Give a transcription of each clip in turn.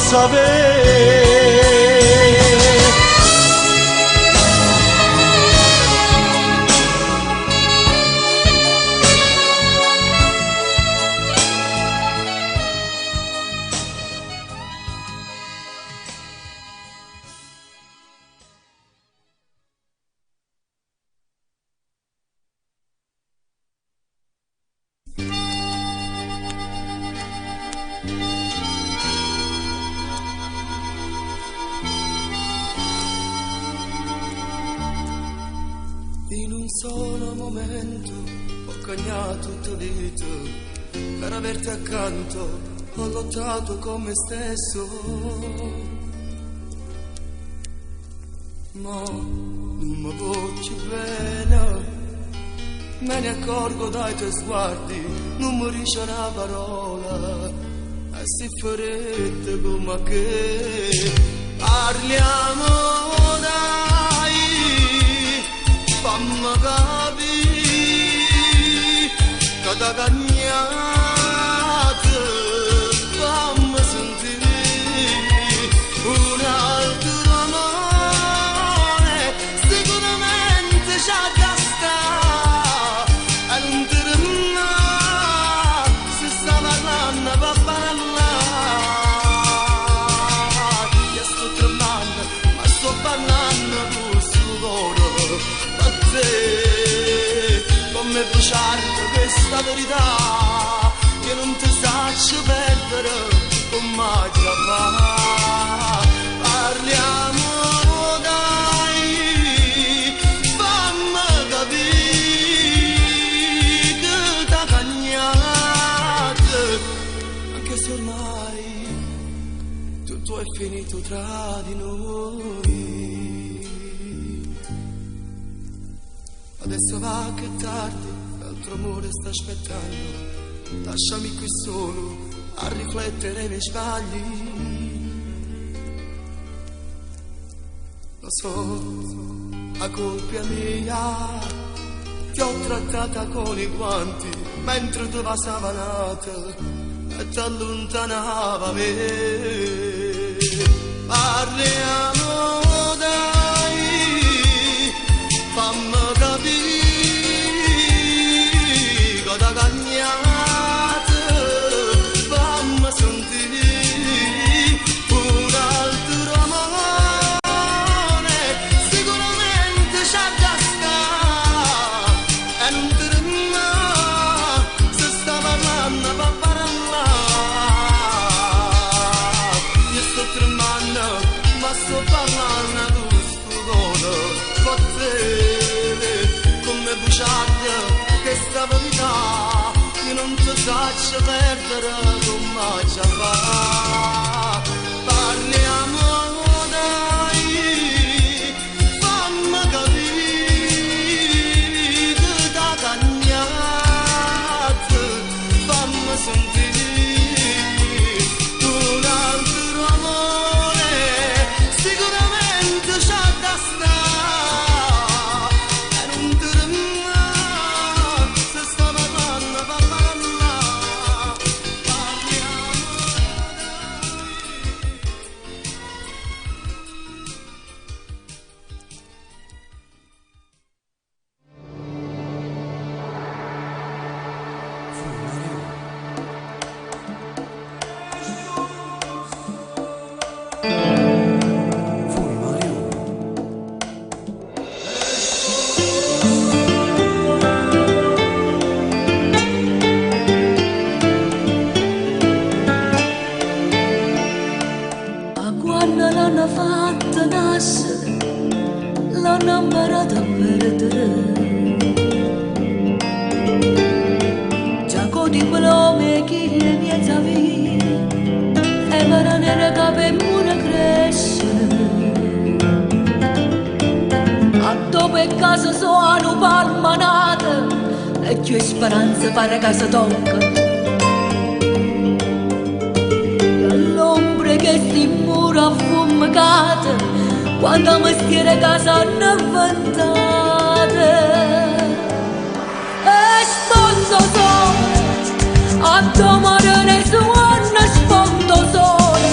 sapere. In un solo momento ho cagnato tutta vita per averti accanto, ho lottato con me stesso, ma non mi voglio bene, me ne accorgo dai tuoi sguardi, non mi riesce una parola, e si farete come che parliamo dai, fammi capire che da cagnate, fammi sentire un altro amore, sicuramente c'ha da stare, e non ti rimane, se sta parlando va parlare, io sto tremando, ma sto parlando con sudore. Come bruciare questa verità che non ti saccio perdere come già fa. Parliamo dai, fammi capire che t'ha cagnato, anche se ormai tutto è finito tra di noi. Adesso va che è tardi, l'altro amore sta aspettando, lasciami qui solo a riflettere nei sbagli. Lo so, a colpa mia, ti ho trattata con i guanti, mentre tu passava nata e ti allontanava me. Parliamo dai, fammi da cagnate, fammi sentire un altro amore, sicuramente c'ha da stare, e non ti rimane, se sta parlando va parlare, io sto tremando, ma sto parlando tu stupone, forse come bruciate questa verità che non ti faccio perdere come già fa. Parliamo dai, fammi capire che t'ha cagnato, fammi sentire un altro amore, sicuramente c'ha da stare, e non ti rimane, se sta parlando va parlare, parliamo A quando l'hanno fatta nascere, l'hanno imparato a perdere. Già con di quello che è miezza via, e per nere cape mura crescere. A dove casa sono palmanate, e più speranza pare che si tocca. Che si mura affumicata quando mi stiere casa hanno avventate. E spondo sole, a domare ne suona spondo sole,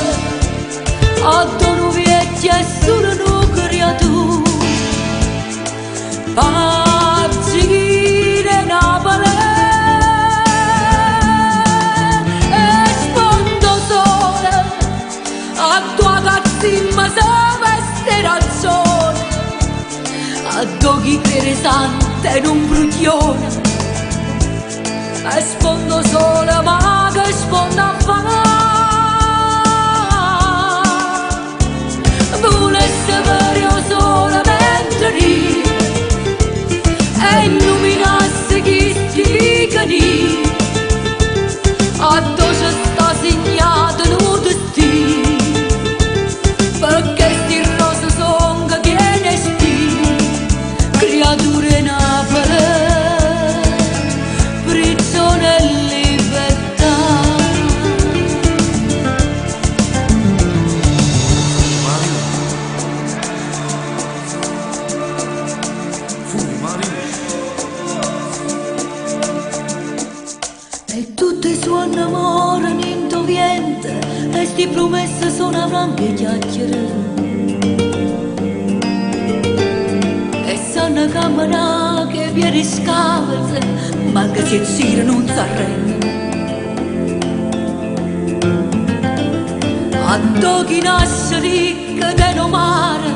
togli interessante in un bruglione e sfondo sola ma che sfondo a fare volesse vero solamente ride e illuminasse chi si cani addosso sta segnato un destino perché sti rose son che tiene spine creature Napoli prigione e libertà e tutte suonano amore ninto viente e sti promesse sono franche chiacchiere e sanno camminare che viene scavate ma che si zira non s'arrende a tocchi nasce ricca del mare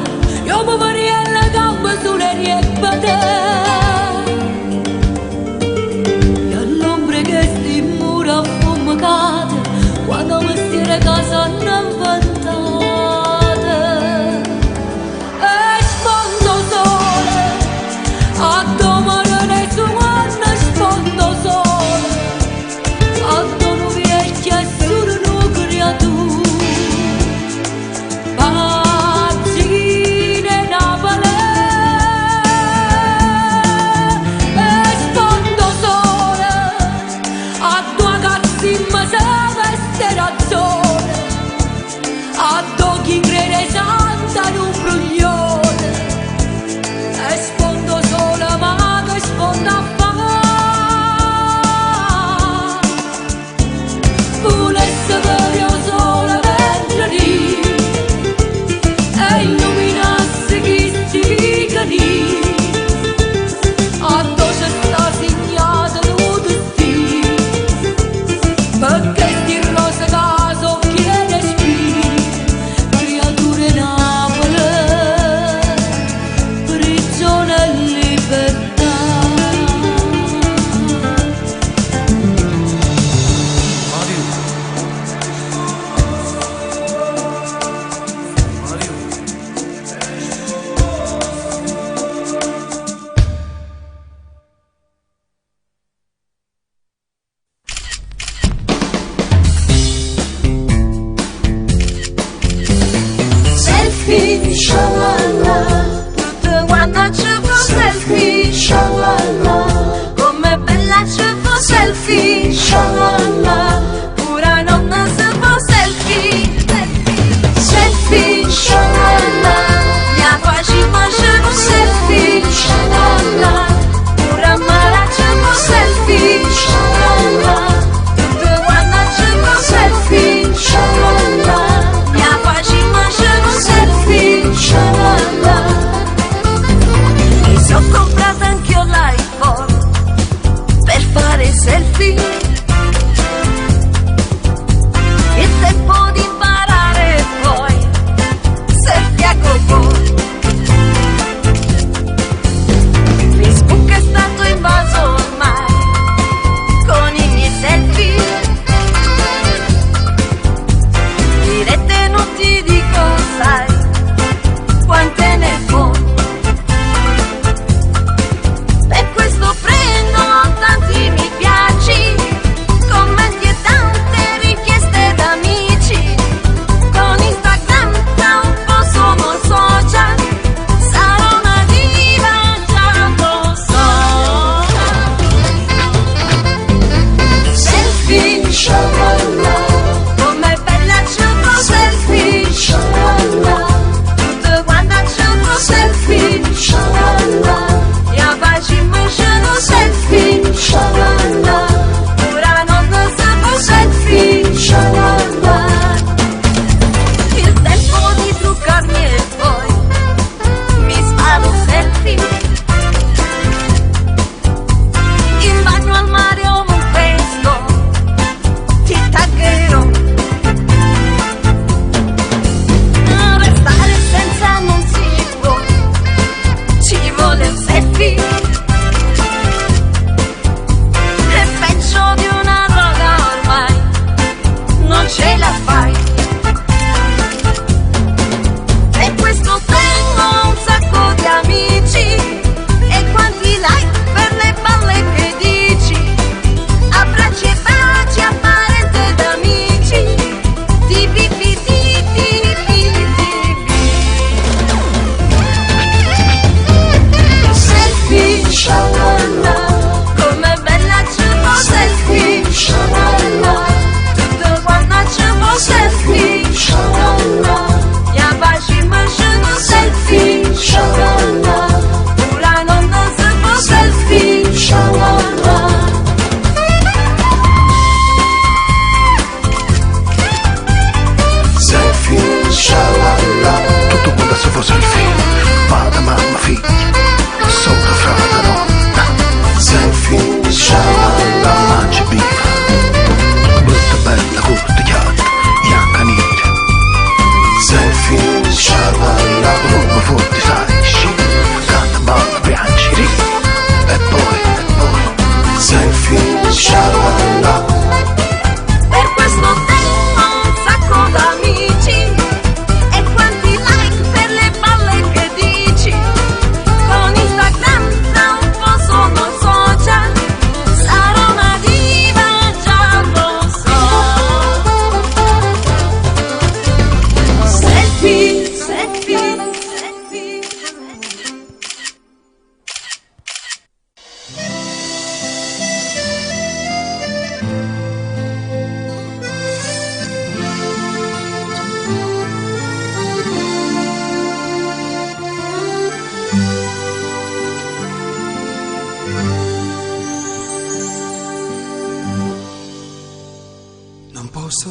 io mi vorrei la gamba sulle riepate e all'ombre che sti mura affumicate quando mi stire casa non vantate e sfondo sole a domani nessuno sfondo sole a dono vecchia solo una creatura pazzine Napoli e sfondo sole a due cazzi ma se veste ragione a chi crede santa in un bruglione e sfondo sola ma che sfonda a fare volesse vero solamente ride e illuminasse chi si cani addosso sta segnata un destino perché sti rose caso chiede spine creature Napoli prigione e libertà Selfie, shalala, tutte quante ci fa selfie, shalala, come bella ci fa selfie, shalala, pure nonna si fa selfie, selfie, shalala, mia facima ci fa selfie, shalala, pure mala ci fa selfie, shalala, tutte quante ci fa selfie, shalala, mia facima ci fa selfie, shalala.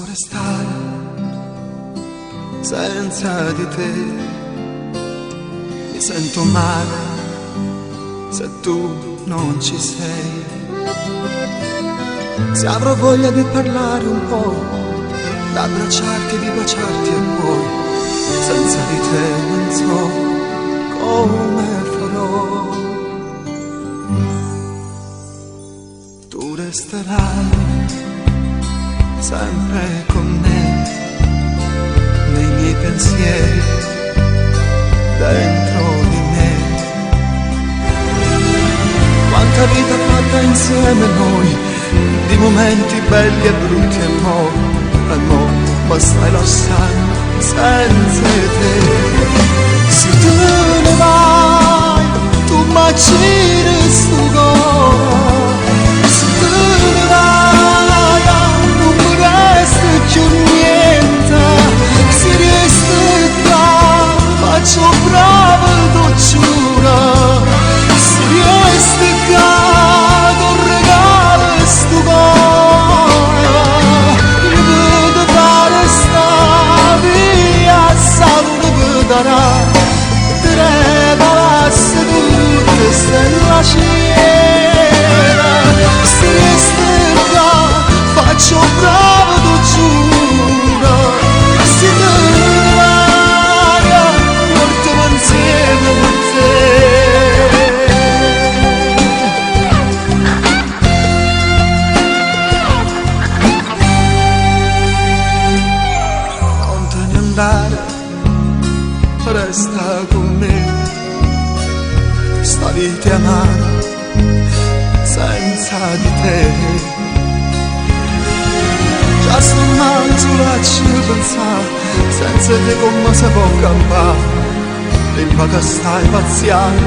restare senza di te. Mi sento male se tu non ci sei. Se avrò voglia di parlare un po', di abbracciarti e di baciarti e poi senza di te non so come farò. Tu resterai sempre con me, nei miei pensieri, dentro di me. Quanta vita fatta insieme noi, di momenti belli e brutti e mo, ma sai lo sai, senza te. Se tu ne vai, tu m'acciri sto cuore. Se tu ne vai, non mi resta più niente. Se resta qua, faccio brava tu giura. Se resta qua, non regalo sto cuore. Io vedo fare sta via, salvo vedrà. Ti regalasse tutte stelle ciera. Se resta qua, faccio bravo tu giuro. Se te ne vai, portiamo insieme con te. Non te ne andare, resta con me. Sta vita amara senza di te. Già sto male sulla ci pensare, senza te come si può campare. L'impata stai pazziando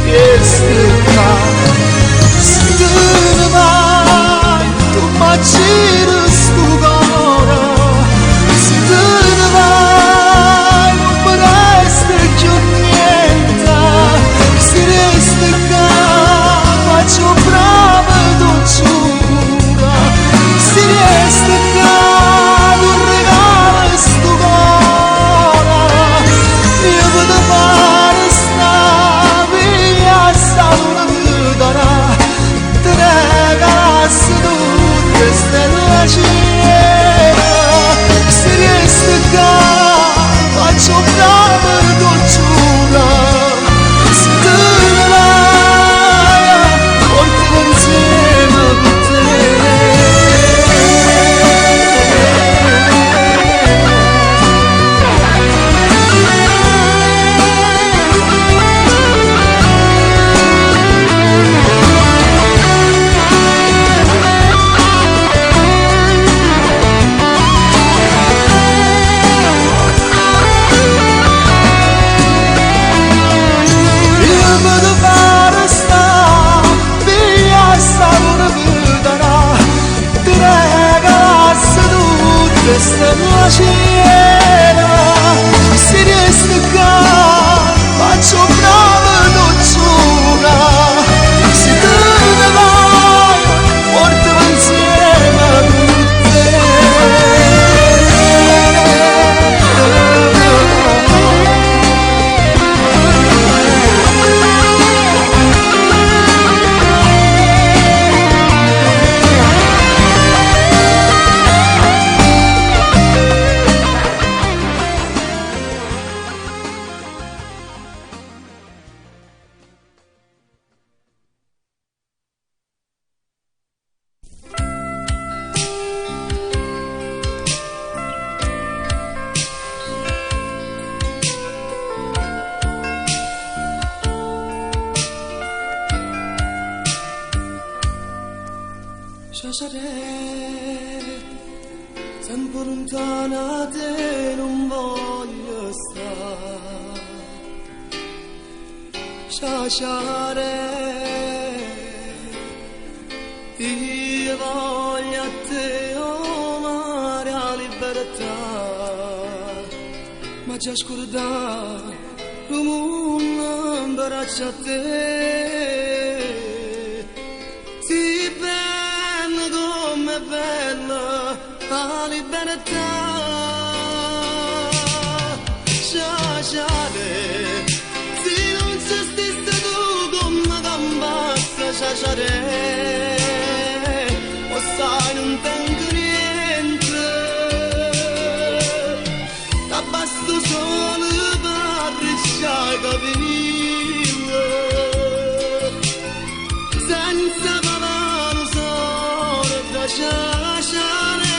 e sticcare. Se tu ne vai, tu m'aggiri sto cuore. Se tu ne vai, non mi resta più niente. Se resta qua, faccio brava tu giura. Se resta qua, non regalo sto cuore. Io vedo fare sta via, salvo vedrà. Ti regalasse tutte stelle ciera. Se resta qua, faccio brava tu giura. Se tu ne vai, portiamo insieme con te. Io vedo fare sta via, salvo vedrà. Ti regalasse tutte stelle ciera. Se resta qua, faccio brava tu giura. Se tu ne vai, portiamo insieme tutte. Sempre lontana da te non voglio stare. Sciasciare, io voglio a te, oh Maria libertà. Ma già scordare, il mondo abbraccia te. Sì, bella come bella, la libertà. verità, sciasciare, se non sei stessa tu come t'ammazza, sciasciare, o sai non tengo niente, t'abbasto solo per risciare capire, senza parlare solo da sciasciare.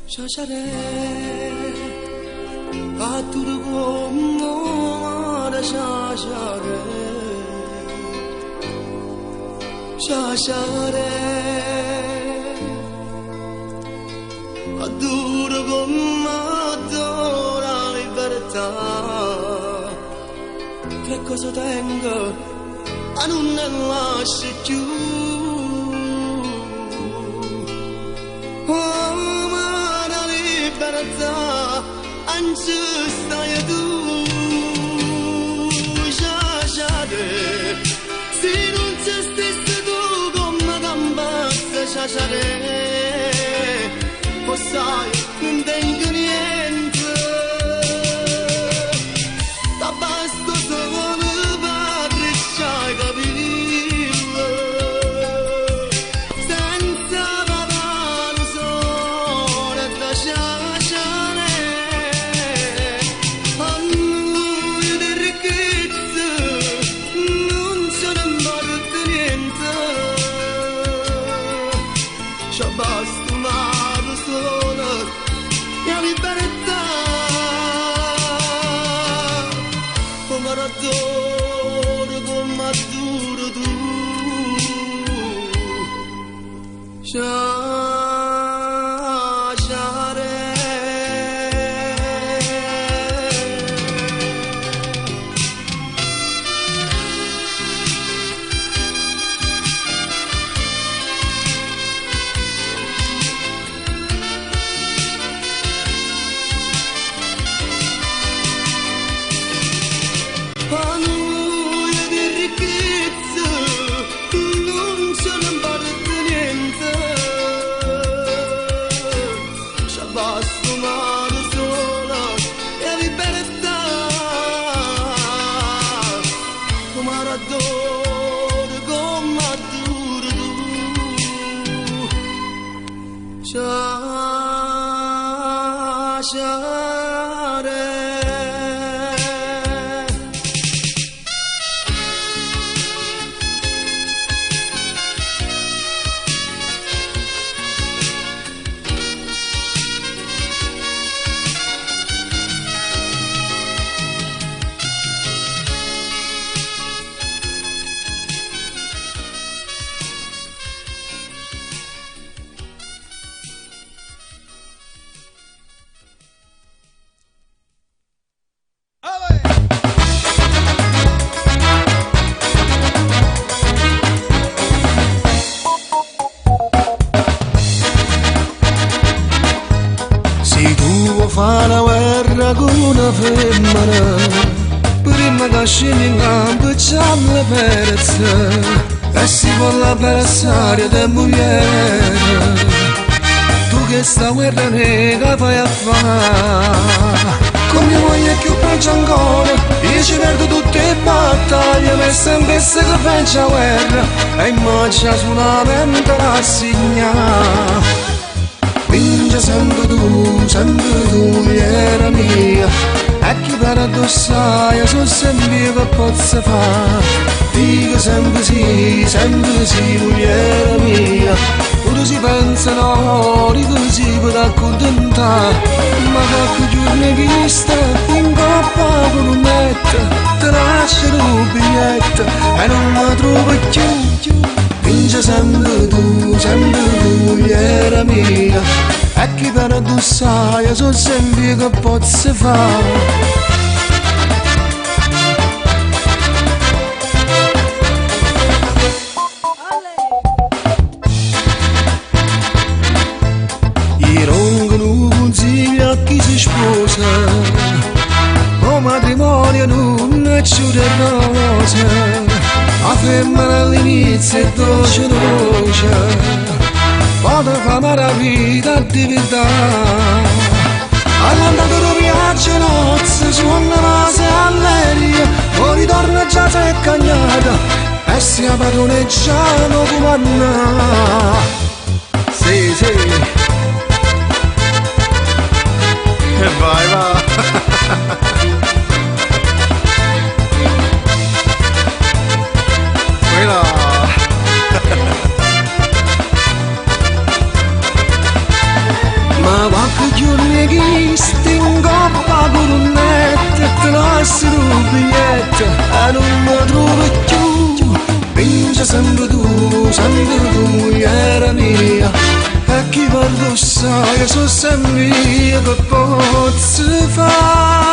Shashare, aturgo mora shashare, shashare, aturgo madora libertà. Che cosa tengo a non ne lasci più? Anzi stai tu, sciasciare, se non sei stessa tu come t'ammazza, sciasciare, o sai, non tengo niente, t'abbasto solo per risciare capire, senza parlare solo da sciasciare. Basta una sola mia libertà, come raddoro, come adduro tu, sciasciare. Fa la guerra con una femmina, prima che scendi in campo c'ha la perezza, e si può la perezzaria di moglie. Tu che sta guerra nega fai a fare, con mia moglie più peggio ancora, io ci perdo tutte le battaglie, ma sempre se che faccia guerra, e immagina solamente la signa. Vince sempre tu, mogliera mia, e chi per addossare sono sempre che posso fare. Dico sempre sì, mogliera mia, quando si pensa no, dico si può accontentare, ma qualche giorno che sta in coppa con un metto, ti lascio un biglietto e non mi trovo più. vince sempre tu, mogliera mia. E chi per tu sai, sono sempre che posso fare. Chi si sposa, o matrimonio non è più di rosa, la femmina all'inizio è dolce dolce, poi fa maraviglia attività. All'andata del viaggio nozze, suona la alleria, poi ritorna già secca cagnata, e si padroneggiano come Anna. Sì, sì. E vai, va! Quella! Ma qualche giorno che stingo a colonnetta e te lascio un biglietto e non mi trovo più. Vince sempre tu, mogliera mia. E chi parlo sai, sono sempre io che posso fare.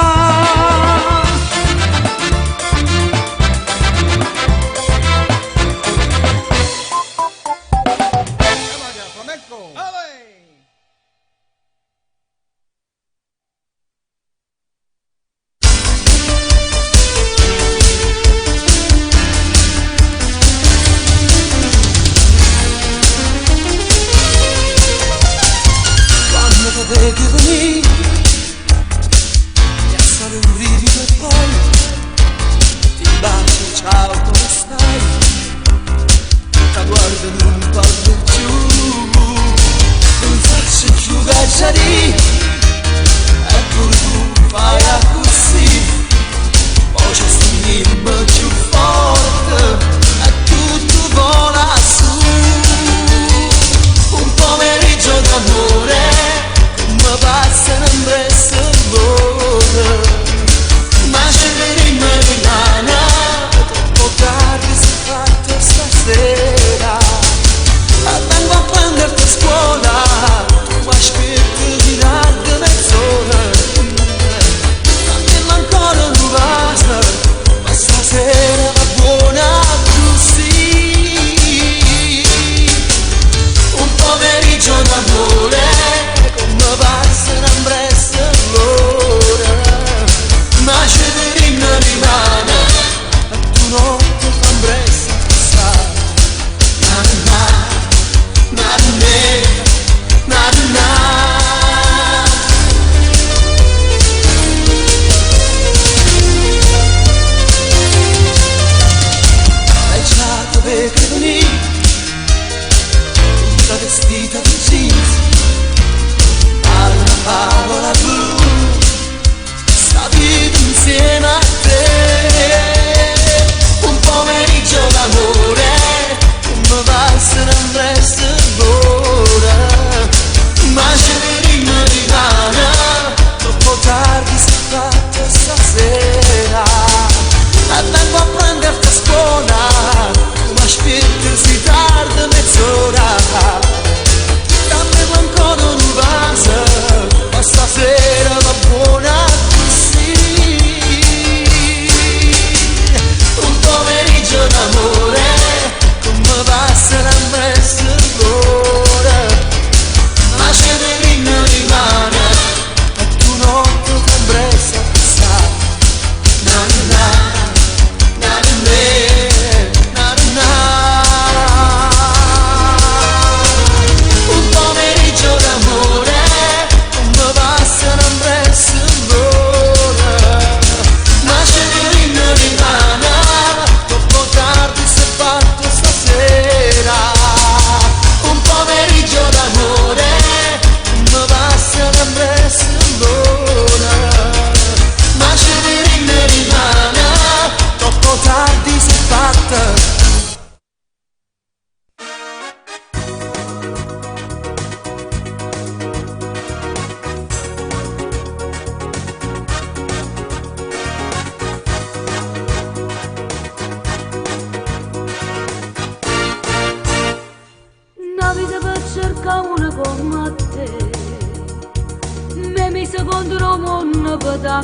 secondo il mondo poteva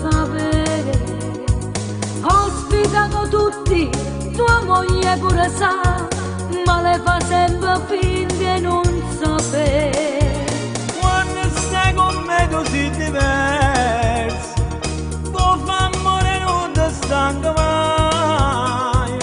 ho sfidato tutti, tua moglie pure sa, ma le fa sempre finta e non sapere. Quando stai con me così diverso, tuo amore non ti stanca mai.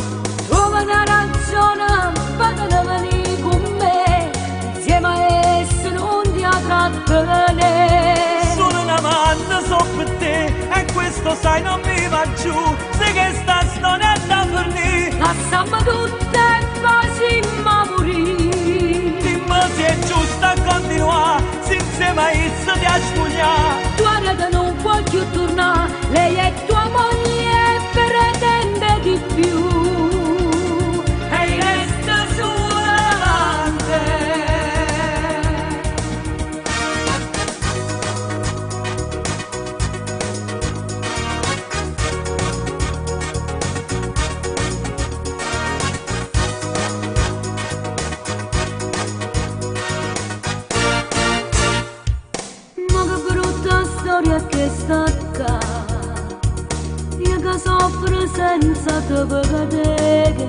Trova una ragione per venire con me, insieme a esse non ti trattenere. Sono un amante, so per te, e questo sai non mi va giù. Se che sta storia è da fornire, lasciamo tutte e facciamo morire. dimmi se è giusto continuare, se insieme a essa ti spogliare. Tua rete non può più tornare, lei è tua moglie, pretende di più. E resta sola davanti. Ma che brutta storia che sta qua, io che soffro senza te vedere.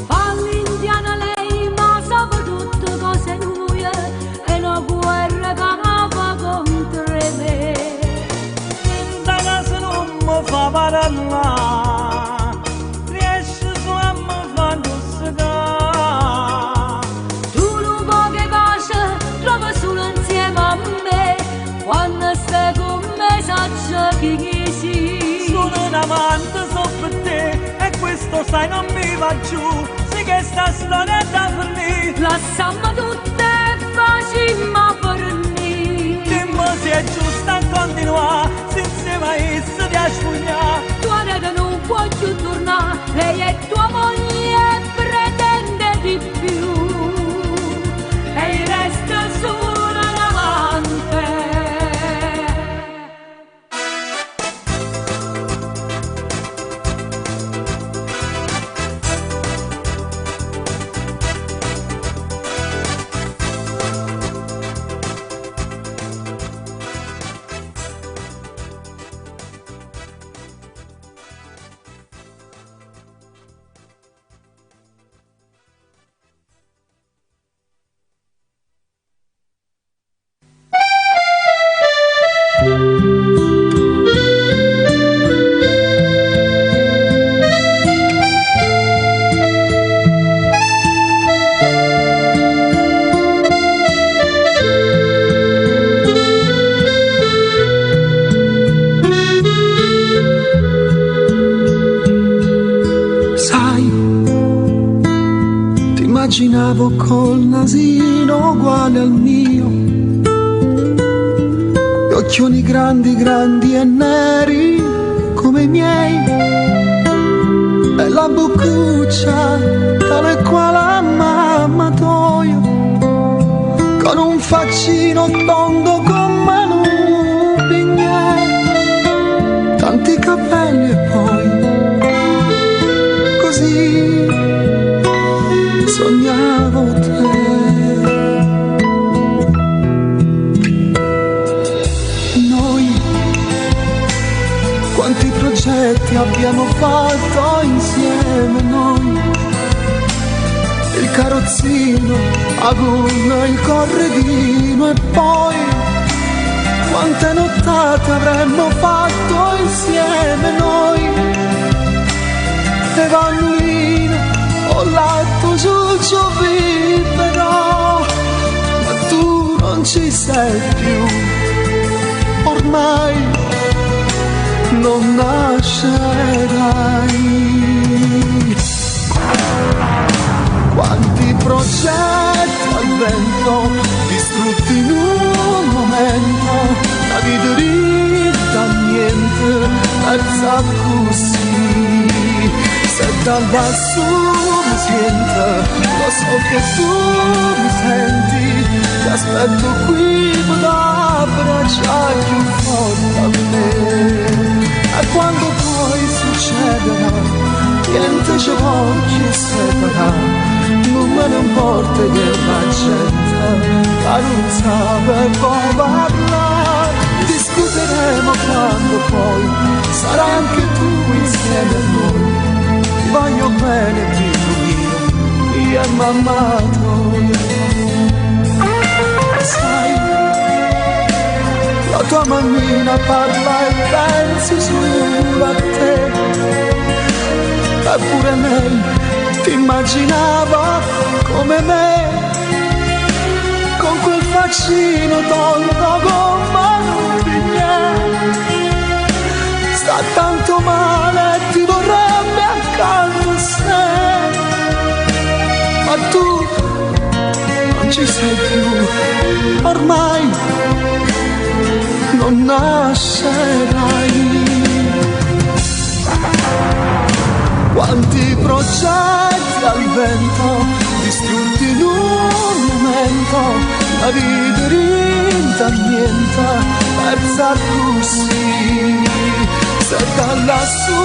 Fa l'indiana lei ma sa tutte cose nuove, e una guerra che va contro me. Da casa non mi fa parlare, riesci su a mi far lussicare. Tu non poche pace trova solo insieme a me, quando stai con me saccia chi sei. Sono un amante, so per te, e questo sai non mi va giù. Se che sta storia è da fornire, Lasciamo tutte e facciamo fornire. dimmi se è giusto continuare, se insieme a essa ti spogliare. Tua rete non può più tornare, lei è tua moglie, pretende di più. E resta sola davanti. Immaginavo col nasino uguale al mio, gli occhioni grandi, grandi e neri come i miei, e la boccuccia tale quale a mammatoio, con un faccino tondo come un bignè, tanti capelli e poi così sognavo te. Noi quanti progetti abbiamo fatto insieme noi, il carrozzino, a gonna, il corredino, e poi quante nottate avremmo fatto insieme noi. Evangelina, ho letto giù però, ma tu non ci sei più, ormai non nascerai. Quanti progetti al vento, distrutti in un momento, la vita ritta niente, mezza così. Se dal basso mi sente, lo so che tu mi senti, ti aspetto qui per abbracciare più forte a me. E quando poi succederà, niente ci voglio separare, non me ne importa che la gente non sape può parlare, ti poi sarai anche tu insieme a noi. Ti voglio bene, bimbo mio, io e mamma tua. Sai, la tua mammina parla e pensi solo a te, eppure lei ti immaginava come me, con quel faccino tondo come un bignè. Sta tanto male, ti vorrebbe accanto a sé, ma tu non ci sei più, ormai non nascerai. Quanti progetti al vento, distrutti in un momento, la vita rintannienta, persa così. Se da lassù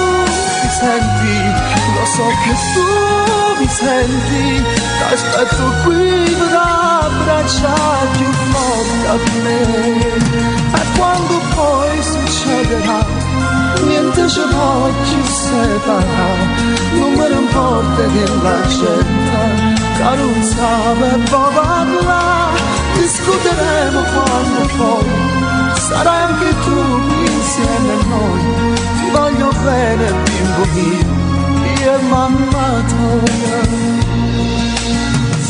mi senti, lo so che tu mi senti, t'aspetto qui per abbracciare più forte a me. E quando poi succederà, niente ci può più separare, non me ne importa che la gente che non sa e può parlare, discuteremo quando poi sarai anche tu insieme a noi. Ti voglio bene, bimbo mio, io e mamma tua.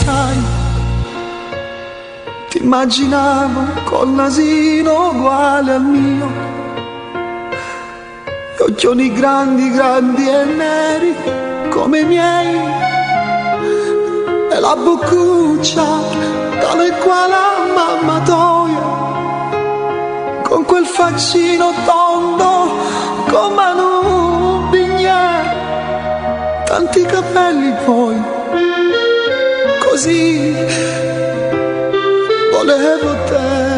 Sai, ti immaginavo col nasino uguale al mio, occhioni grandi, grandi e neri come i miei, e la boccuccia dalle quale mamma toia, con quel faccino tondo come un bignè, tanti capelli poi, così volevo te.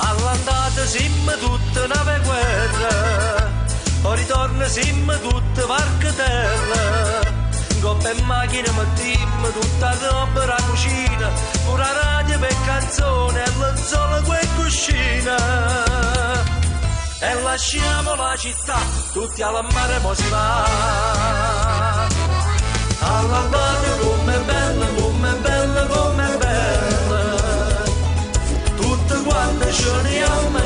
All'andata siamo tutte nave guerra, poi ritorno siamo tutte varche terra. Coppe e macchine mettiamo tutta roba alla cucina, pure la radio per canzone e lenzuola quel cuscina. E lasciamo la città, tutti alla mare mo si va. All'andata com'è bella, com'è bella, com'è bella. Tutte quante scioriamo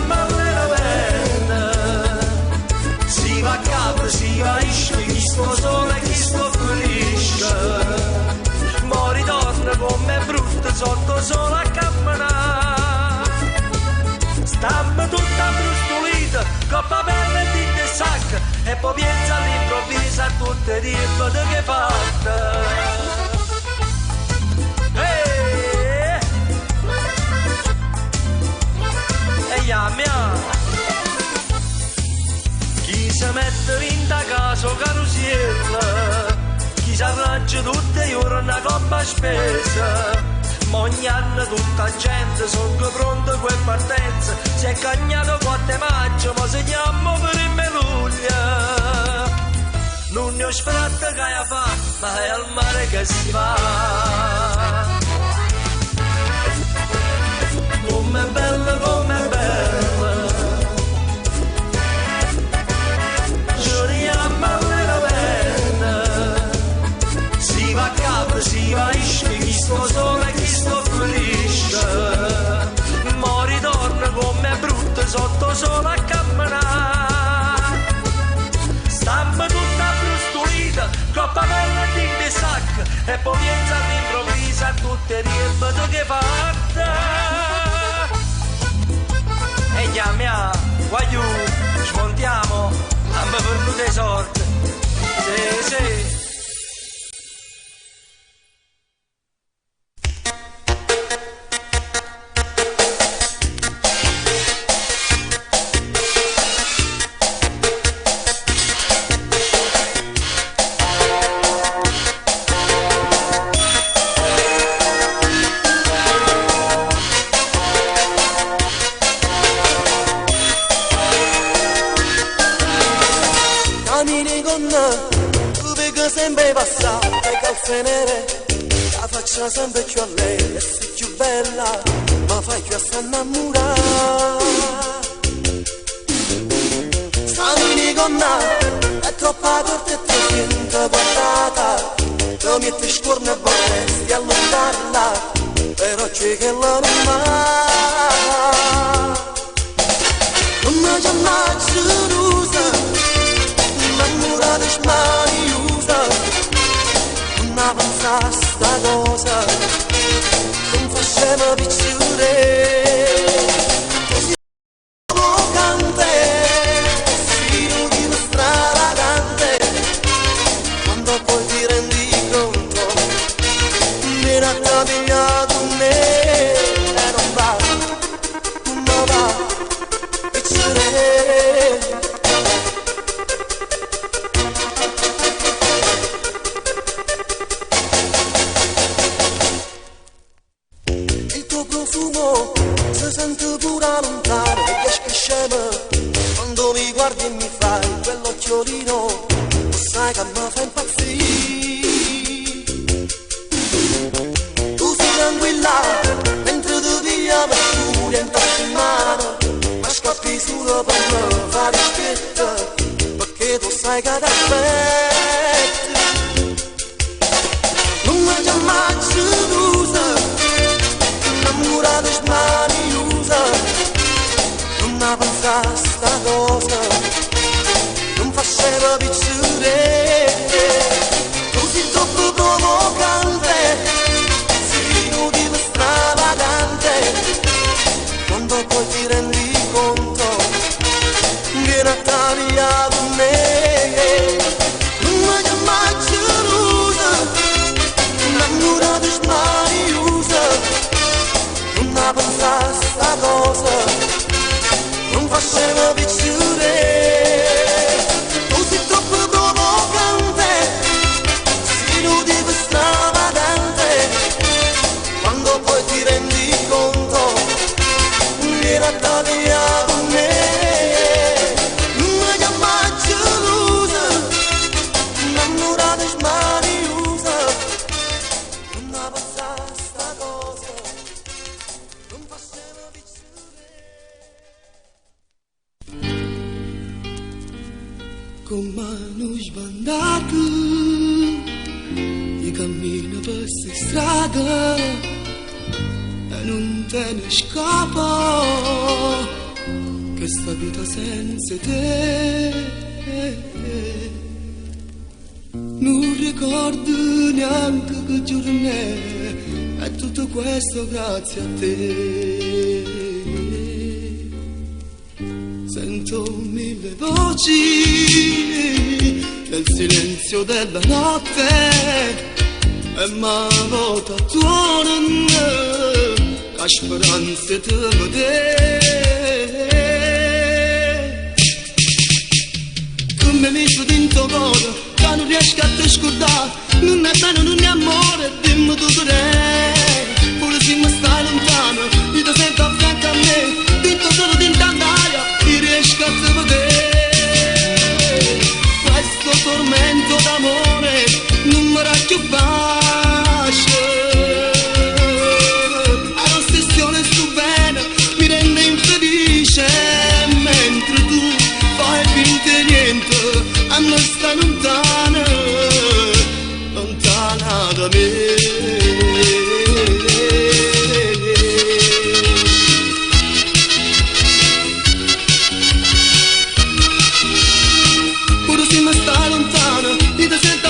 alla pena. Si va a capo, si va a isce, chi sto solo e chi sto felice. Mo ritorna come brutta sotto solo a camminare. Stampa tutta brustolita, coppa bella e tinta e sacca, e poi pensa all'improvviso a tutte le ripete che fatta. Chi si mette in da caso carusiella, chi si arrangia tutte le ore una coppa spesa, ma ogni anno tutta la gente sono pronta per partenza, si è cagnato 4 maggio ma segniamo per il meluglia. Non ne ho sperato che hai fatto, ma è al mare che si va. Com'è bella, com'è bella, giuriamo alla pena. Si va a capo, si va a isce, chi sto solo e chi sto felice. Mo ritorna come brutta sotto solo a camminare. Stampa tutta brustolita, coppa bella e tinta e sacca, e poi pensa all'improvviso a tutte le ripete che fatta. E chiamiamo, guagliù, smontiamo, abbiamo perduto sorte. Sì, sì. donna, tu vedi sempre passare, le calze nere, la faccia sempre più a lei, e sei più bella, ma fai più a sta innamorare. Salini con me, è troppo corta e ti senti portata, ti metti scorno e vorresti allontanarla, però c'è che la non va. Non mi chiamare Rosa, innamorata e mani usa, non avanza sta cosa, non facciamo piacere, così provocante, stile di una stravagante, quando poi ti rendi conto, mi era tagliato me, e non va, non va. Il tuo profumo si sente pure lontano e riesci che scema quando mi guardi e mi fai quell'occhiolino, sai che mi fa impazzire. Tu sei tranquilla mentre ti piglia per furia in testa in mano, ma scappi solo per me fare scritta, perché tu sai che t'aspetti. Non mi chiamare Rosa, innamorata e mani usa, non avanza sta cosa, non faceva piacere, così troppo provocante, si nudiva stravagante, quando poi ti rendi conto, viene a tagliare me. Non mi chiamare Rosa, innamorata e mani usa, non avanza sta cosa, non faceva piacere, così troppo provocante, si nudiva stravagante, quando poi ti rendi conto, viene a tagliare me. Non mi chiamare Rosa, innamorata e mani usa, non avanza sta cosa, non faceva piacere. Con mano sbandate, io cammino per questa strada e non te ne scappa, che sta vita senza te non ricordo neanche che giorno è, e tutto questo grazie a te. Sento mille voci nel silenzio della notte e mano t'attuono che speranze ti vedere. Tu mi metti dentro cuore che non riesco a te scordare, non è bene, non è amore, dimmi tu che pure se mi stai lontano, io ti sento a fianco a me, dentro solo dentro all'aria, io riesco a te vedere. Questo tormento d'amore non mi dà più pace, all'ossessione sto bene, mi rende infelice, mentre tu fai finta di niente, a me stai lontana, lontana da me. Pure se mi stai lontana, io ti sento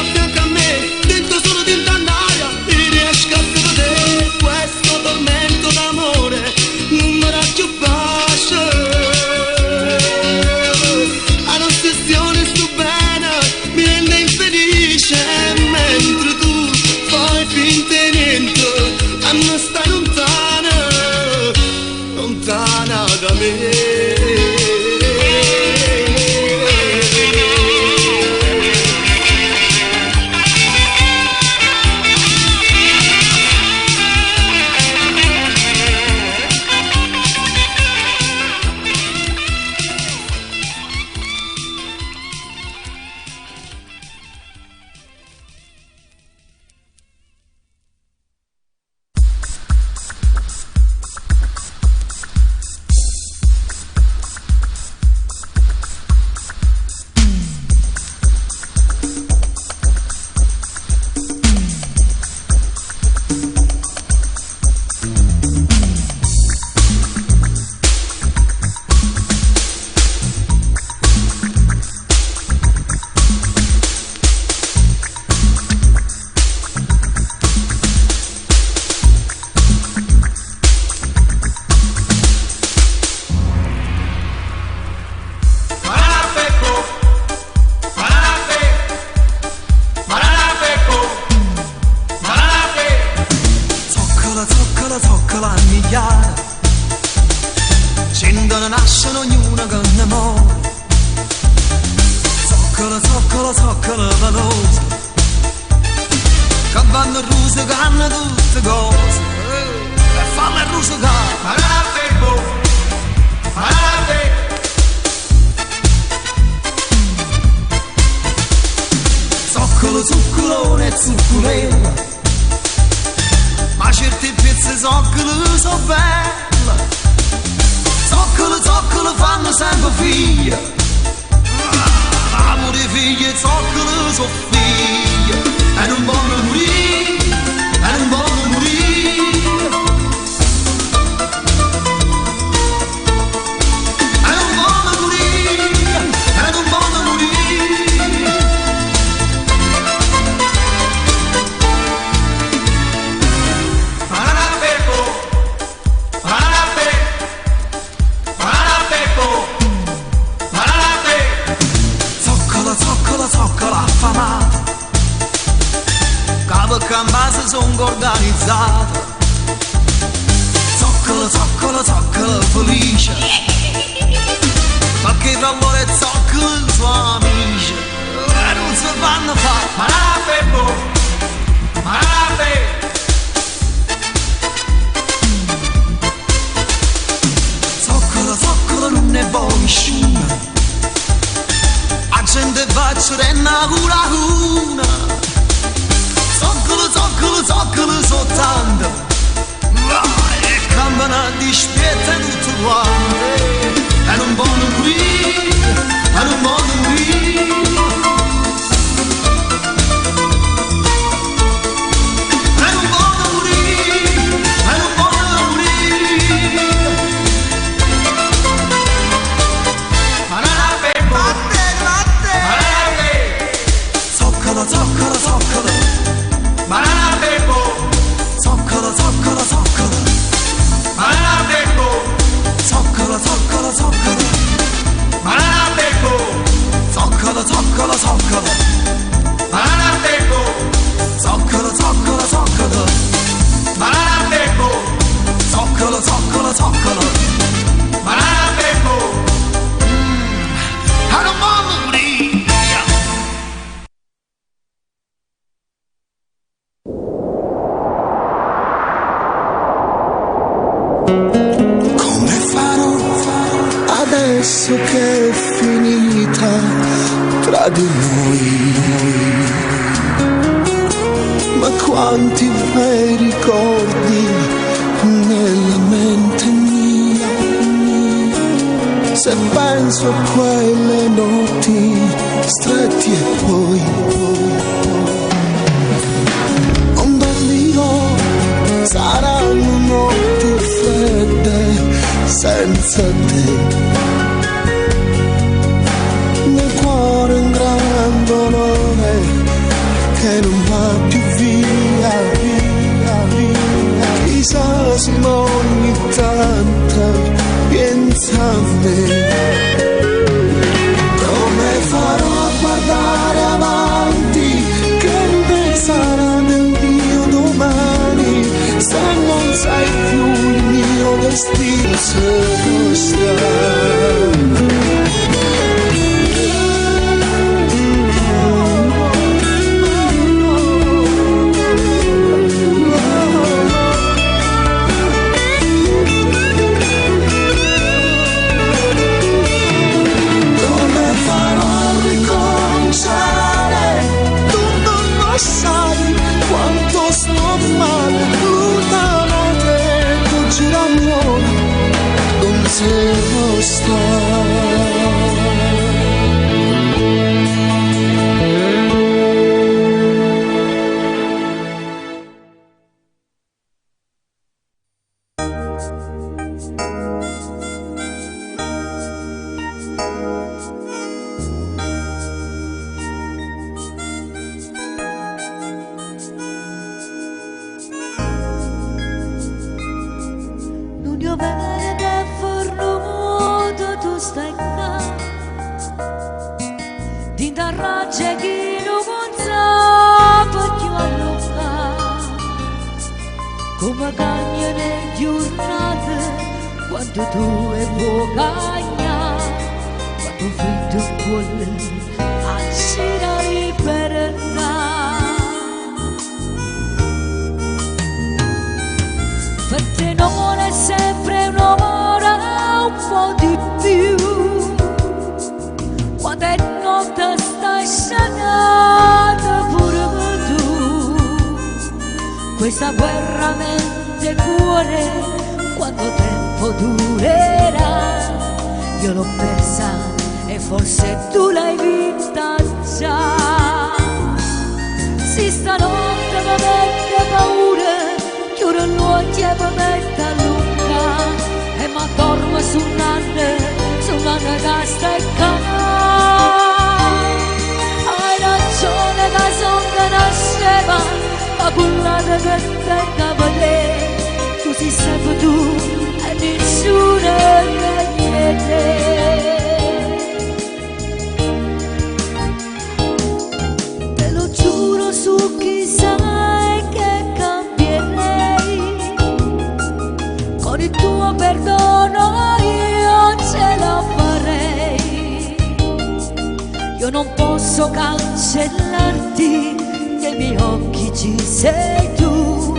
queste cose e falle rusicare. Parate, boh, parate. Zoccolo, zuccolone e zuccolella, ma certi pezzi zoccolo so belle. Zoccolo, zoccolo fanno sempre figlia, l'amore figli e zoccolo so figlia, e non vogliono morire, e non vogliono morire, e non vogliono morire, e non vogliono morire. Parate, boh, parate. Parate, boh, parate. Zoccolo, zoccolo, zoccolo affamato, capo che in base sono organizzato. Zoccolo, zoccolo, zoccolo felice, perché tra loro e zoccolo sono amici e non si fanno fare. Parate, boh, parate. Zoccolo, zoccolo non ne vuoi nessuno, la gente faccia renna cura cuna. Zoccolo, zoccolo, zoccolo soltanto, e cambiano di spietta tutte quante, e non vogliono morire, e non vogliono morire, e non vogliono morire, e non vogliono morire. Parate, boh, parate. Zoccolo, zoccolo, zoccolo, Parate, boh, zoccolo, zoccolo, zoccolo, parate, boh, zoccolo, zoccolo, zoccolo, parate, boh, zoccolo, zoccolo, zoccolo, parate, boh, zoccolo, zoccolo, zoccolo, parate, boh, zoccolo, zoccolo, zoccolo. parate, boh. I don't wanna morire. Come farò adesso che è finita tra di noi? Ma quanti bei ricordi nella mente mia. Se penso a quelle notti stretti e poi non dormirò, saranno notti fredde senza te. Nel cuore un gran dolore che non va più via, via, via. Chissà se ogni tanto pensa a me. Come farò a guardare avanti, che ne sarà del mio domani, se non sai più il mio destino, se non sai. Sai quanto sto male, l'una notte tu girano, non se lo sta. Io bene da fornuto tu stai qua, ti darroggia chi non sa perché lo fa, come cagna nelle giornate quando tu e può cagna, quando fritto vuole anzi per andare. questa guerra mente e cuore, quanto tempo durerà? Io l'ho persa e forse tu l'hai vista già. Sì, stanotte mi mette paura, chiudo gli occhi e mi mette a lunga, e mi dormo su un'anna che sta e hai ragione che son che nasceva, ma quella che tenga per te, tu sei sempre tu e nessuno è niente. Te lo giuro su chi sai che cambierei, con il tuo perdono io ce la farei. Io non posso cancellarti, nei miei occhi ci sei tu,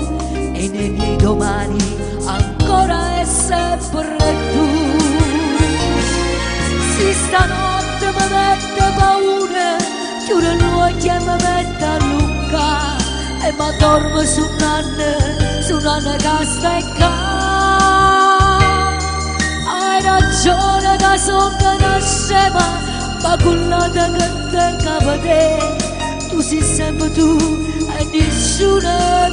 e nei miei domani ancora è sempre tu. Sì, stanotte mi mette paura, chiudo gli occhi e mi mette a lunga, e mi dormo su un'anna che sta e hai ragione che son che nasceva, ma quella che tenga per te, tu sei sempre tu e nessuno è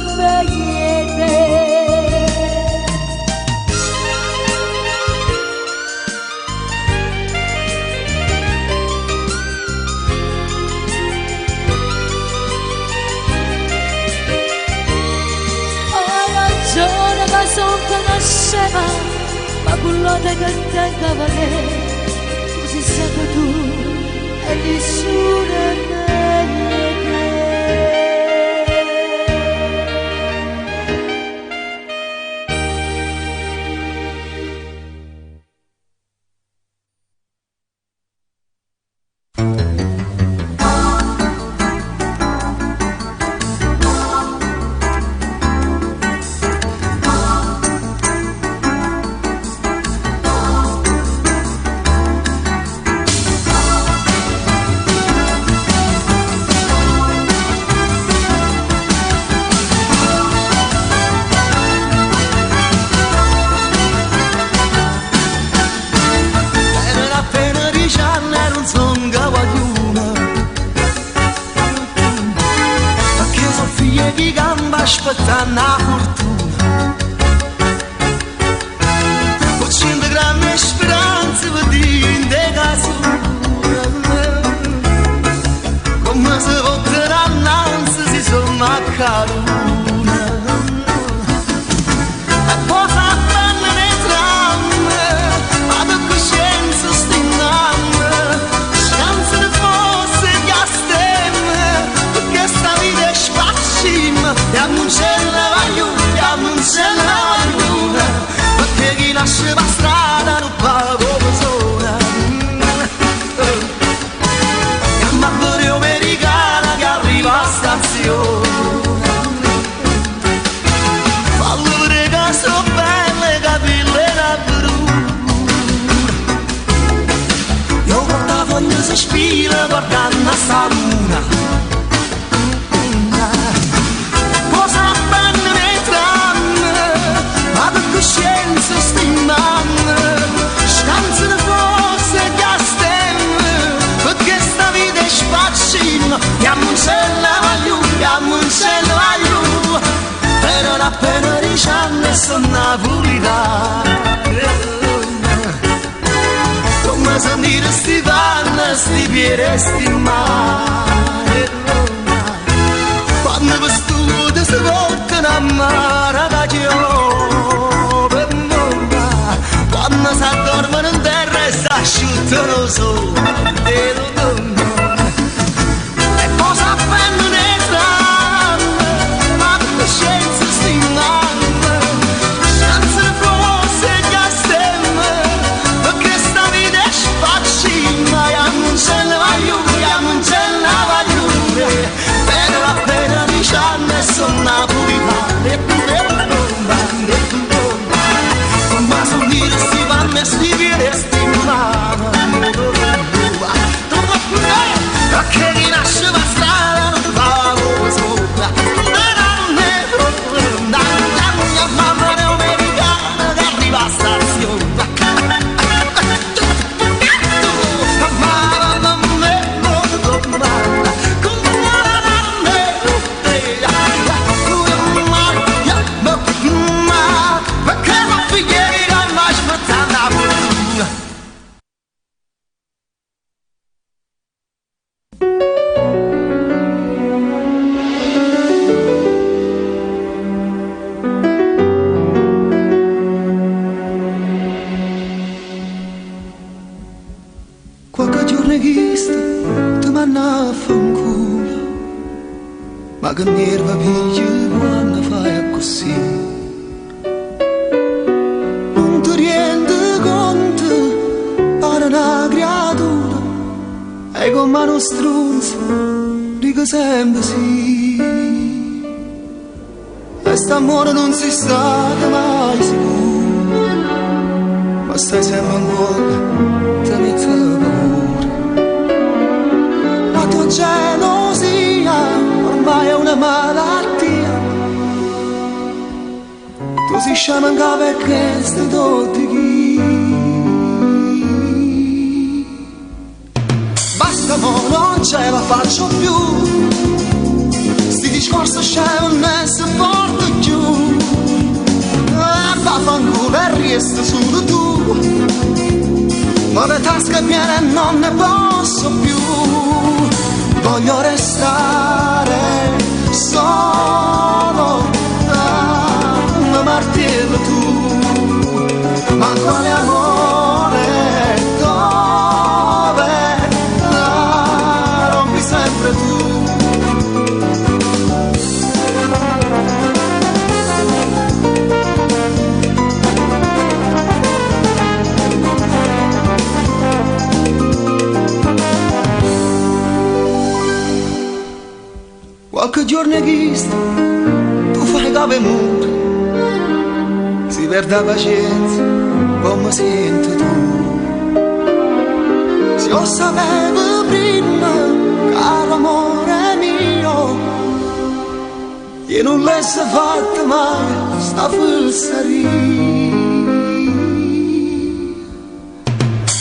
niente. Hai ragione che son che nasceva, ma quello che tenga per te, tu sei sempre tu e nessuno è niente. Aspettando la fortuna, ho 100 grandi speranze per dire casura, come se fosse l'annanza si sono maccaruna, e poi fa bene le tramme, ma da coscienza stiname, scansa di forse che stemme, perché sta vita è spaccima. Diamo un cielo alla luna, perché chi nasce per strada non va come sola. Chiama pure americana che arriva a stazione, fallo vedere che sono belle, capille da bruna. Io guardo la foglia si spira guardando a sta luna. Coscienza stimando, scansa di forse che stemme, perché sta vita è spaccina. Diamo un cielo a giù, però non appena 10 anni sono napolitana. Come sentire sti panni, sti piedi e sti mani, quando per studio si portano a mare da quando si addormano in terra e si asciuttano sopra del dono, e poi si appendono le tramme, ma la coscienza stingando, scansa di forse che stemme, perché sta vita è spaccina. Diamo un cielo a giù, però appena 10 anni e sono napolitana, e ma sono dire sti panni e sti piedi e sti mani. Qualche giorno hai visto, ti manna a fanculo, ma che nerva piglia quando fai così. Non ti rendi conto, pare una creatura, hai con mano strunza, dico sempre sì. E st'amore non si sta mai sicuro, ma stai sempre in cuore, te ne paura. La tua gelosia ormai è una malattia. Tu si sciamanca perché stai tutti chi. Basta mo, non ce la faccio più. Sti discorsi scemo non si porta più. Vaffanculo e resta solo tu. Ho le tasche piene e non ne posso più. Voglio restare solo, mi martello tu. Ma quale amore, dove, rompi sempre tu. Qualche giorno hai visto, tu fai cave muto, si perde la pazienza, come senti tu. Se io sapevo prima, caro amore mio, che non l'esse fatta mai, sta fesseria.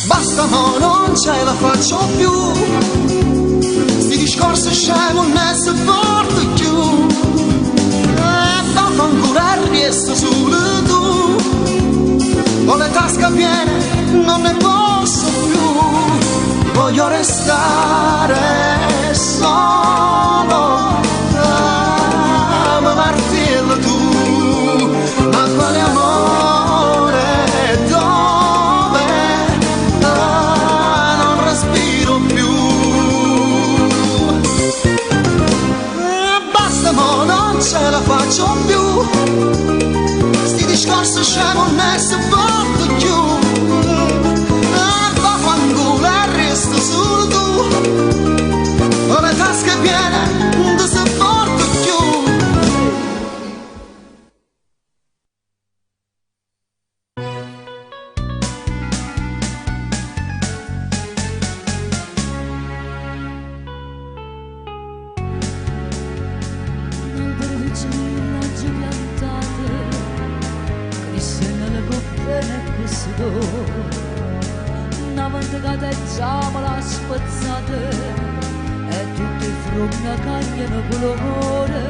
Basta mo, non ce la faccio più. Sti discorsi scemo non si porta più. Vaffanculo e resto solo tu. Ho le tasche piene, non ne posso più. Voglio restare solo, mi martello tu. Ma quale amore, dove, non respiro più. Mo non ce la faccio più. Sti discorsi scemo non si porta più. Vaffanculo e resto solo tu. Ho le tasche piene, non si porta più. Una volta che teggiamo la spazzata e tutti i frutti cagliano colore,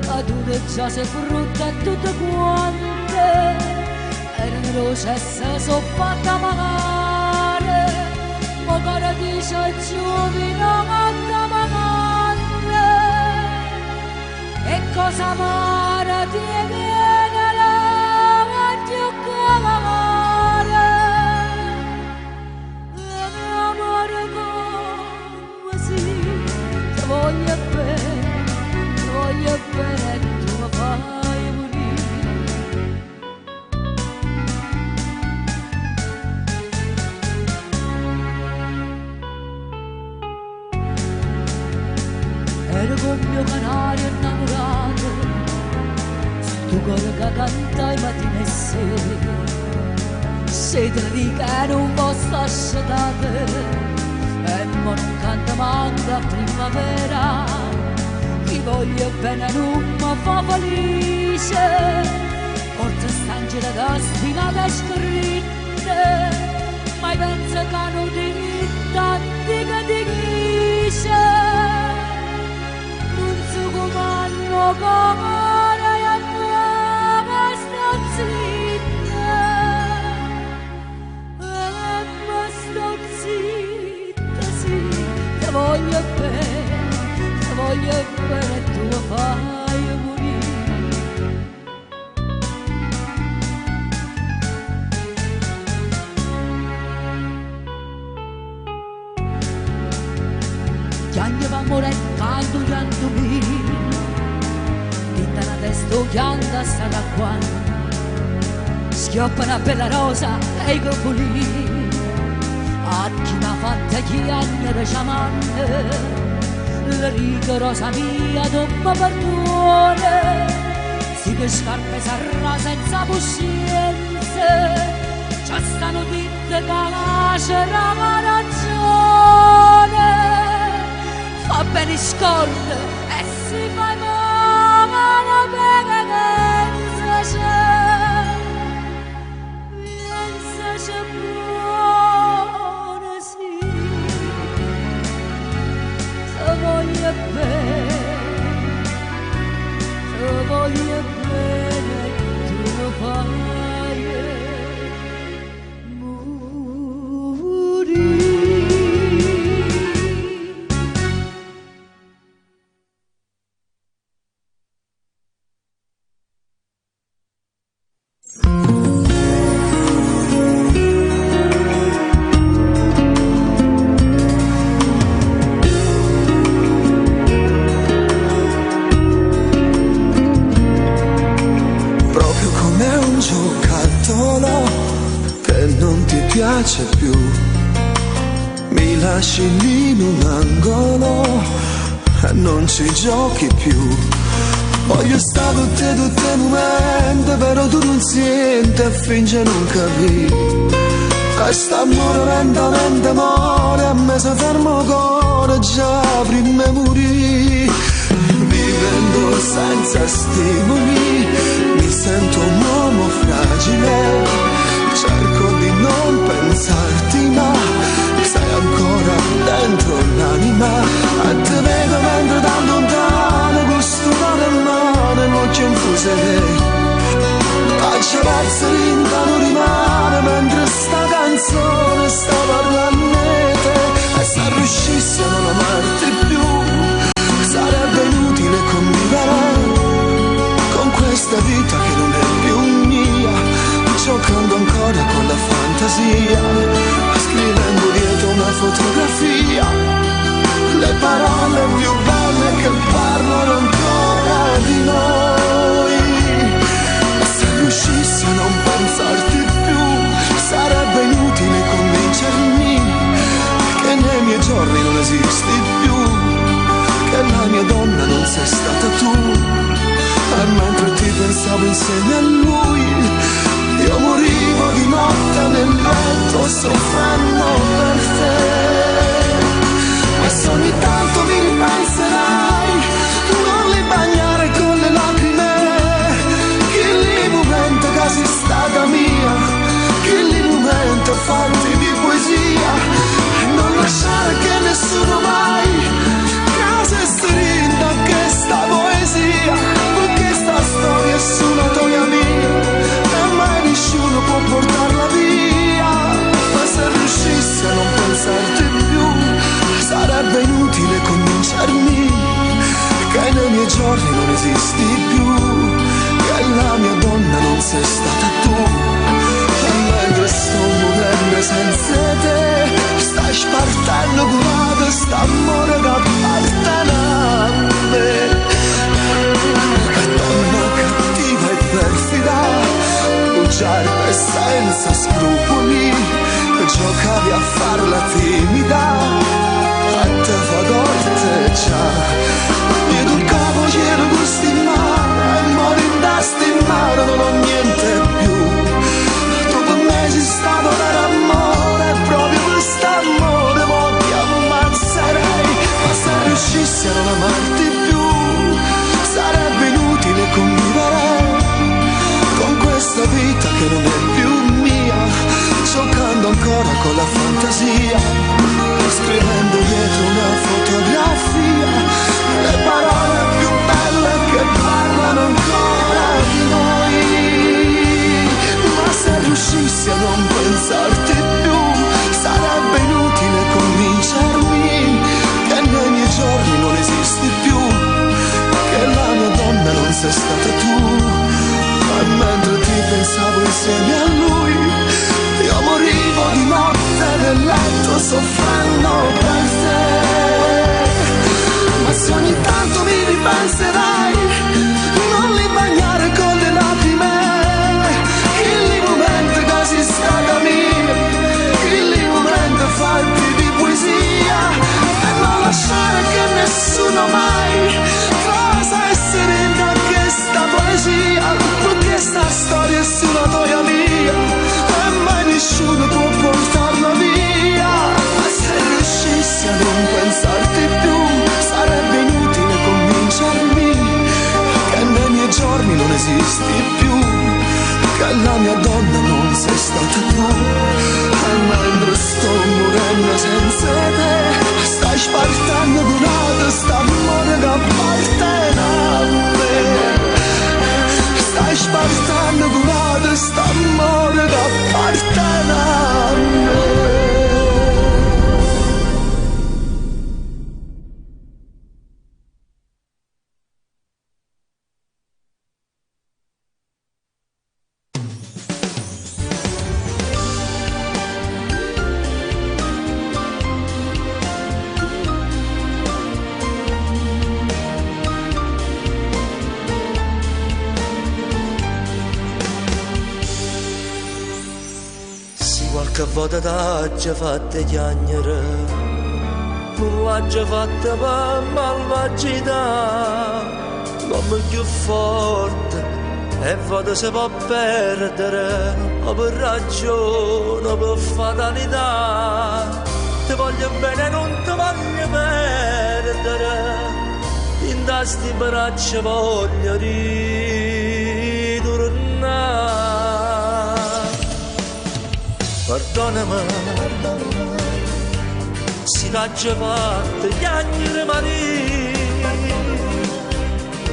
a tutte già si frutta e tutte quante erano rosse e si sono fatte magari, ma cara dice giovine matta magante. E cosa amara ti viene la più amare, amore come si ti voglio bene e tu mi fai morire. Ero con mio canario innamorato, tu cuore che canta i mattini e sera, siete lì che non posso asciugare, e mo non canta manca a primavera, chi voglio bene non mi fa felice, forse stangere da spinate scritte, ma penso che non ti tanti che ti dice, non so come hanno comare e come sto zitta, e ma sto zitta, voglio bene, tu lo fai morire. Chiagno va morendo, canto mi, tinta la testa, chianta sarà qua, schioppa una bella rosa e i copoli, a chi m'ha fatta chiagna da sciamanne, la riga rosa mia dopo perdone, si che scarpe sarà senza coscienza, c'è stanno ditte che lascerà la ragione, fa bene scorda e si fa male pensa c'è buona sì. Voglio bene, tu lo fai morire. Piace più, mi lasci lì in un angolo e non ci giochi più. Voglio stare con te tutti i momenti, però tu non senti e finge non capire. Quest'amore lentamente muore, a me si ferma il cuore già prima di morire. Vivendo senza stimoli, mi sento un uomo fragile. Cerco di non pensarti ma sei ancora dentro l'anima e te vedo mentre da lontano gusto da mano e l'occhio infuse lei faccia pezzo non rimane mentre sta canzone sta parlando di te e se riuscissi a non amarti più sarebbe inutile convivere con questa vita che non è più mia, giocando ancora con la fantasia, scrivendo dietro una fotografia le parole più belle che parlano ancora di noi. E se riuscissi a non pensarti più sarebbe inutile convincermi che nei miei giorni non esisti più, che la mia donna non sei stata tu, e mentre ti pensavo insieme a lui io morivo di notte nel letto soffrendo per te. E se ogni tanto mi ripenserai, non li bagnare con le lacrime, che lì momento che sei stata mia, che lì momento fatti di poesia, e non lasciare che nessuno mai casa strinda che sta poesia, perché sta storia è solo tua mia. Nessuno può portarla via, ma se riuscissi a non pensarti più sarebbe inutile convincermi che nei miei giorni non esisti più, che la mia donna non sei stata tu, e mentre sto morendo senza te stai spartendo curata st'amore che appartiene a me. Che donna cattiva e perfida, bugiarda e senza scrupoli, giocavi a farla timida, a te fa corteggiare. Io sul capo c'ero gusti in mano, e mori in testa in mano, non ho niente più. Tu per me sei stato per amore, proprio quest'amore mo ti ammazzerei. Ma se riuscissi a non amarti più, sarebbe inutile convivere con questa vita che non è più mia, giocando ancora con la fantasia, scrivendo dietro una fotografia le parole più belle che parlano ancora di noi. Ma se riuscissi a non pensarti più sarebbe inutile convincermi insieme a lui. Io morivo di notte nel letto soffrendo per te. Ma se ogni tanto mi ripenserai, non li bagnare con le lacrime. Il momento così scaldami, il momento farti di poesia e non lasciare che nessuno mai possa essere in questa poesia, perché sta storia è sulla storia mia e mai nessuno può portarla via. Ma se riuscissi a non pensarti più, sarebbe inutile convincermi che nei miei giorni non esisti più, che la mia donna non sei stata tu. E mentre sto morendo senza te, stai spartendo durante st'amore che appartiene a me. Stai spartendo durante st'amore che appartiene a me. Qualche volta t'ha già fatta chiagnere, non l'ha già fatta per malvagità, l'uomo più forte e volta si può perdere, o per ragione o per fatalità. Ti voglio bene, non ti voglio perdere, in tasti braccia voglio ritornare. Perdonami, si t'ha già fatto chiagnere Maria,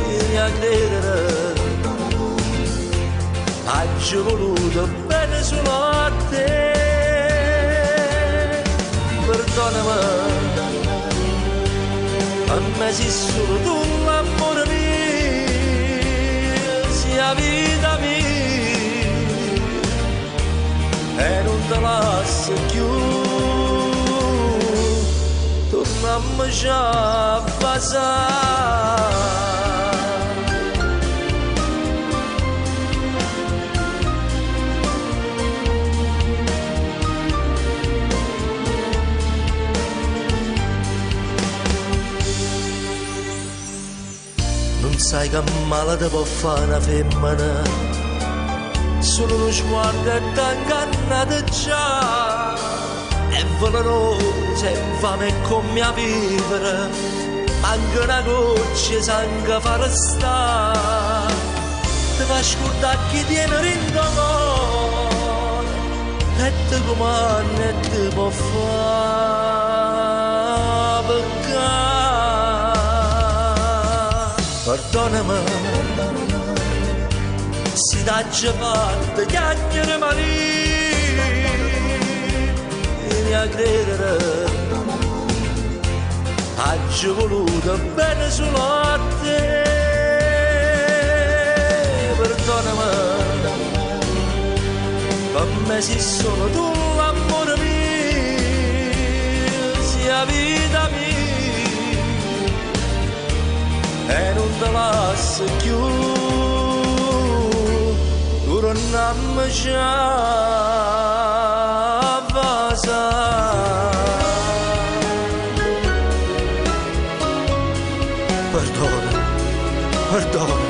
vieni a credere, ha già voluto bene solo a te. Perdonami, a me sei solo tu l'amore mio, sia vita mia. E non te lascio più, torniamo già a passare. Non sai che male ti può fare una femmina, solo lo sguardo è t'ingannato già, è velenosa, è infame come a vivere, manca una goccia sangue fa restare, ti fa scordare chi tiene rindomone e ti comanda e ti può fare peccare. Perdonami, si t'ha già fatto chiagnere Maria, vieni a credere, ha già voluto bene solo a te. Perdonami, per me sei solo tu l'amore mio, sia vita mia, e non te lascio più, torniamo già a passare. Perdona, perdona.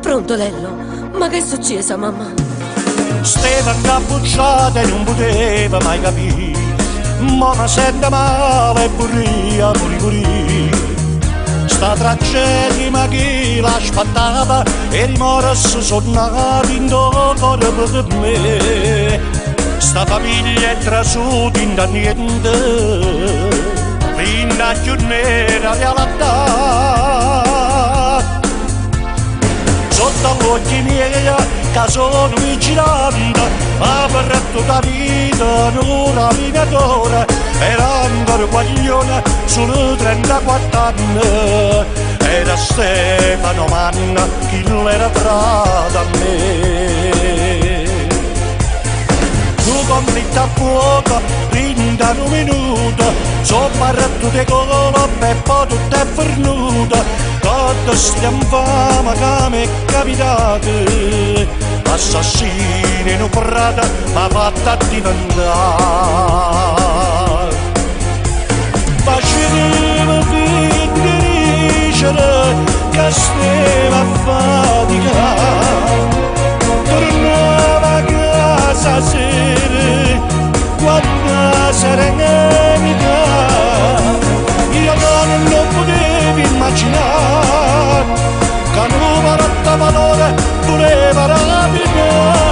Pronto, Lello? Ma che è successo, mamma? Stava incappucciata e non poteva mai capire, ma mi sento male pure sta tragedia ma chi l'ha aspettata e rimorso sono nati in cuore per me sta famiglia è trasuta in da niente fino a più nera realtà sotto gli occhi miei che sono vigilante ma per tutta la vita non la minatore era ancora guaglione solo 34 anni era Stefano Manna chi l'era tra da me tu conflitto a fuoco rinda un minuto so parrato di colpo e poi tutto è fornuto tutto stiamo fama che mi è capitato assassini in un prato ma fatta diventare facevo dicere che stava a faticare tornava a casa sera quanta serenità io non potevo immaginare che un parotta valore voleva rapinare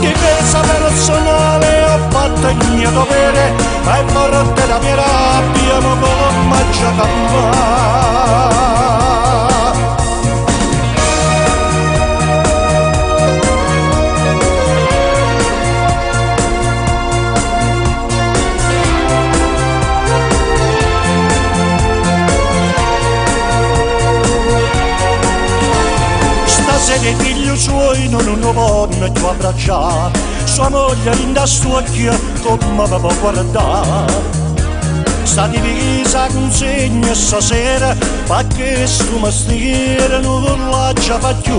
difesa personale ho fatto il mio dovere e morte la mia rabbia ma come già campare e i figli suoi non vogliono più abbracciare sua moglie in da stuocchio come mi può guardare sta divisa con segno stasera fa che sto mestiere non la già fa più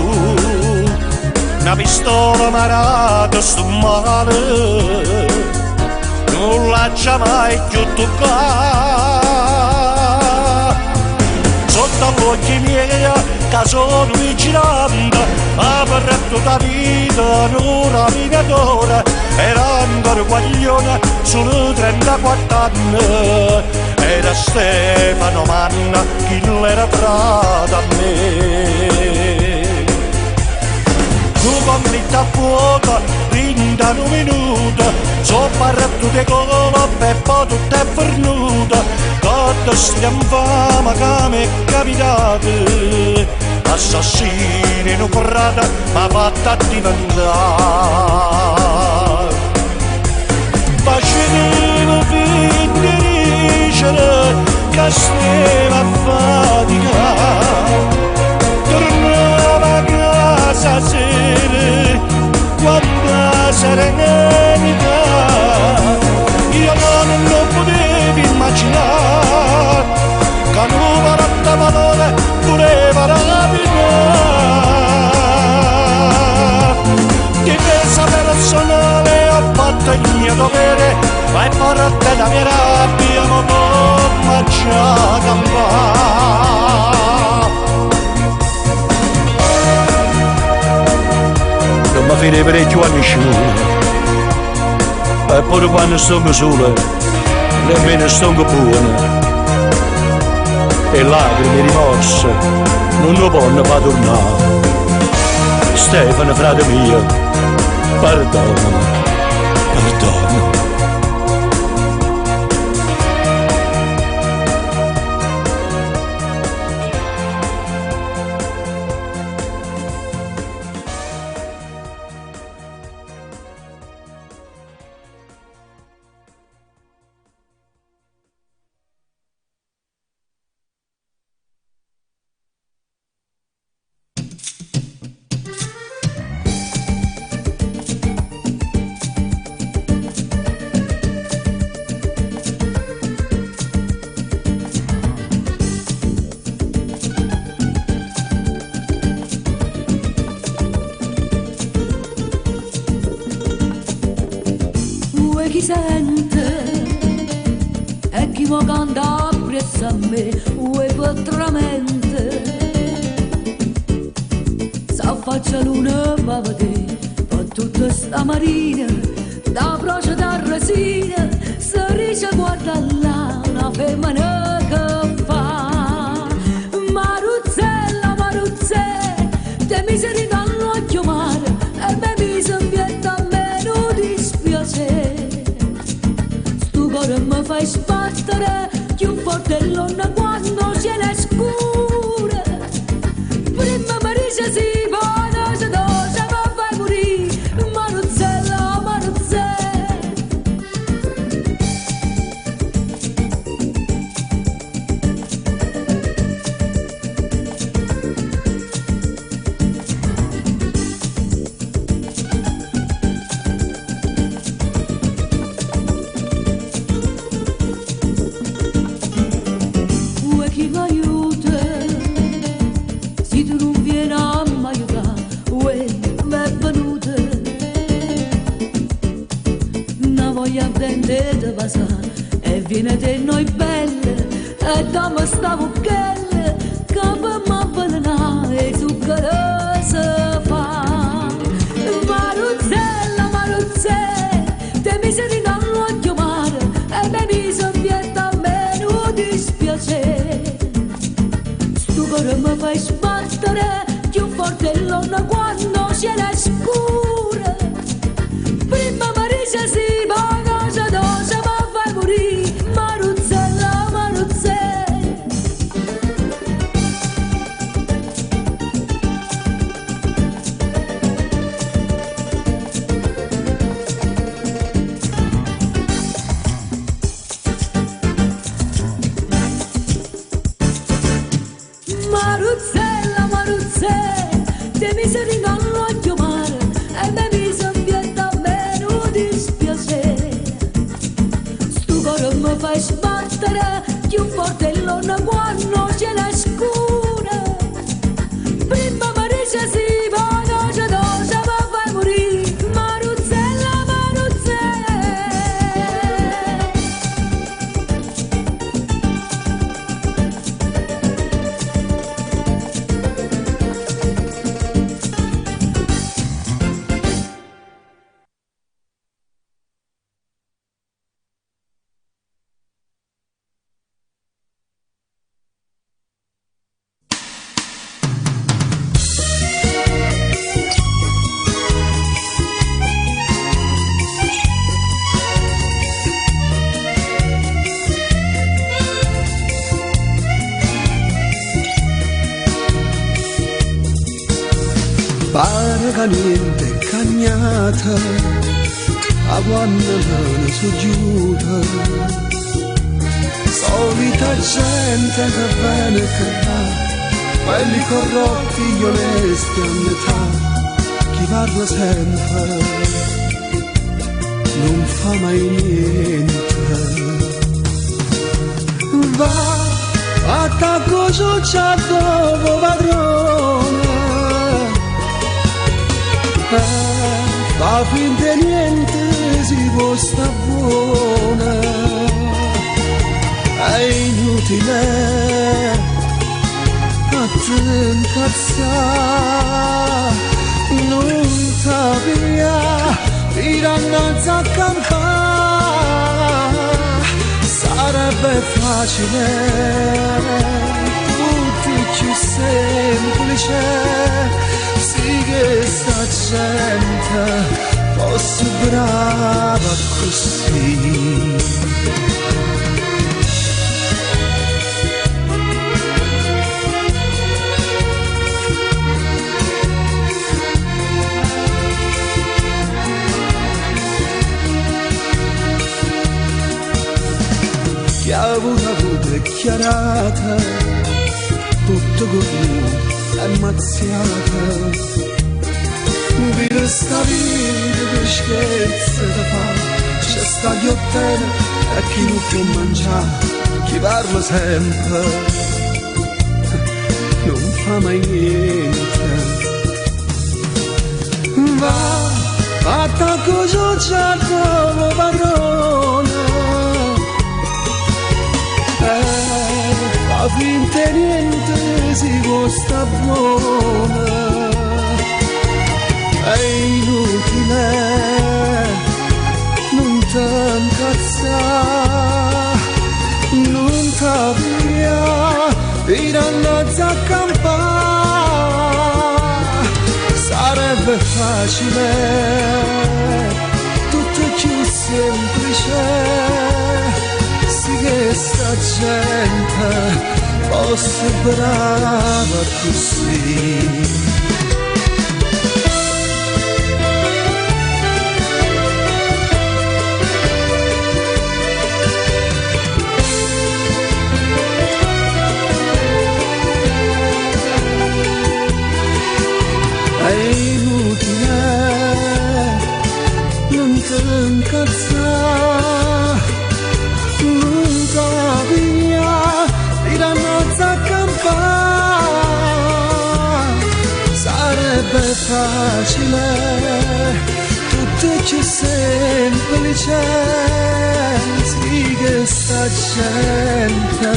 una pistola marata sto male non la già mai più toccata sotto gli occhi miei che sono vigilante ma per tutta la vita non la minatore era ancora guaglione solo 34 anni era Stefano Manna chi l'era tra da me tu conflitto a fuoco rinda un minuto so parrato di colpo e poi tutto è fornuto tutto stiamo fama che mi è capitato assassini in un prato ma fatta diventare facevo dicere che stava a faticare tornava a casa sera quanta serenità io non potevo immaginare che un parotta valore voleva rapinare difesa personale ho fatto il mio dovere ma è morte la mia rabbia ma come già campare non mi fine parecchio a nessuno e pure quando sto solo nemmeno sto buono e lacrime e rimorso non lo possono far tornare Stefano frate mio perdonami chi sente e chi mi canta appresso a me veramente s'affaccia l'una va a vedere per tutta sta marina da brocia da resina, se riesce a guardare là una femmina che fa. Maruzzella, Maruzzella, te miseri dall'occhio mare, e me mi sembietta a me non dispiace. Stu cuore mi fai sbattere, più forte l'onna quando c'è la scura. Prima mi dice sì, poi no, se doce mi fai morire. Maruzzella, Maruzzella. Vuoi chi mi aiuta? Se tu non vieni a mi aiutare, uè, mi è venuta una voglia ardente di passare, e viene te noi belle, e dammi sta bucchella, che per me avvelenare e zucchero si fa. Maruzzella, Maruzzella, te mi sei dall'occhio mare, e me mi sovvietta a me non dispiace. Stu cuore mi fai sbattere, più forte l'onna quando c'è la scura. Prima mi dice sì, poi no, se doce mi fai morire. Maruzzella, Maruzzella. Maruzzella, Maruzzella, te mi sei dall'occhio mare, e me mi sovvietta a me non dispiace. Stu cuore mi fai sbattere, più forte l'onna quando c'è la scura. Prima mi dice sì, poi no, se doce mi fai morire. Maruzzella, Maruzzella. Pare che niente è cagnata, a quando non so giuta. Solita gente che viene e che va, quelli corrotti gli onesti a metà. Chi parla sempre non fa mai niente. Va, attacco cioccia dopo padrone, fa finta niente, si può sta buona. È inutile a te incazzare, non sta via, tirannazza a campare. Sarebbe facile, tutti più semplice, sì che sta gente fosse brava così. Chi ha avuto è chiarata, tutto così è mazziata. Vive sta vita che scherza da fa, c'è sta ghiottena e chi non può mangiare, chi parla sempre non fa mai niente. Va, attacco cioccia come padrone, fa finta niente, si può sta buona. È inutile non t'avvia, tirando a campare, sarebbe facile, tutto più semplice, sì che sta gente fosse brava così. È inutile, non ti incazzare, non t'avvia, tirando a campare, sarebbe facile, tutto più semplice, sì che sta gente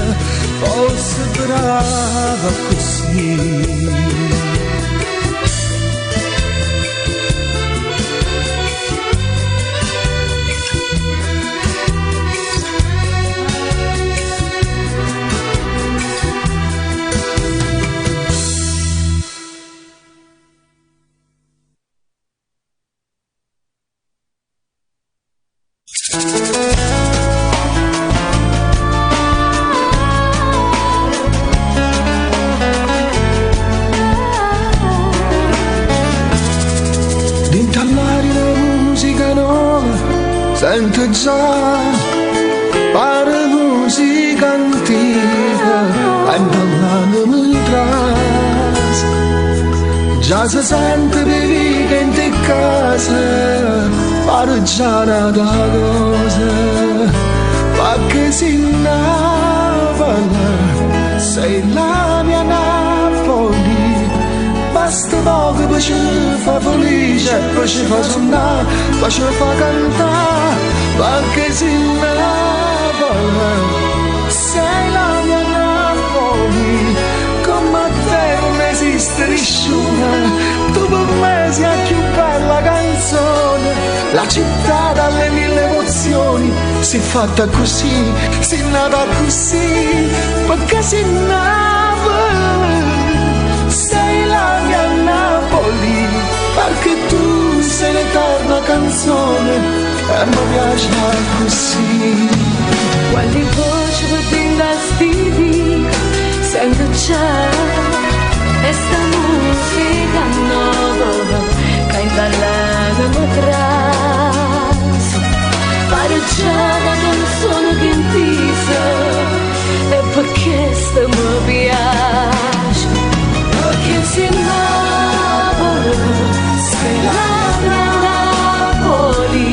fosse brava così. Sento già, pare musica antica, impallando tras. Già si sente vivica in te casa, pare già una cosa, ma che si innavola, sei la mia Napoli. Basta poco poi ci fa felice, poi ci fa suonare, poi ci fa cantare, perché si innavola, sei la mia Napoli, come te non esiste nessuno, tu per me sei la più bella canzone, la città dalle mille emozioni, si è fatta così, si è nata così, perché si innavola. Sei la mia Napoli, perché tu sei l'eterna canzone e mi piace così. Quali voci potendo stili, sento già questa musica nuova che impallano tras. Pare già la canzone che intisa e perché sta mi piace. Perché si innamora, sei la mia Napoli,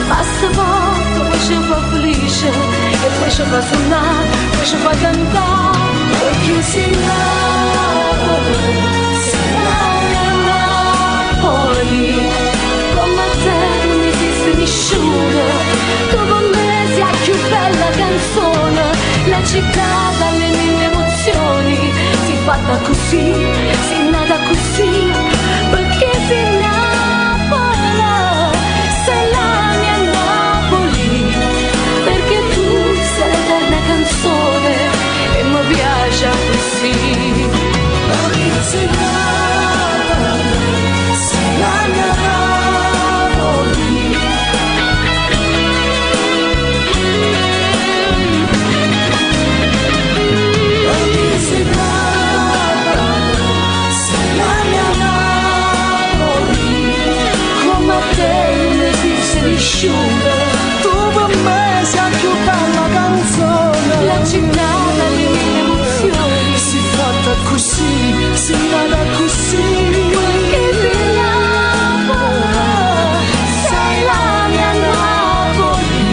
basta poco, poi ci fa felice, e poi ci fa suonare, poi ci fa cantare. Perché si innamora, sei la mia Napoli, come te non esiste nessuno, tu con me sei la più bella canzone, la città dalle mille emozioni. Fatta così, si è nata così, perché si innamola, sei la mia Napoli, perché tu sei l'eterna canzone e mi piace così. Perché si innamora, sei la mia Napoli. Perché si tu per me sei la più bella canzone, la città dalle mille emozioni, si è fatta così, si è nata così, perché si innamora, sei la mia Napoli,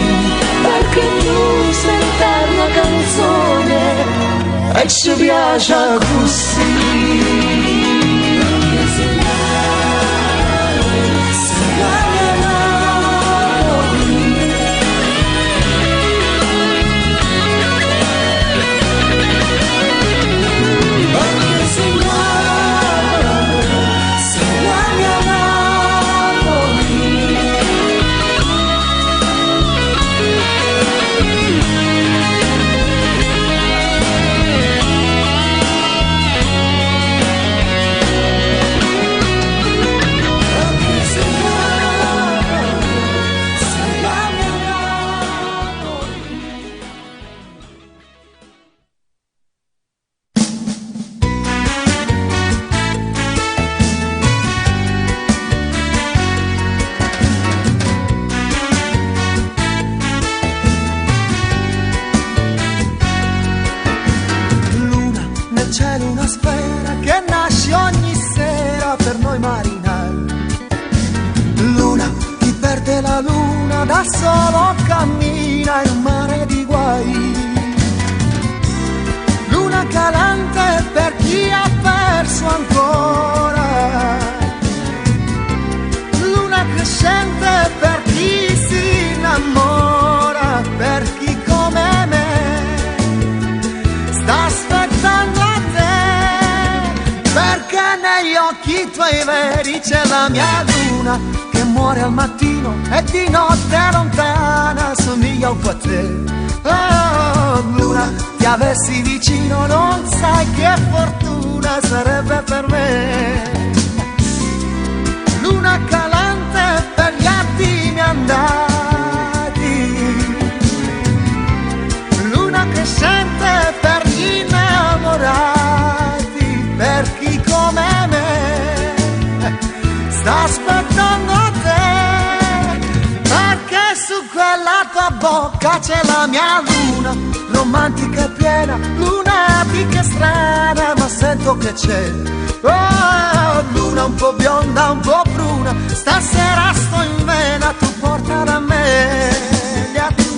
perché tu sei l'eterna canzone e ci piace così. da solo cammina in un mare di guai. Luna calante per chi ha perso ancora, luna crescente per chi si innamora, per chi come me sta aspettando a te, perché negli occhi tuoi veri c'è la mia luna che muore al mattino e di notte lontana somiglia un po' a te. Oh, luna, ti avessi vicino non sai che fortuna sarebbe per me. Luna calante per gli attimi andati, luna crescente per gli innamorati, per chi come me sta aspettando a te, perché su quella tua bocca c'è la mia luna, romantica e piena, lunatica e strana, ma sento che c'è. Oh, luna un po' bionda, un po' bruna, stasera sto in vena, tu porta da me gli attimi.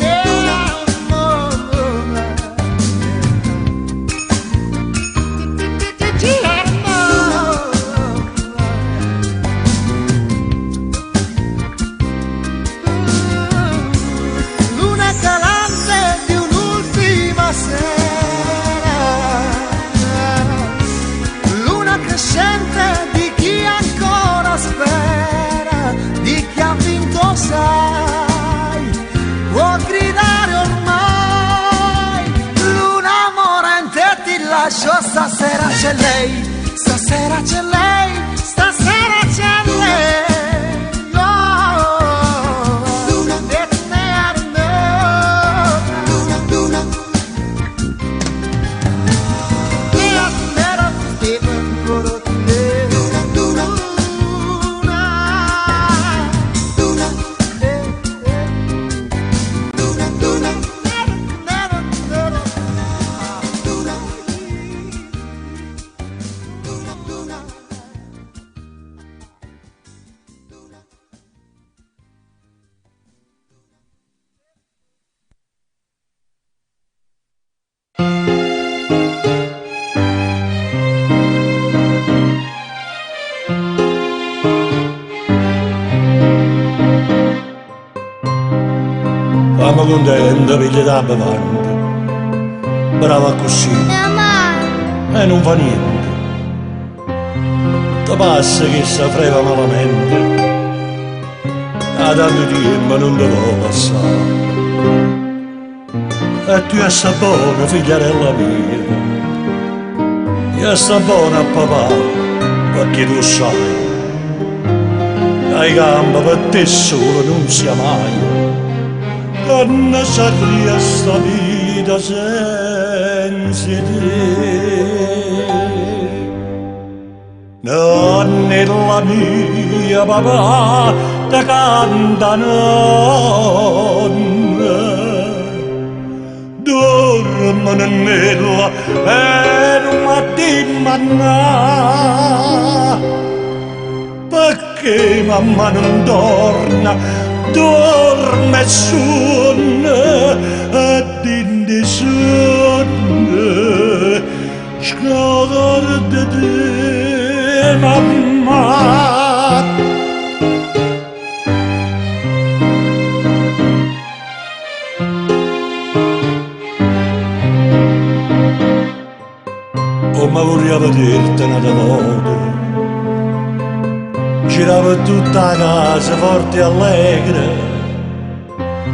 Luna calante di un'ultima sera, luna crescente di chi ancora spera, di chi ha vinto sai, può gridare ormai. Luna morente ti lascio, stasera c'è lei, stasera c'è lei, stasera c'è lei. Oh, luna, luna, luna. Mamma contenta, piglia da bevanda, brava così, e non fa niente. Ti passa che si freva malamente, da tanto tempo non te può passare. E tu sta buona, figliarella mia, io sta buona a papà, perché tu sai, ai gambe per te solo non sia mai. Non saprei sta vita senza te. Non è la mia papà, te canta nonna. Dormo nella e non mi manna, perché mamma non torna, dorme sonne e dindi sonne, scorda te mamma. Come vorrei vederti una volta, girava tutta la casa forte e allegre,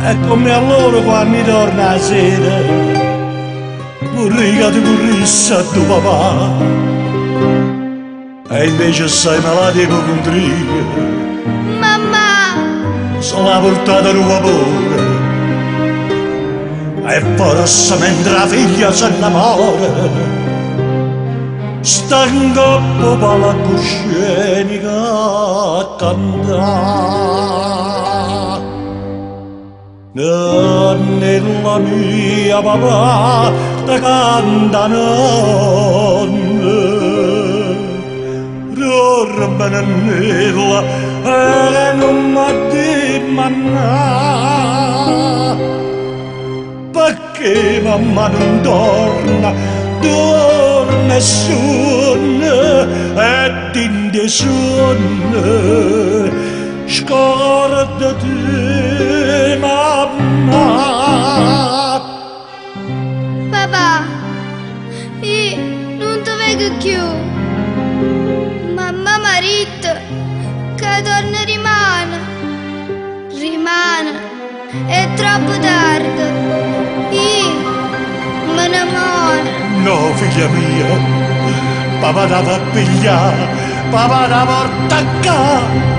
e come allora quando torna a sera, vorrei che ti corrissi a tuo papà, e invece sei malato con tria. Mamma! Sono la portata tua paura, e forse mentre la figlia si innamora, stanco per la coscenica a cantare. Nella mia papà te canta nonna, dorme nella e non mi mannà, perché mamma non torna, dorme sonno e dinde sonno, scordati mamma. Papà, io non ti vedo più. Mamma mi ha detto che torna rimane, è troppo tardi. Io me ne muoio. No, figlia mia, papà la va a pigliare, papà la porta a casa.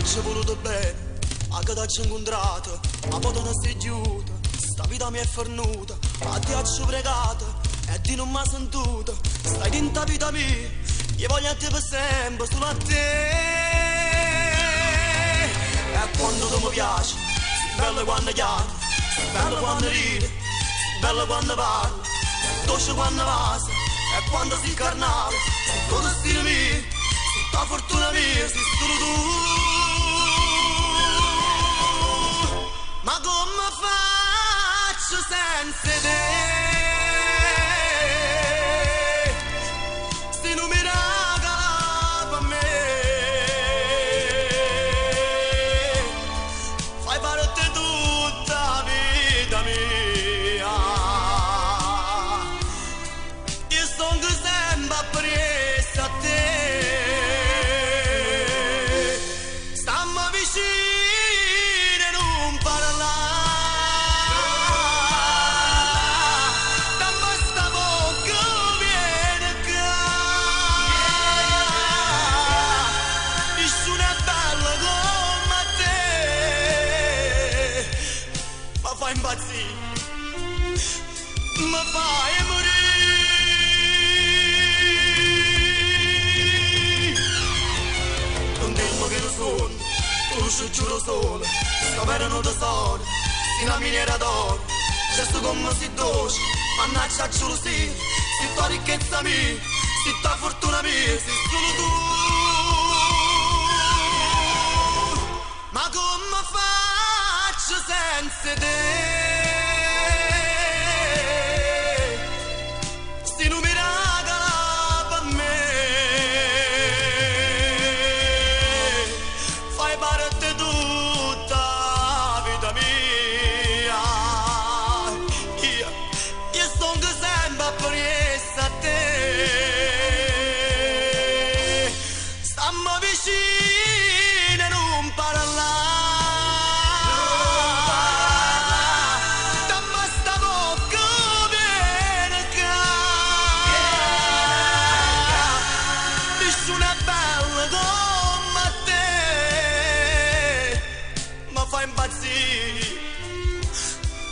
Ci voluto bene, anche da ci incontrato, ma poi non sei chiusa, sta vita mi è fornuta, ma ti ho pregato e di non mi ha sentito, stai dentro la vita mia, io voglio a te per sempre, solo a te. E quando tu mi piaci, sei bello quando chiami, sei bello quando ridi, sei bello quando parli, dolce quando vasi, e quando sei carnale, sei tutto stile mio, sei tutta fortuna mia, sei solo tu. Ma come faccio senza te? Se non mi regala per me, fai parte tutta la vita mia. Io sono sempre preso a te. Stammi vicino. Ma fai morire. Non dirmi che non sono, tu lo giuro solo, scopere non tesoro, si una miniera d'oro, gesto come si dolce, mannaggia giuro sì, si tua ricchezza mia, si tua fortuna mia, si solo tu. Ma come faccio senza te?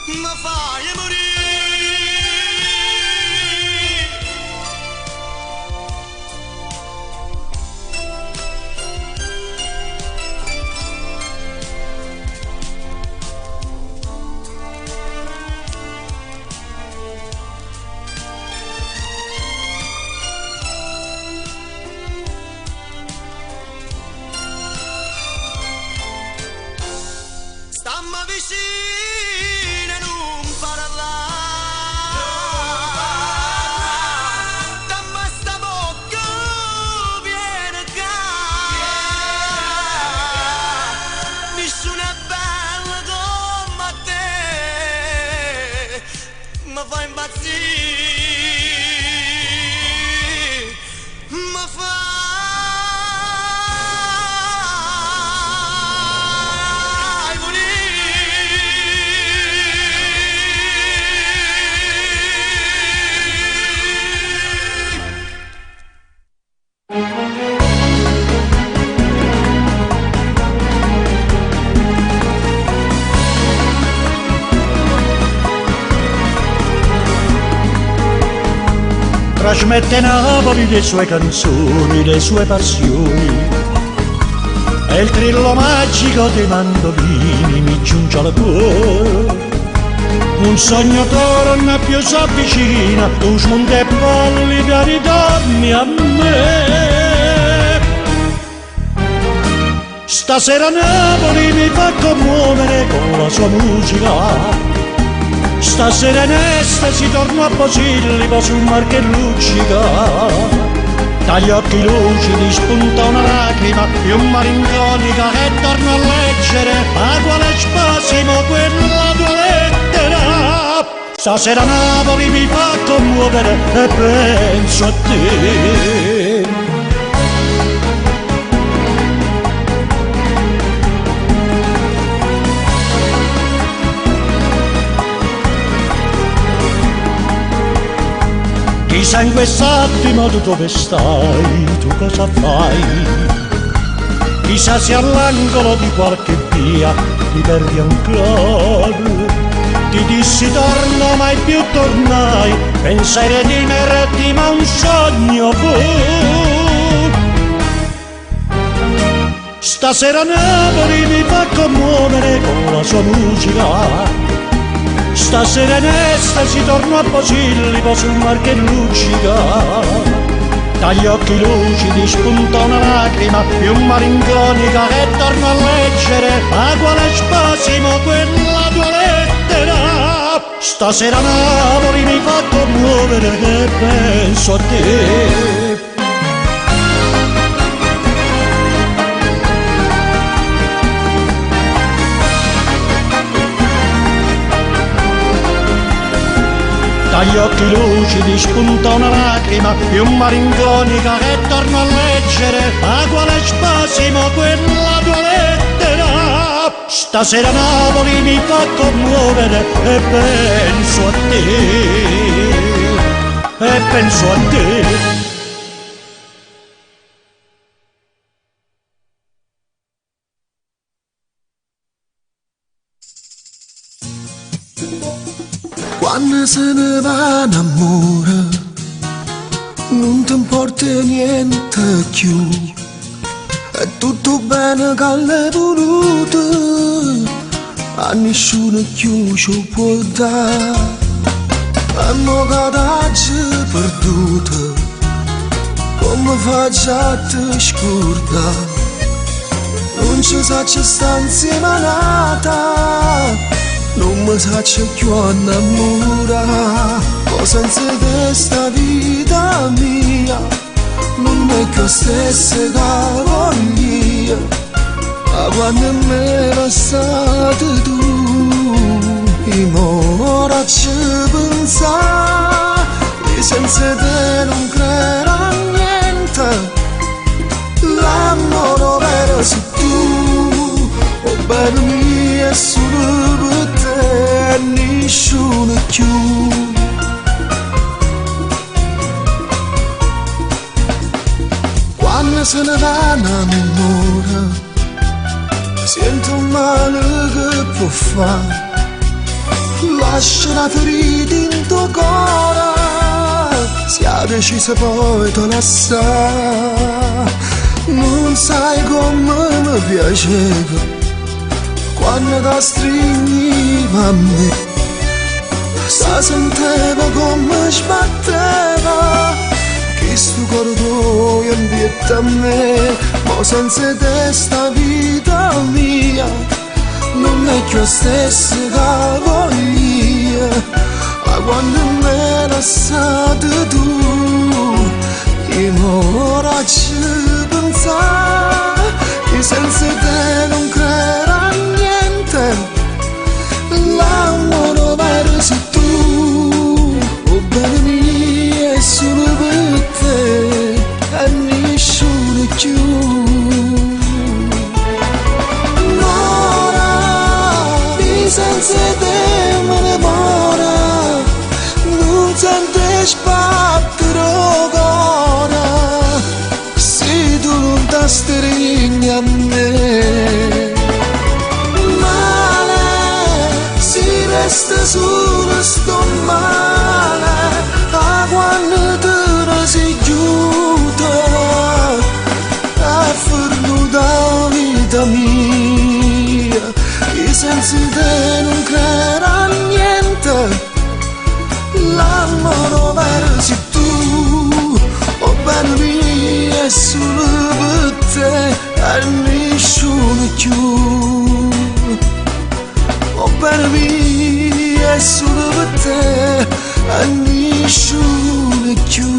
Ma fai morire. Stammi vicino e non parlare, dammi sta bocca viene qua, nessuno è bello come te, mi fa impazzire, mi fa trasmette Napoli, le sue canzoni, le sue passioni. E il trillo magico dei mandolini mi giunge al cuore. Un sogno torna più s'avvicina, tu smonti e balli per ritorni a me. Stasera Napoli mi fa commuovere con la sua musica. Stasera in estasi torno a Posillipo sul mar che luccica. Dagli occhi lucidi spunta una lacrima più malinconica e torno a leggere a quale spasimo quella tua lettera. Stasera Napoli mi fa commuovere e penso a te. Chissà in quest'attimo tu dove stai, tu cosa fai? Chissà se all'angolo di qualche via ti perdi ancora. Ti dissi torno, mai più tornai, pensai redimerti ma un sogno fu. Stasera Napoli mi fa commuovere con la sua musica. Stasera in estasi torno a Posillipo sul mar che luccica. Dagli occhi lucidi spunta una lacrima più malinconica e torno a leggere a quale spasimo quella tua lettera. Stasera Napoli mi fa commuovere e penso a te. Dagli occhi lucidi spunta una lacrima più malinconica e torno a leggere a quale spasimo quella tua lettera. Stasera Napoli mi fa commuovere e penso a te, e penso a te. Quando se ne va in amore non ti importa niente più. È tutto bene che l'hai voluto, a nessuno più ci può dare. Hanno cadaggi perduto, come faccio a te scordare? Non ci sa c'è sta insieme a nata, non mi saccio più innamorare. Ma senza questa vita mia non è che stessa che voglio. Ma quando mi passate tu, io ora ci pensare, e senza te non credo a niente. L'amore vero sei tu, oh bene mia, è solo per te, nessuno più. Quando se ne va innamora, sento un male che può fare. Lascia la ferita in tuo cuore, sia decisa poi te lasciare. Non sai come mi piaceva quando ti stringiva a me, sa senteva come sbatteva questo cuore tuo invietta a me. Ma senza te sta vita mia non è più la stessa che voglio. Ma quando me lasciate tu, io ora ci pensare, che senza te non credo a niente. L'amore vero sei tu, oh bene mia, è solo per te e nessuno più. Senza te me ne muore, non sente sbattere il cuore, se tu non ti stringi a me. Male, si resta solo sto male, a quando ti senza te non creerà niente. L'amore vero sei tu, oh bene mia, è solo per te e nessuno più. Oh bene mia, è solo per te e nessuno più.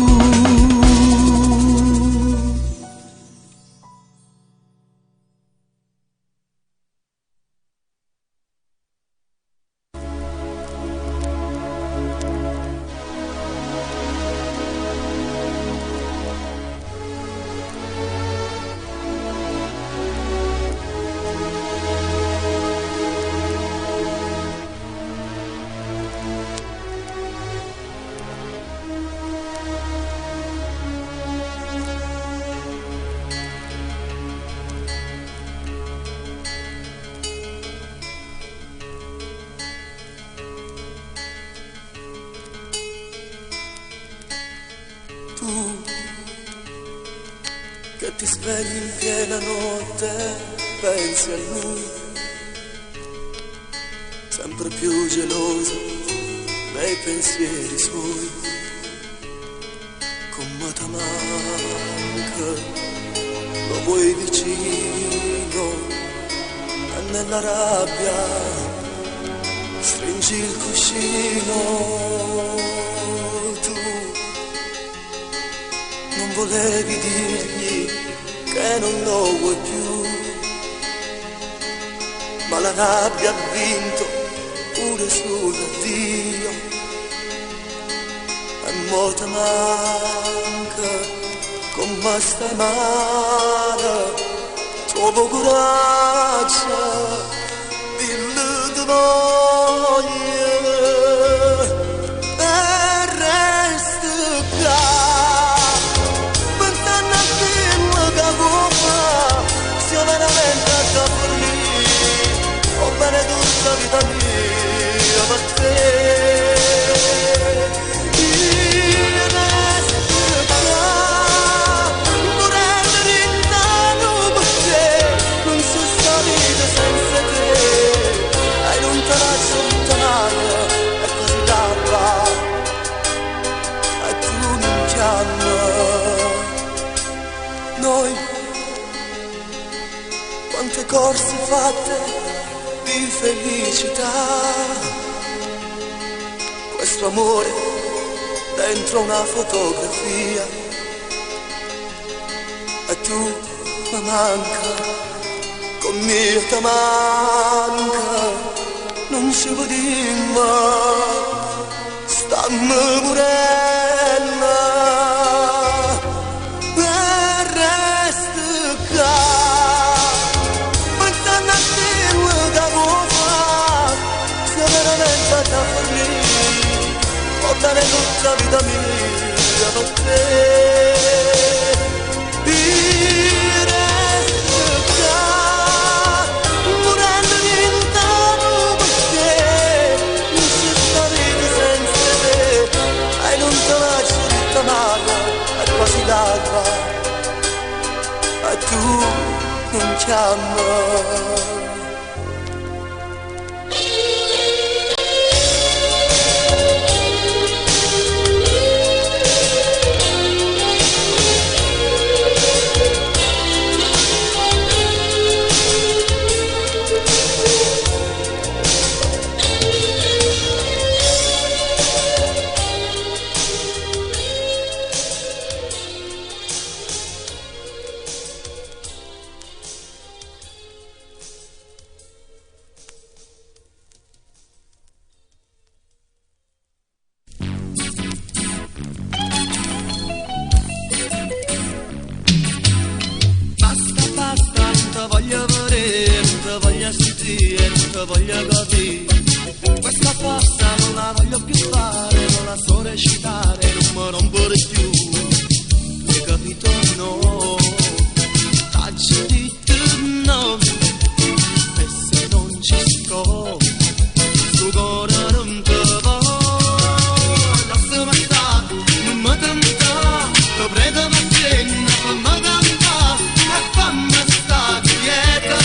Tu che ti svegli in piena notte, pensi a lui, sempre più geloso dei pensieri suoi. Come ti manca, lo vuoi vicino e nella rabbia stringi il cuscino. Tu non volevi dirgli che non lo vuoi più, ma la rabbia ha vinto pure sull'addio. E mo te manca, come stai male, trovo coraggio, dillo di voglia e resta qua. Veramente da fornire, oh bene tutta vita mia per te. Io resto qua, morendo rintano per te, non so sta vita senza te, hai lontanato lontano, è così d'alba, e tu non chiama. Noi quante corse fatte di felicità, questo amore dentro una fotografia. E tu mi manca, con me ti manca, non ci può dire, stammi morendo e resto qua. Da fornire, ho bene tutta vita mia per te. Io resto qua, morendo lontano per te, non c'è sta vita senza te, hai non te lascio tutta male, è quasi d'alba, e tu non chiama. Voglio capire, questa forza non la voglio più fare, non la so recitare, non mi rompo di più, hai capito no, faccio di tu no, e se non ci sto, sto cuore non te va, lasciami stare, non mi tentare, ti prego ma accenna, fammi cantare, e fammi stare quieta.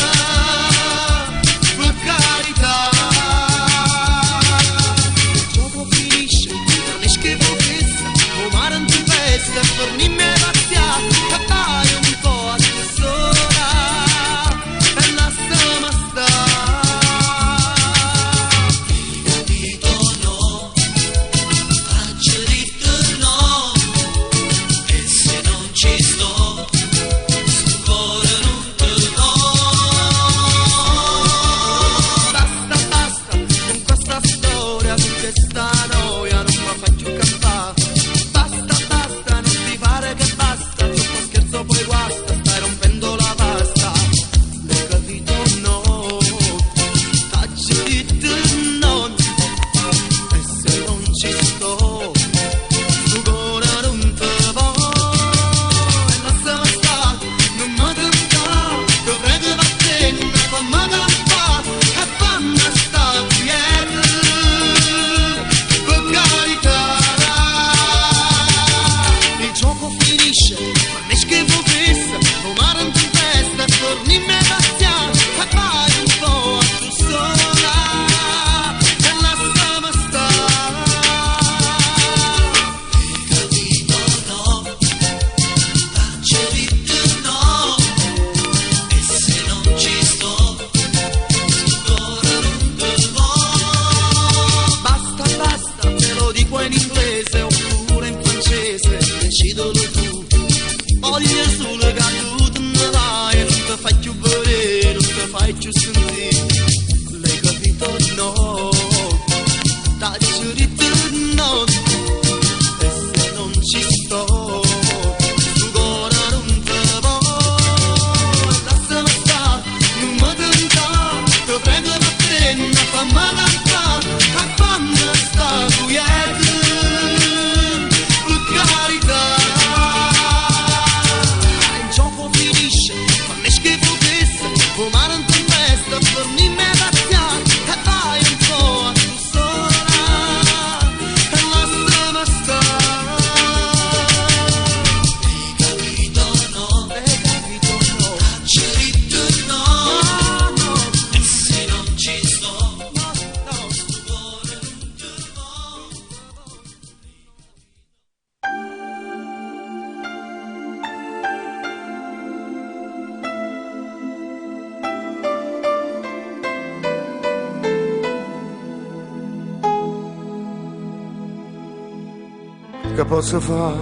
che posso fare?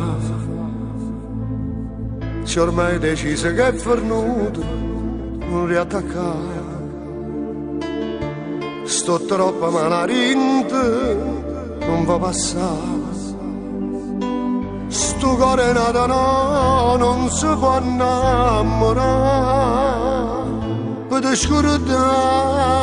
C'è ormai deciso che è fornuto, non riattaccare. Sto troppo malarinte, non va passare. Sto cuore nato no, non si può innamorare, per scordare.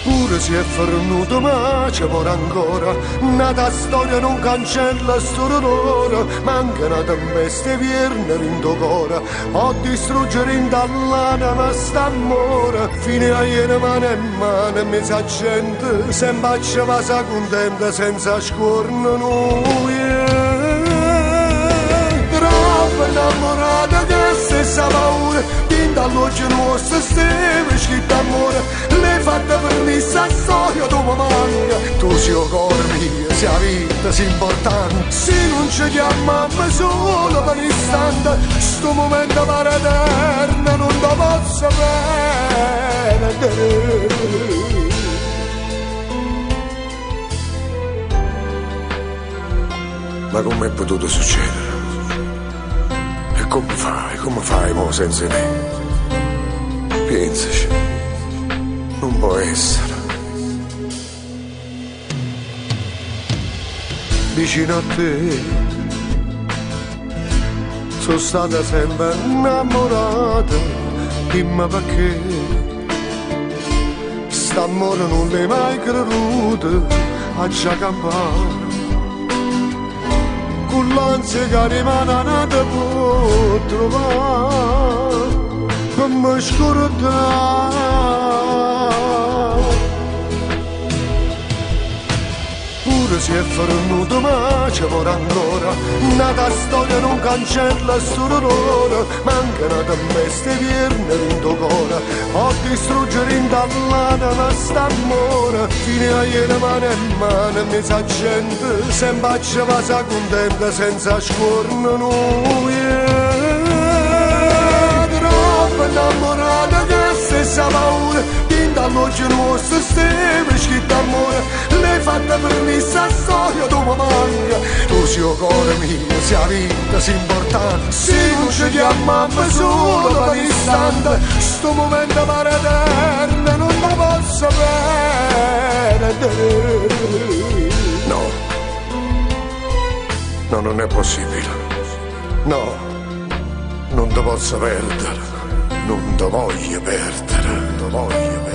Pure se è fornuto ma ci vuole ancora, nata storia non cancella sto dolore, manca una tempesta vierne in tuo cuore, o distruggere in dall'ana ma sta amore, fine a ieri mano e mano e mezza gente, se impaccia va sa contenta senza scorno noi. Troppo innamorata che stessa paura, tinta all'occhio nostro steve scritto amore, l'hai fatta per me sta storia tu mi manca, tu sei il cuore mio, sei la vita, sei importante, se non ci chiamiamo solo per un istante, sto momento pare eterno, non lo posso perdere. Ma com'è potuto succedere? E come fai mo senza me? Pensaci, non può essere. Vicino a te sono stata sempre innamorata, dimmi perché st'amore non l'hai mai creduto, a già campare. Con l'ansia che rimane nata può trovare, come scordare. Pure se è fornuto ma ci vuole ancora, nata storia non cancella sto dolore, manca una tempesta vierne in tuo cuore, o distruggere in dall'ana ma sta amore, fine a ieri mano e mano e mezza gente, se impaccia va sa contenta senza scorno noi. Troppo innamorata che stessa paura, tinta all'occhio nostro steve scritto amore, l'hai fatta per me sta storia tu mi manca, tu sei il cuore mio, sei la vita, sei importante, se non ci chiamiamo solo per un istante, sto momento pare eterno, non lo posso perdere. No, no, non è possibile, no, non ti posso perdere, non ti voglio perdere, non ti voglio perdere.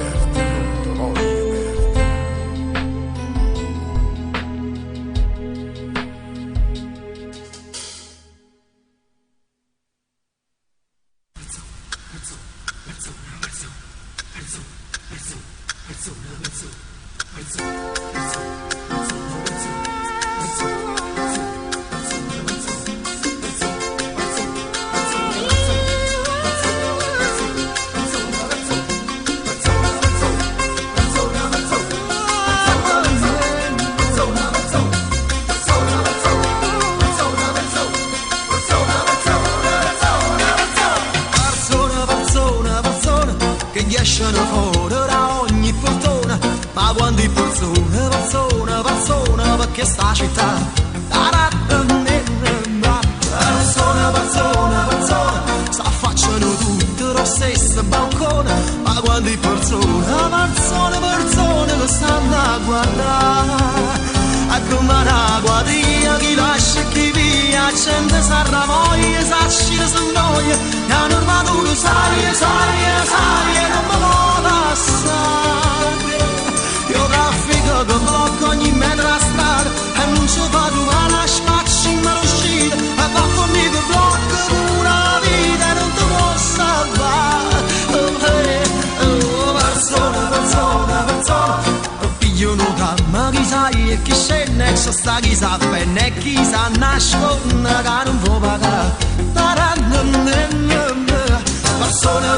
Escono fuori da ogni portone, ma quando persona, perché sta città persona, s'affacciano tutte lo stesso balcone, ma quando persone che stanno a guardare, a come una guardia chi lascia e chi via, gente sarà voglia, s'ascira se noia, che hanno armato sai, non mi può passare. Io traffico che blocco ogni metro a strada, e non ci vado ma la spacci in uscita, e va conmigo blocco una vita e non ti può salvare. Persona, figlio non calma chi sai e chi scende, e sta chi sa bene e chi sa nasconde che non può pagare. Persona,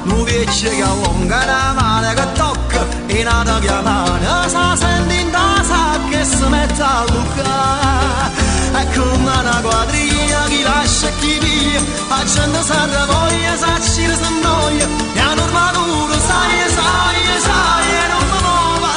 non viece che allunga la mano che tocca, e nata chiamata, sa senti in casa che si mette a lucare. È come una quadriglia chi lascia e chi via, la gente sarà voglia, s'accira se noia, e hanno armato sai, e non mi muova.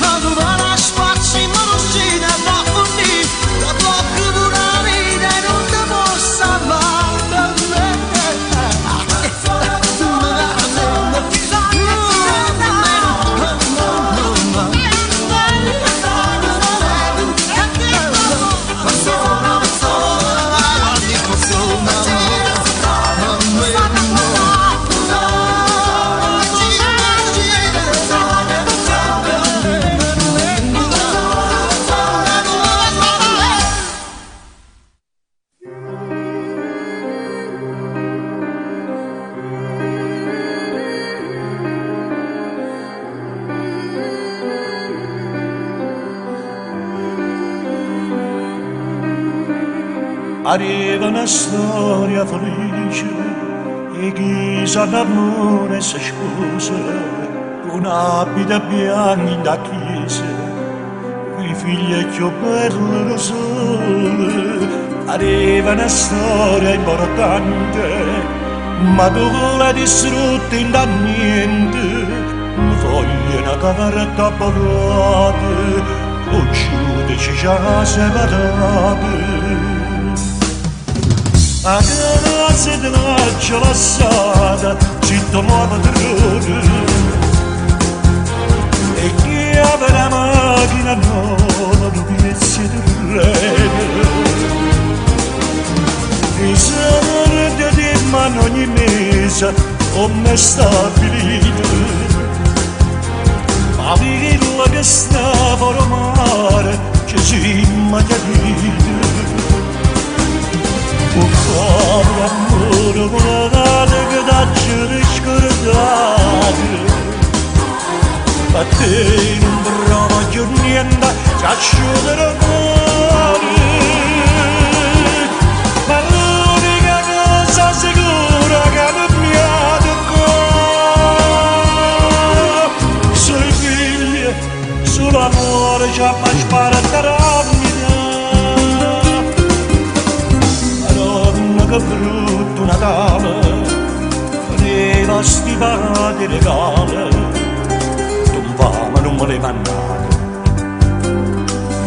Ma tu vai a spazi ma non si da fornire, da blocco di una vita e non ti può salvare. Arriva una storia felice e chi sa d'amore si scusa con abita bianchi da chiesa qui figlia più bella lo sole. Arriva una storia importante ma tu la distrutta in da niente foglie una carta borrata ucciude ci già separate. A casa della gelassata, zitto nuovo terrore. E chi apre la macchina nuova, tu piezzi di treno. I soldi di mano ogni mese, come stabilito. Ma villa che stava a mare, ci si immaginito. Un cuore amore volate che t'ha riscordato. Ma te non prova più niente, ci asciuga il cuore. Ma l'unica cosa sicura che non mi ha toccato sui figli, sull'amore ci ha mai sparato. Che brutto Natale, aveva stipati regali, tombava non me le mandate,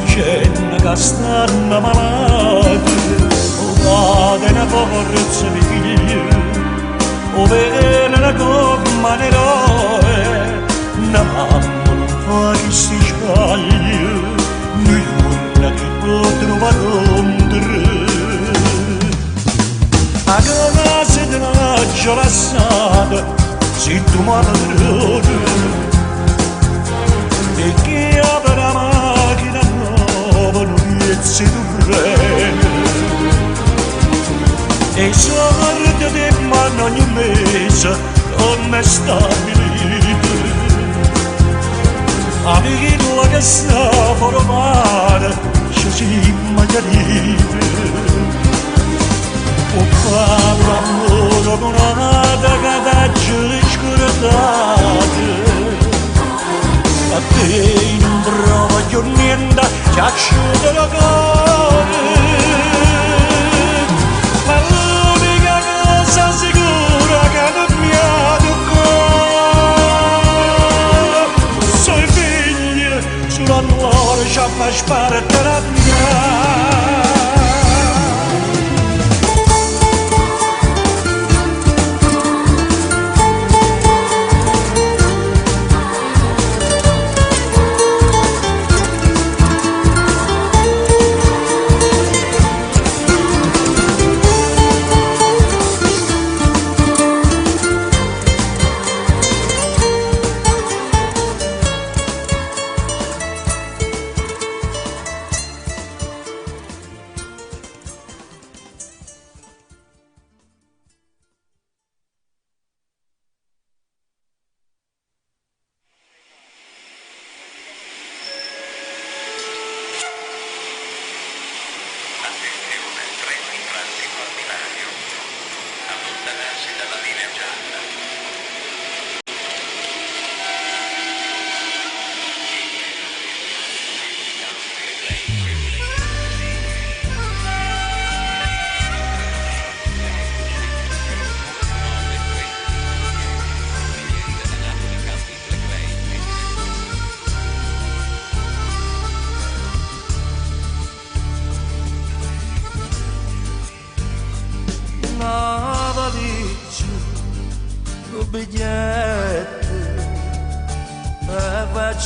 dicendo che stanno malati, o fate una forza di figli, o vede una gomma un eroe, una mamma non fa che si scagli, nulla che può trovare contro. A casa della gelassata, se tu m'adori. E chi apre la macchina nuova, non piezzi di treno. E i soldi di mano ogni mese, come stabilito. Amico che sta fuori mare, ci si immaginite. O padre amore con una cadaccia riscordata. A te non prova più niente, ci asciuga il cuore. Ma l'unica cosa sicura che non mi ha toccato sui figli, sulla nuora ci ha mai sparato la mia.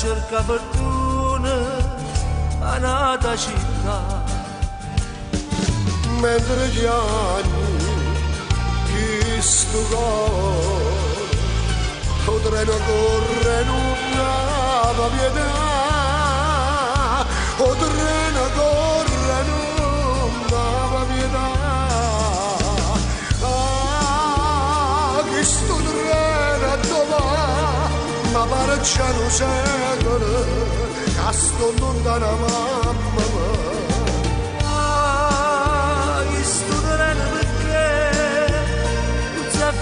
cerca fortuna a nata città. Mentre gli anni chi sto cuore o treno corre non va pietà, o treno corre non va pietà. Ah, chi sto treno dove ma pare c'è un secolo che sto lontana mamma mia.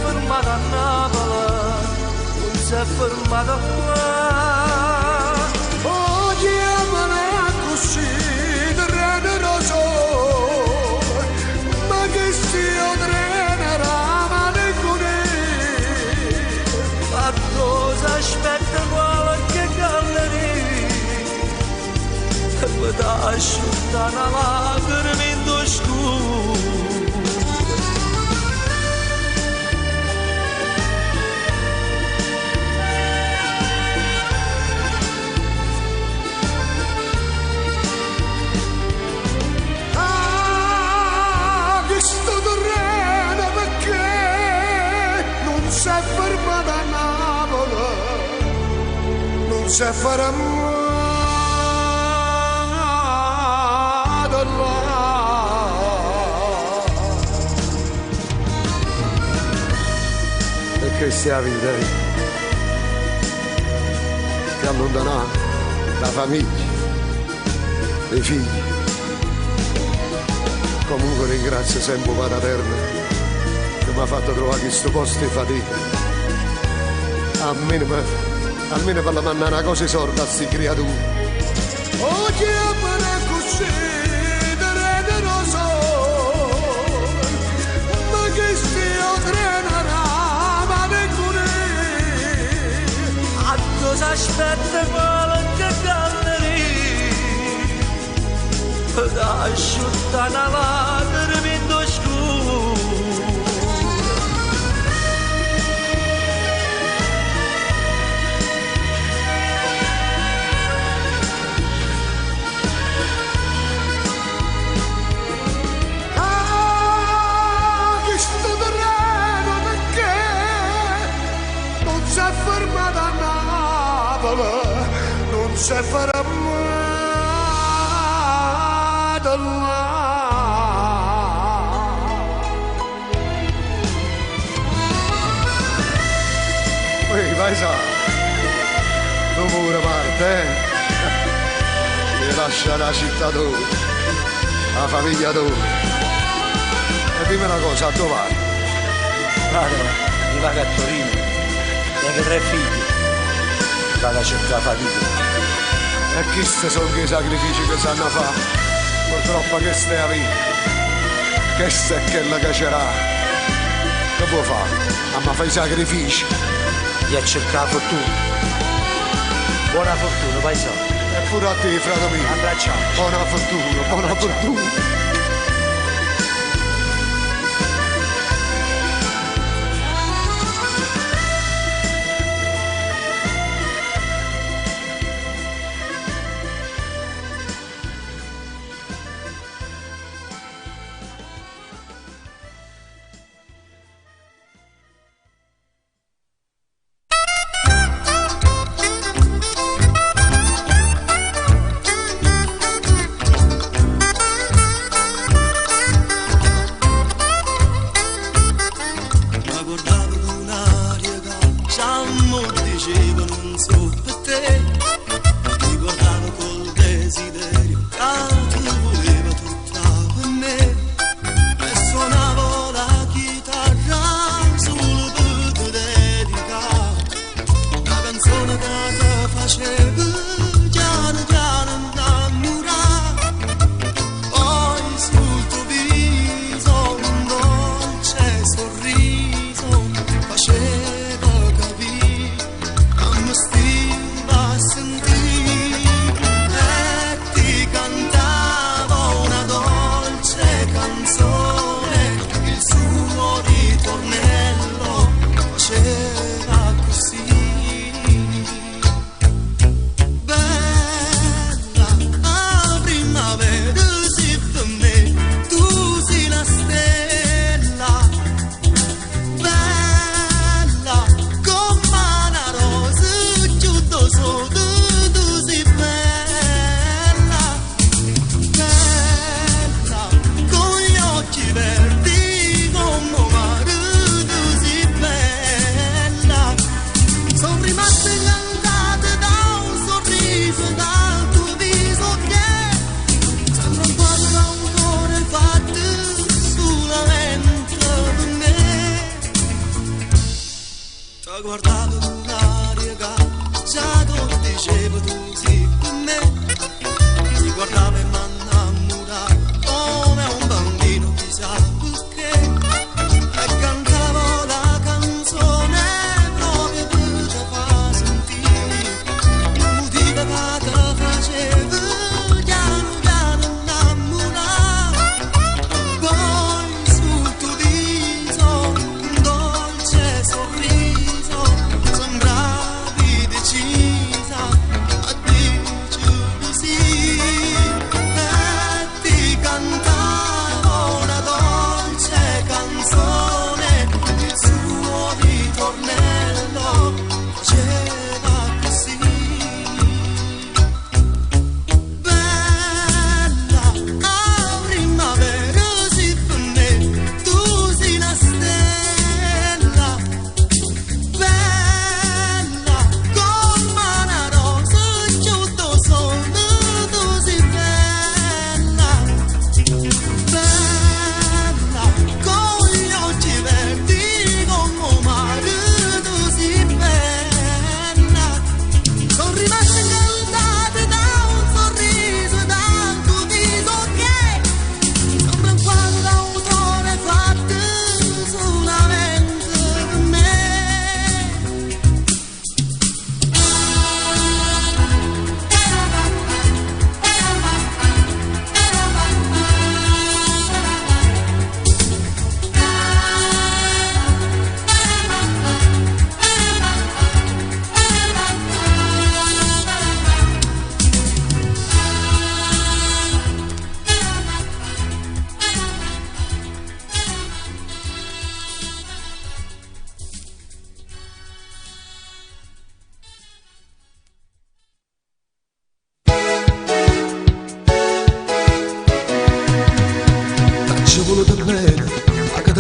Fermata a Napoli, non si è fermata là. Oh, chiamala così, treno rosso, ma che sia treno ramane con ma cosa aspetta qualche galleria, e poi ti asciutta una lacrima in tuo scuro. Si è fermata a Napoli, non si è fermata là. E che sia vita, che allontana la famiglia, i figli. Comunque ringrazio sempre Padre Eterno che mi ha fatto trovare questo posto di fatica. Almeno per la mannare una cosa sorda a sti creature. Oh, chiamala così, treno rosso, ma che stia treno ramane con a cosa aspetta qualche galleria, ed asciutta una lacrima in tuo scuro. Fermata a Napoli, non si è fermata là. Ehi, paesano, tu pure parte, ti lascia la città tua, la famiglia tua. E dimmi una cosa, a dove vai? Mi vado a Torino. Anche 3 figli, vado a cercare fatica. E questi sono i sacrifici che sanno fare. Purtroppo che stai a vita, questo è quella che c'era. Che può fare? Ma fai sacrifici. Di a cercare fortuna. Buona fortuna, paesano. E pure a te, frate mio. Abbracciamo. Buona fortuna, buona fortuna.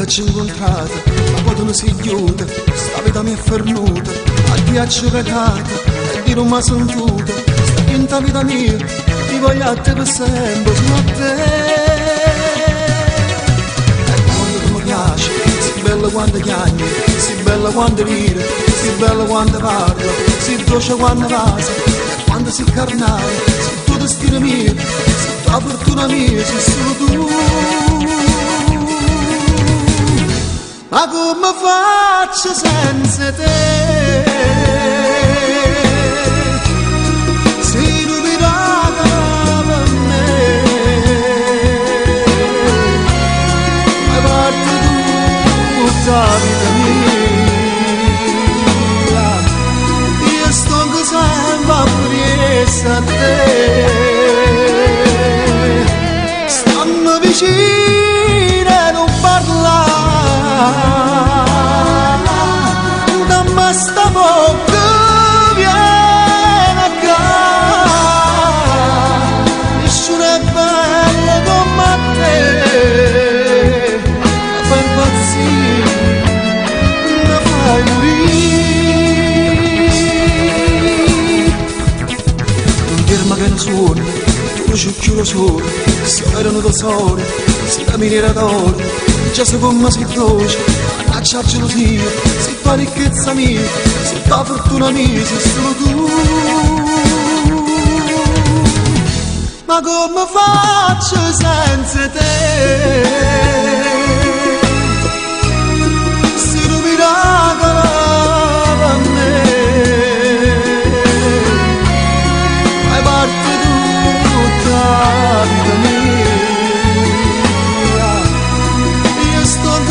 ci incontrato, ma poi tu non sei chiusa, sta vita mi è fernuta, a ghiaccio pecata, e di non mi ha sentito, sta quinta vita mia, ti voglio a te per sempre, sono a te. E quando tu mi piaci, sei bella quando chiami, sei bella quando ride, sei bella quando parla, sei dolce quando passa, e quando sei carnale, sei tuo destino mio, sei tua fortuna mia, sei solo tu. Ma come faccio senza te? Sei numerata per me, fai parte tutta la vita mia. Io sto sempre appresso a te, stanno vicino e non parlare. Dammi sta bocca viene a casa, nessuno è bello come te, mi fai impazzire, mi fai morire. Non dirmi che non suoni, tu ci chiudo solo, se erano da sole, se da miniera d'oro. Già so come si dolce, mannaggia gelosia, sei tua ricchezza mia, sei tua fortuna mia, sei solo tu. Ma come faccio senza te? Se non mi regala a me, fai parte tutta la vita mia.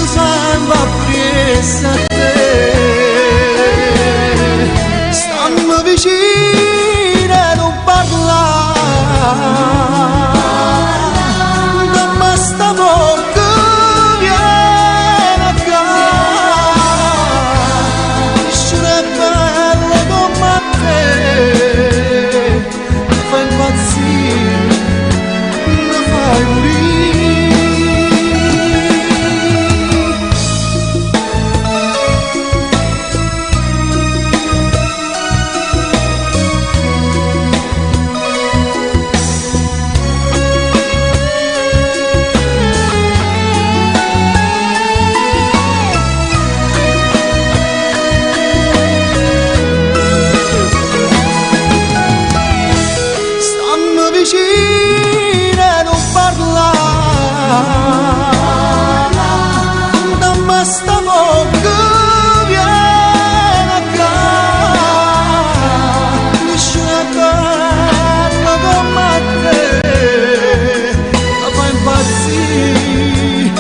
Sempre appresso a te, stanno vicino e non parlare, dammi sta bocca viene a casa, nessuno è bello come te, mi fai impazzire, mi fai morire. Vicino e non parlare, dammi sta bocca viene a casa, nessuno è bello come te, mi fai impazzire,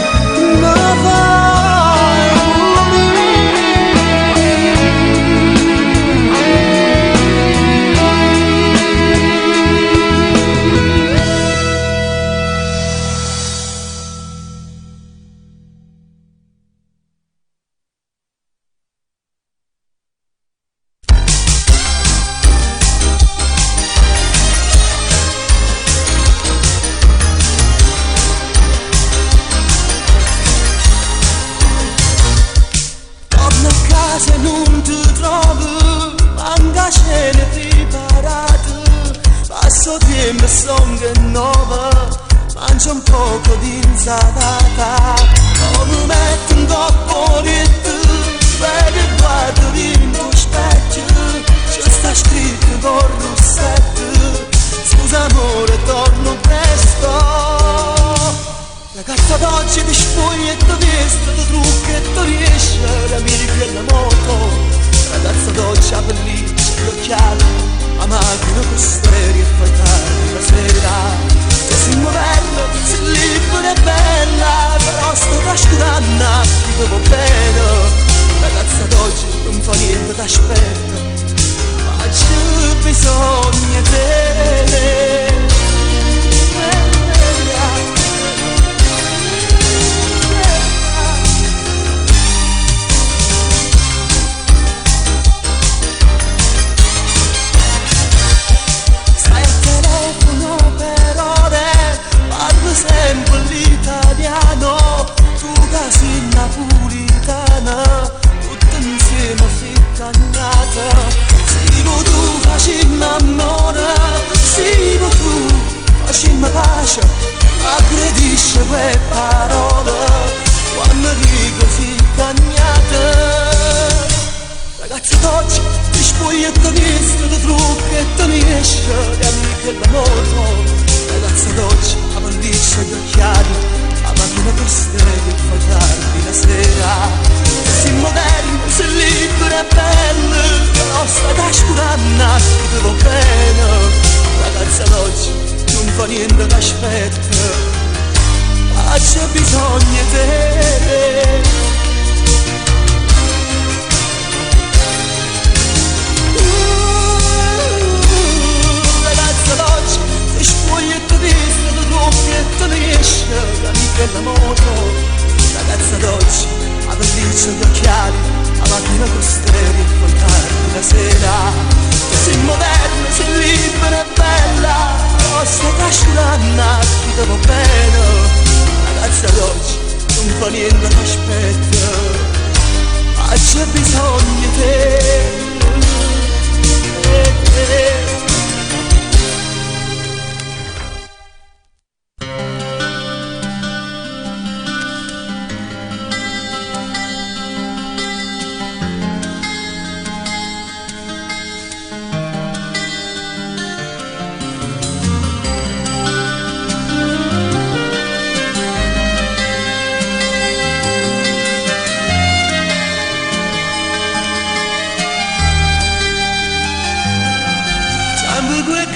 mi fai se non ti trovo, manca cene preparate, passo tempo e son che nuova, mangio un poco di insalata, come metto un coppo di tu, vedi e guardo in lo specchio, c'è sta scritto con rossetto, scusa amore torno presto. Ragazza d'oggi ti spogli e ti vesti, ti trucchi e ti riesci, la miri e la moto. Ragazza d'oggi ha pelliccia, l'occhiale, la macchina con stereo e fai tardi la sera. Se sei moderna, sei libera e bella, però sto trascurando, ti devo bene. Ragazza d'oggi non fa niente, t'aspetta, ma c'è bisogno di te. faccia, aggredisce quelle parole quando dico si cagnata. Ragazza d'oggi ti spoglia e ti vesti, ti trucca e ti mesce, le amiche e l'amore. Ragazza d'oggi a pelliccia e gli occhiali, a macchina per stelle e fa tardi la sera. Si moderno, si libero e bello, però sta trascurando a che va bene. Ragazza d'oggi non fa niente che aspetta, ma c'è bisogno di te. Ragazza d'oggi ti spoglia e ti veste, ti trucchi e ti mesce, l'amica e l'amore. Ragazza d'oggi a pelliccia gli occhiali, a macchina con stereo e poi tardi la sera. Sei moderna, sei libera e bella, però stai trascurando a chi ti va bene. Ragazza d'oggi non fa niente che aspetta, ma c'è bisogno di te.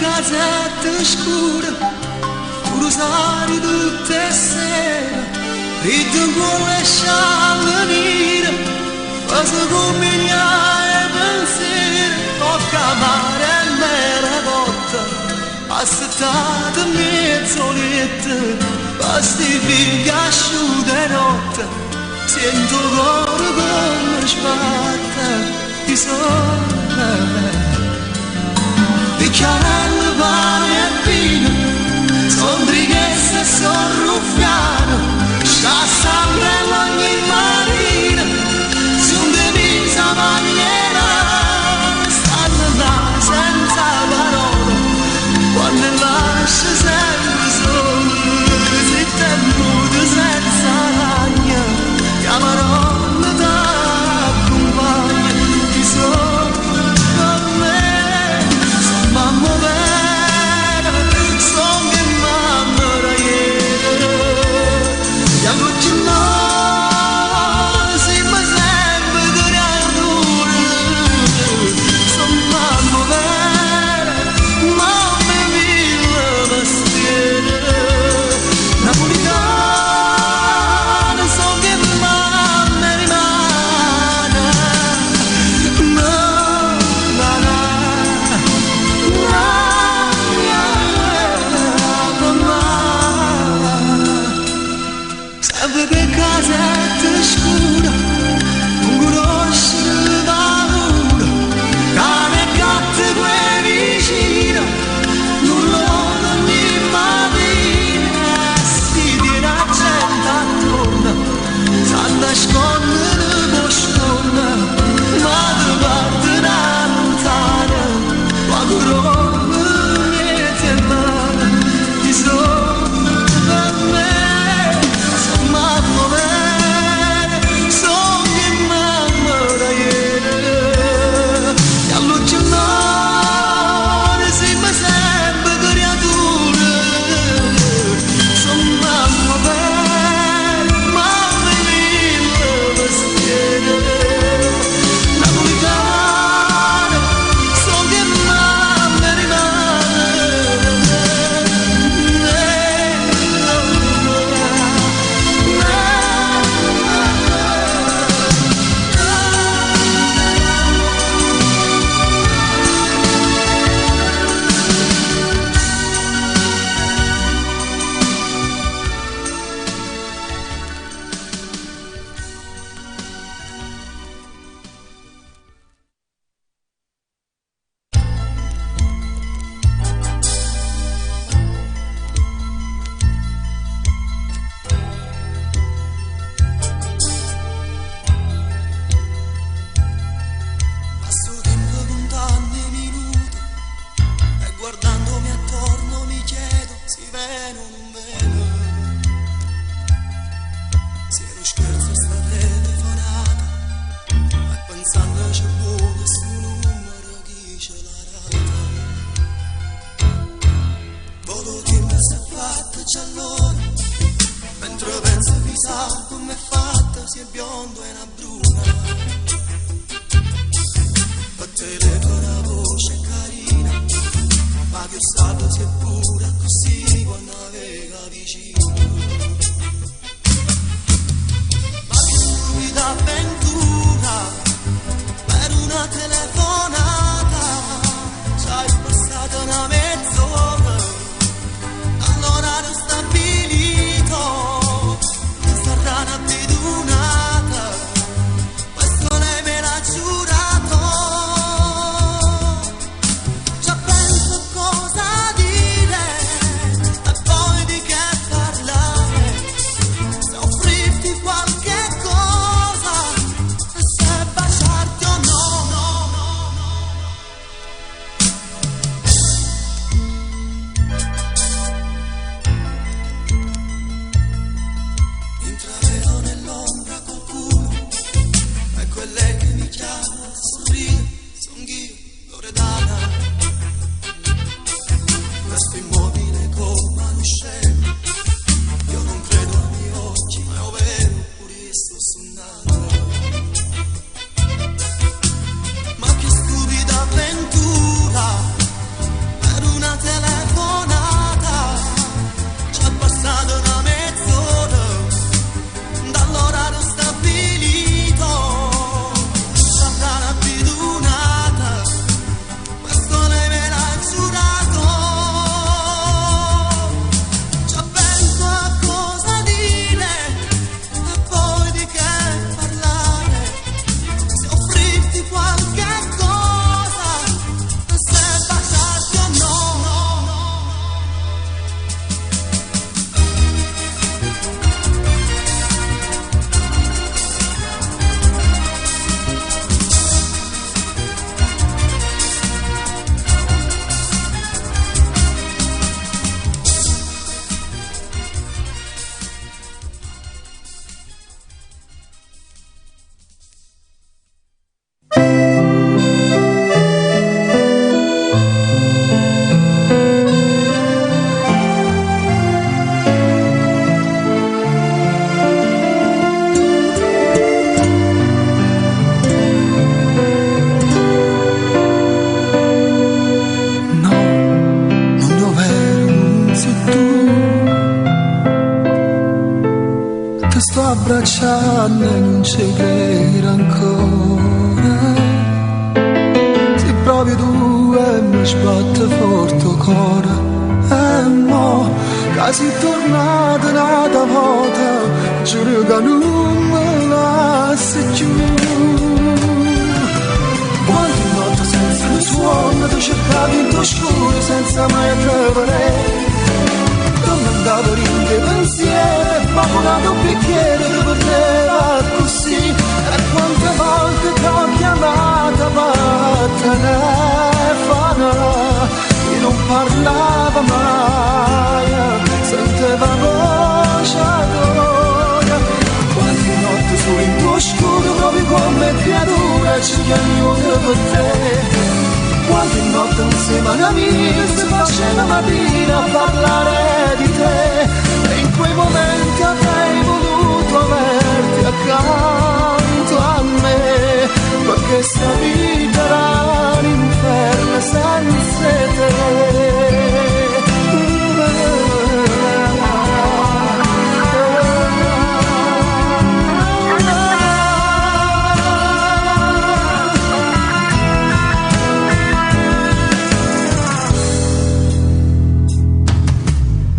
Casette scure, tu rosari tutte sere, ritmo con le scialle nere, cosa come gli hai pensieri, tocca mare e mera cotta, assettate mezz'orette, basti figlia asciute notte, sento cuore come sbatte di sole. Bicchiarello, pane e vino, son brighesse e son ruffiano, sta sempre ogni mattina, son divisa maniera, stanno là senza parole, quando lascia sempre solo, se tempo senza ragna, chiamano da compagna, ti sono con me. Mamma bella, si è fatta già allora, mentre penso chissà com'è fatta, se è biondo e una bruna. Per telefono una voce carina, ma che stato si è pure così quando navega vicino. Ma che stupida avventura, per una telefonata, ci hai passato una mezz'ora, dall'orario stabilito, sta rana pedunata, questo lei me l'ha giurato. Già penso cosa dire, e poi di che parlare, se offrirti qualche cosa, e se baciarti o no. Intravedo nell'ombra qualcuno, è quella che mi chiama, sorride, son io, Loredana. Resto immobile come uno scemo, io non credo ai miei occhi, ma è vero, pure io sto sonnando. Ma che stupida avventura, per una telefonata, ci è passata una mezz'ora, dall'orario stabilito, sarà pedunata, questo lei me l'ha giurato. Già penso a cosa dire, e poi di che parlare, se offrirti qualche cosa, e se baciarti o no. No, non dov'ero, non sei tu. Ti sto abbracciando e non ci credo ancora. Se proprio tu e mi sbatte forte il cuore. E mo, che sei tornata un'altra volta, giuro che non me lasci più. Quante notti senza un suono ti cercavi in tuo scuro senza mai trovare. Non andavo in che pensiero, papolato un bicchiere di poteva così. E quante volte ti ho chiamata per telefono e non parlava mai, sentiva voce d'ora. Quante notti solo in tuo scuro, proprio come creatura, ci chiamivo per te. Quante notte insieme ad amici si faceva mattina a parlare di te. E in quei momenti avrei voluto averti accanto a me, perché sta vita era un inferno senza te.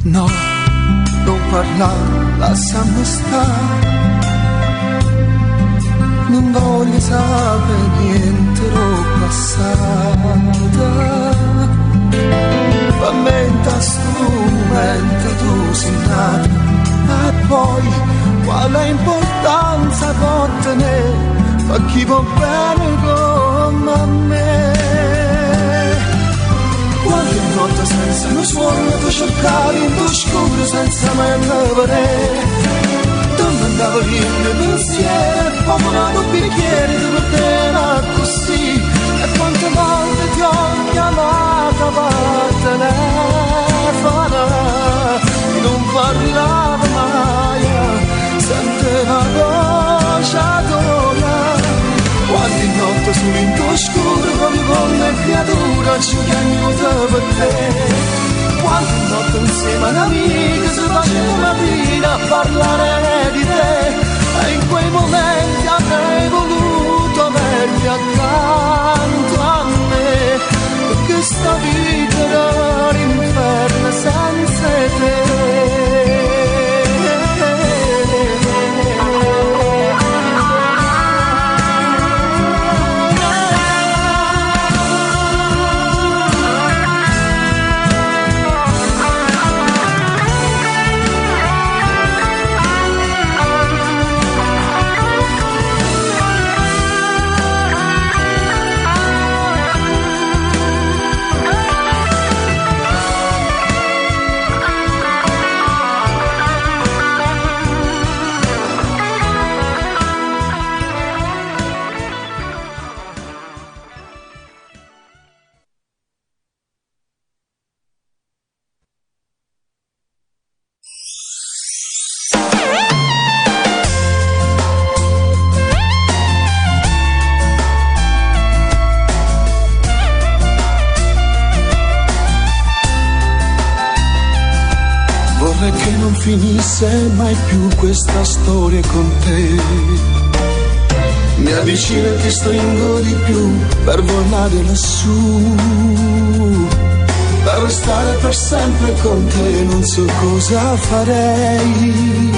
No, non parlare, lasciamo stare. Non voglio sapere niente l'ho passata. Per me in questo momento tu sei nata. E poi quale importanza può tenere per chi va bene come me? Quante notte senza uno suono tu cercavi in tuo scuro senza mai andare. Dove andavo lì nel pensiero, popolato un bicchiere di poteva così. E quante volte ti ho chiamata per telefono sull'into scuro come una creatura ci chiamo per te. Quante notte insieme ad amiche si faceva mattina a parlare di te, e in quei momenti avrei voluto averti accanto a me, perché sta vita era l'inferno senza te. Finisse mai più questa storia con te. Mi avvicino e ti stringo di più per volare lassù, per restare per sempre con te. Non so cosa farei,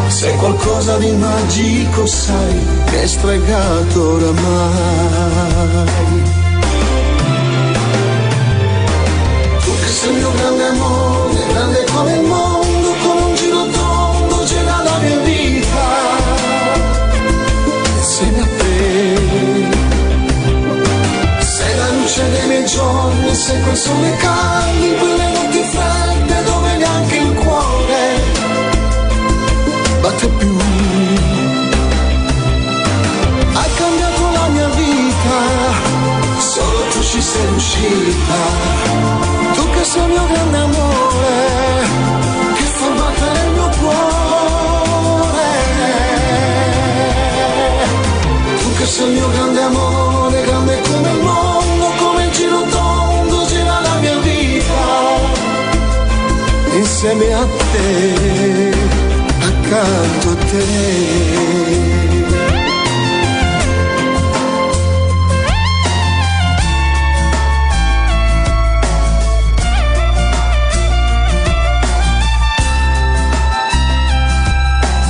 se qualcosa di magico sai che è stregato oramai. Tu che sei il mio grande amore, grande come il mondo, la mia vita insieme a te. Sei la luce dei miei giorni, sei quel sole caldo in quelle notti fredde dove neanche il cuore batte più. Hai cambiato la mia vita, solo tu ci sei riuscita. Tu che sei il mio grande amore, che fa battere il mio cuore. Tu che sei il mio grande amore, grande come il mondo, come il giro tondo gira la mia vita. Insieme a te, accanto a te.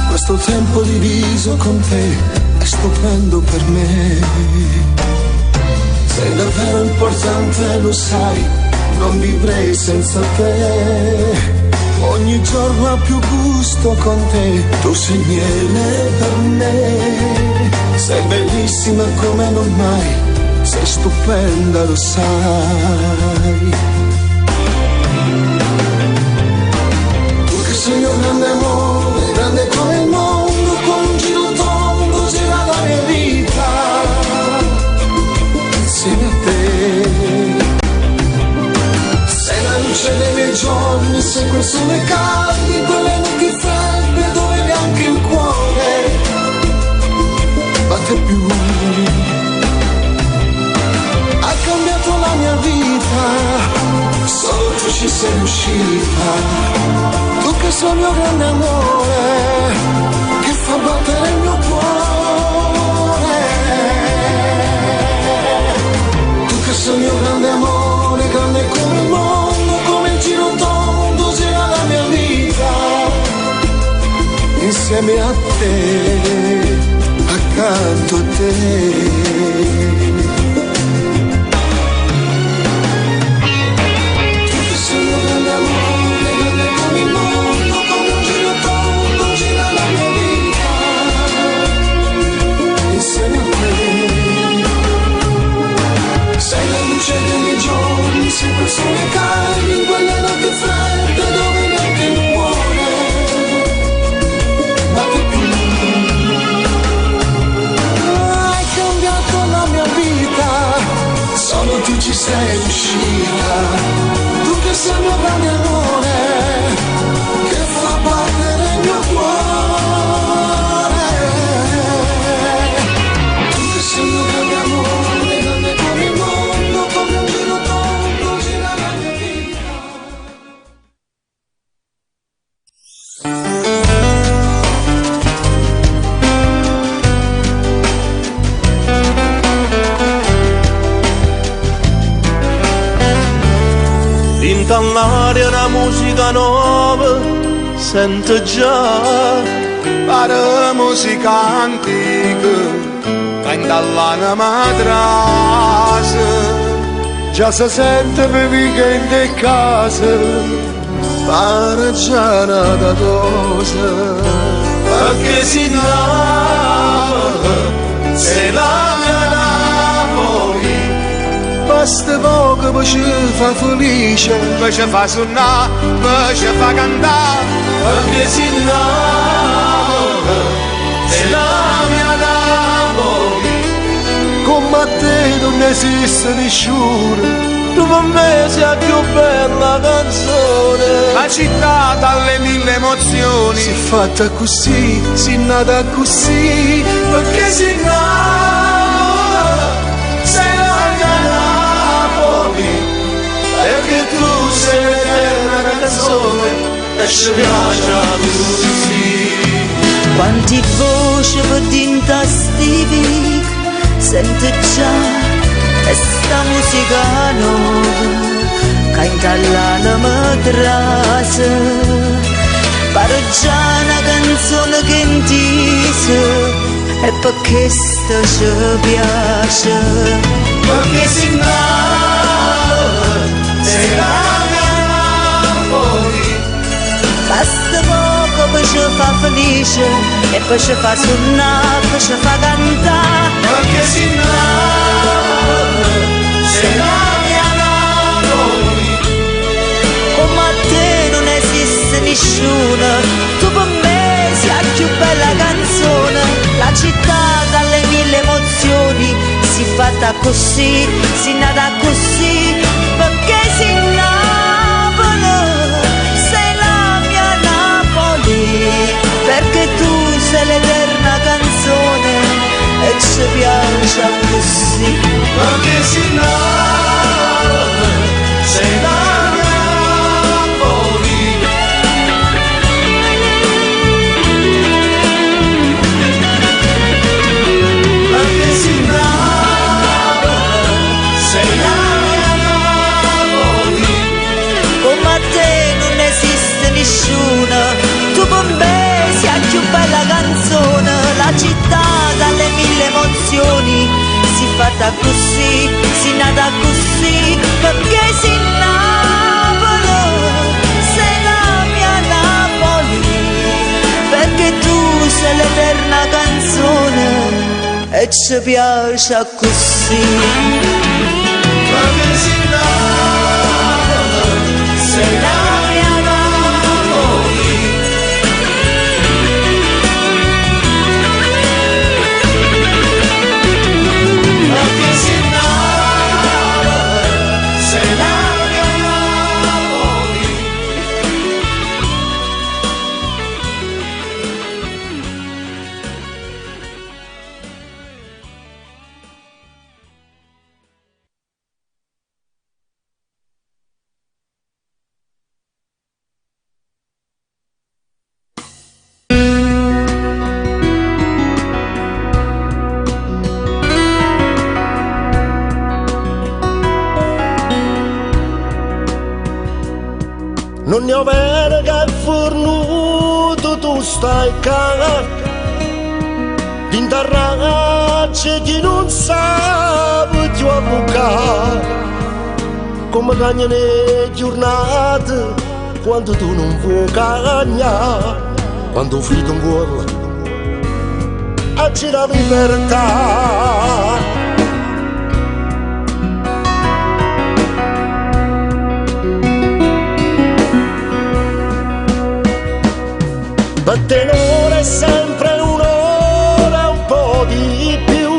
Questo tempo diviso con te è stupendo per me. Sei davvero importante, lo sai, non vivrei senza te. Ogni giorno ha più gusto con te, tu sei miele per me. Sei bellissima come non mai, sei stupenda, lo sai. Tu che sei il mio grande amore, grande come il mondo, con un giro tondo gira la mia vita. Insieme a te. Sei la luce dei miei giorni, sei quel sole caldo in quelle notti fredde dove neanche il cuore batte più. Hai cambiato la mia vita, solo tu ci sei riuscita. Tu che sei il mio grande amore, che fa battere il mio cuore. Tu che sei il mio grande amore, grande come il mondo, come il giro tondo gira la mia vita. Insieme a te, accanto a te. Sei quel sole caldo in quelle notti fredde dove neanche il cuore batte più. Hai cambiato la mia vita, solo tu ci sei riuscita. Tu che sei il mio grande amore, che fa battere il mio cuore. Tu che sei il mio grande amore, musica nuova sento già. Pare musica antica, canta la madrasa, già si sente per weekend in casa, pare già una cosa, Perché si Napoli, se la mia Napoli. basta poco per ci fa felice, per ci fa suonare, per ci fa cantare. Perché si Napoli, se la mia Napoli. Come te non esiste nessuno, Tu per me sei la più bella canzone. la città dalle mille emozioni, si è fatta così, si è nata così, Perché si Napoli, sei la mia Napoli. Perché tu sei l'eterna canzone e ci piace così. Quanti voci per dinta stivic sente già questa musica nuova che intalla la madrasa pare già una canzone che intisa e perché sta ci piace Perché si Napoli, sei la mia Napoli. basta poco per ci fa felice e poi ci fa suonare, poi ci fa cantare Perché si Napoli, sei la mia Napoli. come a te non esiste nessuno, tu per me sei la più bella canzone, la città dalle mille emozioni, si è fatta così, si è nata così, perché si Napoli, sei la mia Napoli, perché tu sei l'eterna canzone e ci piace così. Perché si Napoli, sei la mia Napoli. Perché si Napoli, sei la mia Napoli. Come a te non esiste nessuno, tu per me sei la più bella canzone, la città dalle mille emozioni, si è fatta così, si è nata così, perché si Napoli, sei la mia Napoli, perché tu sei l'eterna canzone e ci piace così. Perché si Napoli, sei la mia Napoli. Perché si Napoli, sei la mia Napoli. Non ne ho bene che fornuto tu stai qua, d'interracce chi non sa più avvocare, come cagna le giornate quando tu non vuoi cagnare, quando fido in cuore a la libertà. Per te l'ora è sempre un'ora, un po' di più,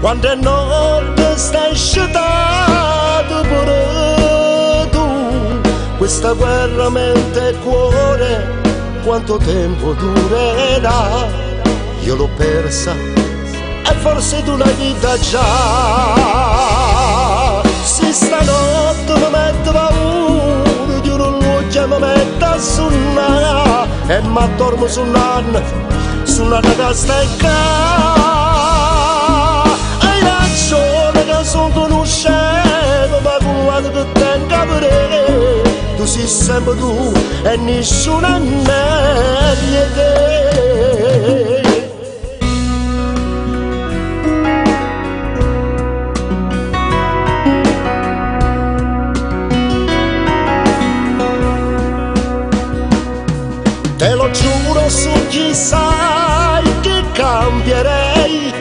quando è notte stai sciatato pure tu. Questa guerra mente e cuore, quanto tempo durerà? Io l'ho persa e forse tu l'hai vita già. Se stanotte mi metto paura, io non lo chiamo, mi metto a suonare e mi addormo sulla casta e hai ragione che sono conoscente, ma quando che tengo a vedere tu sei sempre tu e nessuno è meglio di te. Te lo giuro su chi sai che cambierei,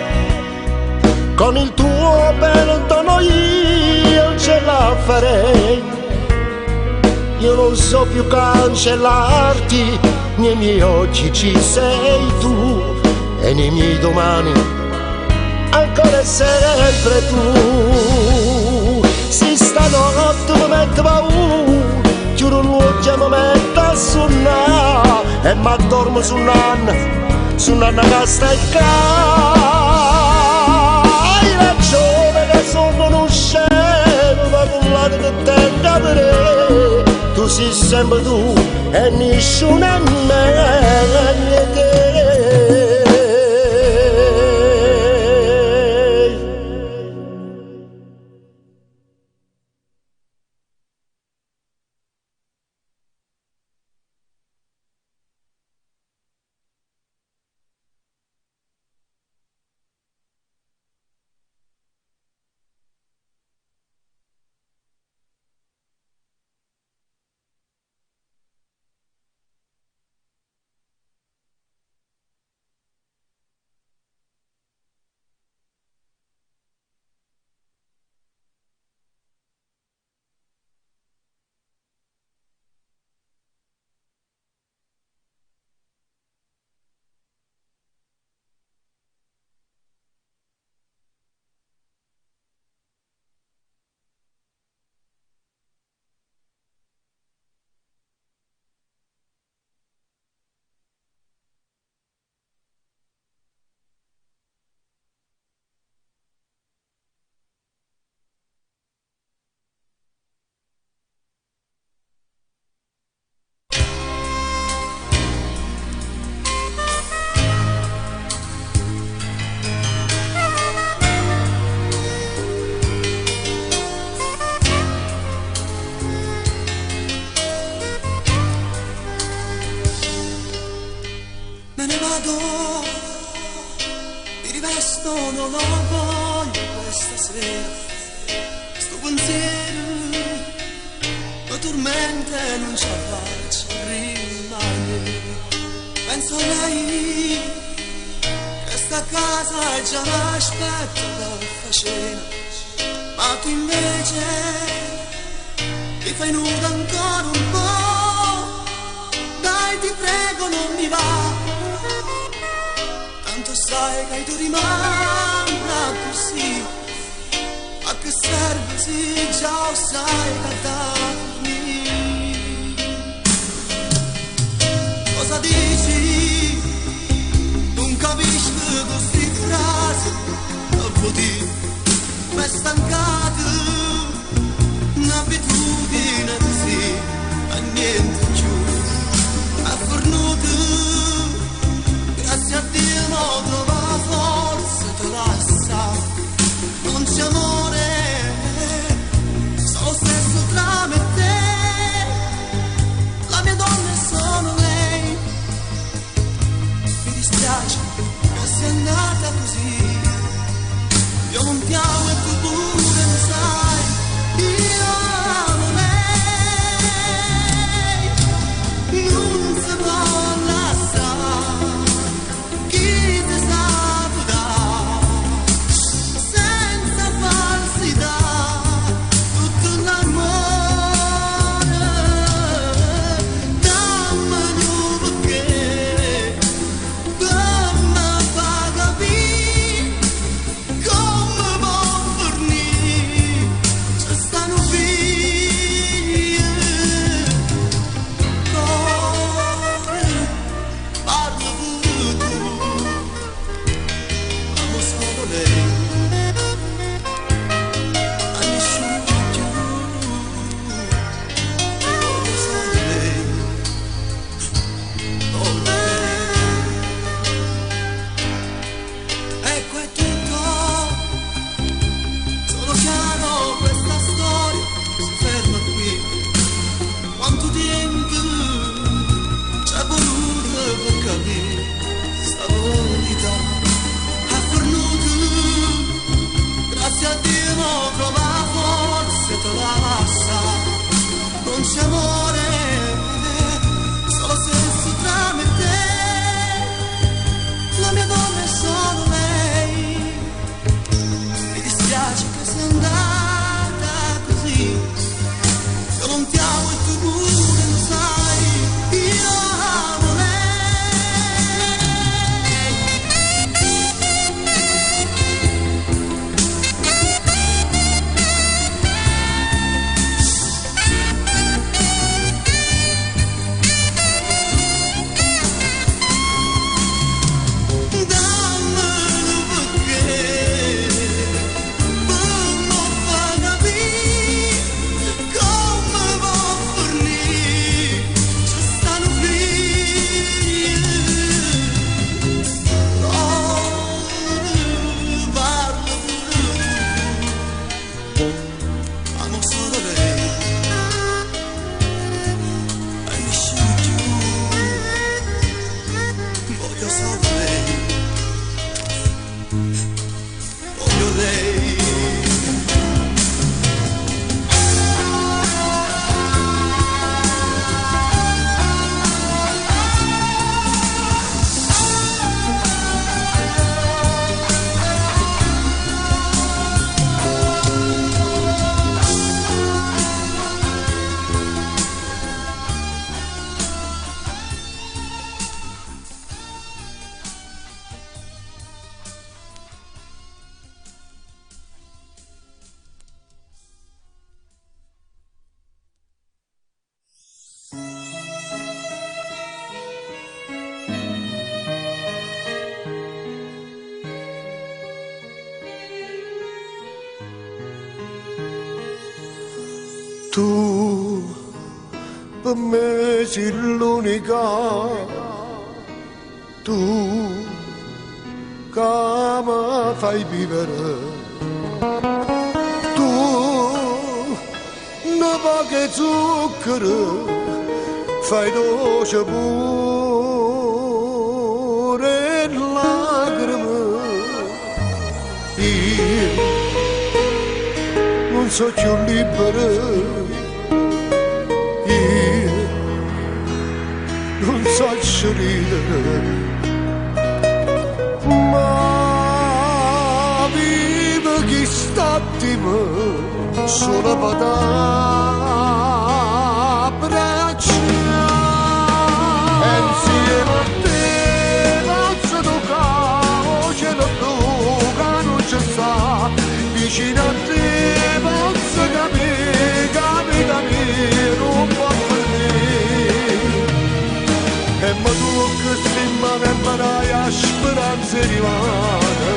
con il tuo perdono io ce la farei. Io non so più cancellarti, nei miei occhi ci sei tu e nei miei domani ancora e sempre tu. Se stanotte mi metto paura, chiudo l'occhio e mi metto a suonare e mi addormo su un'anna che sta in hai ragione che sono uno scemo, ma con la che tenga per te. Tu sei sempre tu e nessuno è meglio di te. Me ne vado, mi rivesto, non ho voglia questa sera. Sto pensiero mi tormenta e non ce la faccio rimanere. Penso a lei che sta a casa e già l'aspetto per far cena. Ma tu invece mi fai nuda ancora un po'. Dai ti prego non mi va, tanto sai che tu rimanga così. A che serve se già lo sai che darmi? Cosa dici? Non capisco queste frasi, dopo di mi è stancato, un'abitudine così, a niente più. È fornuto, grazie a Dio non trova forza te lascia. Non c'è amore, sono stesso tra me e te. La mia donna è solo lei. Mi dispiace che sia andata così. Io non ti amo e tu pure lo sai. Io amo lei. Non si può lasciare chi ti sa dare, senza falsità, tutto l'amore. Dammelo perché dammi fa capire come può fornire. tempo ci ha voluto per capire sta verità. Ha fornuto, grazie a Dio non trova forse te lascia. Non c'è amore, solo senso tra me e te. La mia donna è solo lei. Mi dispiace che sei andata così. Io non ti amo e tu pure lo sai. Io amo Tu per me sei l'unica, tu che mi fai vivere, tu non paga zucchero, fai dolce pure lacrime. Io non so più libero, non so ridere, ma vivo chi st'attimo solo per abbracciare. E insieme a te posso toccare, ce l'ho tocca, non c'è sta, vicino a te posso capire, capita mia, non può e ma tu che sei male imparai a speranze rimane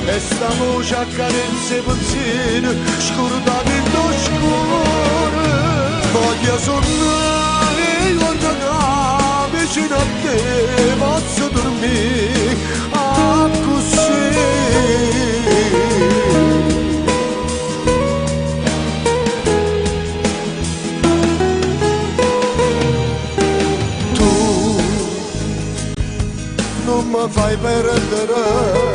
e sta voce a carenze pensieri scordati in tuo scuro. Voglio sonnare e guardare vicino a te posso dormire a così. Non mi fai perdere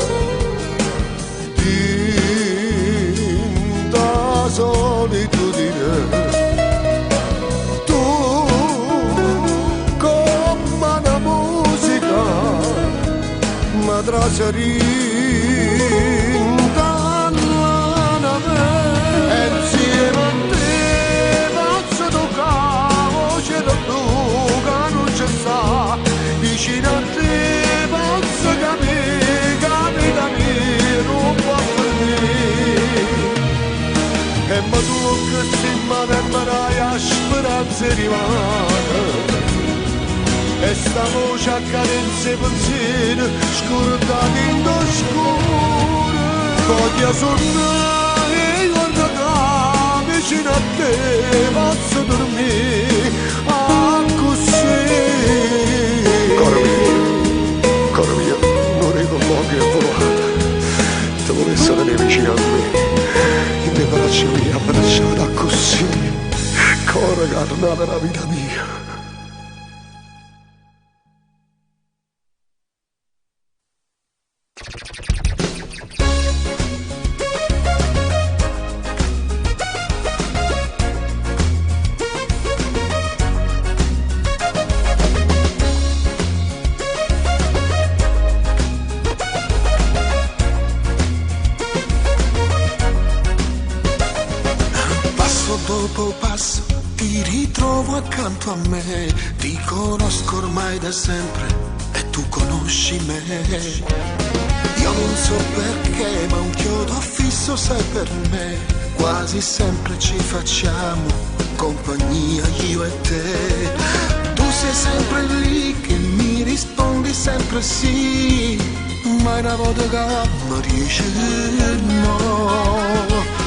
da solitudine, tu come una musica mi trascinta dalla mente. E insieme a te posso toccare voce da tu che non c'è sta, vicino a te posso capire, capita mia, non può finire. E ma tu che sei male imparai a speranze rimane e sta voce a carenze pensieri scordati in tuo scuro. Voglio sonnare e guardare vicino a te posso dormire a così. Caro mio, non ricordo che volare, te volesse venire vicino a me, in te braccia mia, abbracciata così, coro caro tornare alla vita mia. Dopo passo ti ritrovo accanto a me, ti conosco ormai da sempre e tu conosci me. Io non so perché, ma un chiodo fisso sei per me, quasi sempre ci facciamo compagnia io e te. Tu sei sempre lì che mi rispondi sempre sì, ma una volta che mi dici no.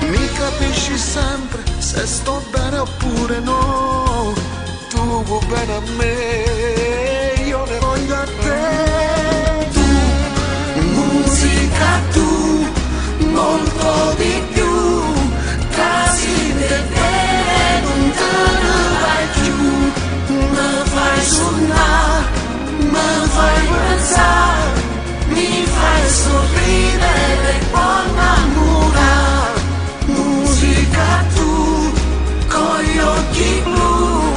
Mi capisci sempre se sto bene oppure no. Tu vuoi bene a me, io ne voglio a te. Tu, musica tu, molto di più. Quasi te bene, non te ne vai più. Mi fai suonare, mi fai pensare, mi fai sorridere e poi innamorare. Musica tu, con gli occhi blu,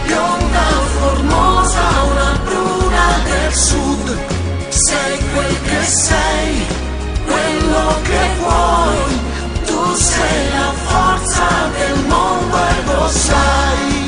bionda formosa, una bruna del sud. Sei quel che sei, quello che vuoi, tu sei la forza del mondo e lo sai.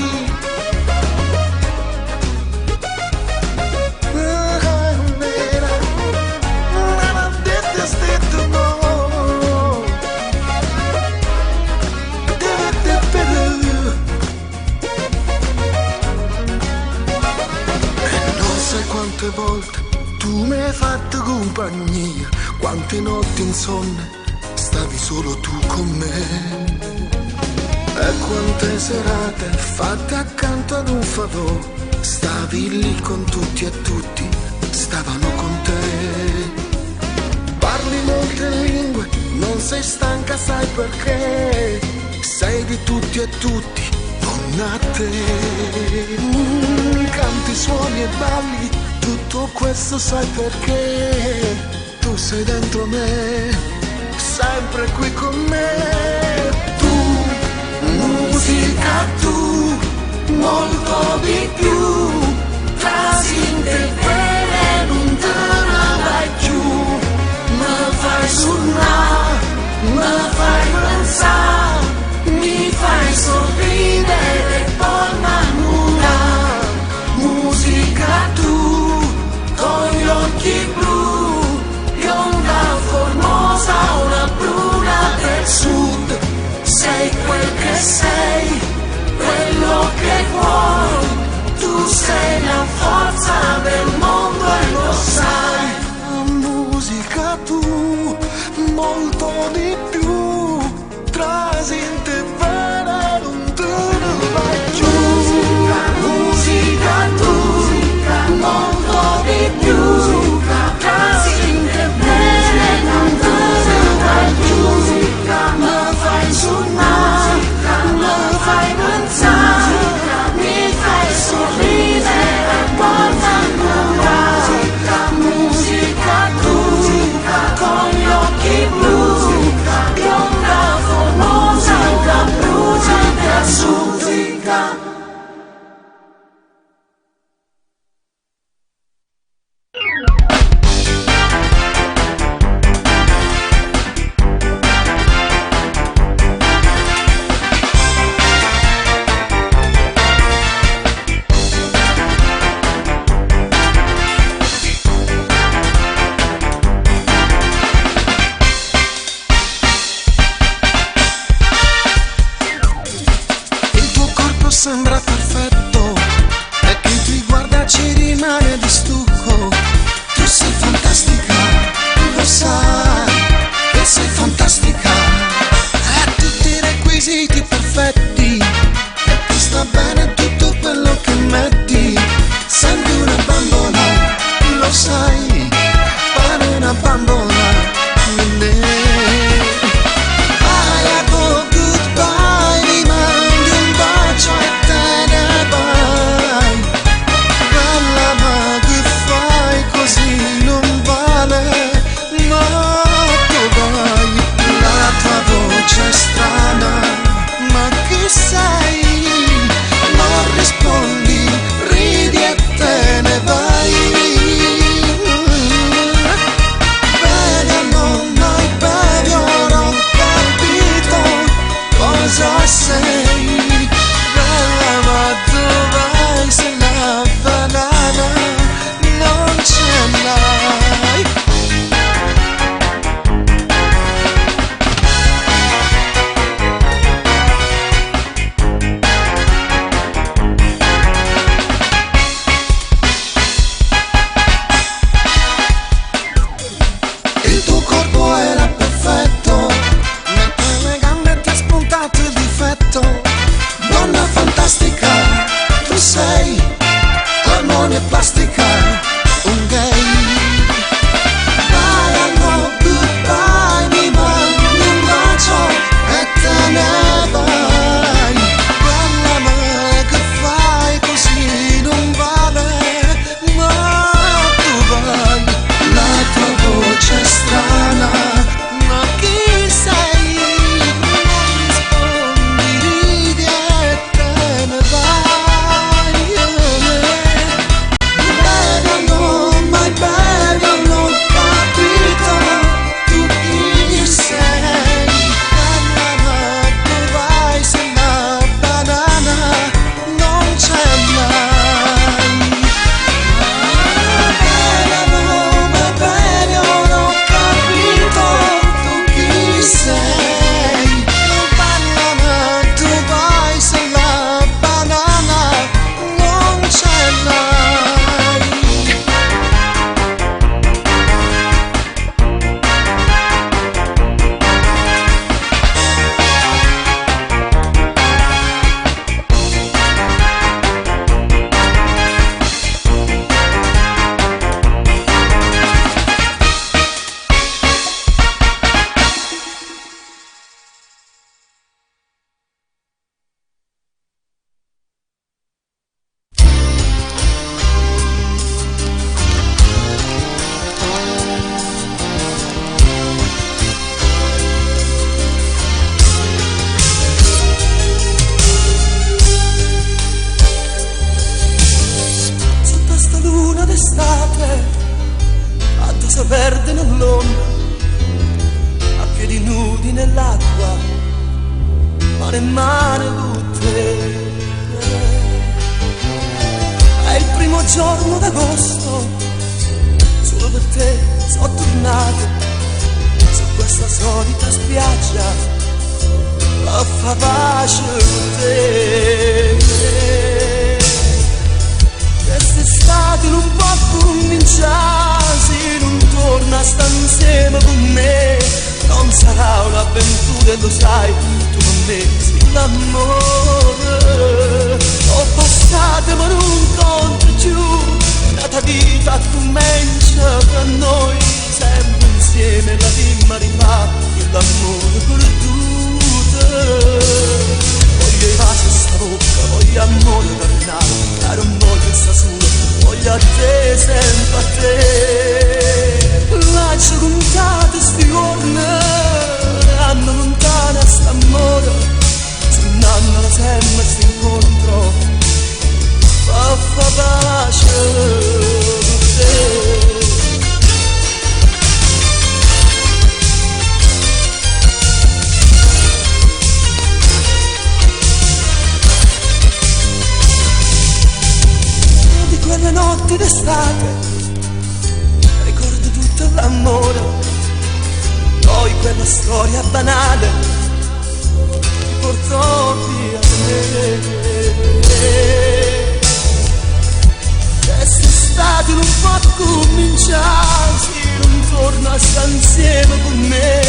Quante volte tu mi hai fatto compagnia, quante notti insonne stavi solo tu con me, e quante serate fatte accanto ad un favò, stavi lì con tutti e tutti stavano con te. Parli molte lingue, non sei stanca, sai perché, sei di tutti e tutti, non a te. Canti, suoni e balli, tutto questo sai perché, tu sei dentro me, sempre qui con me. Tu, musica tu, molto di più, quasi in te bene, non te ne vai più. Mi fai suonare, mi fai pensare, mi fai sorridere e poi innamorare. Musica tu, con gli occhi blu, bionda formosa, una bruna del sud. Sei quel che sei, quello che vuoi, tu sei la forza del mondo e lo sai. Musica tu, molto di più, trasi in te bene, non te ne vai più. Musica tu, molto di più, trasi in te bene, non te ne vai più. Mi fai suonare, mi fai pensare, mi fai sorridere. senza perdere nell'onda, a piedi nudi nell'acqua, mano in mano tutte. È il primo giorno d'agosto, solo per te sono tornato su questa solita spiaggia a fa pace con te. Quest'estate non può cominciare se non torna a sta insieme con me. Non sarà un'avventura, lo sai, tu con me sei l'amore. Ho passato ma non conto più, nata vita comincia tra noi, sempre insieme la prima rifà, l'amore perduto. Voglio i baci sta bocca, voglio amore carnale, e non voglio sta sola, voglio a te, sempre a te. Lascio contate sti giorni, anno lontana st'amore, se nanno sempre st'incontro, fa pace con te. Quelle notti d'estate ricordo tutto l'amore, poi quella storia banale ti portò via me. Quest'estate non può cominciare se non torna a sta insieme con me.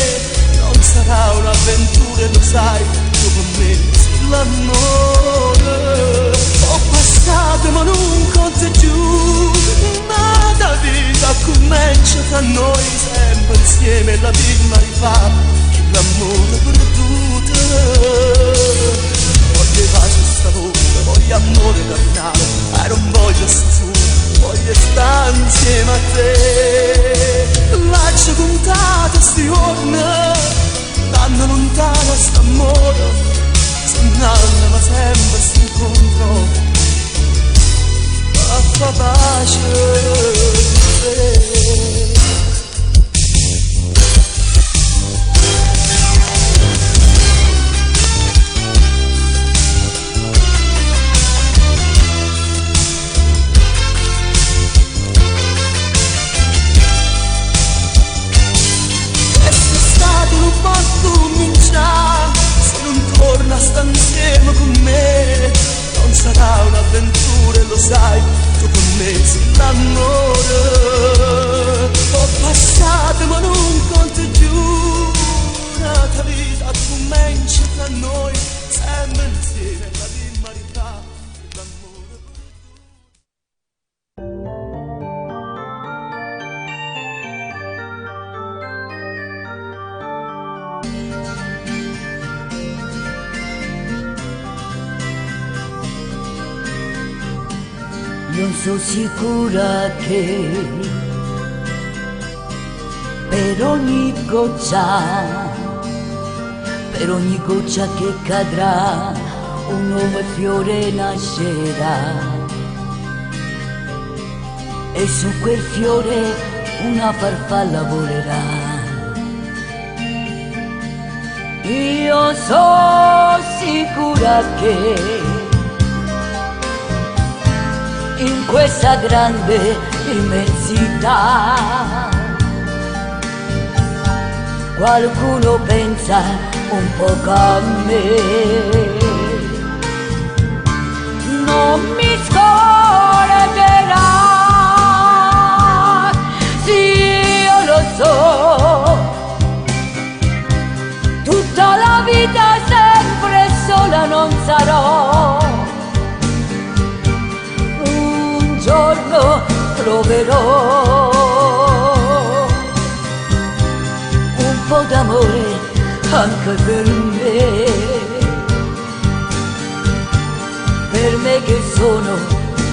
Non sarà un'avventura, lo sai, tu con me sei l'amore. Ho passato ma non conto più, ma da vita comincia tra noi, sempre insieme la prima rifà, l'amore perduto. Voglio i baci sta bocca, voglio amore carnale, e non voglio sta sola, voglio stare insieme a te. Lascio contate sti giorni, danno lontano st'amore, nanno ma sempre s'incontro, fa pace con te. Quest'estate non può cominciare se non torna a sta insieme con me. Non sarà un'avventura, lo sai, tu con me sei l'amore. Ho passato ma non conto più, nata vita comincia tra noi, sempre insieme la prima rifà, l'amore. Non sono sicura che per ogni goccia che cadrà, un nuovo fiore nascerà, e su quel fiore una farfalla volerà. Io sono sicura che in questa grande immensità qualcuno pensa un po' a me. Non mi scorderà, sì io lo so, tutta la vita sempre sola non sarò. Un giorno troverò un po' d'amore anche per me che sono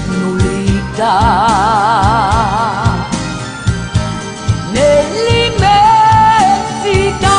nullità nell'immensità.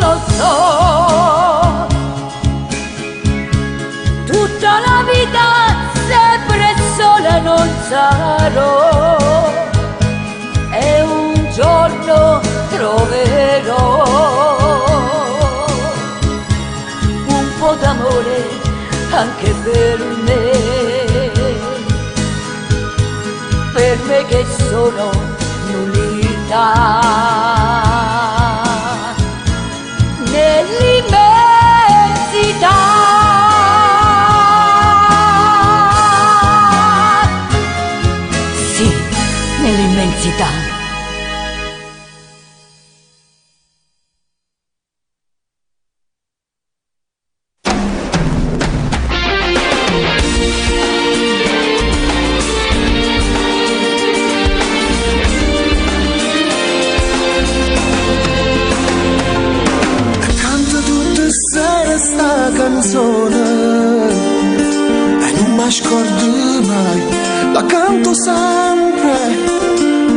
lo so, tutta la vita sempre sola non sarò, e un giorno troverò un po' d'amore anche per me che sono nullità nell'immensità. Sì, nell'immensità. Sta canzone e non mi scordo mai, la canto sempre,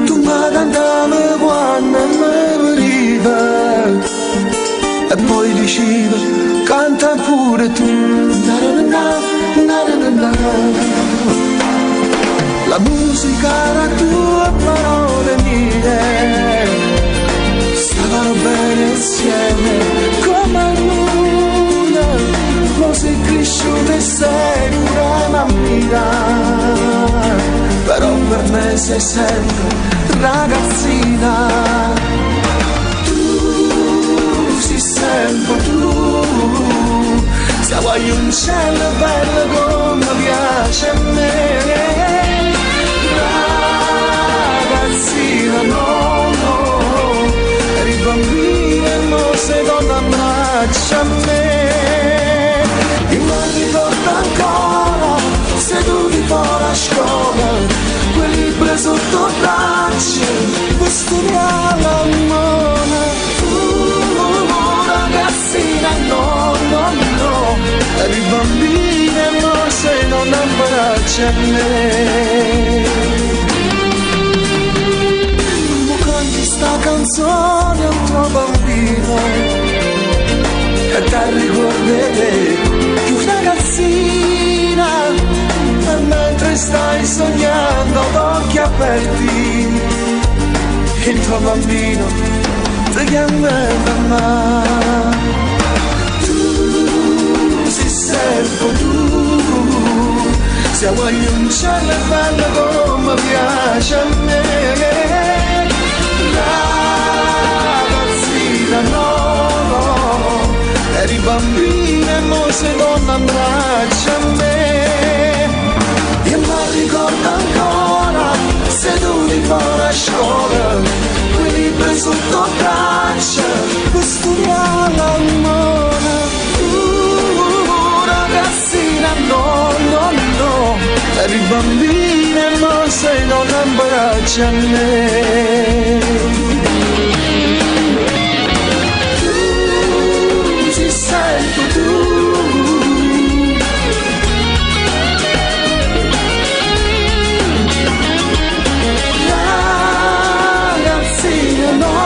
tu mi cantavi quando mi veniva e poi dicevi canta pure tu, la musica era tua, parole mie stavano bene insieme come non sei cresciuta e sei una mammina, però per me sei sempre ragazzina. Tu sei sempre tu, se vuoi un cielo bello come piace a me, ragazzina no, eri bambina e non sei donna abbraccia a me. Ancora seduti fuori a scuola, quel libro sotto braccio, per studiare l'amore. Ragazzina no, eri bambina e non sei non abbraccia a me. Ma canti sta canzone a un tuo bambino e ti ricordi te più ragazzina, e mentre stai sognando ad occhi aperti il tuo bambino ti chiama mamma. Tu sei sempre tu, se vuoi un cielo bello come piace a me, ragazzina no, eri bambina e mo sei donna abbraccia a me. Io mi ricordo ancora seduti fuori a scuola, quei libri sotto braccia per studiare l'amore. Ragazzina no, eri bambina e mo sei donna abbraccia a me. Sempre tu, ragazzina no.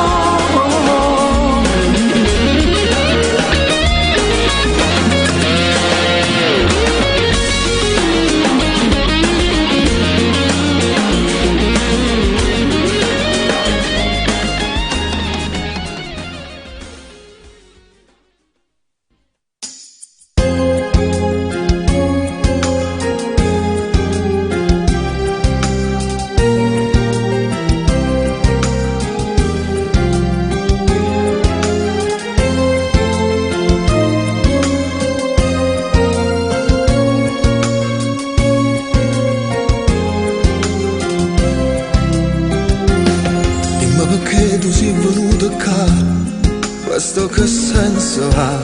Questo che senso ha?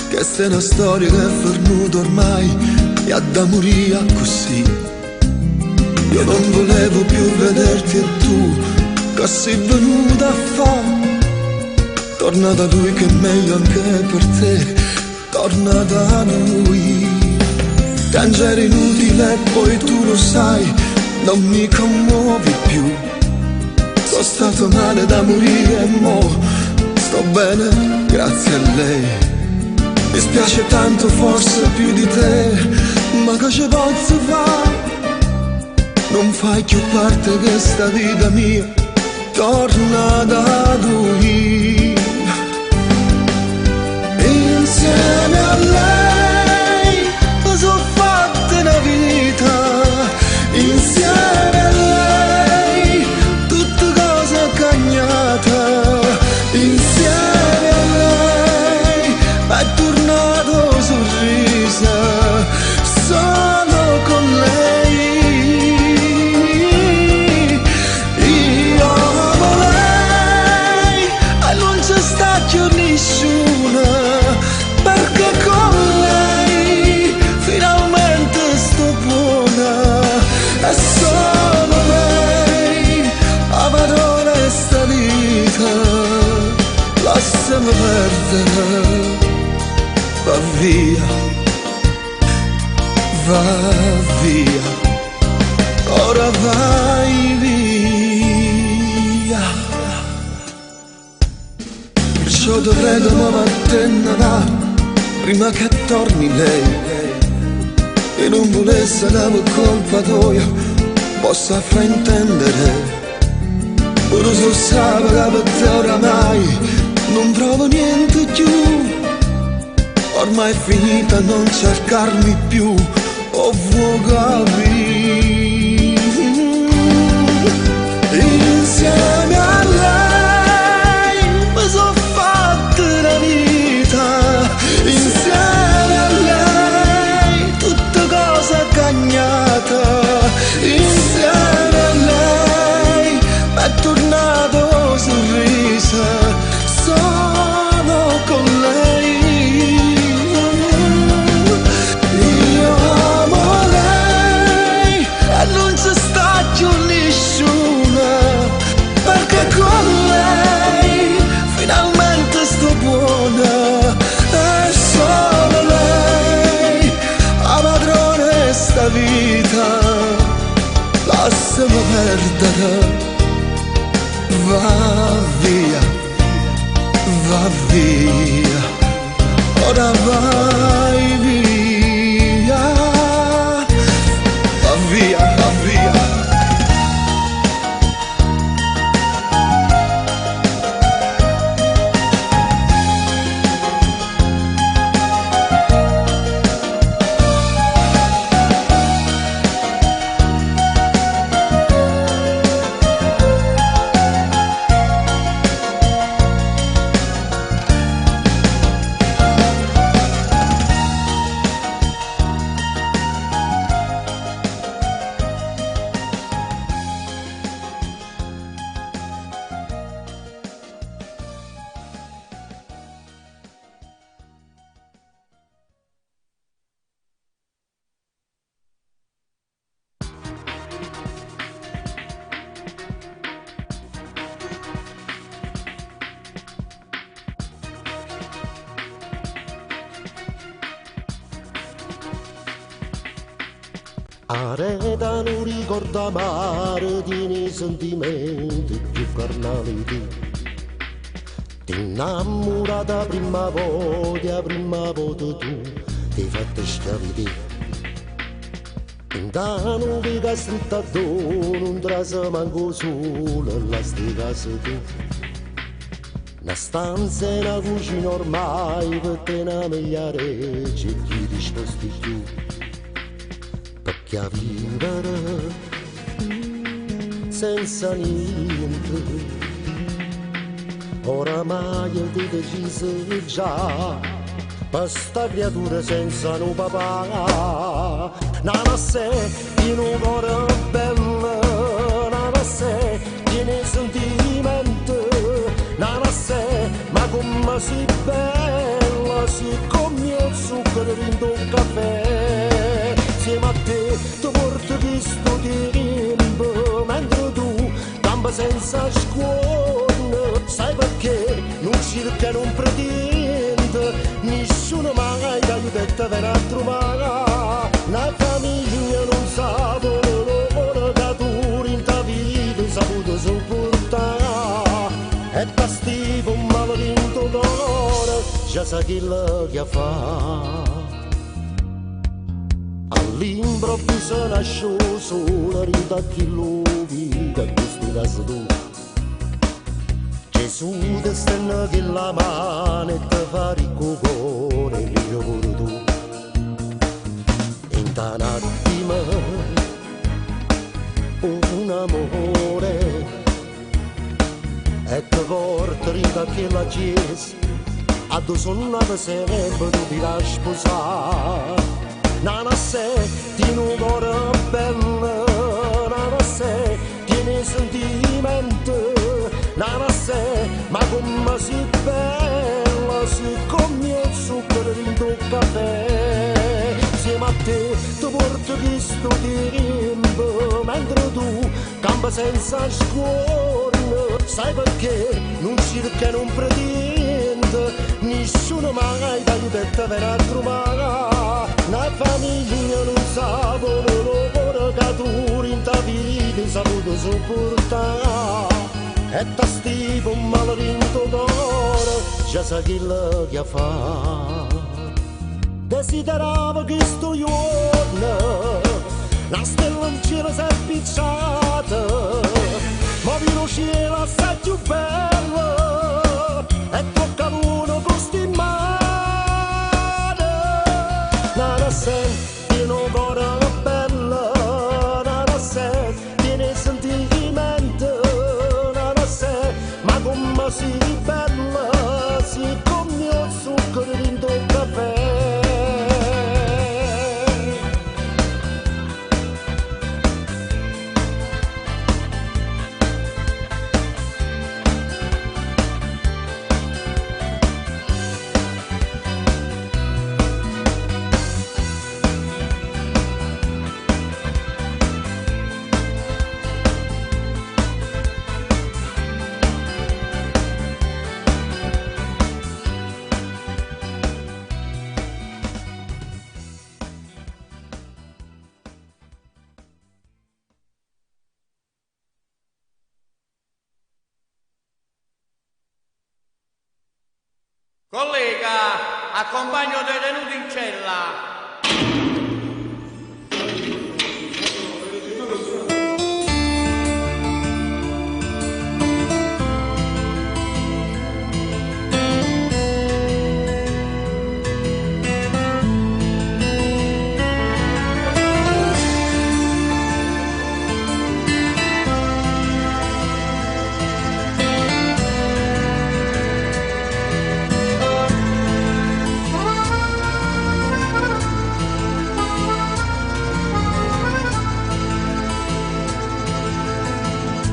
Questa è una storia che è venuta ormai e ha da morire così. Io non volevo più vederti e tu che sei venuta a fare. Torna da lui che è meglio anche per te, torna da lui. Piangere inutile e poi tu lo sai, non mi commuovi più. Sono stato male da morire e mo' sto sto bene, grazie a lei. Mi spiace tanto, forse più di te, ma che ci posso fare? Non fai più parte di questa vita mia, torna da lui. Insieme a lei mi sono fatta una vita, insieme a lei tutte cose cagnate, insieme a lei è tornato sorriso, sono con lei. Io amo lei e non c'è sta più nessuno, perché con lei finalmente sto buona. E solo lei a padrona di sta vita, lasciami perdere. Va via, va via, ora vai via. Perciò ti prego, ma vattene là, prima che torni lei. E non volesse la colpa tua, possa fraintendere. Ora so sape che per te oramai non trovo niente più. Ormai è finita, non cercarmi più, o vuoi capire? Insieme a lei mi sono fatta una vita, insieme a lei tutte cose cagnate, insieme a lei è tornato sorriso, sono con lei. Con lei finalmente sto buona, è solo lei a padrone sta vita, lasciami perdere. Va via, va via, ora vai via, va via, va via. Areta non ricorda amare, tieni sentimenti più carnali tu. Ti innamorata prima volta tu, ti fatta schiavitù. Intanto che castretta tu, non trasa manco solo la sti casa tu. Una stanza e una cucina ormai, per te una migliare, c'è chi ti sposti più. Perché a vivere senza niente, oramai ti decisi già, per sta creatura senza un papà. Nana sei in un cuore bello, nana sei pieno di sentimento, nana sei ma come si bella, si come il zucchero in un caffè. Insieme a te ti porto questo tempo, mentre tu campa senza scuola. Sai perché non cerca, non pretende, nessuno mai ti aiuta e ti verrà a trovare. Una famiglia non sa volere che tu in ta vita hai saputo sopportare. E da stivo un malavinto sa chi che fa. All'improvviso nasce solo rita chi lo vita questi casi tu. Gesù ti stanno che la mano e ti fa ricco cuore io pure tu. In un attimo un amore e ti porta rita che la chiesa a due sonnate sempre tu ti lasci sposare. Nana se tiene un cuore bello, nana se tiene sentimento, nana se ma come si bella, si come il zucchero in tuo caffè. Insieme a te ti porto questo tempo, mentre tu campa senza scuola. Sai perché non cerca e non pretende, nessuno mai ti aiuta per trovare. Una famiglia non sa lavoro che tu in ta vita hai saputo sopportare. E ti stivo un maledetto cuore, già sa chi che fa. Desideravo che sto giorno, la stella in cielo si è picciata, ma vino cielo assai più bello, e tocca l'uno con sti mani. Nada se tiene un cuore bello, nada se tiene sentimento, nada se ma come si bella, si come il zucchero in tuo caffè. Collega, accompagno detenuti in cella.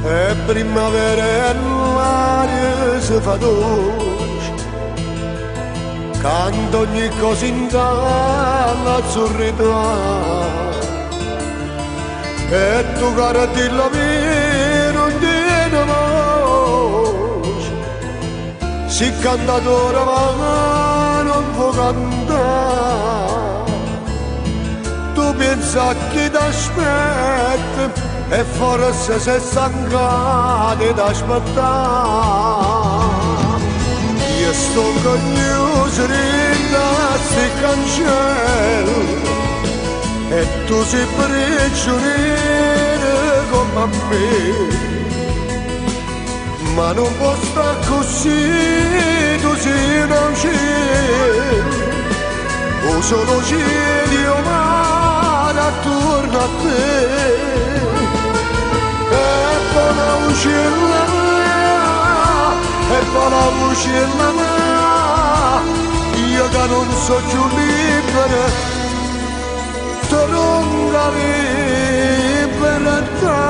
È primavera e l'aria si fa dolce, canto ogni cosa in dall'azzurrità, e tu cara di la mia non tiene voce, si cantatore ma non può cantare, tu pensa che ti aspetta e forse se stancati d'aspettare. Io sto cognoso rinda sti cancelli e tu sei prigioniero come me, ma non può stare così, tu sei un cielo, o solo cielo mare attorno a te. E poi la uccella mia, io che non so più libera, te non la libertà.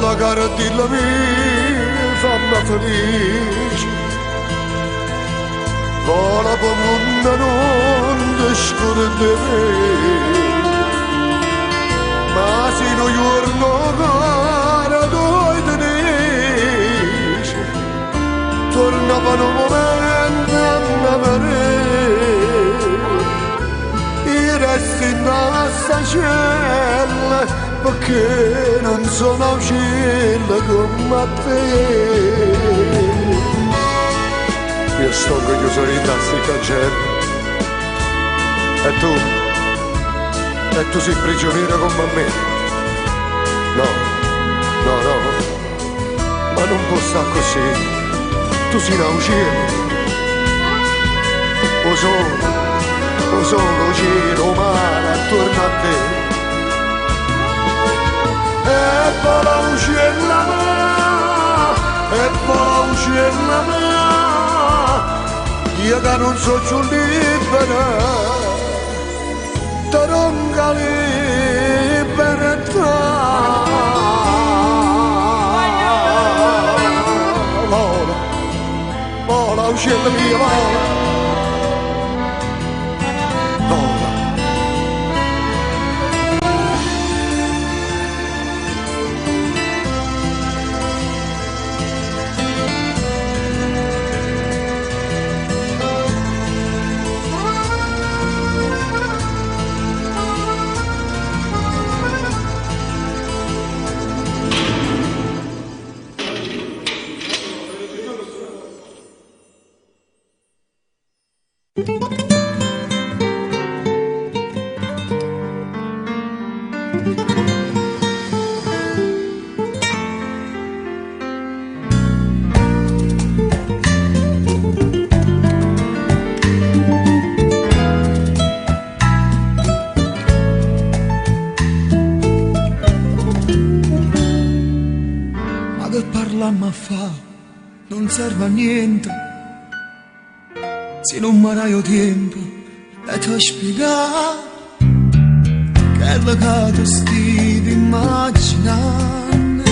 La cara di la mia fammi felice, vola come un non discute me, ma se non giorno cara doi te ne trovano un momento a morire, i resti dalla stacella, perché non sono uscita come te. Io sto orgoglioso di sta gente, e tu sei prigioniero come me. No, ma non può stare così, tu sei una ucciso, o solo giro mare attorno a te, e poi la uccella me, e poi la uccella me, io che non so più libera, te non libertà. Vola, uccella mia, vola. Ma fa, non serve a niente, se non mi dai tempo e ti spiegare quello che ti stivi immaginando.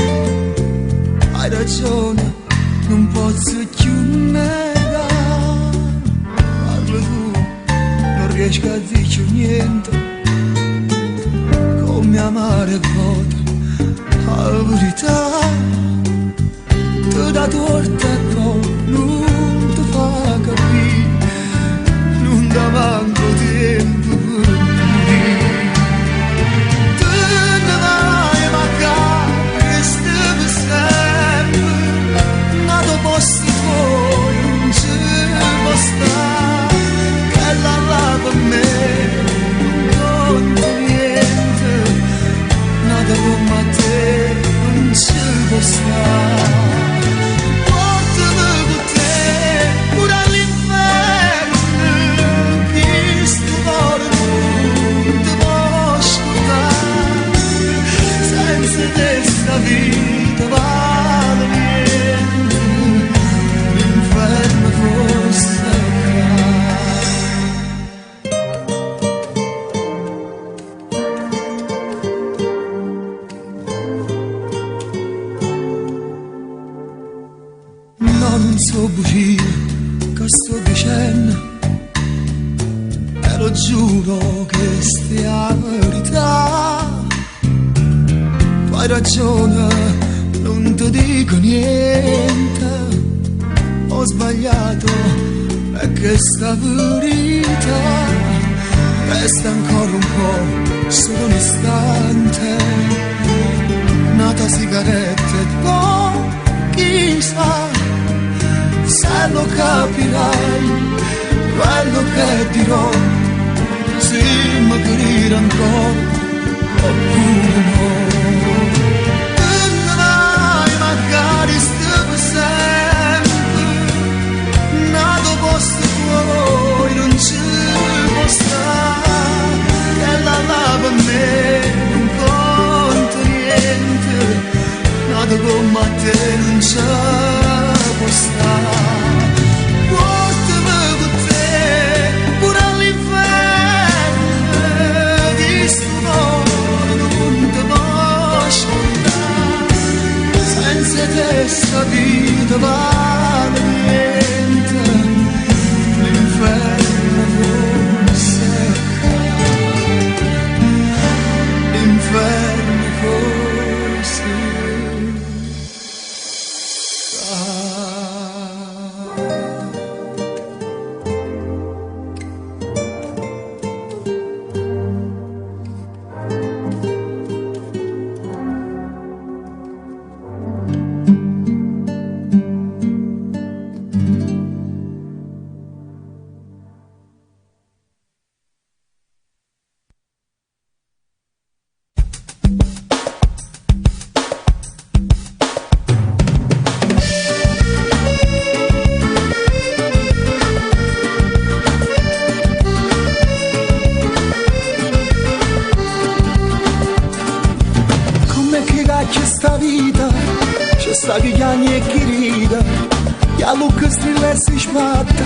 Hai ragione, non posso più negare, parlo tu, non riesco a dirci niente, come amare vuota la verità. Tu da torta e poi non ti fa capire, non ti manco tempo per dire. Tu ne vai magari, stivi sempre, ma tu posti poi non ci può stare, che la lava a me non conta niente, nada come a te non ci può stare. Questa vita vale niente, l'inferno fosse no, non so bugie che sto dicendo, te lo giuro che stia verità. Hai ragione, non ti dico niente, ho sbagliato, è che sta verità resta ancora un po', solo un istante, nata sigaretta e poi chissà se lo capirai, quello che dirò, se mi capire ancora oppure no. Magari stiamo sempre, nato posto tuoi non ci può stare, e la lava a me non conta niente, nato come a te non ci può stare. Portami con te pure all'inferno, visto non ti posso andare, senza te sta vita vale niente, l'inferno forse l'inferno forse c'è sta vita, c'è sta chi chiagna e chi rida, chi a lucca strilla e si sbatta,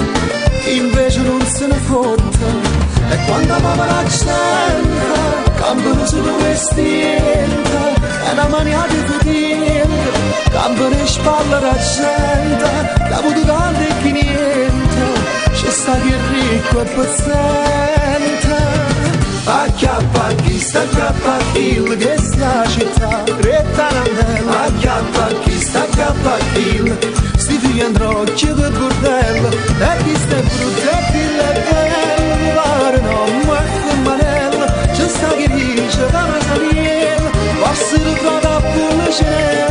chi invece non se ne fotta. E quando mamma la accenta, cambiano solo vestienta, e la mania di potente, cambiano le spalle la gente, che ha avuto tanto e chi niente, c'è sta chi è ricco e paziente. Acchiappa chi sta acchiappa chi che sta città retta randella. Acchiappa chi sta acchiappa chi sti figli andrò che bordello. E chi sta brutto e chi è bello mi pare no muore manello. C'è sta chi dice da Masaniel forse lo trova pure c'è.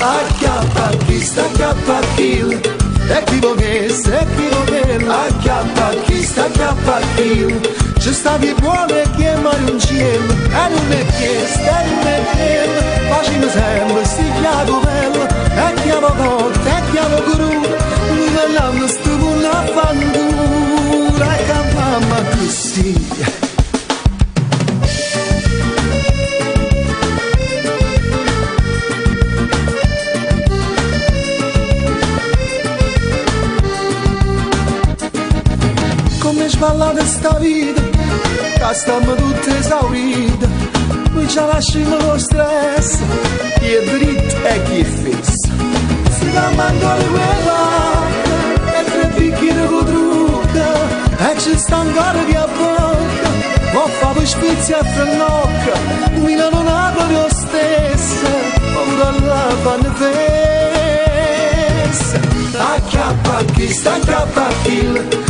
Acchiappa chi sta acchiappa chi e chi volesse, e chi volesse, acchiappa chi sta acchiappa chi c'è sta chi vuole che mari un cielo e non è chiesto, e non è bello facciamo sempre sti chiago bello e chiamo cotta, e chiamo guru noi vogliamo sto buon avventura e campiamo così. Come sballate sta vita, che stiamo tutte esaurite, noi ci lasciamo lo stress, chi è dritto e chi è fisso. Si va mandare quella, e tre bicchieri con trucca, e ci sta ancora via bocca, ma fa per spizia e frannocca, Milano Napoli lo stesso, ora la fanno festa. Acchiappa chi sta acchiappa chi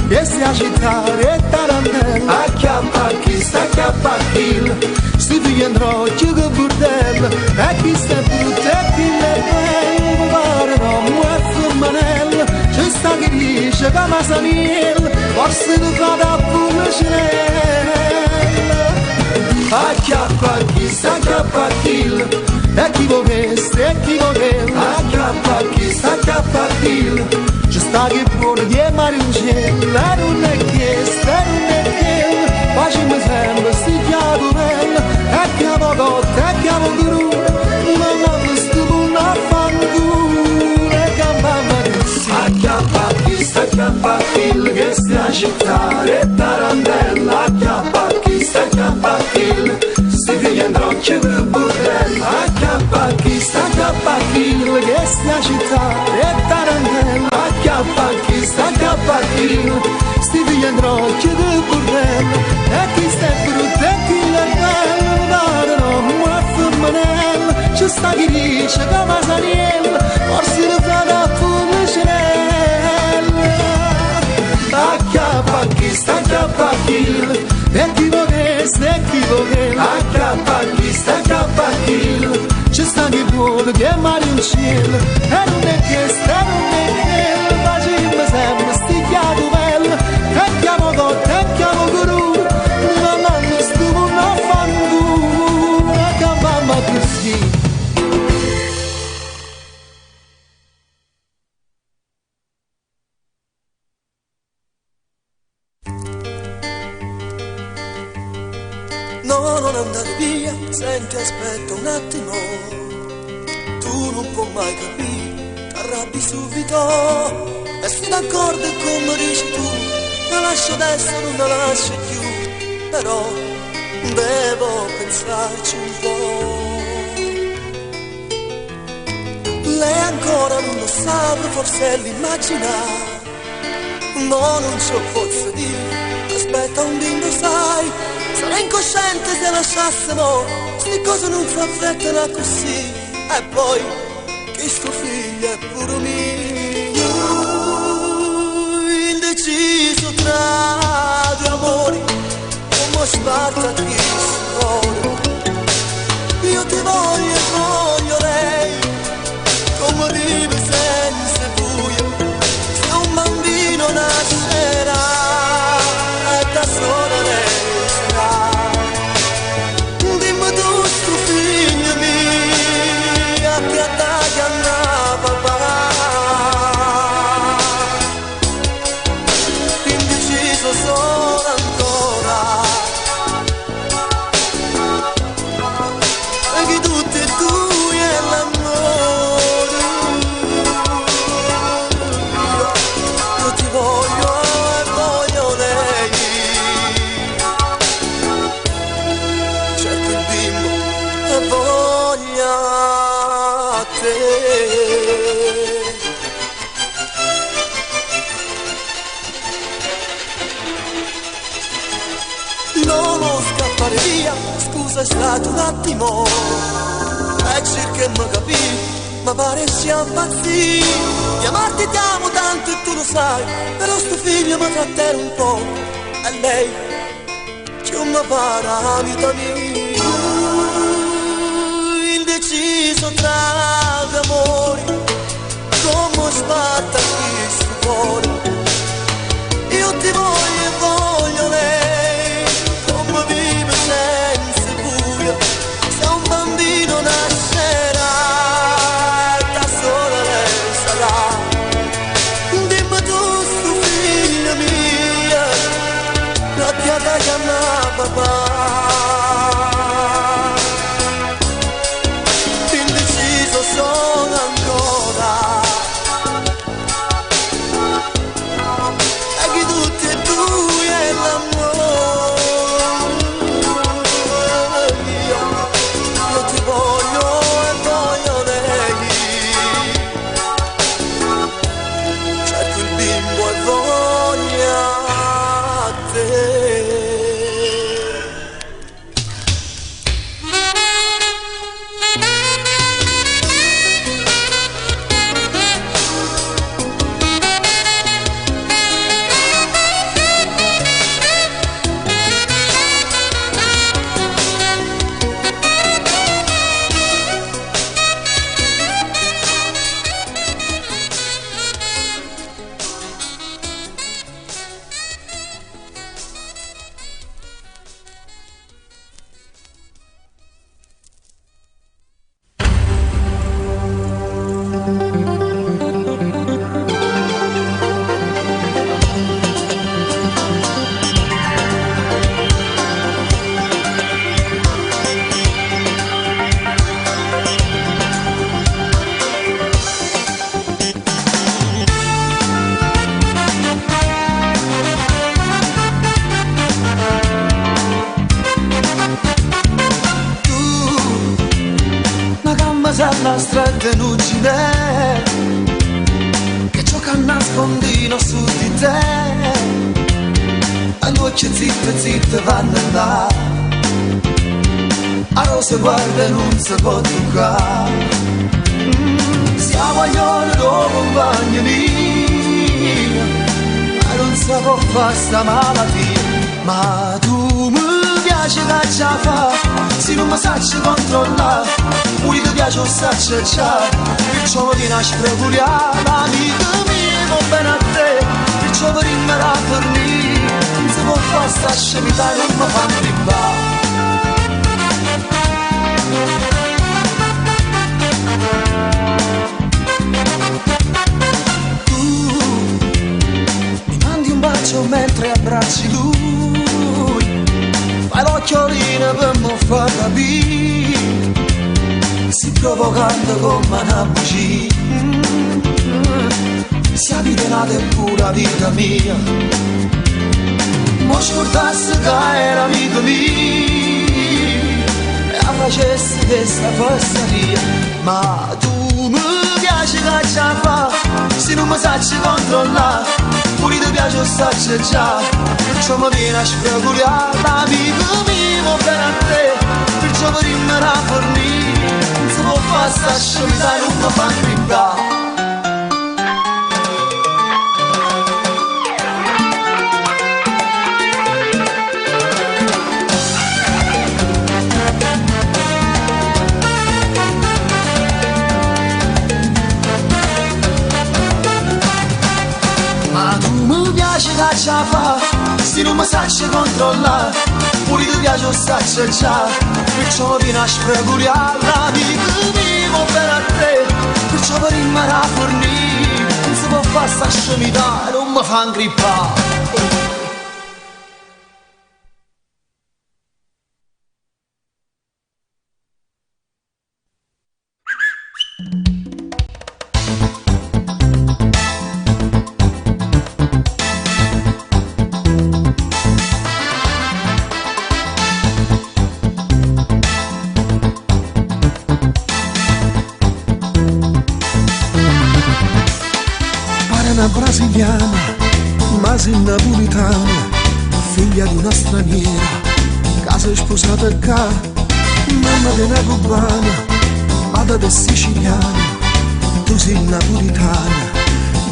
che sia città e tarantella. Acchiappa chi sta acchiappa chi sti figli andrò che bordello. E chi sta brutto e chi è bello mi pare no muore manello. C'è sta chi dice che Masaniel forse lo trova pure c'è. Acchiappa chi sta acchiappa chi e chi volesse, e chi volesse, acchiappa chi sta acchiappa chi c'è sta che vuole che mari un cielo e non è chiesto, e non è bello facciamo sempre sti chiago bello e chiamo cotta, e chiamo guru non hanno sto buon affanculo e cambiamo così. Acchiappa chi sta acchiappa chi che sta città e tarantella. Acchiappa chi sta acchiappa chi sti figli andrò che bordello. Acchiappa chi sta acchiappa chi che sta città e tarantella. Acchiappa chi sta acchiappa chi sti figli andrò che bordello. E chi sta brutto e chi è bello guarda no muore manello. C'è sta chi dice che Masaniel forse lo fa da Pulicinella. Acchiappa chi sta acchiappa chi e chi volesse, e chi volesse, acchiappa chi sta acchiappa chi c'è sta chi vuole che mari un cielo e non è chiesto, e non è bello facciamo sempre sti chiago bello e chiamo cotta, e chiamo guru non hanno sto buon affanculo e cambiamo così. No, non andare via, senti aspetta un attimo, tu non puoi mai capire, t'arrabbi subito, e sei d'accordo come dici tu, la lascio adesso, non la lascio più, però devo pensarci un po'. Lei ancora non lo sa, forse l'immagina, ma non ce lo posso dire, aspetta un dito sai. Sarei incosciente se lasciassimo, sti cose non si affrettano così. E poi, che sto figlio è pure mio. Indeciso tra due amori, come sparta chi cuore. Io ti voglio e voglio lei, come vive senza buio. Se un bambino nascerà, e da sola lei. Dimmi tu sto figlio mio che a te andava papà. Indeciso sono ancora, voglia te. No, non scappare via, scusa è stato un attimo, e cerca mi capì, ma pare sia impazzì. Chiamarti ti amo tanto e tu lo sai, però sto figlio mi tratterà un po', e lei che mi para vita mia. Indeciso tra gli amori, come sbatta questo cuore. Io ti voglio e voglio lei, come vive senza buio. Se un bambino nascerà, da sola lei sarà. Dimmi tu, sto figlia mia, la piada chiama papà. Indeciso sono ancora, e che tutti e due è l'amore. Io ti voglio e voglio lei, cerco il bimbo e voglia te. La strada non ci vede, che gioca a nascondino su di te, a noi che zitte zitte vanno là, a rosa guarda non si può toccare. Siamo agli ori dopo un bagno mio, ma non si può fare sta malattia. Ma tu mi piace che ci fa, se non mi sacci controllare, pure ti piace o sacci già, perciò mi viene a spreculiare. Amica mia, va bene a te, perciò per imparare a fornire, non si può fare sta scemità e non mi fa arrivare. Mentre abbracci lui, fai l'occhiolino per non far capire, si provocando come una bugia. Sia vita nata e pura vita mia, mo scordasse che era amico mio e la facesse questa fesseria. Ma tu mi piace che ci fa, se non mi sacci controllare, pure ti piace o sacci già, perciò mi viene a spreculiare. Amico mio, va bene a te, perciò per imparare a fornire, non si può fare sta scemità e non mi fa arrivare. Che ci fa, se non mi sacci controllare, pure ti piace o sacci già, perciò mi viene a spreculiare. Amico mio, va bene a te, perciò per imparare a fornire, non si può fare sta scemità e non mi fa ingrippare. una brasiliana, ma sei napolitana, figlia di una straniera, casa è sposata qua, mamma di una cubana, madre di siciliana, tu sei napolitana,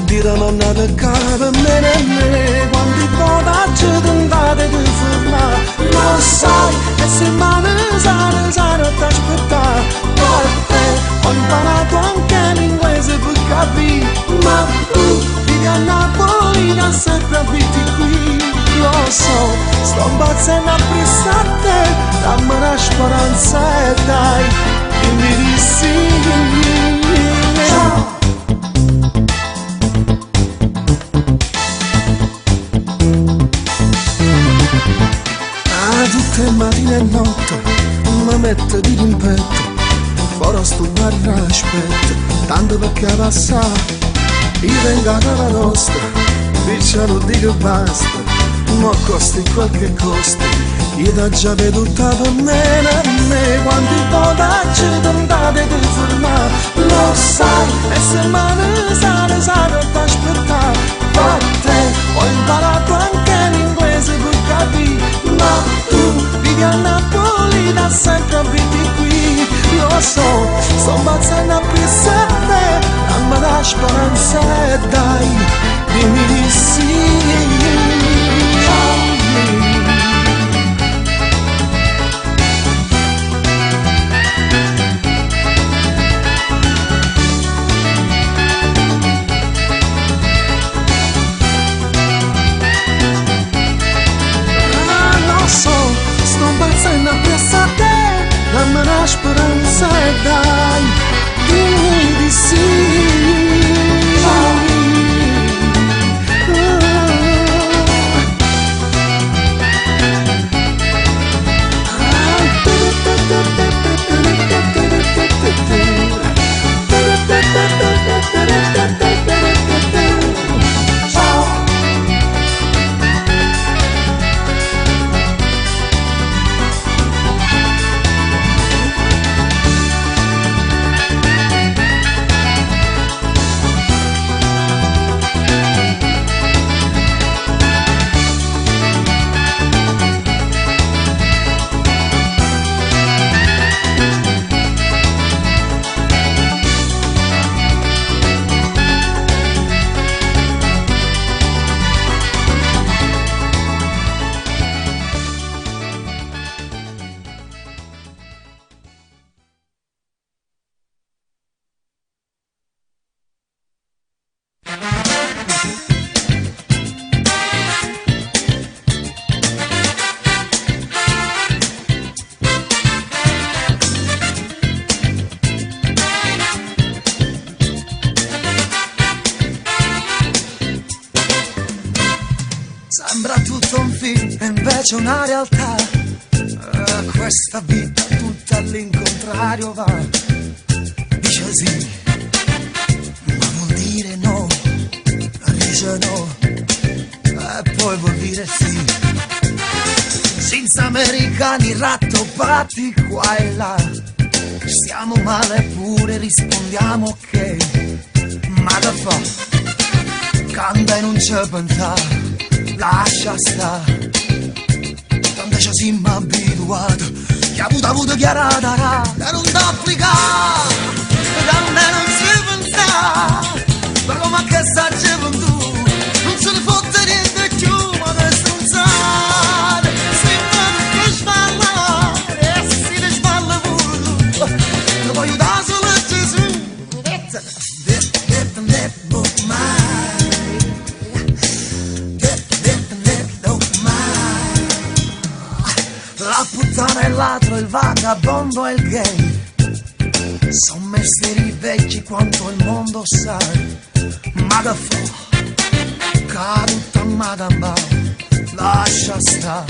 dire manna per qua, per me, quanti potacci tentate di formare, lo sai, e se male sare ti aspettare, per te ho imparato anche l'inglese per capire, ma tu vivi a Napoli da sempre abiti qui, lo so, sto impazzendo a pensare, dammi una speranza e dai, dimmi di sì. Ciao. Tutte mattine e notte mi metto di rimpetto, fuori sto bar aspetto, tanto perché passa, io vengo a casa nostra, picciano dico basta, ma costi qualche costo, io da già vedo tutta per me, quanti potacci tentate di formare, lo sai, e se male sare ti aspettare, per te ho imparato anche l'inglese per capire, ma tu vivi a Napoli da sempre abiti qui, lo so, sto impazzendo a pensare, dammi la speranza e dai, dimmi di sì. Dammi una speranza e dai, dimmi di sì. Sembra tutto un film e invece una realtà, questa vita tutta all'incontrario va, dice sì, ma vuol dire no, dice no, e poi vuol dire sì, senza americani rattoppati qua e là, stiamo male eppure rispondiamo ok, ma da fa, canta e non c'è pensare, lascia stare, tanto ci siamo abituati, che ha avuto chiarata, da non t'applicare, da me non si pensa, ma come che sta gioventù, non se ne fotte niente più, ma che stronzate, si fa che sballa, e si ne sballa pure tu, lo voglio da solo a Gesù, detto mai. La puttana è il ladro, il vagabondo e il gay, son mestieri vecchi quanto il mondo sa, ma da fa, caduta madama, lascia sta,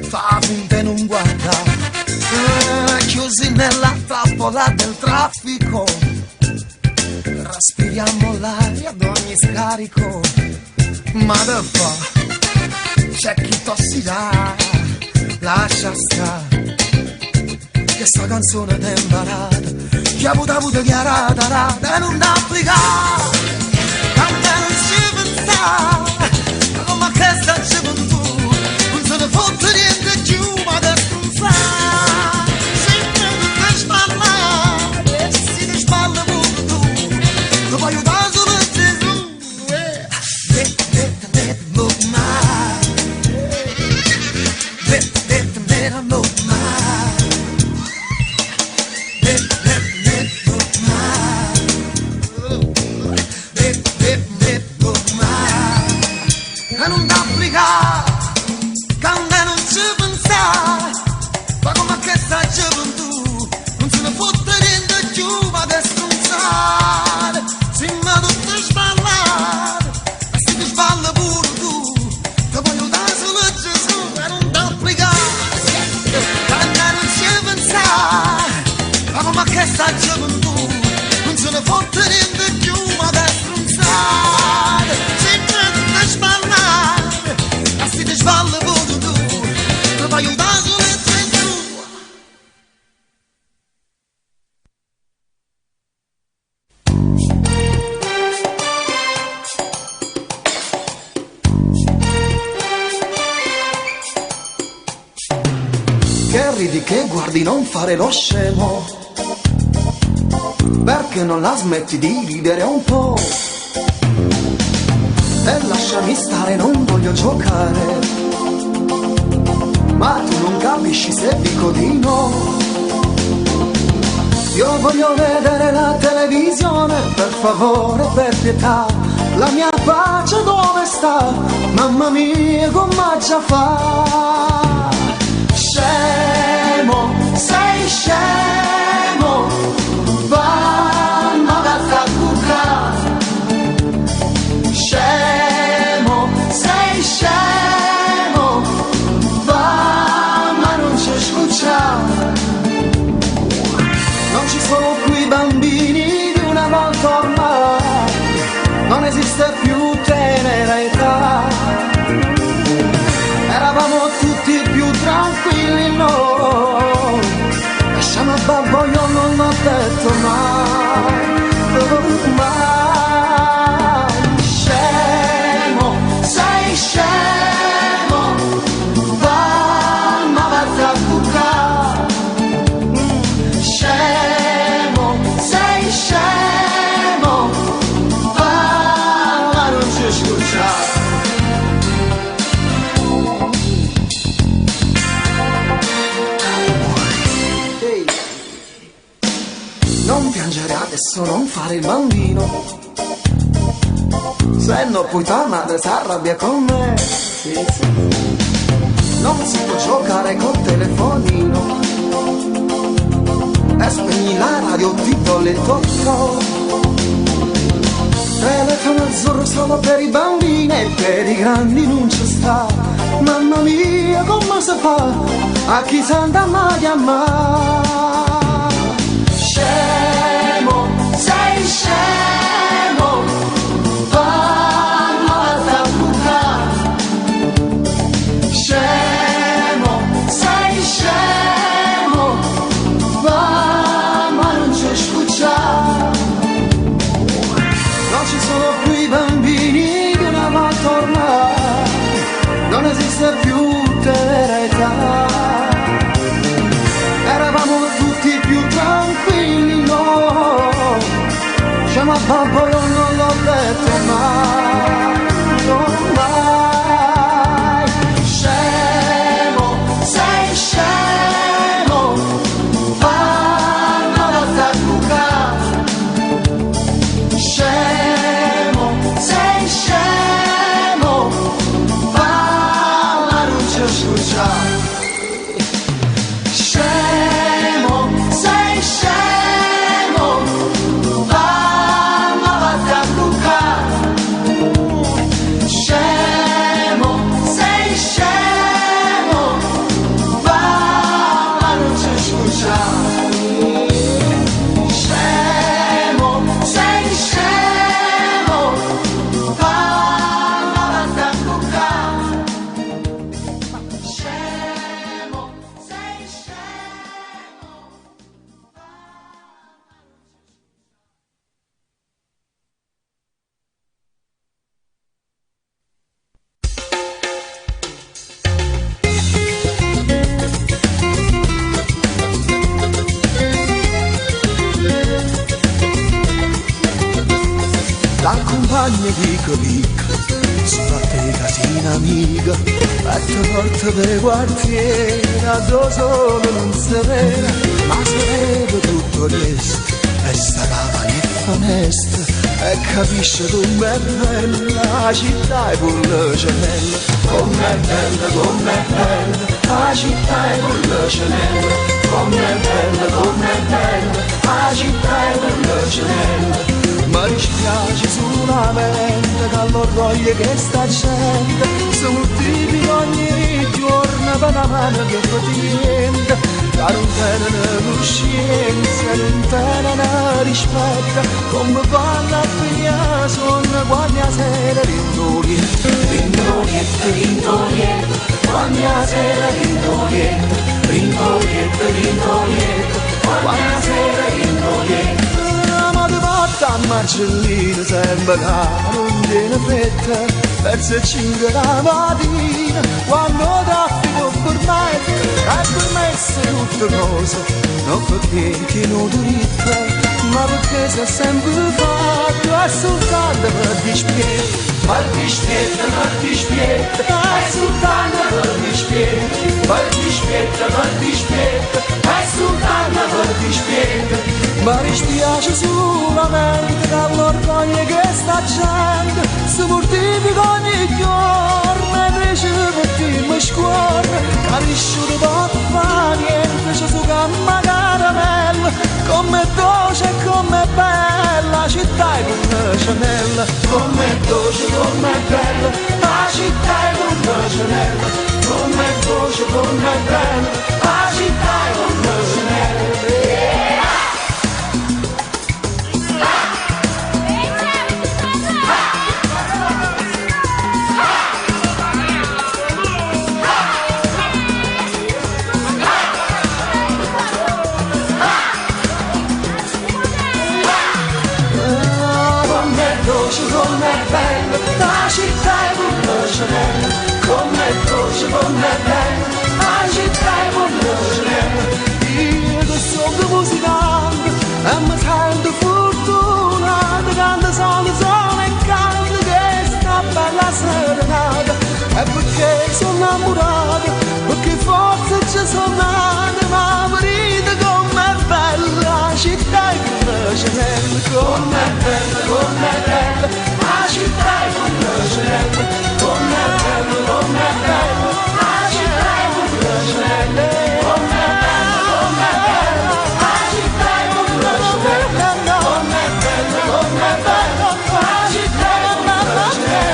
fa finta e non guarda, chiusi nella trappola del traffico, respiriamo l'aria ad ogni scarico, ma da fa, c'è chi tossirà, lascia stare, che sta canzone è imparata, che ha avuto chiarata, e non da applicare, canta non sa, ma che sta gioventù, non se ne fotte niente più, ma adesso non sa, sempre per sballare, si ti sballa pure tu, ti voglio aiutare solo Gesù, move e non t'applica, quando non ci pensa, ma come che sta gioventù, non se ne fotte niente più, ma adesso non sa, si ma tutto sballato, e se ti sballa pure tu, ti voglio dare solo Gesù, e non t'applica, quando non ci pensa, ma come che sta gioventù, non se ne fotte niente più, ma adesso non sa. Sballa pure tu, ti voglio aiutare solo Gesù. Che ridi, che guardi, non fare lo scemo, perché non la smetti di ridere un po'? E lasciami stare, non voglio giocare, ma tu non capisci se dico di no. Io voglio vedere la televisione, per favore, per pietà, la mia pace dove sta? Mamma mia, come già fa? Scemo, sei scemo, va, ma da cucca. Scemo, sei scemo, va, ma non c'è scuccia. Non ci sono più i bambini di una volta ormai, non esiste più tenera età. Eravamo tutti più tranquilli noi, lasciamo a babbo, io non l'ho detto mai, mai. Scemo, va, ma va a cucca. Scemo, sei scemo, va, ma non ci scuccia. Ehi, non piangere adesso, non fare il bambino, se no poi tua madre si arrabbia con me. Sì, sì. Non si può giocare col telefonino, e spegni la radio, ti do le tocco. Telefono azzurro solo per i bambini, e per i grandi non ci sta. Mamma mia, come si fa? A chi si anda a chiamare? Scemo, sei scemo, vanno a bucare. Scemo, sei scemo, va, ma non c'è scuccia. Non ci sono più i bambini di una volta ormai, non esiste più tenera età. Eravamo tutti più tranquilli, no. Siamo a babbo, io non l'ho detto mai, non mai. Scemo, sei scemo, vanno a bucare. Scemo, sei scemo, va, ma non c'è scusa. Scemo, sei scemo, va, ma campagna piccola, sono a te casina amica, a te porta per quartiere, a dove solo non si vede, ma sarebbe tutto il resto, e sta campagnetta onesta, e capisce com'è bella la città e pure le cenelle, com'è bella, la città e pure le cenelle, com'è bella, la città e pure le cenelle. Mi dispiace solamente che l'orgoglio che sta gente sono tipi ogni giorno per una mano che niente, che non tengono coscienza, non tengono rispetto, come vanno a finire sono quando la sera rindolietto, quando la sera rindolietto, quando la sera rindolietto. A Marcellino sembra che non viene fretta, verso 5 la mattina, quando traffico per me, è permessa tutte cose, non perché non diritta, ma perché si è sempre fatto, è soltanto per dispietto, per dispietto, è soltanto per dispietto, è soltanto per dispietto. Ma dispiace solamente che l'orgoglio che sta gente si mortifica ogni giorno e riceve chi mi scuote, capisce che non fa niente, c'è su gamma caramella, come dolce e come bella, città e con cenella, come dolce, come bella, la città e con cenella, come dolce, come bella, la città e con cenella. La città è un cenella, com'è dolce, com'è bella, la città è un cenella. Io che sono musicante e mi sento fortunato, quando sono e canto che sta bella serenata, è perché sono innamorato, perché forse ci sono nata, ma morite com'è bella, la città è un cenella, com'è bella, la città è un cenella, com'è bella, la città è un cenella, com'è bella, la città è un cenella, com'è bella, la città è un cenella.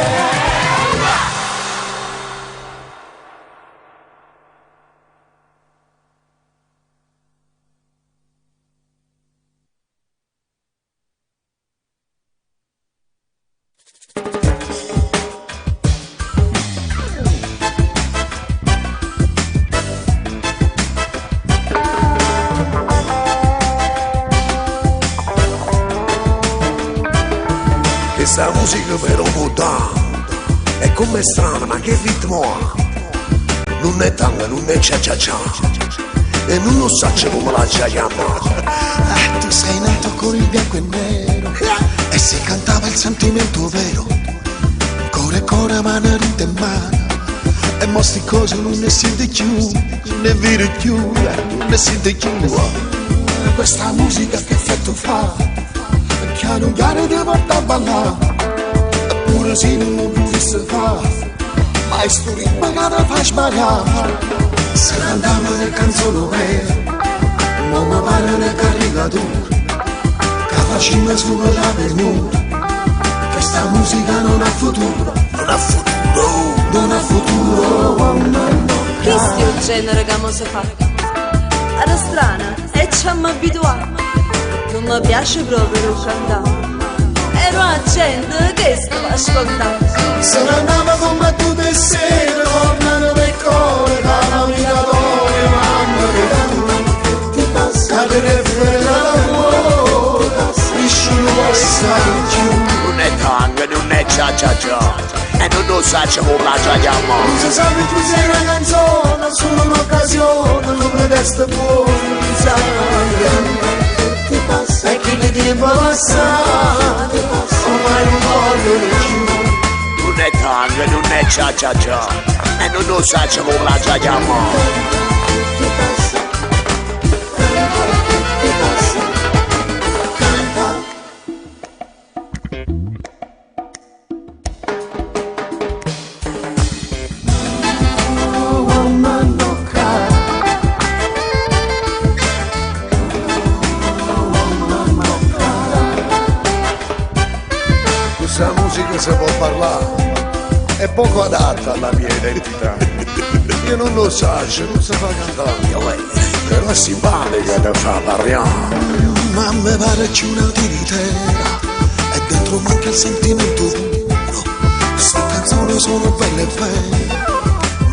Questa musica però può dare, è come strana ma che ritmo ha, non è tango, non è cia cia cia, e non lo so come la già chiama. Tu sei nato con il bianco e nero e si cantava il sentimento vero, cuore e cuore, mano rita e mano, e mostri cose non ne siete più, non ne vedi più, non ne siete più. Questa musica che effetto fa? Chiaro chiaro ti porta a ballare, eppure se non lo potesse fare, ma è sto ritmo che ti fa sbagliare. Se cantava le canzoni vere, ma mi pare una caricatura, che facciamo solo la pernura. Questa musica non ha futuro, non ha futuro, non ha futuro. Questo è il genere che mi si fa. Era strana e ci siamo abituati. Non mi piace proprio cantare. Ero a gente che stava ascoltando. Se ne andava come tu di sera, tornano per cuore, dalla migratoria, mamma che danno, ti passa che ne frega l'amore, nessuno può stare più. Non è tango, non è cia cia cia, e non lo sa come la già chiama. Non si sa che tu sei una canzone, solo un'occasione, non pretesta buono, non sai. E chi di tempo passato ormai non voglio è cia cia cia e non lo sa come la chiamiamo. Questa musica si può parlare, è poco adatta alla mia identità. Io non lo so, non si fa cantare, però è simpatica da fa parlare. Ma mi pare c'è una tiritera e dentro manca il sentimento puro. Queste canzoni sono belle e belle,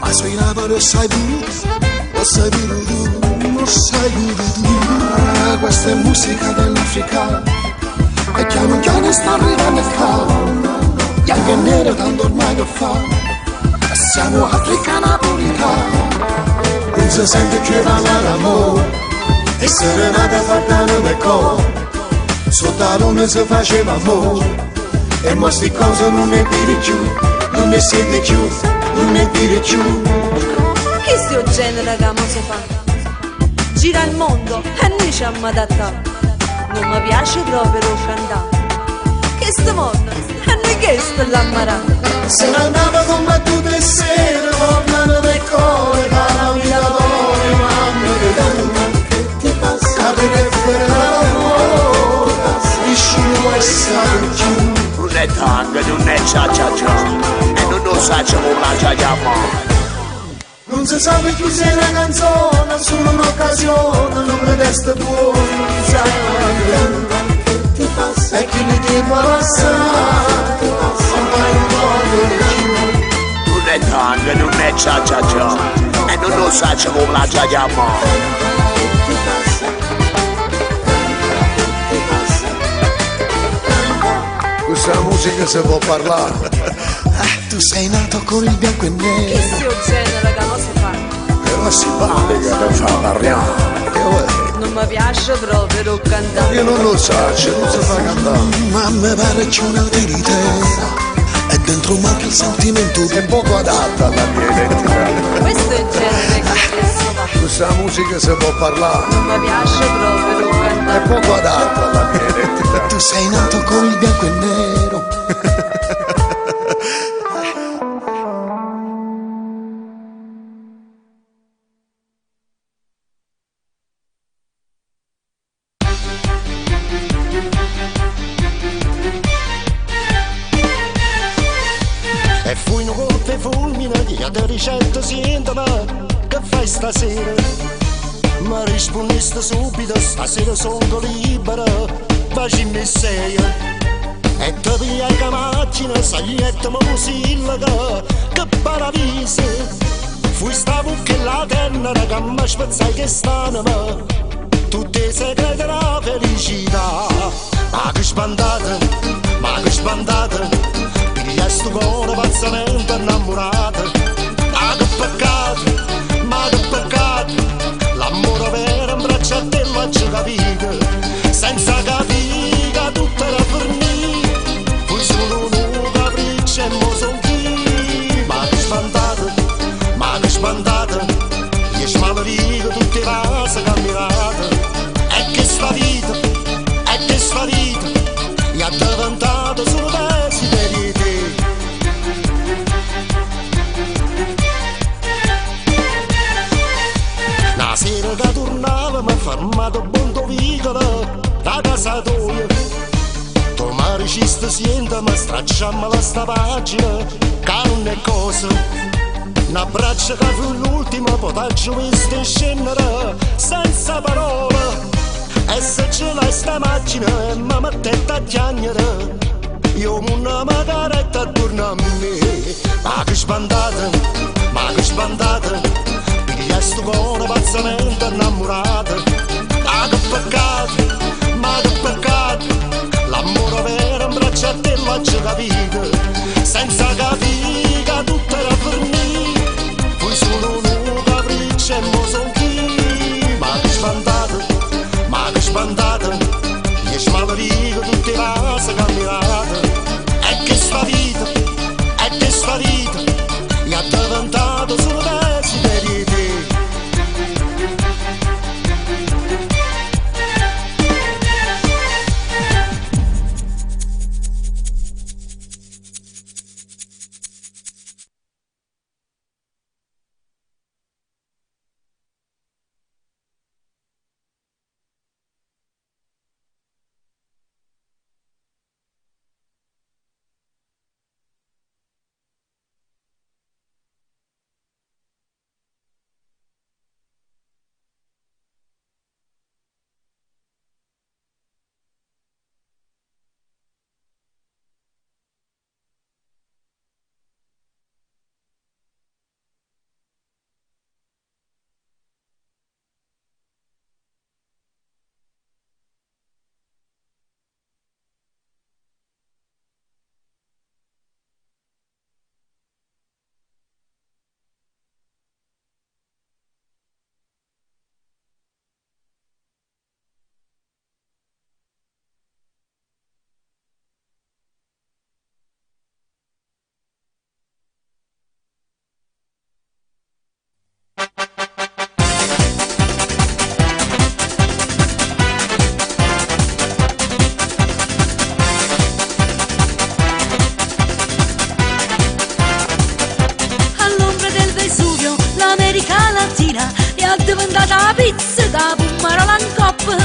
ma suonava lo sai pure tu, lo sai pure tu. Questa è musica dell'Africa e piano piano sta arrivando il caldo. Bianco e nero tanto ormai che fa, siamo africana puritana. Non si sente più parlare d'amore e serenata fatta nel cuore. Sotto la luna si faceva amore e mo sti cose non ne dire più, non ne siete più, non ne dire più. Che sto genere che mo si fa? Gira il mondo e noi ci abbiamo adattato. Non mi piace proprio cantare. Che sto mondo e noi che sto l'ammarà. Se ne andava combattuta e sera, tornano del cuore, la vita d'oro, mamma che tu, che ti passa, capire fuori dall'amore, vicino e sai più. Non è tango, non è cia cia cia e non lo sa come la chiamiamo. Non si sa più se è una canzone, solo un'occasione, non mi resta fuori, non sai quando che ti passa e chi ne ti può passare, ormai non voglio più. Non è tango, non è cia cia cia e non lo sa come la chiamiamo. Questa musica si può parlare. Tu sei nato con il bianco e Che nero, sto genere che mo si fa? Però è simpatica da fa parlare. Non mi piace proprio cantare. Io non lo so, non si fa cantare. ma mi pare c'è una tiritera e dentro manca il sentimento. È poco adatta alla mia identità. Questo è il genere che spesso fa. Questa musica si può parlare, Non mi piace proprio è cantare. poco adatta alla mia identità. Tu sei nato con il bianco e nero. E fui un colpo e fulmine che da ricetta sintoma che fai stasera. Ma rispondiste subito, stasera sono libera, facimi sei. E ti pigliai che macchina, saglietta musica, che paradiso. Fui sta bucca e la tenera che mi spezzai che stanima, tutti i segreti della felicità. Ma che spandate, pigliai sto cuore pazzamente innamorato. Ma che peccato, l'amore vero in braccio a te l'ho già capito, senza capire tutta la fornì, fui solo un capriccio e mo son qui. Ma che spandate, io smalorico tutte le case camminate, e che sta vita, mi ha diventato solo desiderio di te. La sera che tornava mi ha fermato buon vicolo da casa tua. Tu mi riciste siente, mi stracciamo la sta pagina che non è cosa. Un abbraccio che fu l'ultimo potaggio visto scendere senza parole. E se ce l'hai sta macchina e mi mettete a chiagnere, io una magaretta attorno a me. Ma che spandate, piglia sto cuore pazzamente innamorato. Ma che peccato, l'amore vero in braccio a te l'ho già capito, senza capire tutta la fornì, fui solo un capriccio e mo son qui. Ma che spandate, io smalorico tutte le case camminate, e che sta vita, da Pummarola in coppa.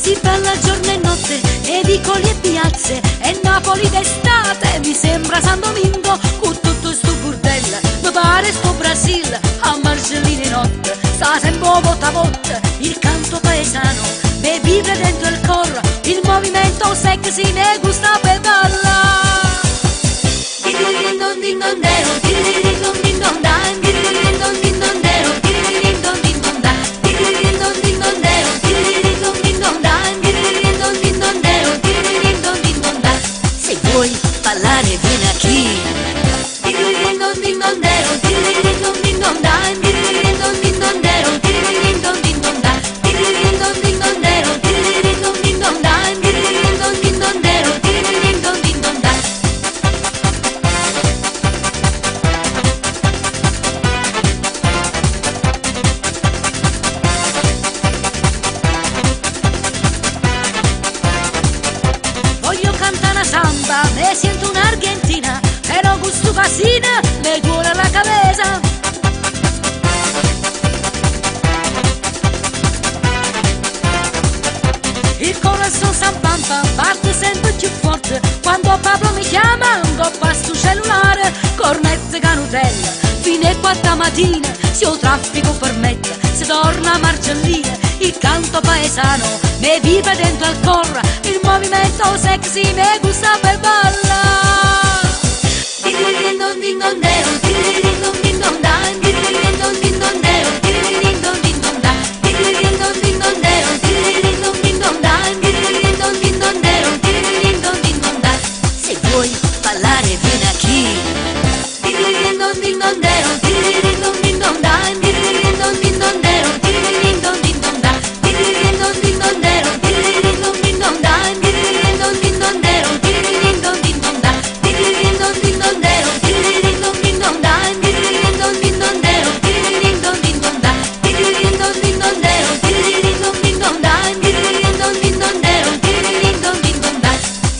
Si balla giorno e notte, e vicoli e piazze, e Napoli d'estate, mi sembra San Domingo, con tutto sto burdella, mi pare sto Brasil, a Marcellini notte, sta sempre botta a botta, il canto paesano, me vibra dentro il corpo, il movimento sexy ne gusta per ballare. Se vuoi ballare vieni qui. Voglio cantare una samba, me sento un'argentina, però gusto casina, me duole la cabeza. Il corazon San Pampa parte sempre più forte, quando Pablo mi chiama, coppa sto cellulare, cornette canutella, fino a 4 mattina, se il traffico permette, se torna a Marcellina, il canto paesano, me vibra dentro al corpo, il movimento sexy me gusta per ballare. Se vuoi ballare vieni qui.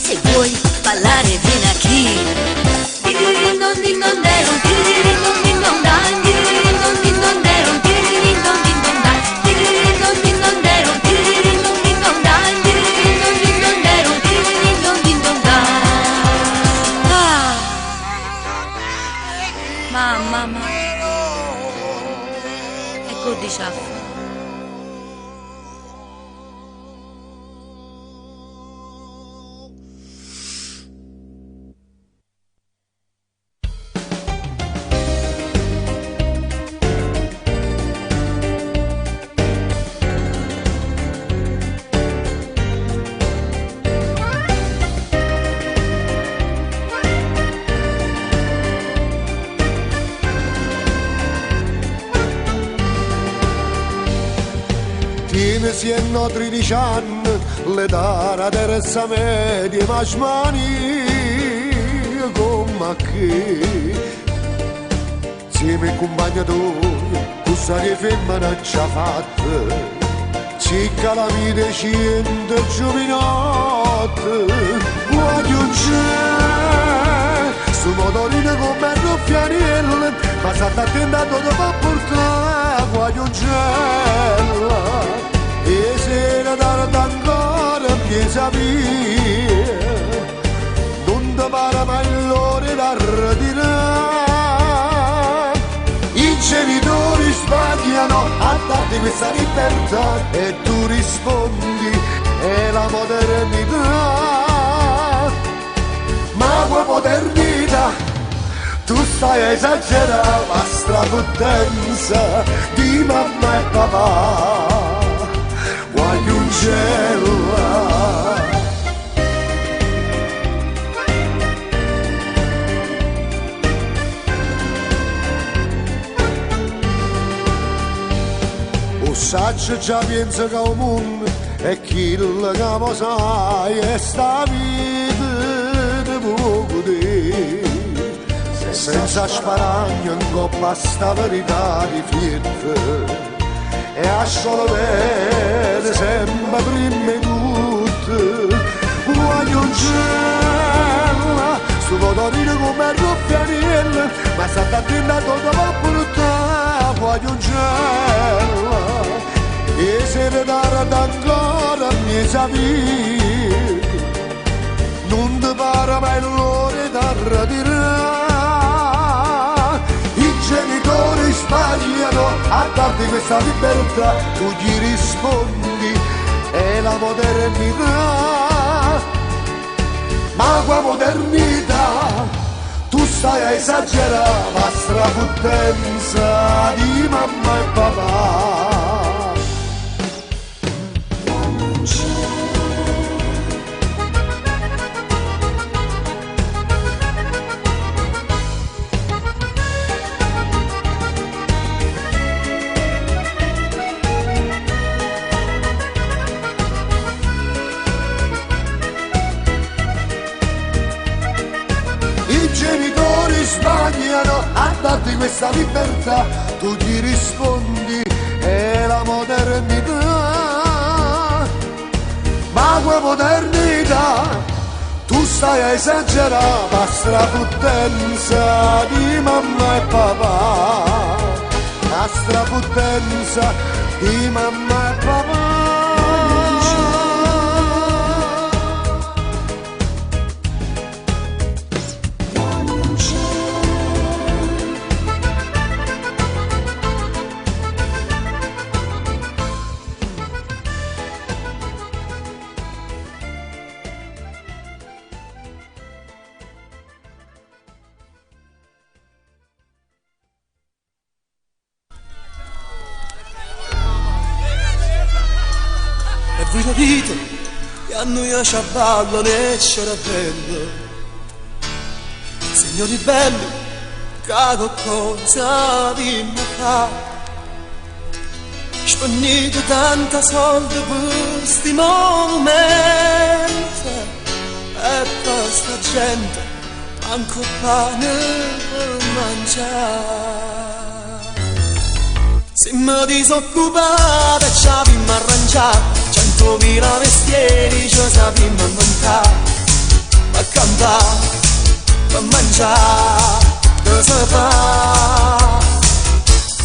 Se vuoi ballare vieni qui. Ah, mamma, ecco di ciaffa. Tiene siano 13 anni, l'età era terza media, ma smani come che. Insieme ai compagni tuoi, questa che femmina ci ha fatta, circa la vita 100 giovinotte, voglio c'è, su motorino come ruffianello, ma state attentato dopo portare, voglio c'è. E sera tardi ancora mi sapere, non ti pare mai l'ora da ritirare. I genitori sbagliano a darti questa libertà e tu rispondi è la modernità. Ma quella modernità tu stai a esagerare la strapotenza di mamma e papà. Guagliungella. O saggio già pensa che il mondo è chi lo capo sai e sta vita di poco te. Senza sparagno in coppa sta verità di fietta e a solo vede sempre prima di tutto. Guagliungella, su motorino come ruffianello, ma sta attentato dopo brutta fuori un cielo, e se ne darà ancora mi sapere, non ti pare mai l'ore da radere. I genitori sbagliano a darti questa libertà, tu gli rispondi è la modernità, ma qua modernità tu stai a esagerare la strapottenza di mamma e papà. Sbagliano a darti questa libertà, tu gli rispondi è la modernità, ma quella modernità tu stai a esagerare la strapottenza di mamma e papà, la strapottenza di mamma e papà. Vita vita che a noi ci avvallano e ci bello, signori belli che cosa vi fa, spendete tanta soldi per sti monumenti e per sta gente manco pane per mangiare. Se mi disoccupate ci abbiamo arrangiato 100.000 mestieri ci sappiamo inventare, a cantare, a mangiare, che si fa.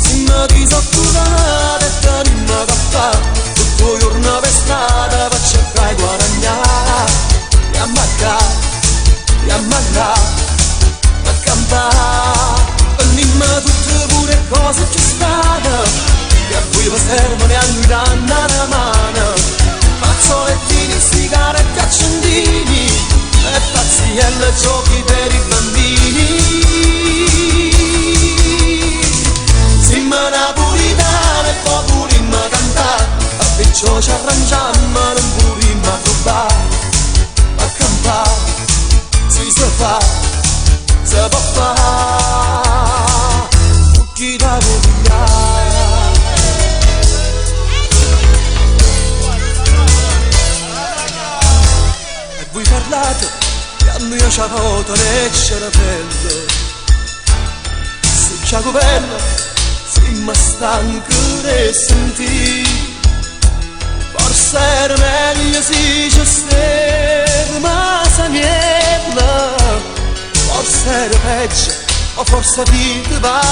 Se mi disoccupate teniamo da fare, tutto il giorno per strada per cercare di guadagnare, e a mancare, e a mancare, a cantare, veniamo tutte pure cose che stanno, che a cui vi servono e a noi danno una mano. Fazzolettini, sigarette, accendini e pazzielle, giochi per i bambini. Siamo napolitani e poi pulimmo a cantare, a perciò ci arrangiamo e non pulimmo a rubare, a cantare si fa, si può fare, chi da vogliare. Voi parlate che a noi ci ha avuto e c'era bello, se c'è governo siamo stanchi di sentire, forse era meglio se ci stava ma sa niente, forse era peggio o forse vita va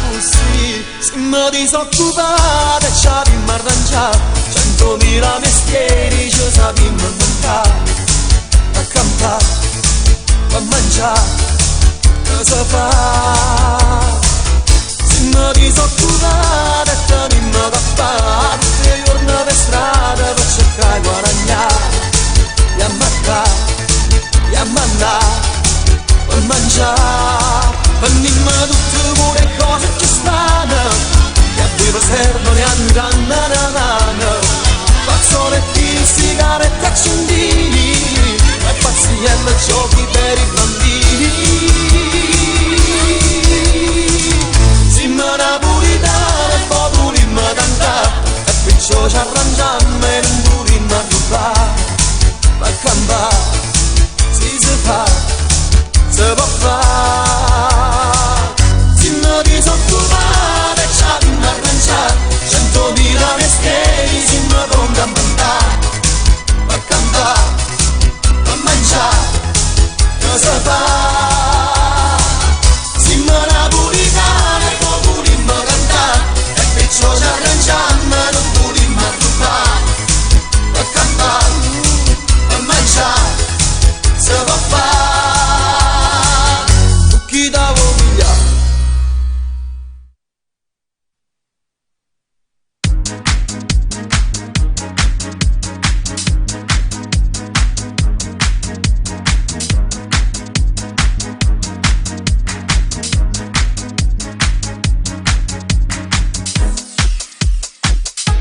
così. Se mi disoccupate ci abbiamo arrangiato 100.000 mestieri ci sappiamo inventare, a cantare, a mangiare, che si fa. Se mi disoccupate teniamo da fare, tutti i giorni per strada per cercare di guadagnare, e a mancare, e a mandare, a mangiare, veniamo tutte pure cose che stanno, che a voi vi servono e a noi danno una mano. Fazzolettini, sigarette, accendini e pazzielle, giochi per i bambini.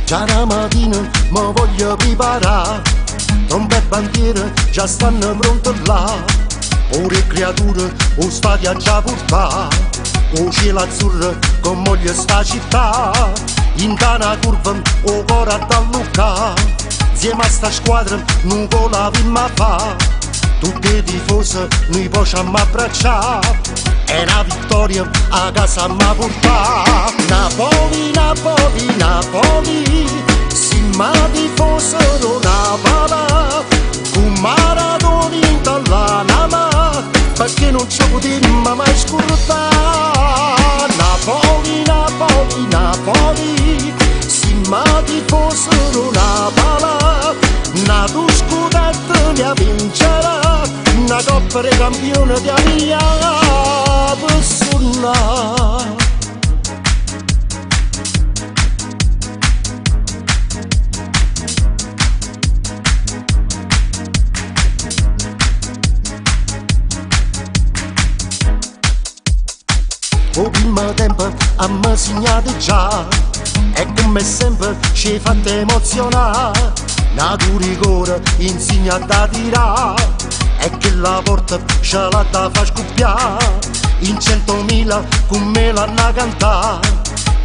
Già la mattina mi voglio preparare, trombe e bandiere già stanno pronte là. Ore creature o stati a già portare, o cielo azzurro con moglie sta città. In tana curva o cuore ad alluccare, insieme a sta squadra non vola prima fa. Tutti i tifosi noi possiamo abbracciare, è una vittoria a casa ma portà. Napoli, Napoli, Napoli, si ma tifosi non Napoli, con Maradona in dall'anima, perché non ci potremmo mai scordare. Napoli, Napoli, Napoli, si ma tifosi non Napoli, nato scudetto mi vincerà, una coppa di campione di mia persona. O primo tempo a me segnato già, e come sempre ci fate emozionare. Nato rigore insegna da tirare, e che la porta ce l'ha da fa scoppiare. In 100.000 con me l'hanno cantare,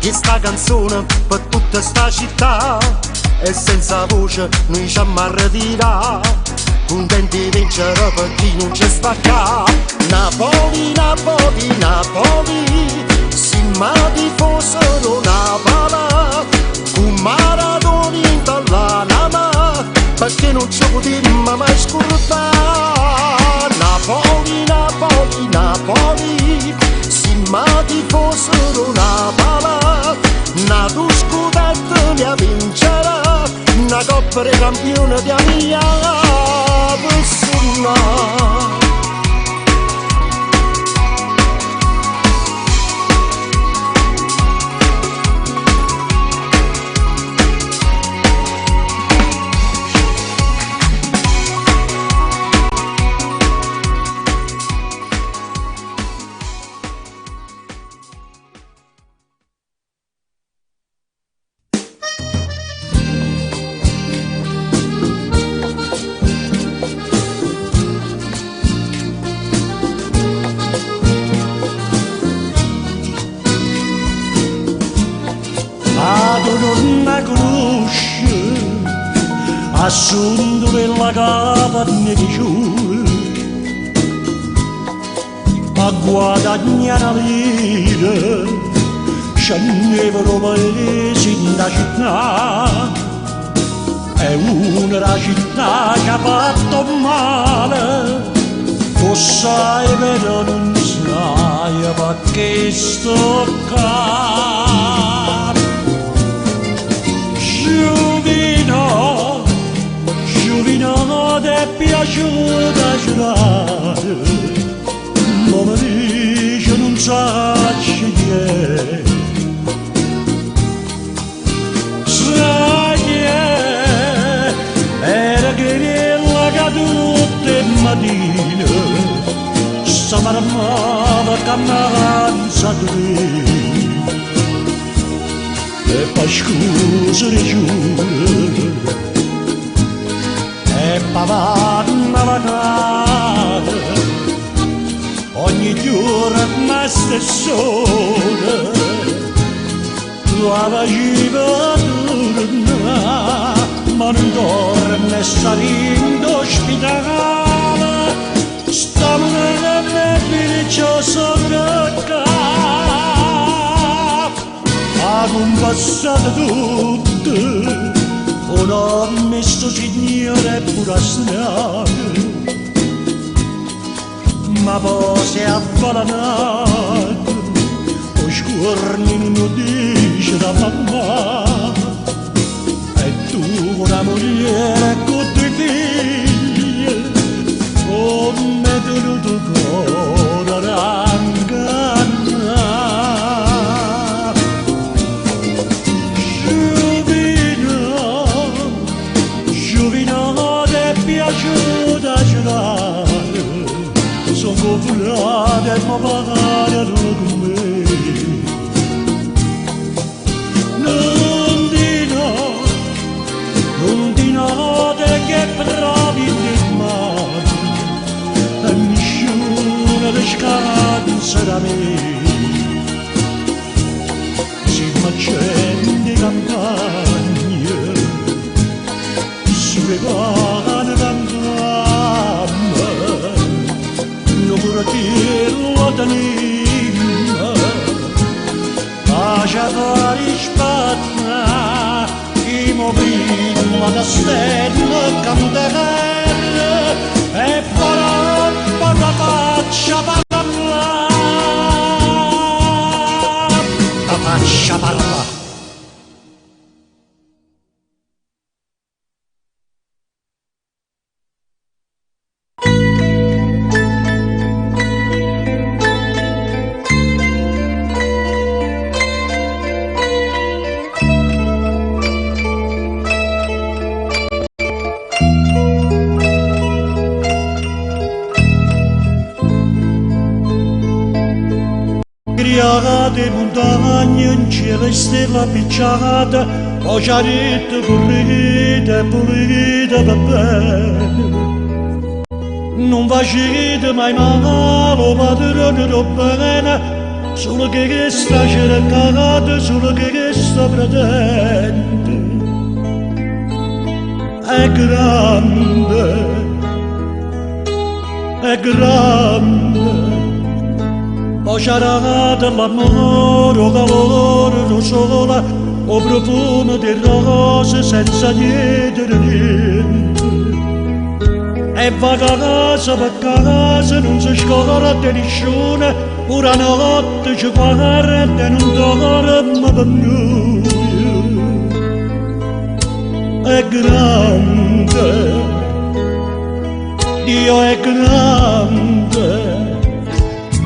che sta canzone per tutta sta città. E senza voce noi ci abbiamo a ritirare, contenti di vincere per chi non ci stacca. Napoli, Napoli, Napoli, si ma tifosi non Napoli, con Maradona in dall'anima, perché non ci potremmo mai scordare. Napoli, Napoli, Napoli, si ma tifosi non Napoli, nato scudetto mi vincerà, una coppa di campione di mia persona. Non la conosce, assunto nella capa di giù, a guadagnare la vita, scendevano paesi da città. È una città che ha fatto male, tu sai però non sai perché sto qua. Giovino, Giovino ti è piaciuta giurare, ma mi dice non sa chi è. Sai chi è? Era che la caduta mattina sta marmava camminanza di e poi scusa di giuro e pavanna la casa ogni giorno stessone la vagiva torna ma non dorme sta in ospitale stiamo nella nebbia sopra non passate tutte, non ho messo signore pure a strada, ma poi si è avvalanato, poi scorni non dice da mamma, e tu una moglie con due figlie, come tenuto cuore a sono popolare ma pagare con me non di no accendi campagne sulle pane campagne non vorrei la tenima lascia fare spatna i movimenti la castello canterelle e farò la faccia parlare la faccia parlare. Criate montagne in cielo e stella picciata, poi ciarette pulite, pulite va bene. Non facete mai male, padrone do bene, solo che sta cercata, solo che sta pretende. È grande, è grande. O ciarata l'amore, o calore, o sole, o profumo di rose senza chiedere niente. E va a casa per casa, non si scorda nessuno, pure a notte ci guarda e non dorme per noi. È grande, Dio è grande.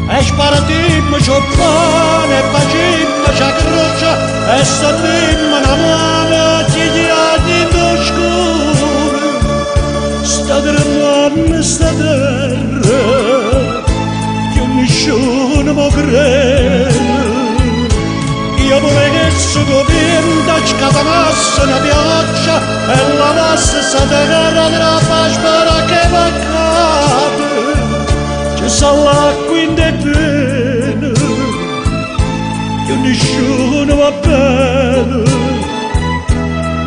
E sparatimmo c'ho pane, e facimmo c'ha croce, e stattimmo una mano, ci tirati in oscuro. Sta tremando sta terra, che nessuno può credere. Io vorrei che si convinta, scatanasse una pioggia, e lavasse sta terra della paspera che va cade. Ci sa l'acqua in te bene, che nessuno va bene,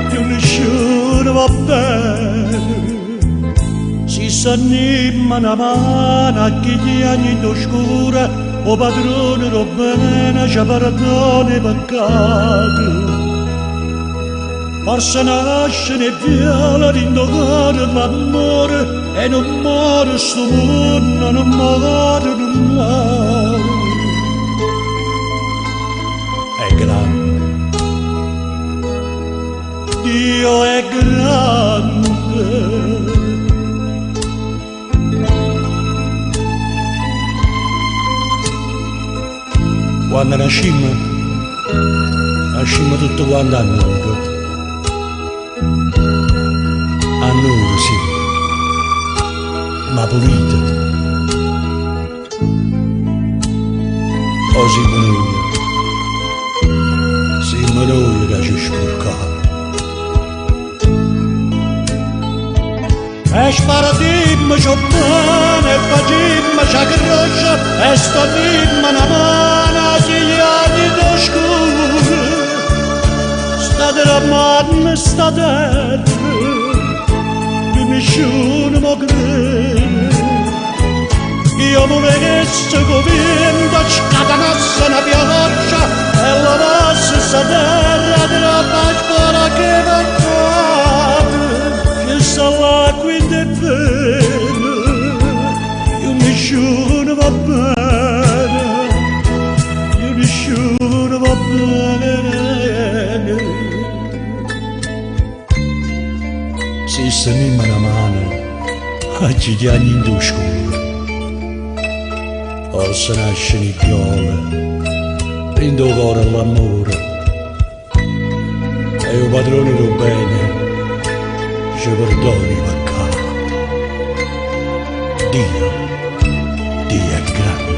che nessuno va bene. Si s'anima una mano a chi gli anni d'oscura, o padrone do bene, ci perdona i peccati. Forse nasce e viola d'indogare l'amore, e non muore sto mondo, non muore, non muore. È grande, Dio è grande. Quando nascimmo tutto quanto a noi. A noi sì, ma pulita. Così siamo noi che ci sporcamo. E sparatimmo c'ho pane, e facimmo c'ha croce, e stattimmo una mano, gli anni d'oscuro. Sta tremando sta terra, che nessuno può credere. Io vorrei che si convinta, scatanasse una pioggia, e lavasse sta terra della paspera che va cade. Che sa l'acqua in te bene, che nessuno va bene, che nessuno va bene. Si stanima una mano, oggi ti anni in d'oscuro. O se nasce di piove, prendo cuore all'amore. E il padrone del bene ci perdoni i peccati. Dio è grande.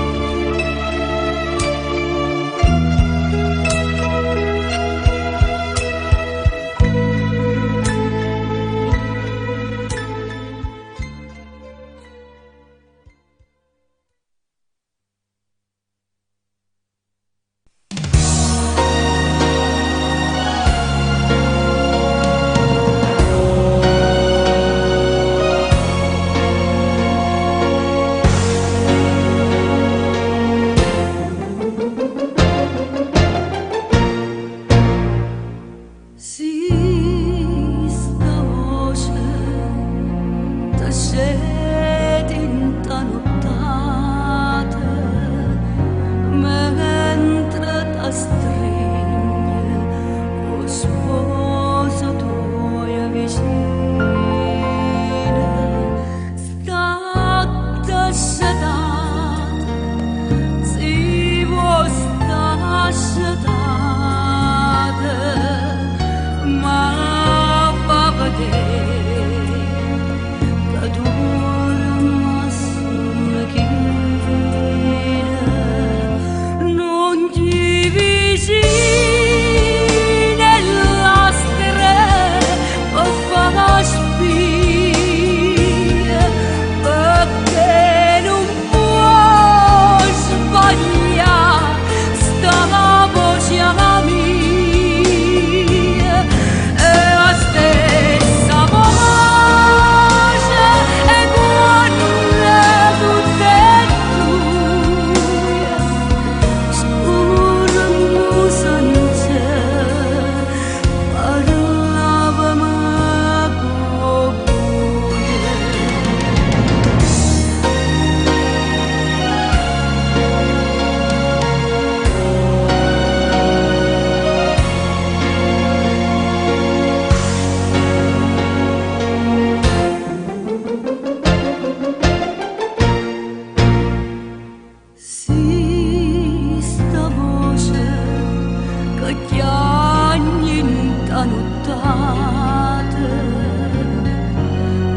canottate,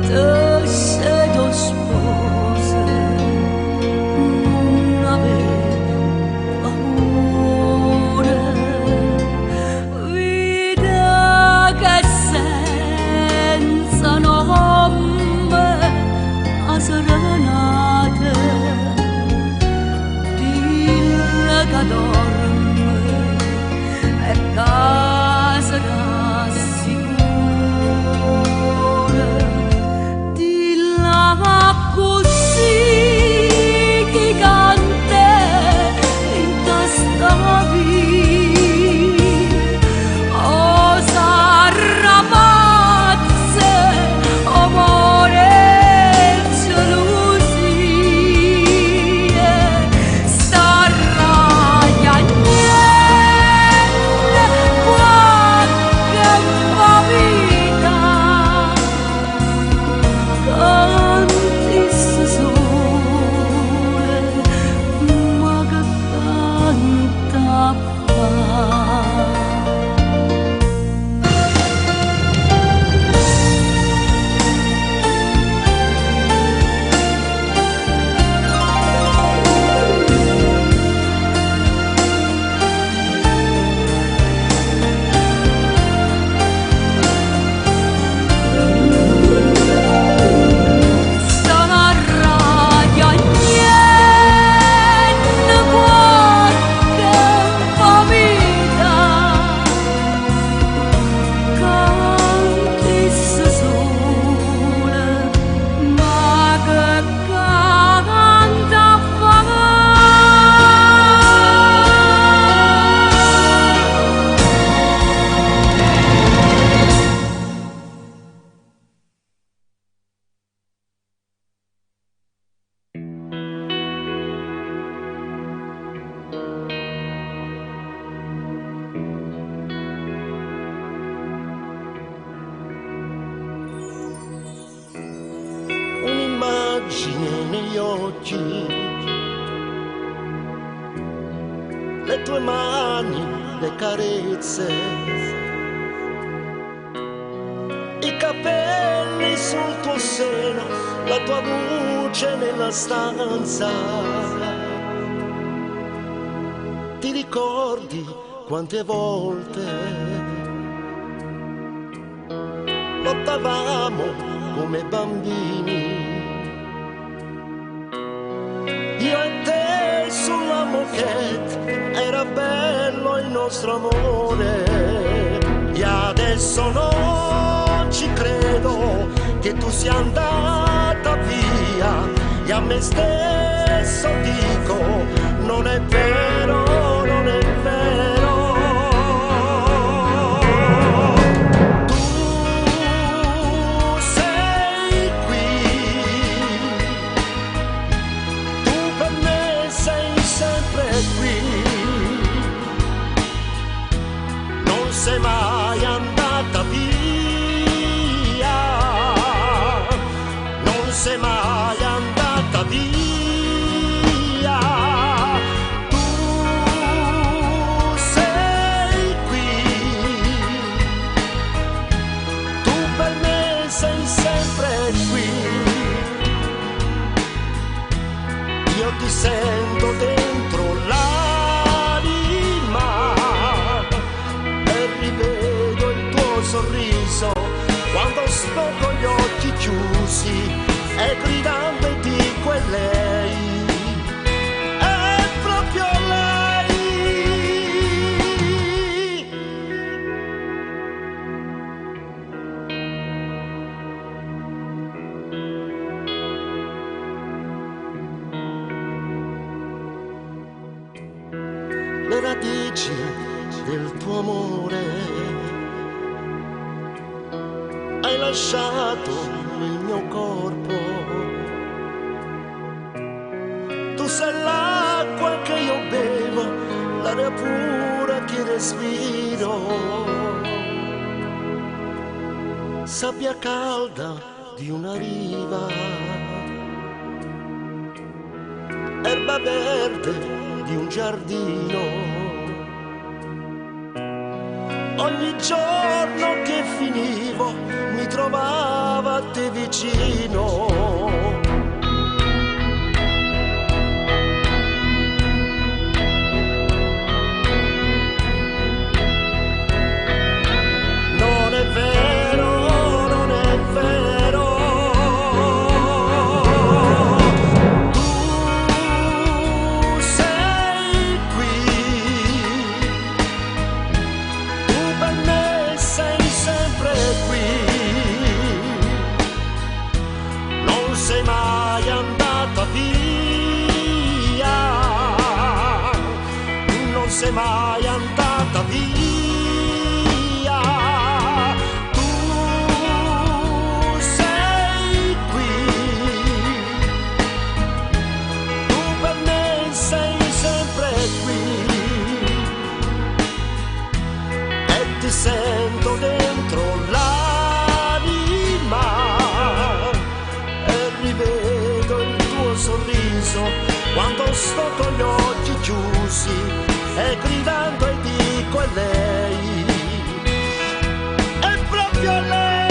te sei tua sposa, non avevi paura, vita che senza nome a serenate, dilla che dorme e casa rassicura, dilla così chi canta in testa via, o sarrapazze, amore e gelosie, starraia niente, qualche vita, cantisse sole, ma che canta fa. Sarraia niente, qualche vita, cantisse sole, ma che canta fa. Un'immagine negli occhi, le tue mani, le carezze, i capelli sul tuo seno, la tua luce nella stanza. Ti ricordi quante volte lottavamo come bambini, io e te sulla moquette, era bello il nostro amore, e adesso non ci credo che tu sia andata via, e a me stesso dico non è vero, non è vero. Tu sei qui, tu per me sei sempre qui, non sei mai andata via, non sei mai andata via. Tu sei qui, tu per me sei sempre qui, io ti sento dentro l'anima e rivedo il tuo sorriso quando sto con gli occhi chiusi e gridando dico è lei, è proprio lei. Le radici del tuo amore hai lasciato il mio corpo, tu sei l'acqua che io bevo, l'aria pura che respiro, sabbia calda di una riva, erba verde di un giardino, Ogni giorno che finivo mi trovava a te vicino. Non è vero, non è vero. Tu sei qui. Tu per me sei sempre qui. Non sei mai andata via. Non sei mai andata via. Ti sento dentro l'anima e rivedo il tuo sorriso quando sto con gli occhi chiusi e gridando e dico è lei, è proprio lei.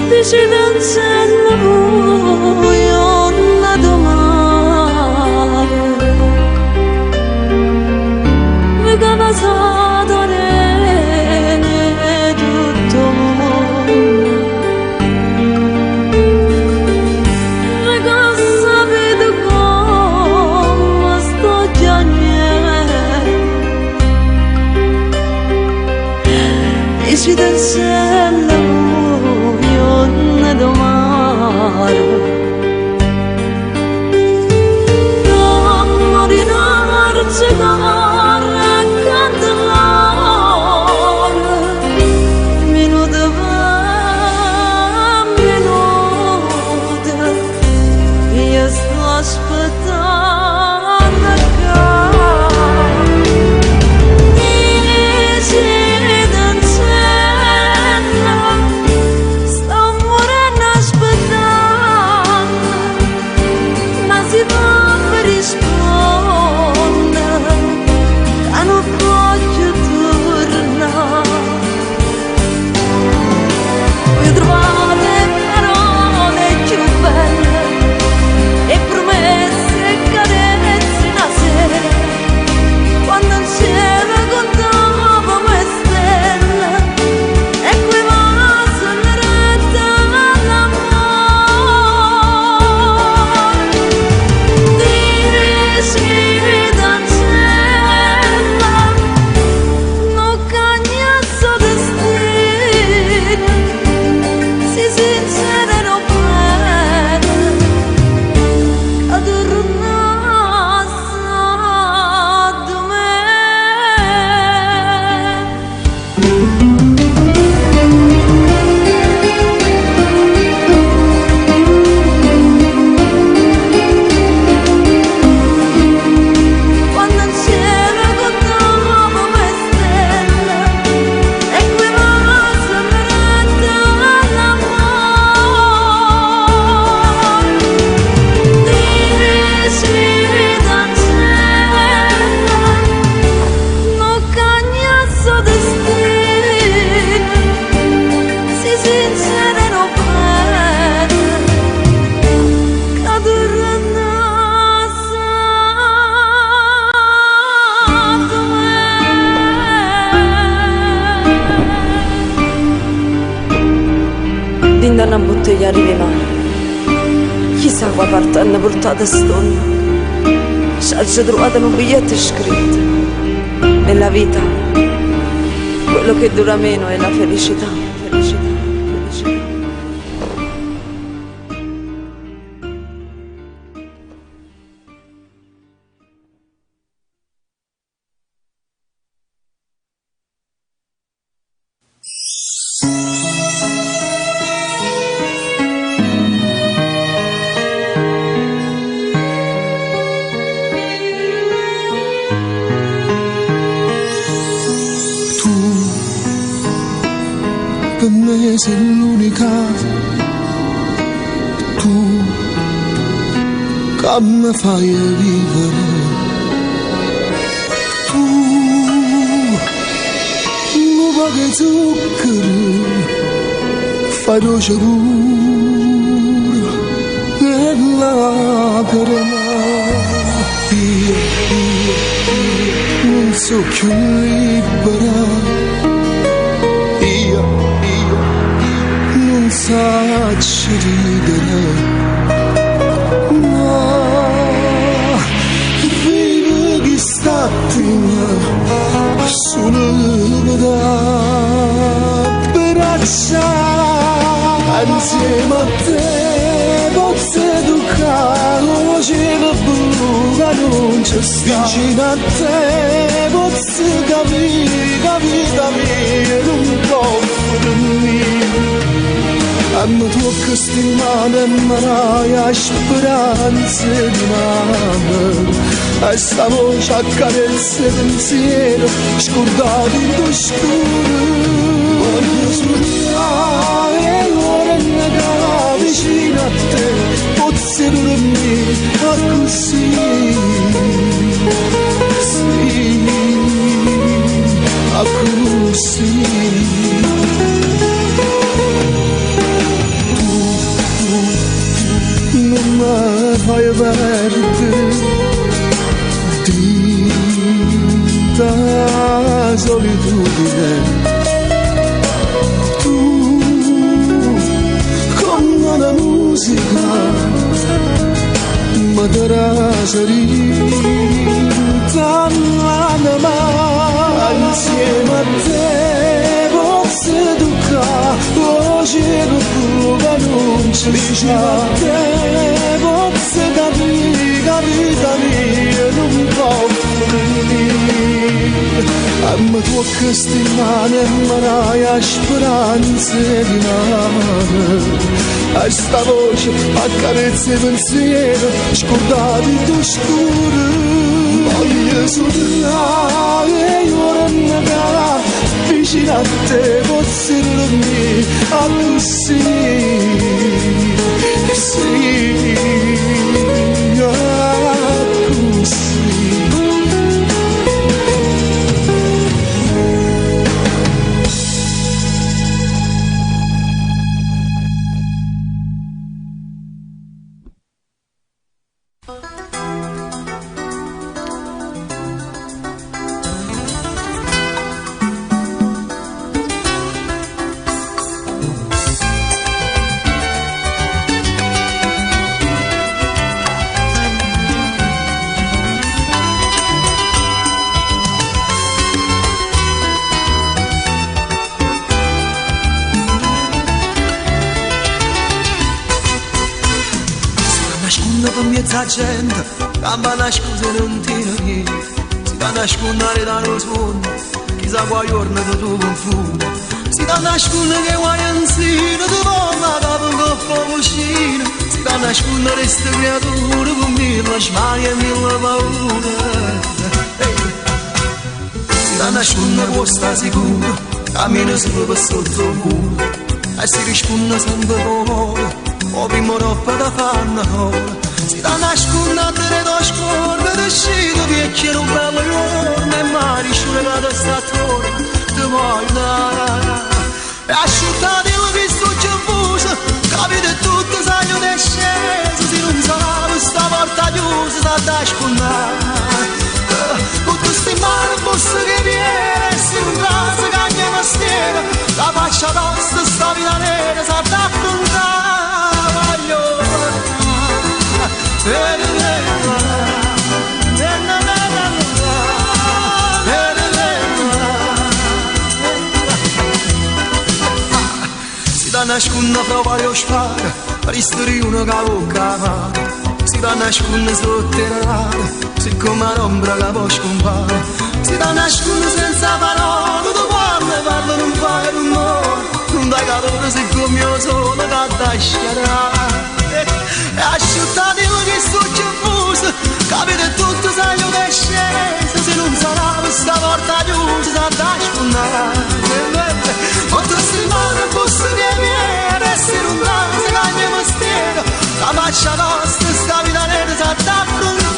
Vicinanza al buio la domani mi cavasato ne tutto mi casa vedo come sto giagnendo vicinanza al domani una bottiglia arrivi mai. Chissà qua parte hanno portato stonna. Ci trovate un biglietto scritto. Nella vita, quello che dura meno è la felicità. Felicità, felicità. Per me sei l'unica, tu che mi fai vivere, tu mi paghi zucchero, fai dolce pure e lacrime. Io non so più libera. Non saccio ridere, ma vivo che stattina solo da braccia. Insieme a te posso educare un cielo blu che non c'è sta. Vicino a te posso capire che vita mia non può finire. Hanno tocca stimare marai a speranze di mano, e sta voce accarezza pensiero scordati in tuo scuro. Voglio smugliare l'ora negare vicino a te, pozzi dormire così, sì, così. Non mi fai perdere di ta solitudine. Tu come la musica mi darà salita all'anima. Insieme a te posso educare lo cielo blu che non c'è sta. Posso capire che vita mia non può finire. A me tocca stimare e marai a speranze di mano, e sta voce accarezza i pensieri scordati in tuo scuro. Voglio sognare ora negare vicino a te, posso dormire così, sì, così. Mezza gente, camba una scusa e non ti ne si dà nascondere da lo sfondo, chissà quale giorno ti tu confondo. Si dà nascondere che vuoi insieme, ti vola da un po' vicino. Si dà nascondere queste creature con mille smanie e mille paure. Si dà nascondere che sta sicuro, cammina solo per sotto il muro, e si risponde sempre poco, o prima troppo da fanno. Si dà nascondere da scorda, descido vecchio un bello giorno, e mai risciuga da sta torna, ti voglio dare. E asciuttati il visto che busa, capite tutto saglio di sceso, si non sarà questa porta chiusa, sa da nascondere. Con queste mani busse che viene, si un grazie che mi stiega, la faccia tosta, sta vita nera, sa d'affrontare, voglio si da nascondere proprio a spara, per istoria una cavocca, si da nascondere sotto il raro, siccome l'ombra che poi scompare, si da nascondere senza parole, tu quando parlo non fai rumore, non dai calore siccome io sono che da schiarare. E asciuttati che sto geloso, capite tutto sai io che è sceso, se non sarà questa porta chiusa, sa da sfondare. Quanto si mano posso che viene, essere un danno, se cambia mestiere, la faccia nostra, sta vita nera, sa da affrontare.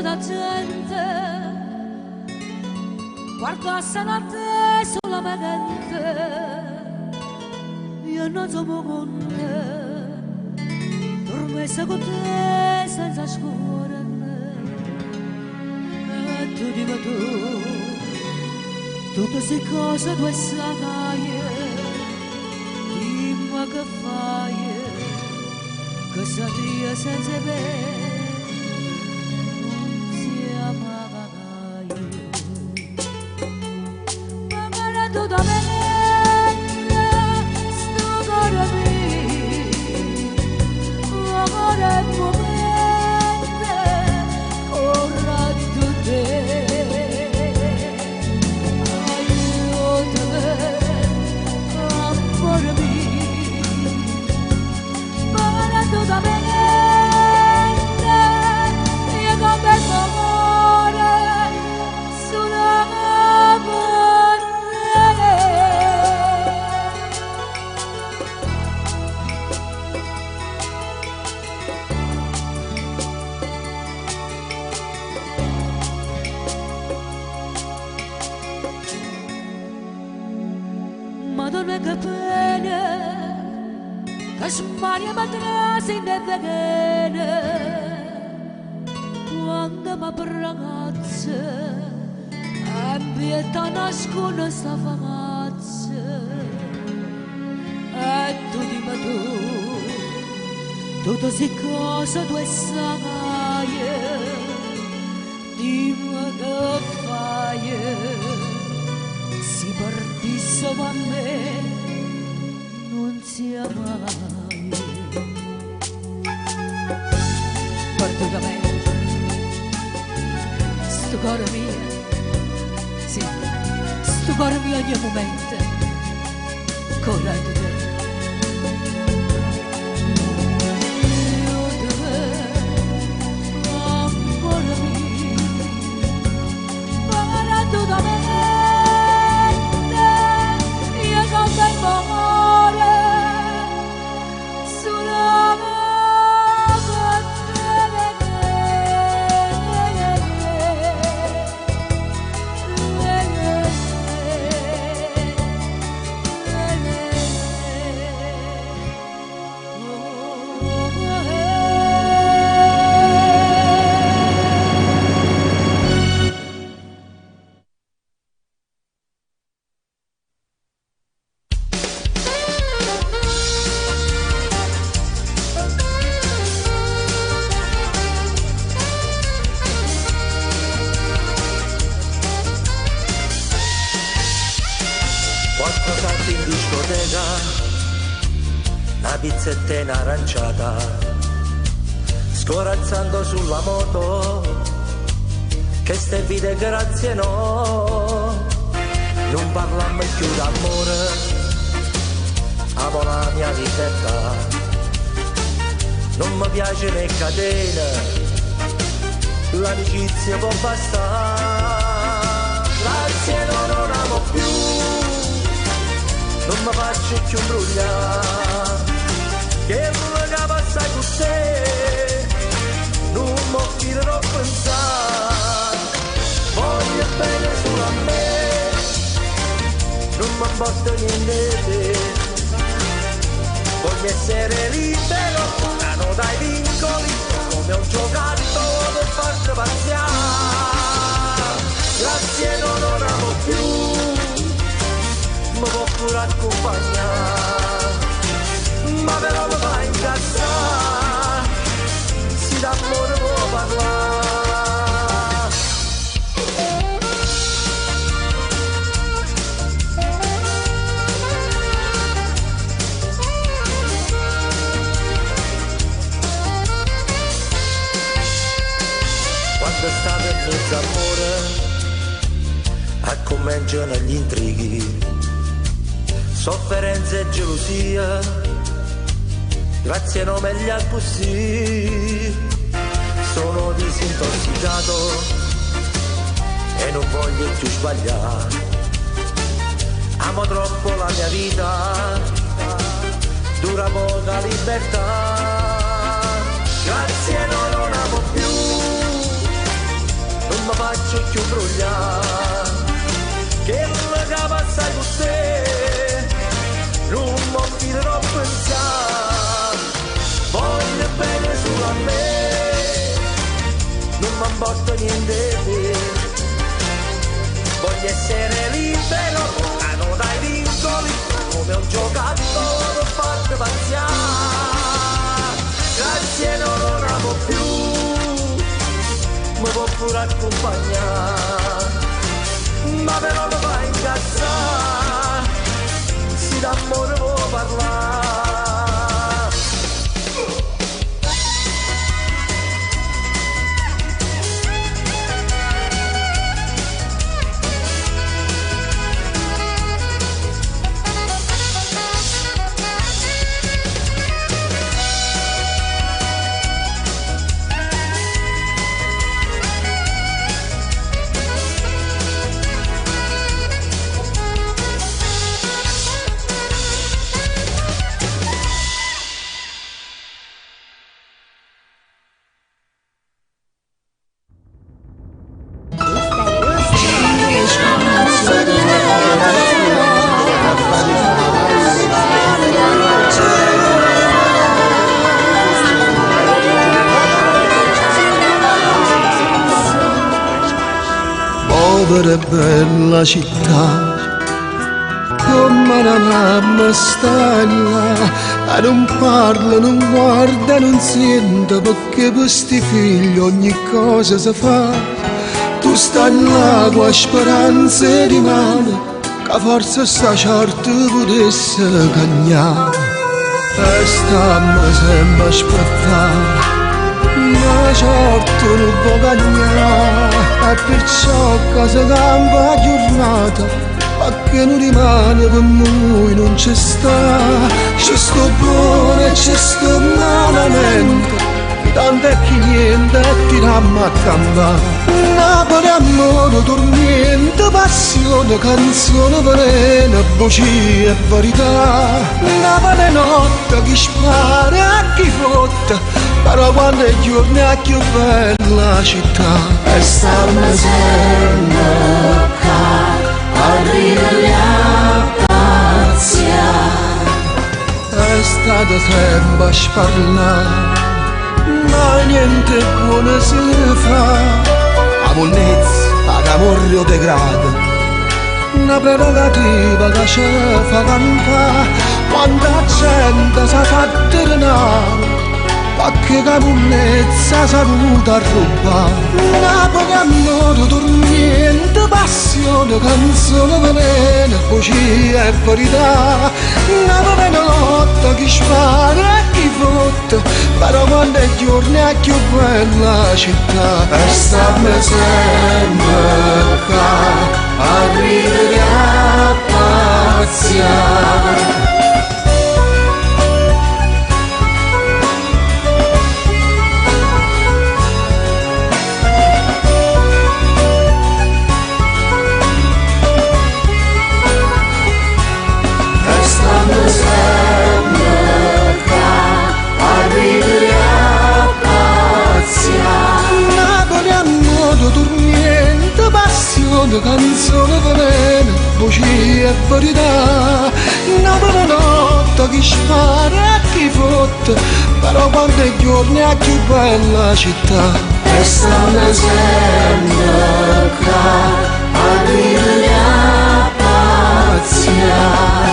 Da gente guardassero a te solamente, io non sono con te, dormesse con te senza scuola, e tu dimmi tu tutte queste cose tu sai, dimmi che fai, che sei senza me. Da me, sto cuore mio, amore movente, ora di te, aiutami, amore mio, parlando da me, io con bel amore, sulla Madonna che pena, che smaria matrasi in vegane, quando mi ragazza, e pietà nasconde sta famazza, e tu dimmi tu, tutte queste cose tu sai, dimmi che fai. Si partisse a me non sia mai. Porto da me sto cuore mio, sì, sto cuore mio ogni momento correndo te. Amore mio, parlando da me, amore sulla una pizzetta in aranciata, scorazzando sulla moto, che ste vite grazie no, non parliamo più d'amore, amo la mia libertà, non mi piace le catene, l'amicizia può bastare, grazie no, non amo più, non mi faccio più imbrugliare, che quello che passa con te, non mi offrirò a pensare, voglio bene solo a me, non mi importa niente di te, voglio essere libero, lontano dai vincoli, come un giocattolo per farti paziare, grazie no, non amo più, mi può pure accompagnare, ma però mi fa incazzare, si d'amore può parlare. Quando state in mezzo amore, accominciano gli intrighi, sofferenza e gelosia, grazie no meglio al così, sono disintossicato e non voglio più sbagliare, amo troppo la mia vita, dura poca libertà, grazie no, non amo più, non mi faccio più imbrugliare, che quello che passa con te, non mi offrirò a pensare, voglio bene solo a me, non mi importa niente di te, voglio essere libero, lontano dai vincoli, come un giocattolo per farti paziare, grazie no, non amo più, mi può pure accompagnare, ma però mi fa incazzare, si d'amore può parlare. Povera e bella città, come una mamma stagna, non parla, non guarda, non sente, perché per sti figli ogni cosa si fa. Tu stai là con speranze di mano, che forse sta certo potesse cagnare, e stiamo sempre aspettando, ma certo non può cagnare, e perciò che si cambia la giornata, perché non rimane per noi, non ci sta, c'è sto buono e c'è sto malamente, tanto è che niente tirammo a campare. Napoli amore, tormento, passione, canzone velena, voci e verità. Napoli notte, chi spara e chi fotta, però quando è giorno è più bella la città. E stiamo sempre qua, arriva la pazzia. È stato sempre a sparlare, ma niente buono si fa. La monnezza, l'amore o degrada, una prerogativa che ci fa campare, quanta gente si fa denaro, perché che capullezza saluta ruba. Napoli amore dormiente, passione, canzone velena, poesia e verità. Napoli è notte chi spara e chi fotte, però quando è giorno è più bella città. E stammi sempre qua a ridere a pazziare. Canzone velena, poesia e verità. Una bella notte chi spara e chi fotte, però quando è giorno è più bella città. E stanno sempre qua a ridere a pazziare.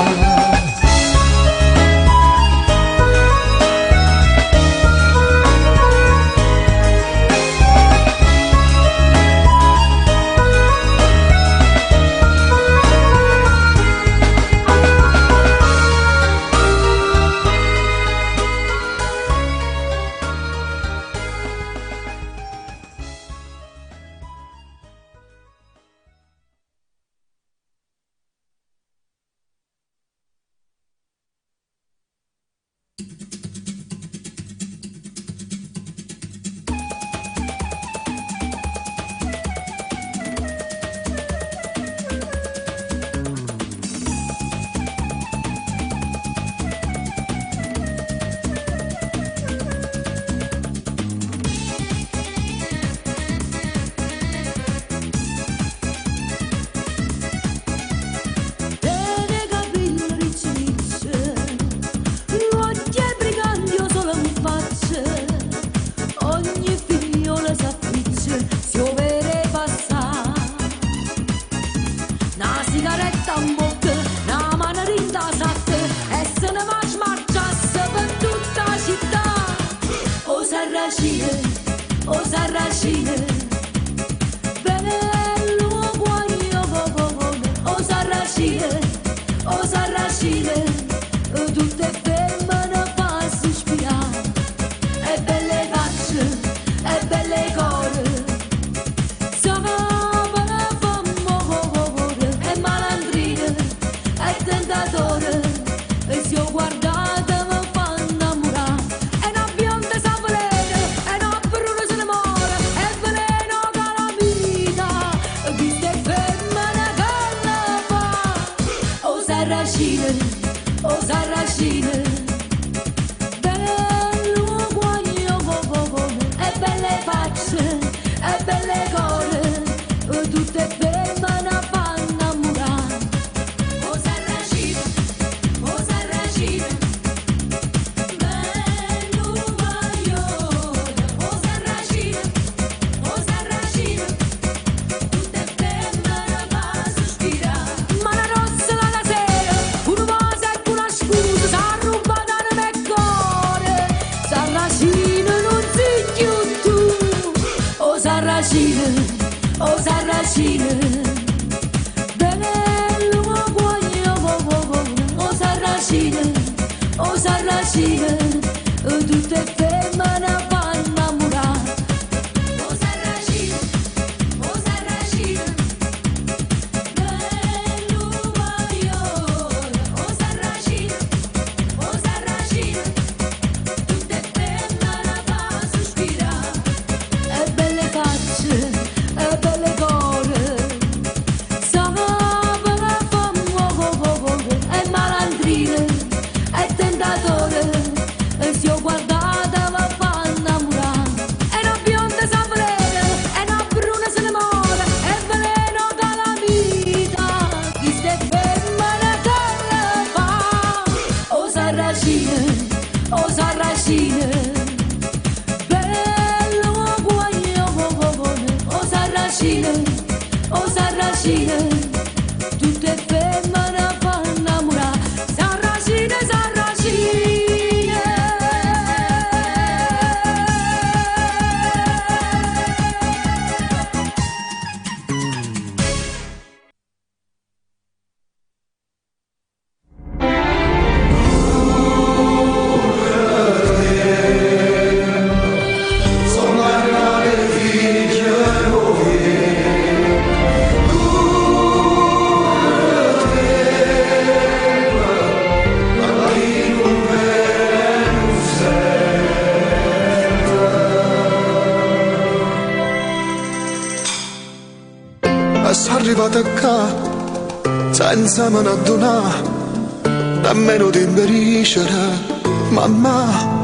arrivata qua senza me ne addonare, nemmeno ti imperiscere, mamma.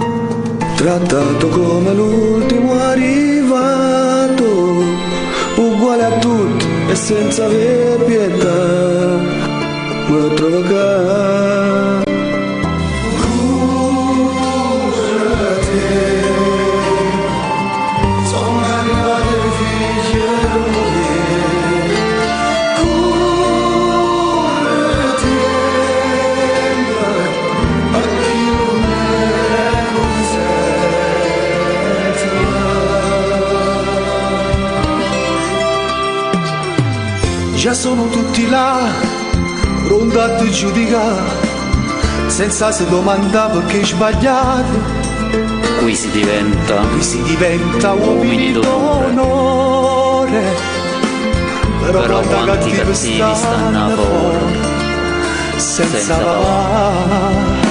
Trattato come l'ultimo arrivato, uguale a tutti e senza aver pietà, mi trovo qua. Già sono tutti là, pronti a ti giudicare, senza se domandare perché hai sbagliato. Qui si diventa uomini d'onore, però quanti cattivi stanno a fuori, senza va.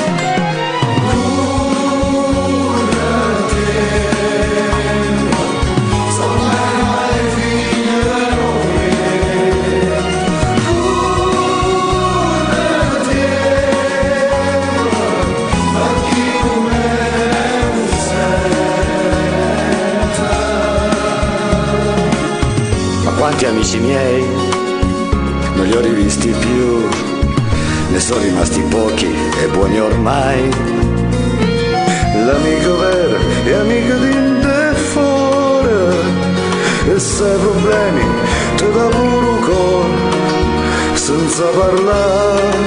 Quanti amici miei non li ho rivisti più, ne sono rimasti pochi e buoni ormai. L'amico vero è amico di te fuori, e se hai problemi te da pure un cuore senza parlare.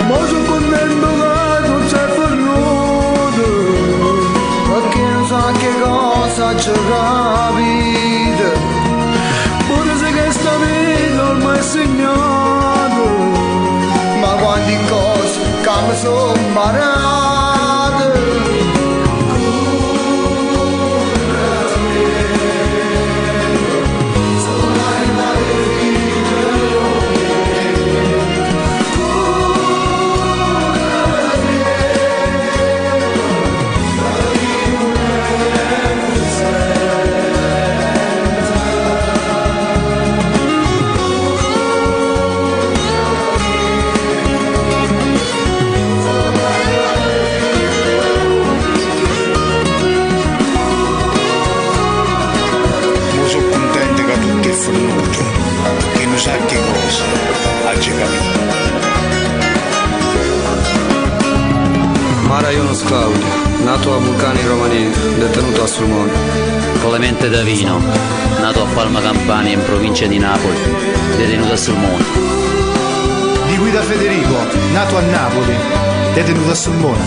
Ma sono contento che non sei venuto, perché non so che cosa c'è capito. Questa vita ormai segnato, ma quanti cose che mi sono imparate. Sono arrivate che non sa che cosa oggi capito. Mara Ionos Claudio, nato a Vulcani Romani, detenuto a Sulmona. Clemente Davino, nato a Palma Campania in provincia di Napoli, detenuto a Sulmona. Di Guida Federico, nato a Napoli, detenuto a Sulmona.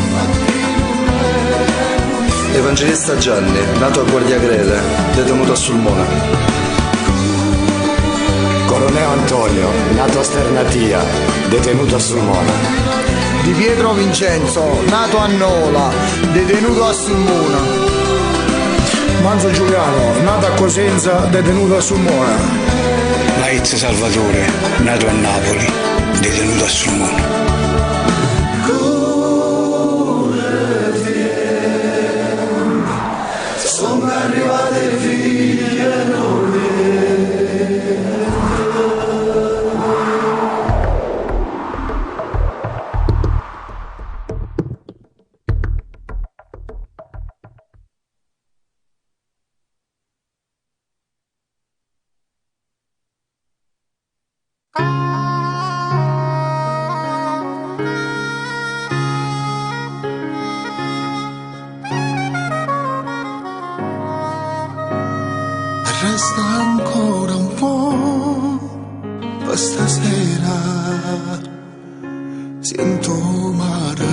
Evangelista Gianni, nato a Guardiagrele, detenuto a Sulmona. Coroneo Antonio, nato a Sternatia, detenuto a Sulmona. Di Pietro Vincenzo, nato a Nola, detenuto a Sulmona. Manzo Giuliano, nato a Cosenza, detenuto a Sulmona. Laizza Salvatore, nato a Napoli, detenuto a Sulmona. Sono arrivate figlie nuove. Resta ancora un po' per stasera, sento mare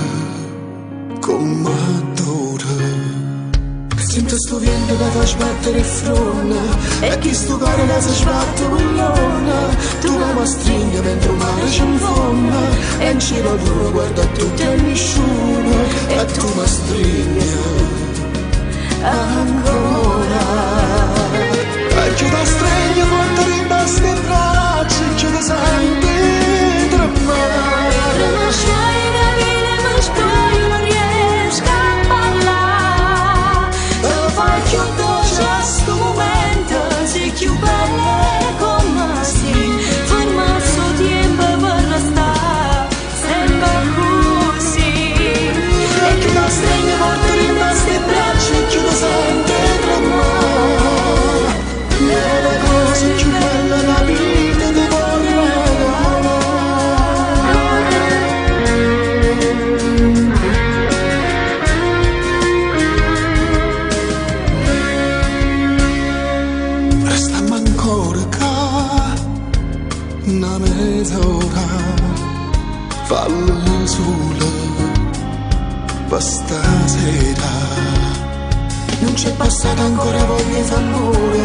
come adora. Sento sto vento che fa sbattere il frone, e chi sto cuore che si sbatte buglione. Tu mi stringi mentre il mare ci infonda, e in cielo tu guarda tutti e nessuno, e tu mi stringi ancora. Ci da stregno quando rimasti in braccia, ci da senti tremare. Ma stai da vita, ma io non riesco a parlare. Te faccio dolce a sto momento, sei più bella come mezz'ora, fallo solo per stasera. Non c'è passata ancora voglia d'amore,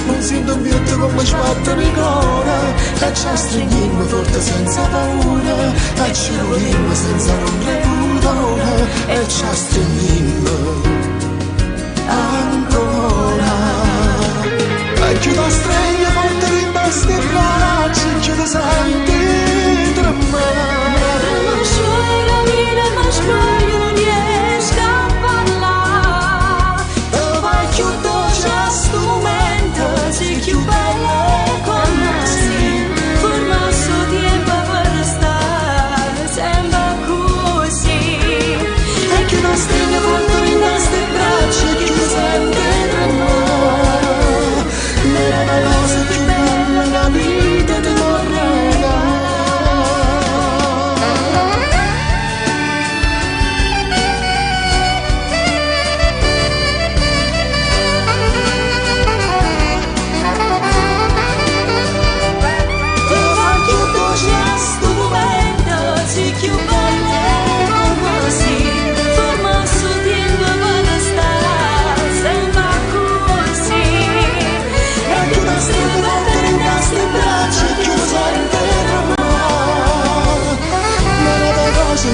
non sento un vietto come sguardo di cuore, e ci stringiamo forte senza paura, e ci vogliamo senza ombra pudore, e ci stringiamo ancora. E chi la stringe forte rimasti in braccia, chi la senti tremare. Ma scioglie la vita, ma scioglie non riesco a parlare. Più dolce strumento, si più bella con noi, forma il suo tempo per stare sempre così. E che la stringe forte in nostre braccia, che ti sente tremare. Era la cosa più bella, la vita ti vorrei dare.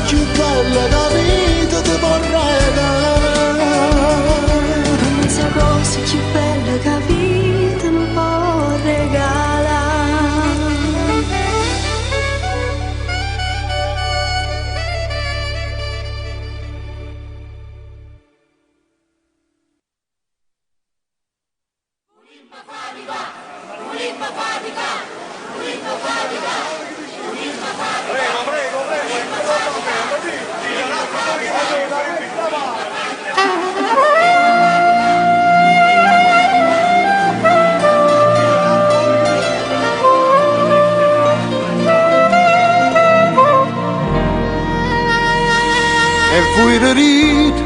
Più bella la vita ti vorrei dare. Non so cosa più bella che la vita mi può regalare. E voi ride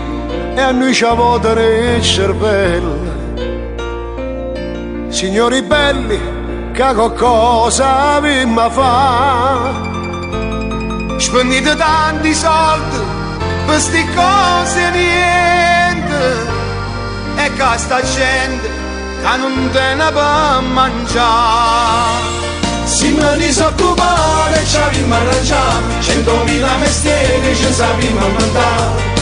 e a noi ci votano il cervello. Signori belli, che cosa vi ma fa? Spendete tanti soldi per sti cose niente, e che sta gente che non tiene per mangiare. Si mi disoccupare ci abbiamo arrangiato, 100.000 mestieri ci sappiamo inventare,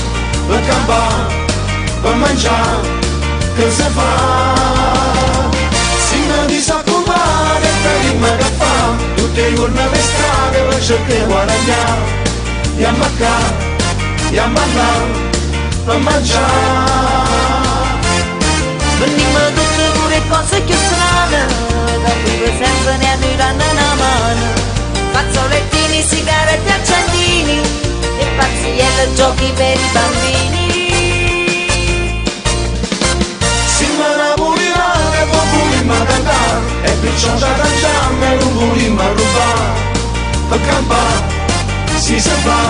per campare, per mangiare, che si fa? Si mi disoccupare e prima che fa, tutti i giorni per strada per cercare di guadagnare, e a mancare, e a mandare, per mangiare. Venimmo tutte pure cose più strane, da cui sempre ne danno una mano. Fazzolettini, sigarette, accendini, e pazzielle, giochi per i bambini. Si me ne voleva, poi volimmo cantare, e perciò ci arrangiamo e non volimmo rubare. Per campare, si fa,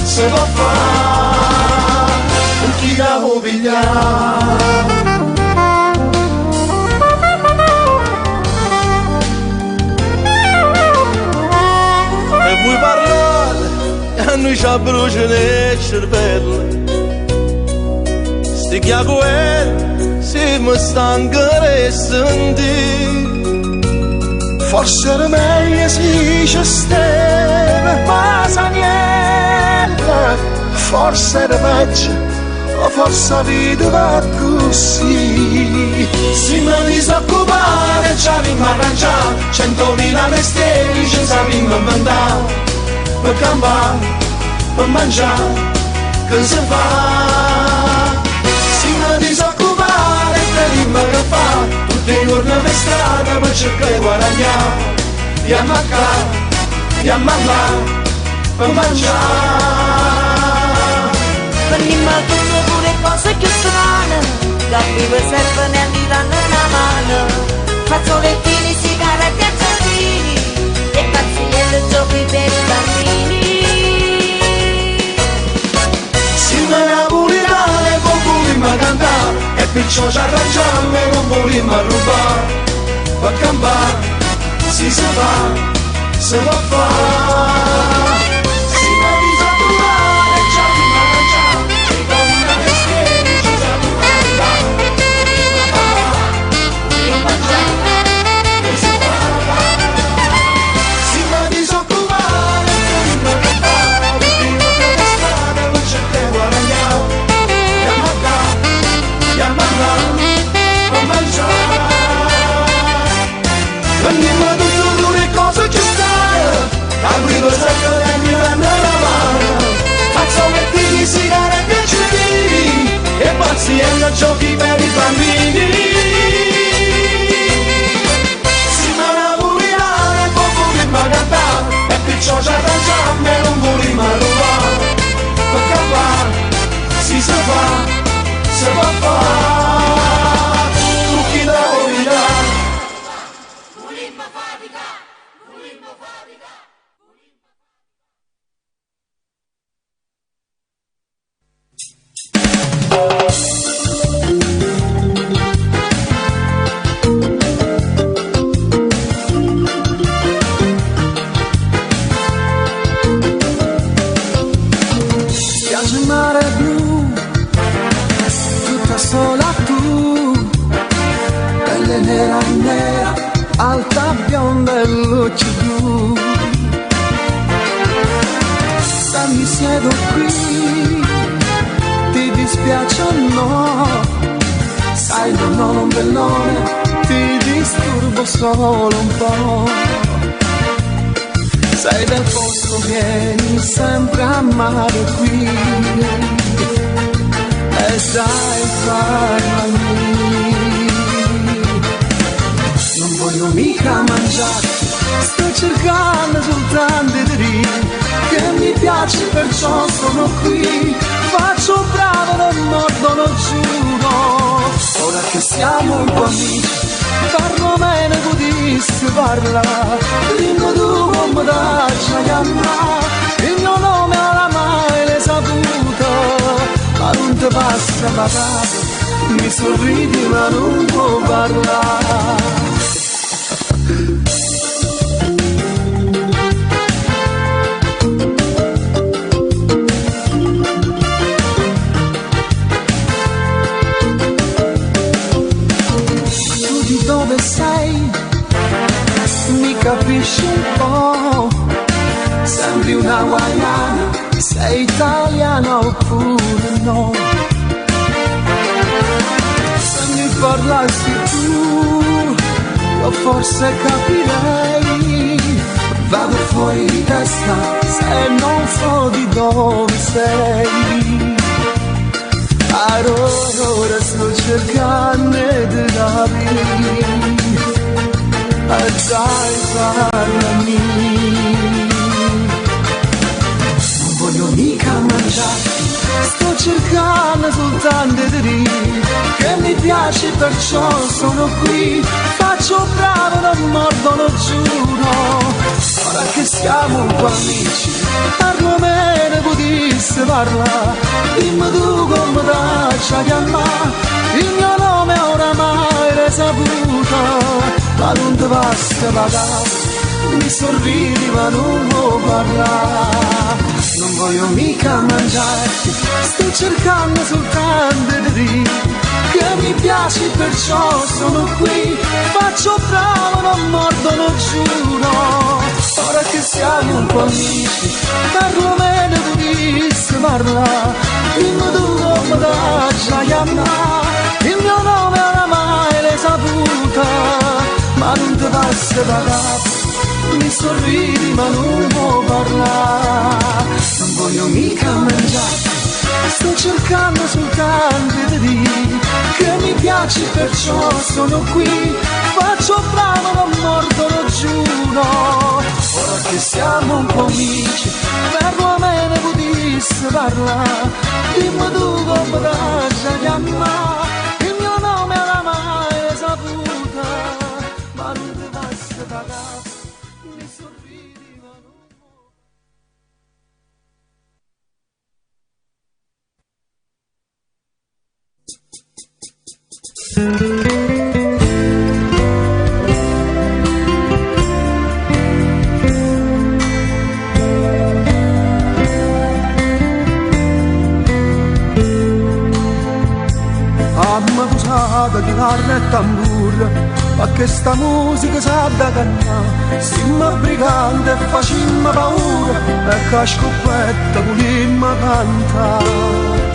si può fare, non chi la può pigliare. Vuoi parlare e a noi ci bruciano il cervello. Sti chiacchiere si mi stanca di sentire. Forse era meglio se ci stava passa niente. Forse era peggio, o forse la vita va così. Si mi disoccupare ci abbiamo arrangiato, 100.000 mestieri ci sappiamo inventare, per campare, per mangiare, che si fa? Si mi disoccupare prima che fa, tutti i giorni per strada per cercare di guadagnare, e a mancare, e a mandare, per mangiare. Venimmo tutte pure cose più strane, da vive sempre ne danno una mano. Fazzolettini, sigarette, accendini, e pazzielle, giochi per i bambini. Si me ne voleva e poi volimmo cantare, e perciò ci arrangiamo e non volimmo rubare. Per campare, si fa, se può fare. Si va disaturare, già di mangiare, e con una mestiere ci siamo andati. Io mangiare, e si fa. Si va disoccupare, già di mangiare, vivo per le strade, non c'è che guadagnare. Yamada, non mangiare. Ogni modo tu le cose che stai, arrivo sempre da mi prende la mano. Faccio mettini, sigarette e cedini, e pazienza giochi per i bambini. Si manavuriare, poco che magari, e perciò ci arrangiamo e non vogliamo rubare. Tocca qua, si sa fa, se va a fare, trucchi da originale. Spiaggia e mare blu, tutta sola tu, pelle nera nera, alta bionda e luce blu. Se mi siedo qui, ti dispiace o no? Sai non ho l'ombrellone, ti disturbo solo un po'. Sei del posto, vieni sempre a mare qui, e sai farmi. Non voglio mica mangiarti, sto cercando soltanto di dire che mi piace, perciò sono qui. Faccio bravo, non mordo, non giuro. Ora che siamo un po' amici, parlo bene, potessi parlare. Dimmi tu come da chiamare, il mio nome oramai l'hai saputo, ma non ti passa pagato, mi sorridi ma non può parlare. Dove sei? Mi capisci un po'? Sembri una hawaiana, sei italiana oppure no? Se mi parlassi tu, io forse capirei. Vado fuori di testa se non so di dove sei. Ora sto cercando di capire, dai parlami. Non voglio mica mangiarti, sto cercando soltanto di dire che mi piaci, perciò sono qui. Faccio bravo, non mordo, non giuro. Ora che siamo un po' amici, parlo bene, potessi parlare. Dimmi tu come da chiamare, il mio nome oramai l'hai saputo, ma non ti basta pagare. Mi sorridi ma non vuoi parlare. Non voglio mica mangiarti, sto cercando soltanto di dire che mi piaci, perciò sono qui. Faccio bravo, non mordo, non giuro. Ora che siamo un po' amici, parlo bene, potessi parlare. Dimmi tu come da chiamare, il mio nome oramai l'hai saputo, ma non ti basta pagare. Mi sorridi ma non vuoi parlare. Non voglio mica mangiarti, sto cercando soltanto di dire che mi piaci, perciò sono qui. Faccio bravo, non mordo, lo giuro. Ora che siamo un po' amici, parlo bene, potessi parlare. Dimmi tu come da chiamare, il mio nome oramai l'hai saputo, ma non ti basta pagare. Mi sorridi ma non vuoi. Mamma usata chitarra e tamburo, ma che sta musica sa da cantare. Simma brigante e facimma paura, e che scoppetta volimma cantare.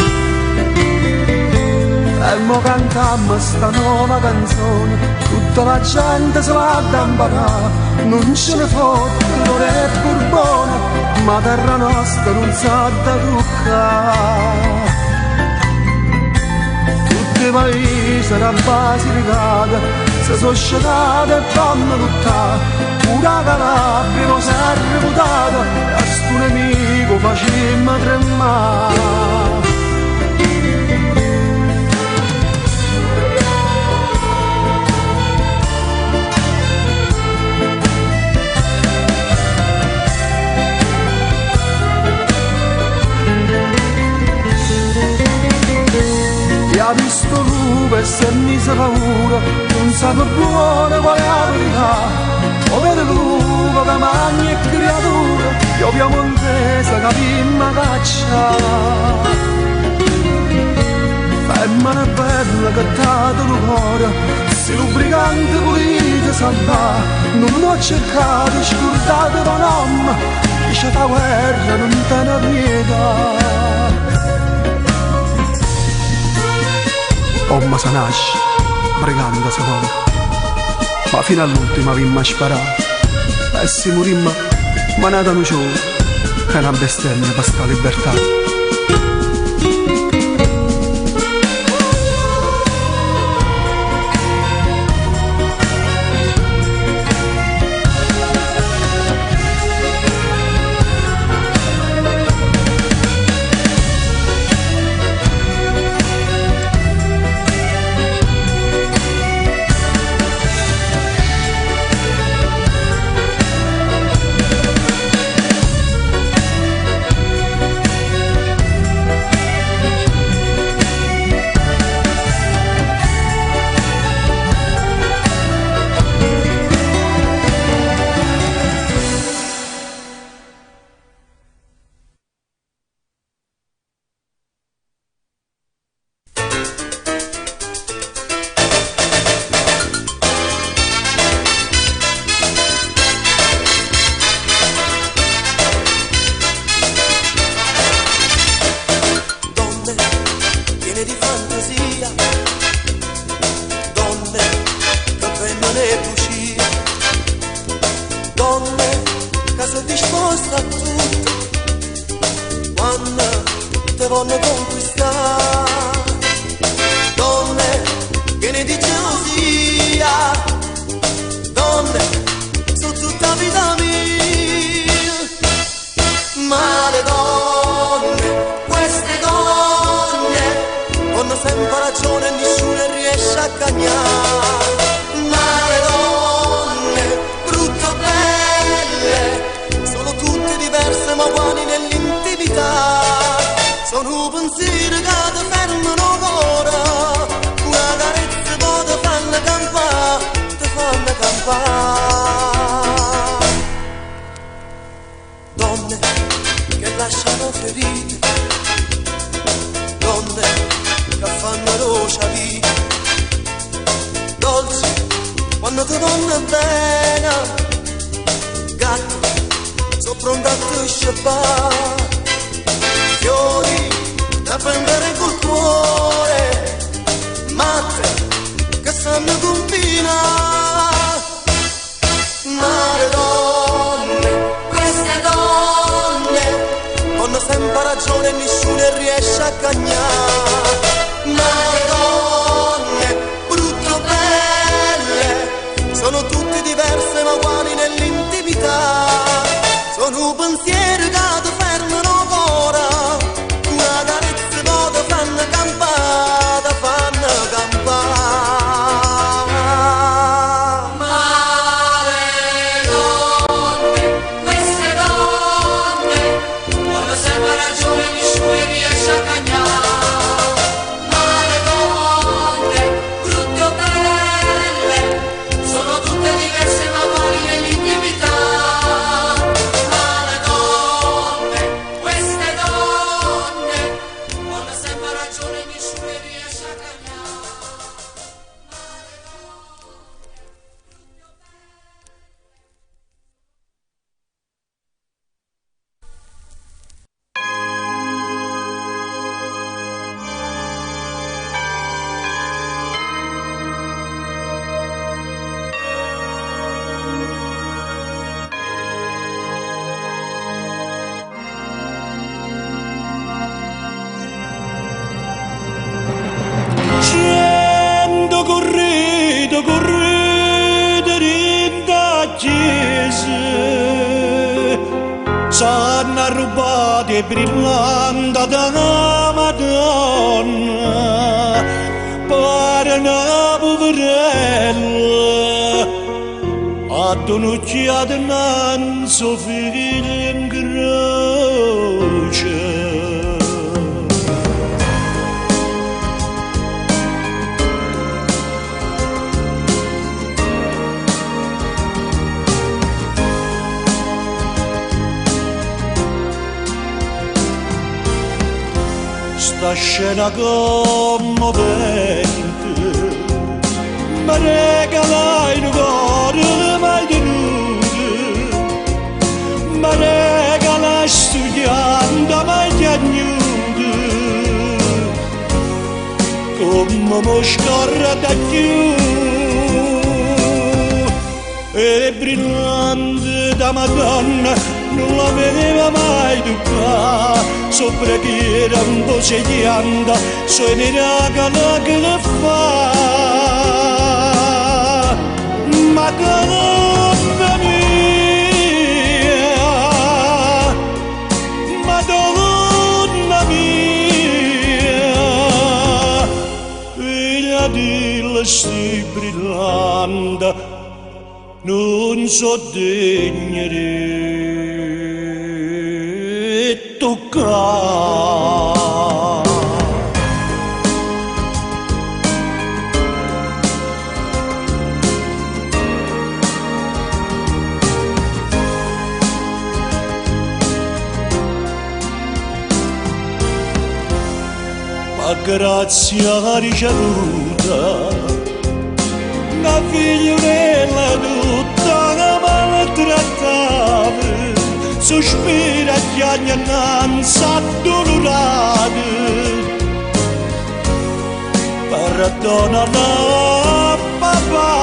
E mo cantammo sta nuova canzone, tutta la gente se l'ha da imparare. Non ce ne fotte, non è burbone, ma terra nostra non sa da toccare. Tutti i paesi da Basilicata si sono scetate e vanno lottare. Pura Calabria non si è reputata, a sto nemico facemmo tremare. Ha visto lupo e si è mise paura, non sa per buona qual è la verità. Povero lupo che mangia e creatura, io abbiamo intesa capimma caccia. Femmina bella che ha dato il cuore, se lubricante volete salvare. Non l'ho cercato, scordate con nonna, dice la guerra non te ne pietà. Omma sa nasce, pregando se vuole, ma fino all'ultima vimma sparare. E se morimmo, ma nata non c'è, è una bestemmia per sta libertà. Donne che lasciano ferite, donne che fanno rocia vita, dolci quando ti vanno bene, gatti sono pronti a te scippare, fiori da prendere col cuore, matte che sanno combinare. Ma le donne, queste donne, hanno sempre ragione e nessuno riesce a cagnare. Ma le donne, brutto belle, sono tutte diverse ma uguali nell'intimità. Sono pensieri che ti fermano ancora, una carezza che ti fanno campare, fanno campare. Sempre ragione, nessuno riesce a cagnare. e brillante da Madonna, pare una poverella, ad un'occhiata innanzi figlio in croce. Sta scena commovente mi regalai un cuore mai tenuto, mi regalai studiando mai piagnuto, come mi scorre da più e brillante da Madonna non la vedeva mai toccare, sopra che era un po' sedianda, suonerà che le fa. Madonna mia, Madonna mia, figlia di sti brillante, non so degna di toccare. Ma grazie alla ricevuta una figliolella tutta che maltrattava, sospira e piagna innanzi addolorata, perdona la papà.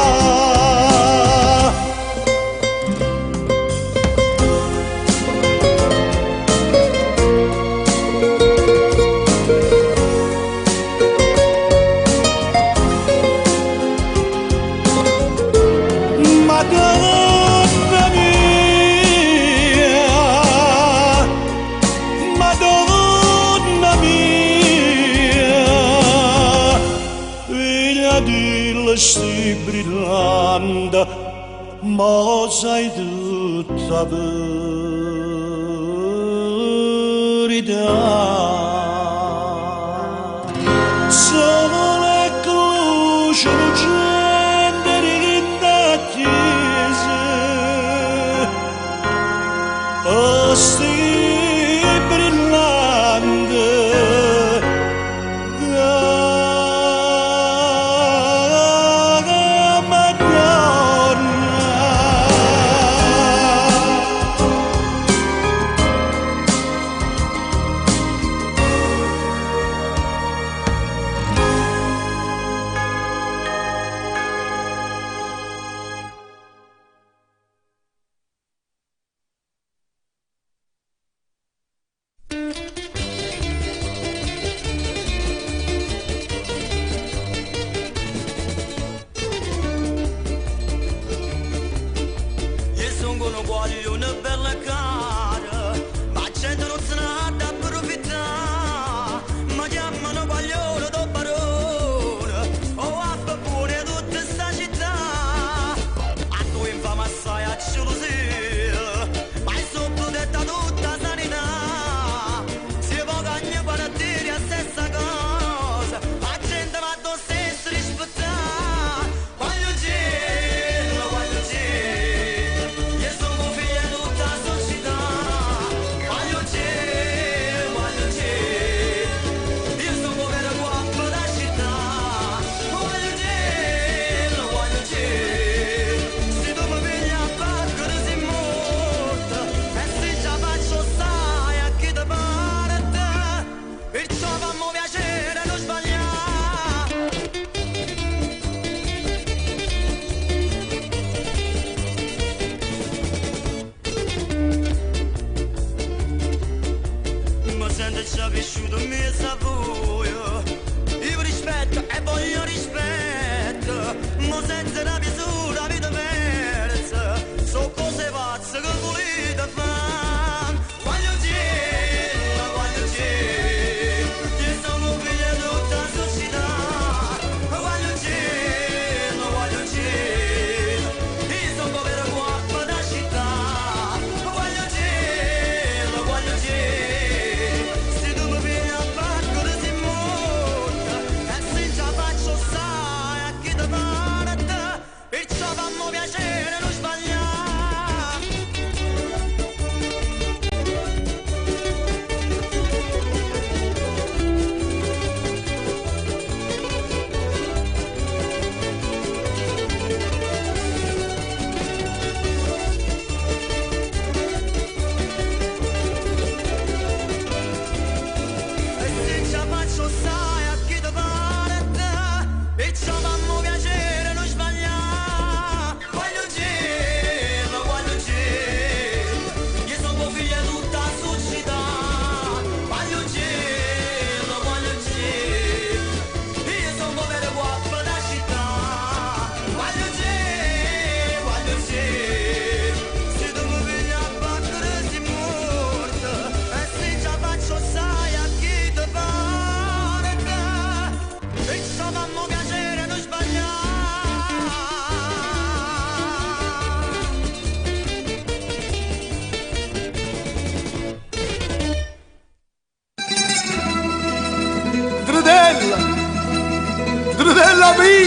Madonna mia, Madonna mia, figlia di sti brillante, ma sai tutta verità. Sole e luce lucente in chiesa, sti brillante da Madonna. Io sono una guagliona bella cara, ma gente non se ne ha da approfittare. Mi chiamano guaglione do barone, o a buone tutta sta città. A tu infame assai a gelosia, ma è sottodetta tutta sanità. Se può cagne per dire la stessa cosa, la gente va lo stesso rispettare. Voglio dirlo, voglio dire, io sono figlio di tutta la società. Voglio dire, io sono vero guapo da città. Voglio dire, se tu mi pigli a battere si morta, e se già faccio stai a chi ti pare a te, perciò fammi piacere non sbagliare. Mi sento già cresciuto e mi sapuio, io rispetto e voglio rispetto, ma senza una misura vita persa, so cose pazze che volete fare. Voglio dire,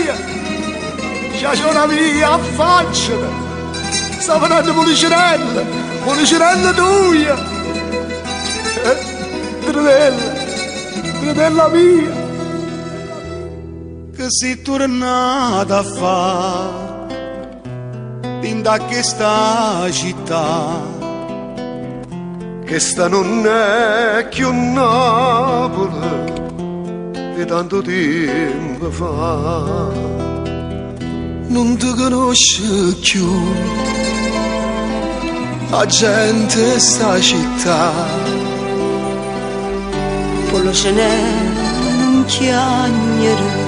mia, ciaciona mia, affacciati. Sta venendo policerella tua. Tredella mia, che sei tornata a fare in da questa città, che sta non è più Napoli di tanto tempo fa. Non ti conosce più la gente sta città. Pollo ce n'è un chiagnere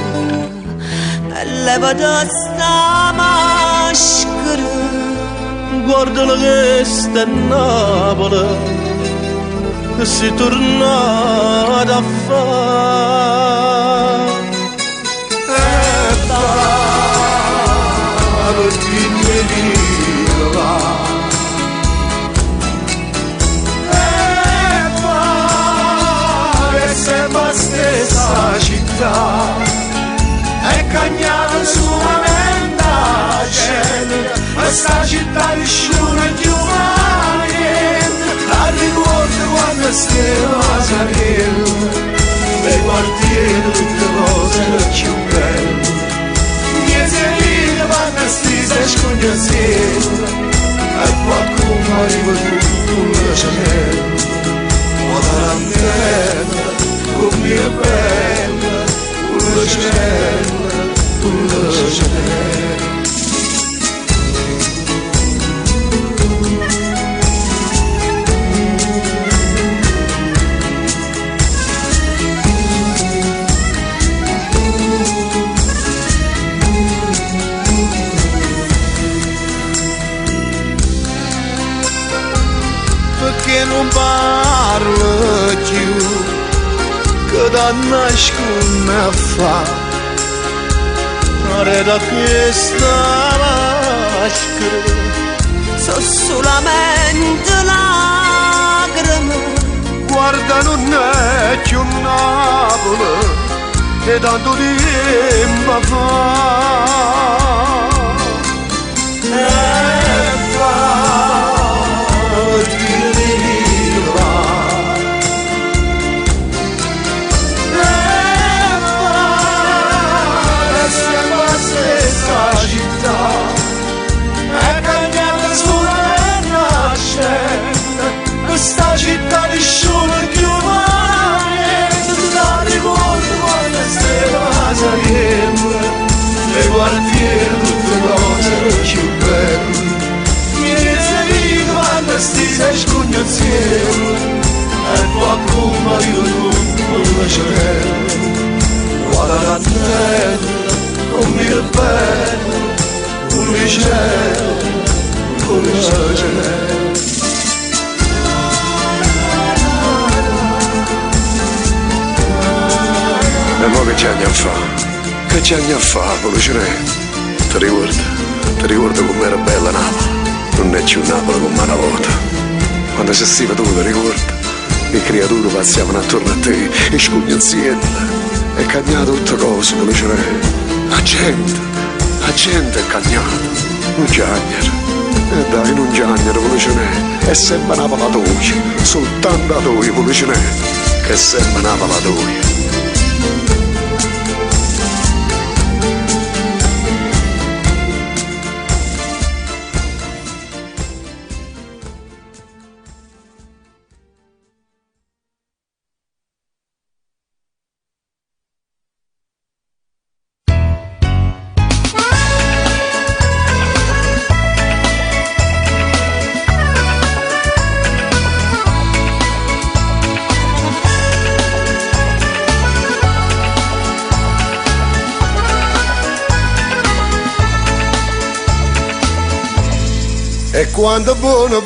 e levate sta maschera. Guardala che sta a Napoli, che si tornata a fare. Stessa città è cagnata solamente a gente, questa città nessuno è più niente. La ricordo quando stiamo a Sarello, nei quartieri tutte cose più belle. Niente lì quando stiamo sconoscendo e qualcuno arriva tutto la cenella. Guarda l'antena come è bella, la cenella. Perché non parlo più, che da nascere fa, da questa maschera, sono solamente lacrime. guarda non è più Napoli, che tanto tempo fa. Questa città di sciolo più niente, la ricordo quando stiamo a Sarello, nei quartieri tutte cose più belle. Niente lì quando stiamo sconoscendo e qualcuno arriva tutto la cenella. Guarda l'antena come è bella, come il cielo, come la cenella. E mo che c'è a fa? Che c'è a fa, Policinè? Ti ricordi com'era bella Napoli? Non è più Napoli come una volta. Quando si stiva tu, ti ricordi? Le creature passavano attorno a te, e scognazziella, e cagnava tutte cose, Policinè. La gente è cagnata, non chiagnere. E dai, non chiagnere, Policinè. È sempre Napoli a toi, soltanto a toi, Policinè, che è sempre Napoli a toi. E quando buona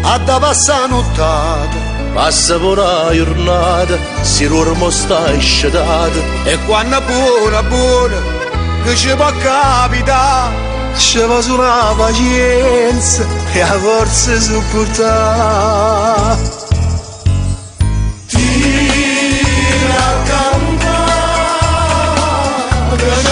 a da passa nottata, passa pure la giornata, si dormo sta scedata. e quando buona che ci può capitare, ci va sulla pazienza e la forza sopportare. Tira a cantare, che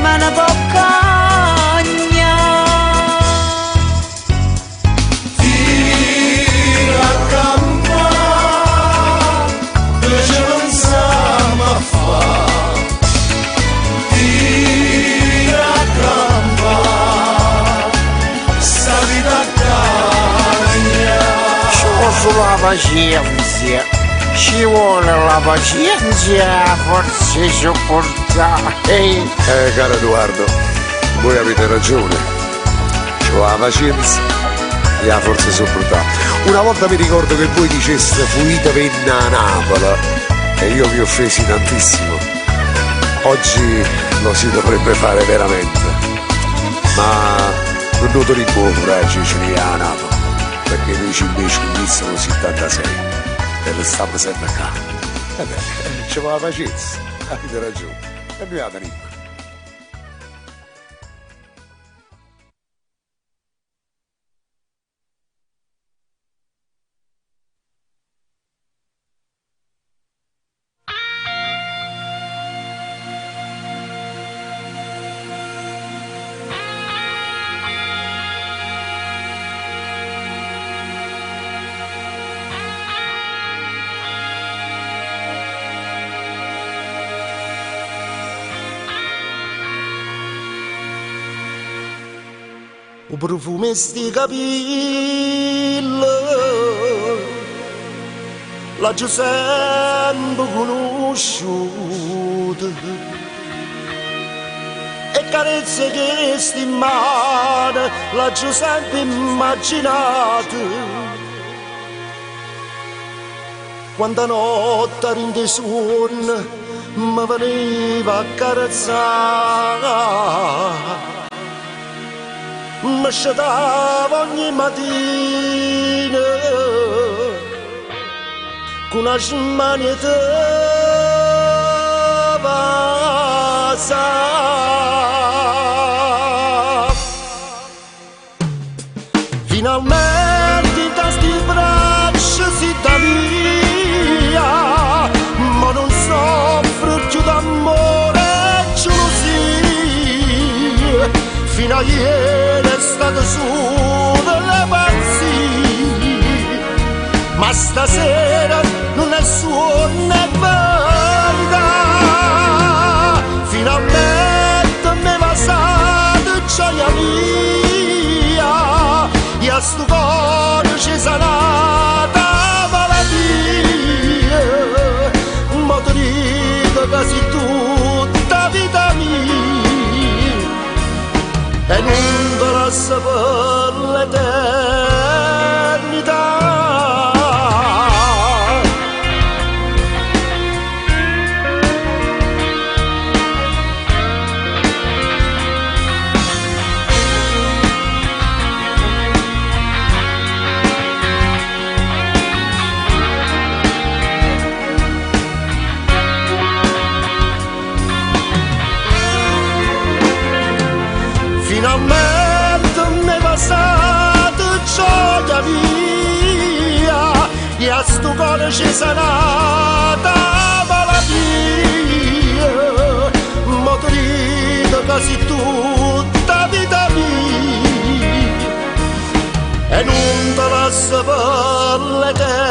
prima una coccagna. Tira a campare, ce non siamo a fare. Tira a campare, sta vita cagna. Ci vuole la pazienza, ci vuole la pazienza, forse sopportare. Caro Edoardo, voi avete ragione. Ci vuole la pazienza e la forza sopportare. Una volta mi ricordo che voi diceste fuite penna a Napoli e io vi offesi tantissimo. Oggi lo si dovrebbe fare veramente. Ma non noto di buon coraggio ce ne a Napoli, perché noi ci invece iniziano 76 e restiamo sempre qua. E beh, ci vuole la pazienza, avete ragione. E beata Nico. O profumo sti capelli l'ho sempre conosciuto e carezze che sti mani l'ho sempre immaginato. Quanta notte in dei sonno mi veniva a carezzare, mi sciatava ogni mattina con una smagnetta vasa. Finalmente da sti braccia si dà via, ma non soffro più d'amore e gelosia. Fino a ieri è stato solo le pazzie, ma stasera non è suono e verità. Finalmente mi va stato gioia mia, e a sto cuore ci sarà da malattia. Ma ti dico quasi tutta vita mia e non dovrà sapere l'eternità. Finalmente mi è passato gioia mia, e a sto cuore ci sarà da malattia. Ma ti dico quasi tutta vita mia e non te la sapere l'eternità.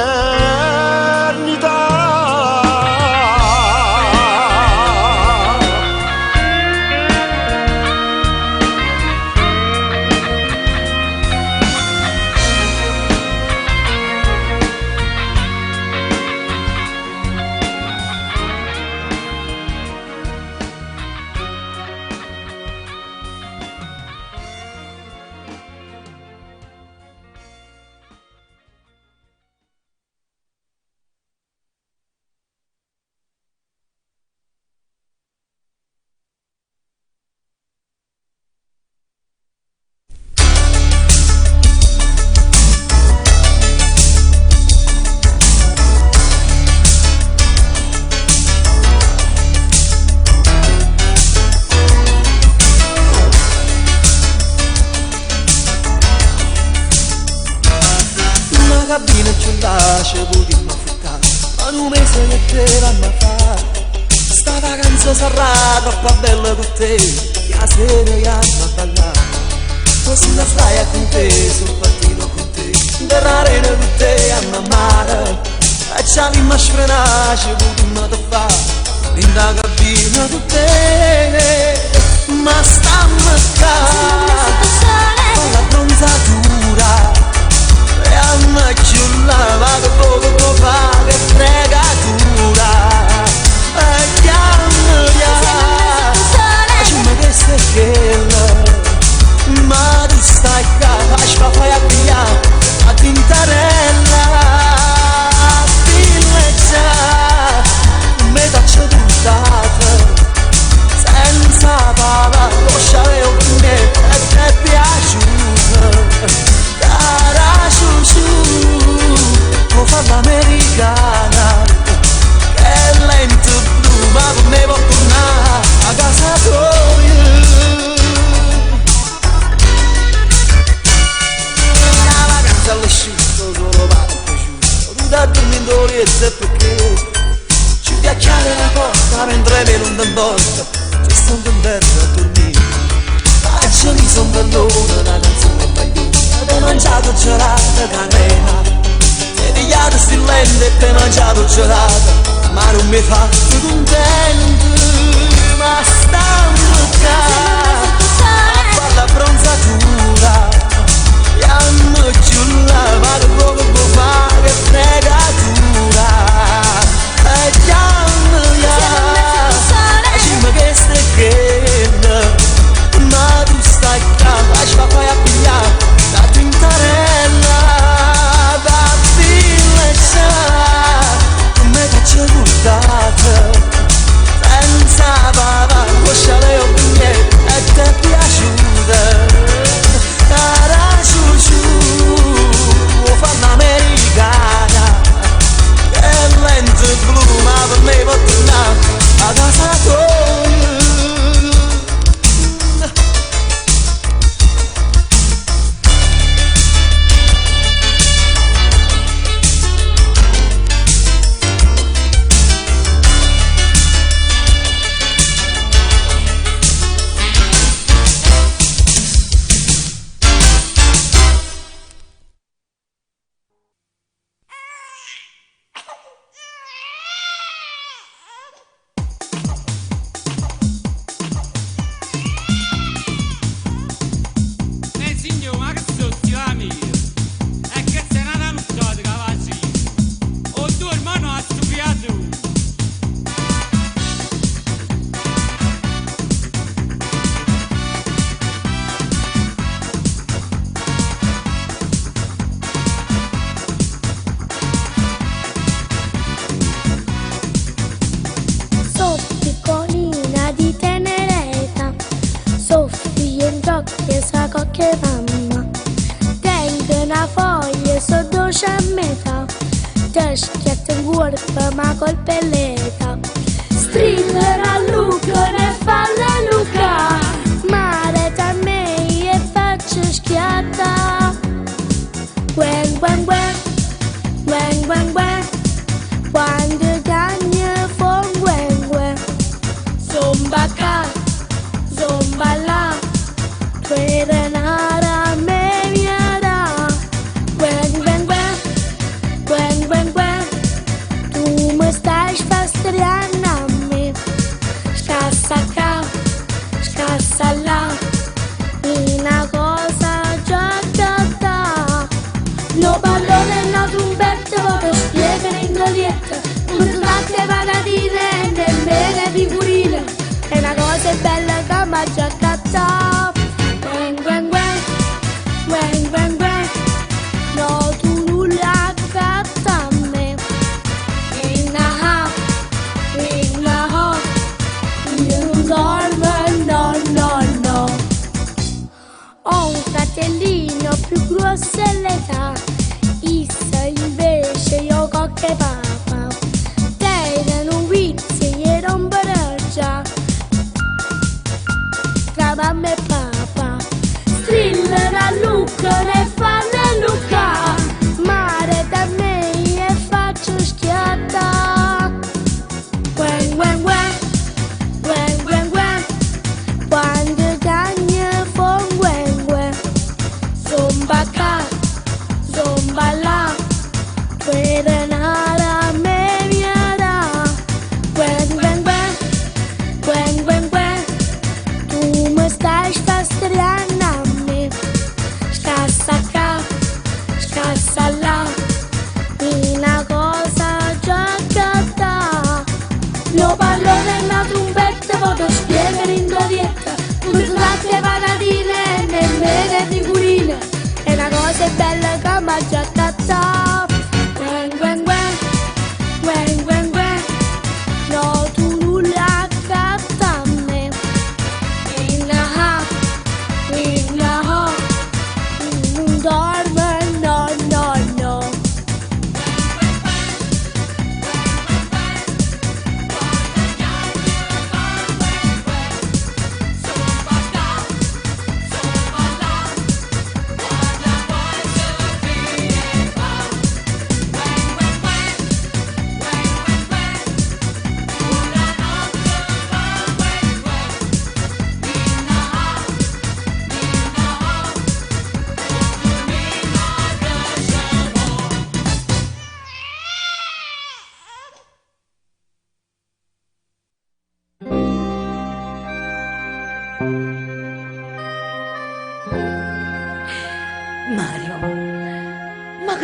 Cabina ci lascia potremmo affittare, ma un mese che te l'hanno fare. Sta vacanza sarà troppo bella per te, sera io a ballare. Così la stai con te, sul partito con te, derrare con te a mamare. E c'è l'imma sfrenace, come ti fa, linda cabina con te. Ma stammi qua, con la bronzatura, e a me chiulla, che poco fa, che fregatura. E chiammi via, facciamo che stai chiella. Ma tu stai qua, fai a pigliare a tintarella, a villeggiare, me t'accio buttata, senza pava, lo sciaveo con me e ti è piaciuta, cara su, o fa l'americana, che lento blu, ma per me può tornare a casa tua. All'asciutto solo vado prosciutto, tu da dormendo liezza perché ci chiacchiare la porta mentre me non t'importa, ci sono in terra a dormire, facciami son bellona, una canzone bagliona, ti mangiato gelata canena, ti pigliato silente e ti mangiato gelata, ma non mi fa più contento, ma stammi qua, a fare la bronzatura. Chiammi giulla, ma che poco può fare, che fregatura. E chiammi via, facciamo che stai chiella. Ma tu stai qua, lasci fai a pigliare la tintarella, da villeggiare, come t'accio buttata, senza pava, lo scialeo con me e ti è piaciuta. O fa l'americana, che lento blu, ma per me può tornare a casa tua. Ma colpelletta strillera Luca ne fa la Luca, mare da me e faccio schiatta. Gwen gwen gwen, gwen gwen gwen, quando cagna con gwen gwen. Zomba ca, zomba la, tu eres nara me viara. Gwen gwen gwen, gwen gwen gwen. Tu mă stai și faci triana me, scassa ca, scassa la, una cosa giocata. No pallone, no trombette, poi spiega in glorietta, un latte pagatine e nemmeno figurine, è una cosa bella che mi ha giocata. Gwen gwen gwen, gwen gwen gwen, no tu nulla accatta a me. Ho un fratellino più grosso dell'età, issa invece io cocche papà, tengono vizzi e rompono già, tra mamma e papà, strillano a Luca e fanno a Luca, mare da me e faccio schiatta. Gwen gwen gwen, gwen gwen gwen, quando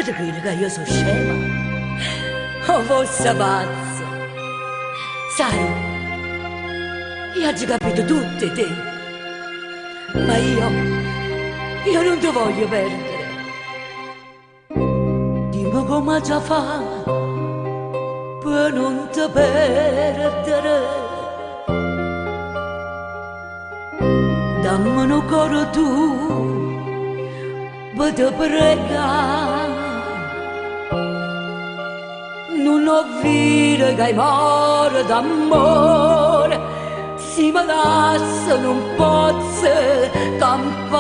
te credi che io sono scema? O fosse pazza? Sai, io ho già capito tutte te, ma io non ti voglio perdere. Dimmi come già fa per non ti perdere. Dammi un cuore tu per te pregare. Non ho visto che hai morto d'amore, si mi dassa non posso campare.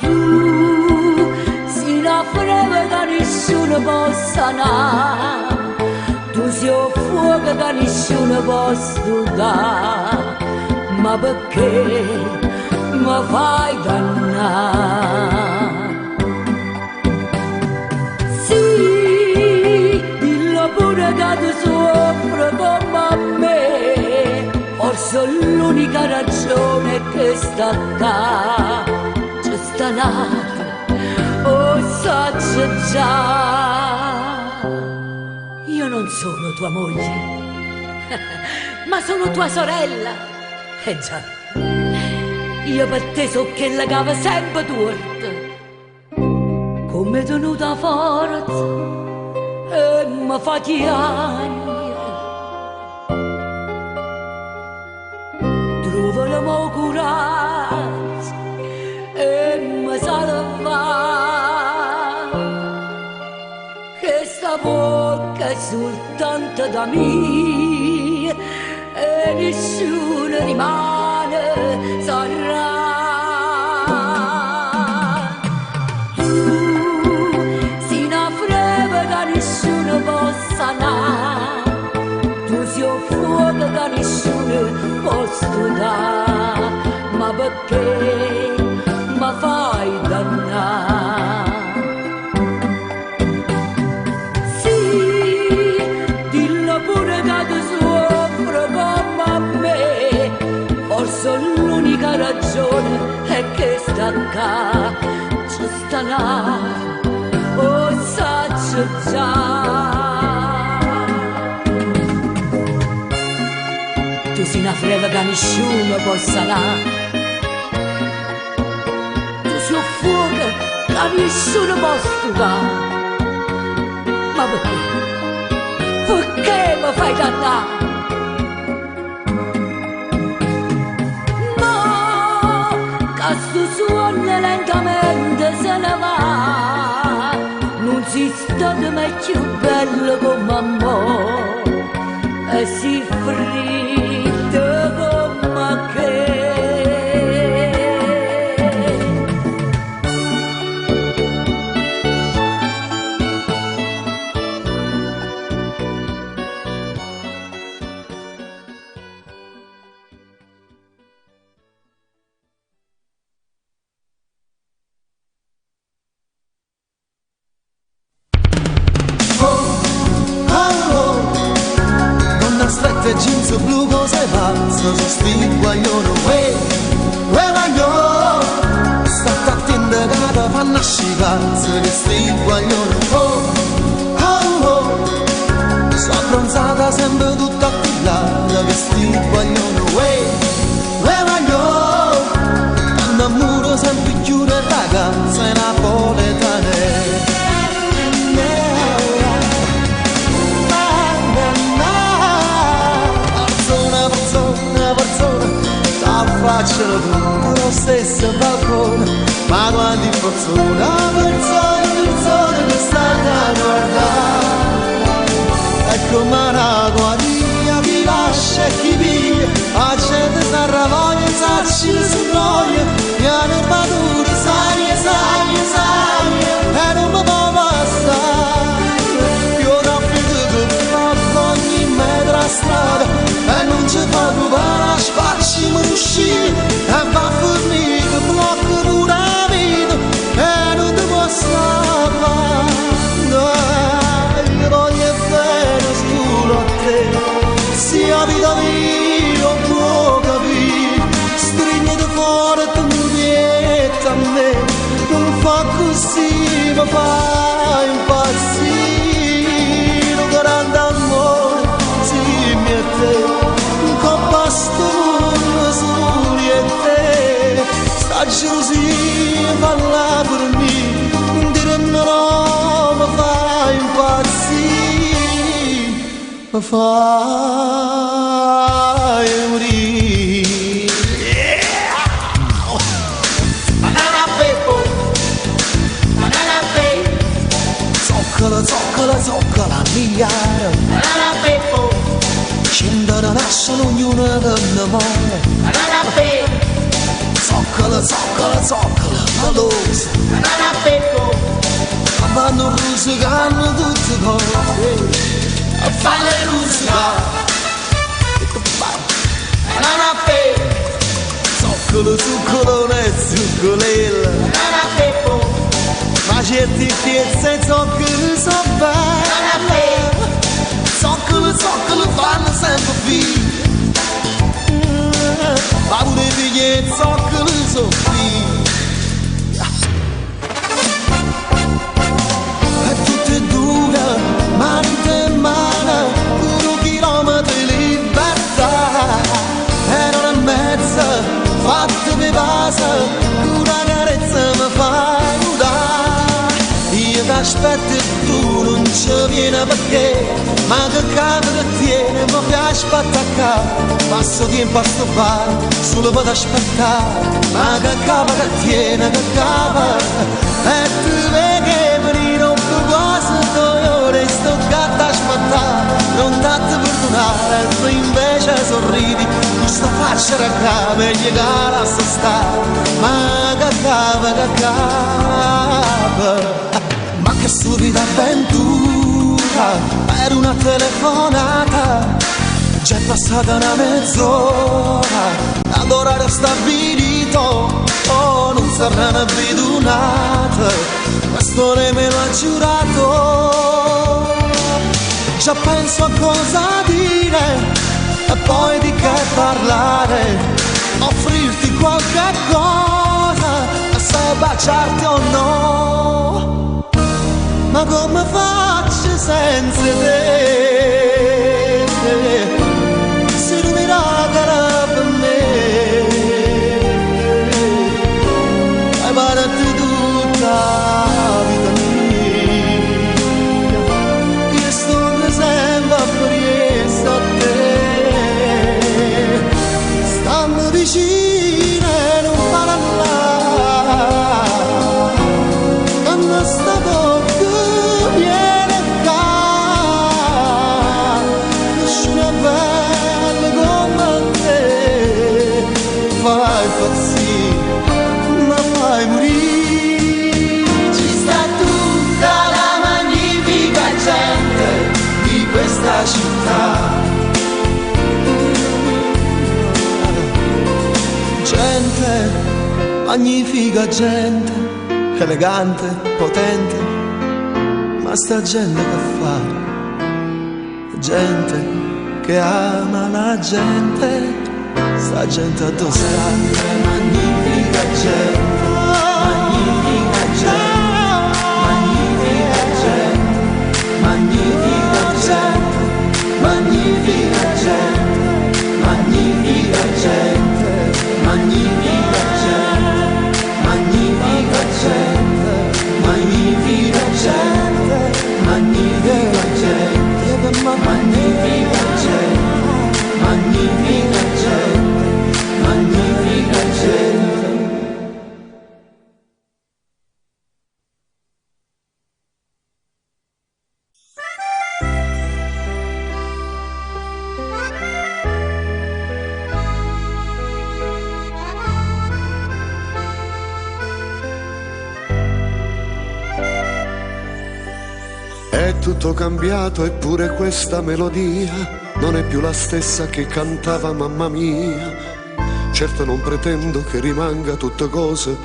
Tu sei una freve che nessuno può sanare, tu sei un fuoco che nessuno può studare, ma perché mi fai dannare? Pure che tu soffri come me, forse l'unica ragione che sta qua, c'è sta nata, oh saggio già. Io non sono tua moglie, ma sono tua sorella, già, io per te so che la cava sempre torta, come tenuta forza e mi fa chiagna. Trovo la mia coraggio e mi salva, che sta bocca è soltanto da me e nessuno rimane sarà. Nessuno può sanare, tu sei un fuoco che nessuno può studare, ma perché mi fai dannare? Sì, dillo pure che tu soffri come me, forse l'unica ragione è che sta qua, c'è sta là. Oh, saggio già. Tu sei una freva che nessuno può sanare, tu sei un fuoco che nessuno può studare, ma perché? Perché mi fai dannare? No, che sto suono lentamente se ne va, non si sta di me più bello come amore, e si fritto come che. Jeans blu cose pazzo, so striguaglione, guaglio, sta attento che ti fanno scicazzo, che striguaglione, so abbronzata sempre tutta attillata, che striguaglione, guaglio, quando muro sempre chiude ragazza, è napoletane. Facciano tu lo stesso balcone, ma quanti fortuna, persone che stanno a guardare. Ecco ma una guardia chi lascia e chi piglia, la gente sarà voglia, sacci le sugnoie, mi hanno armature, sai, e non mi può passare. Io da più che proprio ogni metro a strada, e non ci fa trovare spacci mi uscire, e va a fornire blocco pure la vita, e non ti può salvare. Io voglio bene solo a te, sia vita mia. fa così, mi fa impazzire. Un grande amore, sì, mi e te, un compastore soli e te. Sta gelosia parla per me, diremmelo mi fa impazzire, mi fa morire. Banana Peppo, Banana Peppo, Zoccola, zoccola, zoccola, migliare. Banana Peppo, Scendono, nascono ognuno d'amore. Banana Peppo, Zoccola, zoccola, zoccola, malosa. Banana Peppo, Vanno rusicando tutte cose e fanno le rusicare. Banana Peppo, Zoccolo, zuccolone e zuccolella. Banana Peppo, Ma certi piezze e zoccoli sono Banana belle. Peppo, Zoccolo, zoccolo fanno sempre figli. Ma pure figli e zoccoli sono figli. E tutte e due, mano in mano, 1 chilometro di libertà. E non è mezza, fatta per base, una carezza mi fa aiutare. Io ti aspetto e tu non ci vieni perché, ma che capo che tiene, mi piace attaccare. Passo tempo a sto bar, solo per aspettare. Ma che capo che tiene, che capo. E tu vedi venire un po' cosa, io sto gatto a aspettare. Non date perdonare, se invece sorridi, questa faccia raga, meglio che la sta stare. Ma che capo, che capo. Ma che stupida avventura, per una telefonata, già è passata una mezz'ora, ad orario stabilito, oh non saranno abituata, questo lei me l'ha giurato. Già penso a cosa dire, e poi di che parlare, offrirti qualche cosa, se baciarti o no. Ma come faccio senza te? Se non mi raga per me, hai parato tutta la vita mia. Io sto sempre a presso a te, stanno vicino e non parlare, quando sta bocca viene qua, nessuno bella come te, fai impazzire, ma fai morire. Ci sta tutta la magnifica gente di questa città, gente, magnifica gente, elegante, potente, ma sta gente che fa, gente che ama la gente, sta gente addossata, magnifica gente, magnifica gente, magnifica gente, magnifica gente, magnifica gente, magnifica gente, magnifica gente, magnifica gente, magnifica gente, magnifica gente, magnifica gente, magnifica gente, magnifica gente. È tutto cambiato eppure questa melodia non è più la stessa che cantava mamma mia. Certo non pretendo che rimanga tutte cose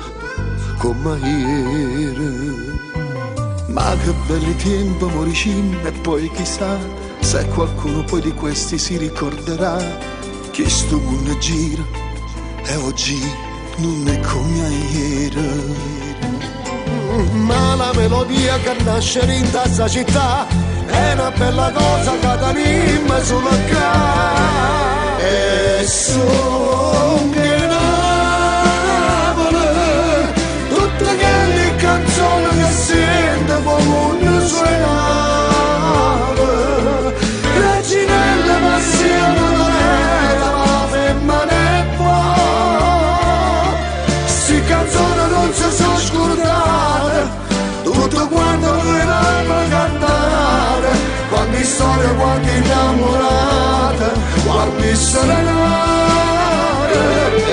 come ieri, ma che belli tempi moricin, e poi chissà se qualcuno poi di questi si ricorderà che sto mondo gira e oggi non è come ieri. ma la melodia che nasce in questa città è una bella cosa che t'anima solo qua. E son che Napoli, tutte quelle canzoni che sento come un suonava, reginella passione non era ma femmine qua, si canzoni non si sono scordate, tutto quanto noi l'abbiamo cantare, quante storie, quante innamorate, quante serenate,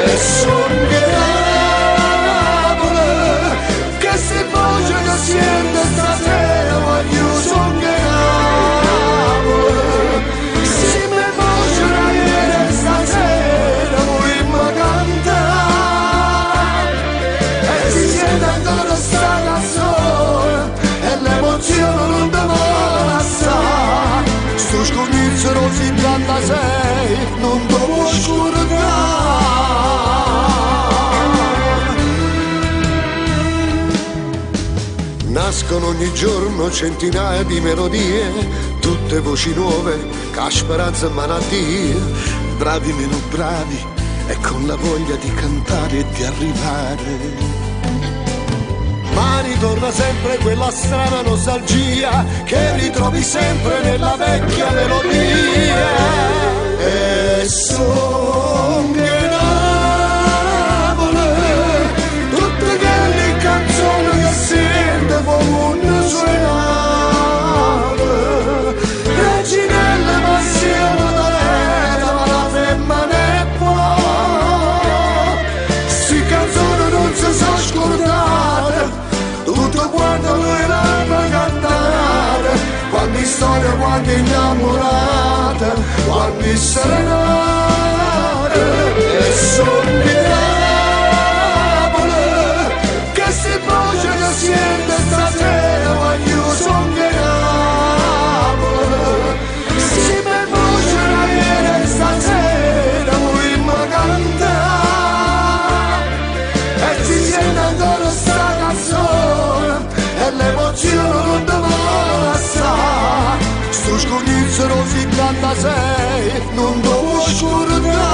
e son che Napoli, che si voce che sente stasera, ma io son che Napoli, si mi voce da ieri stasera, vogliamo cantare, e si sente ancora sta canzone, e l'emozione non te vuole lasciare, sto sconizio 76, non te può scordare. Nascono ogni giorno centinaia di melodie, tutte voci nuove, che speranza e malattie, bravi meno bravi, e con la voglia di cantare e di arrivare. Ma ritorna sempre quella strana nostalgia che ritrovi sempre nella vecchia melodia. E son che Napoli, tutte quelle canzoni che sento come un suonava, reginella passione d'era, ma la femmine è qua, si canzoni non si sono scordate, tutto quanto noi l'abbiamo cantare, quante storie, quante innamorate, quante serenate, e son di Napoli, che si voce che sente stasera, ma io son di Napoli, si mi voce da ieri stasera, vogliamo cantare, e si sente ancora sta canzone, e l'emozione non te vuole lasciare, sto sconizio 76, non te può scordare.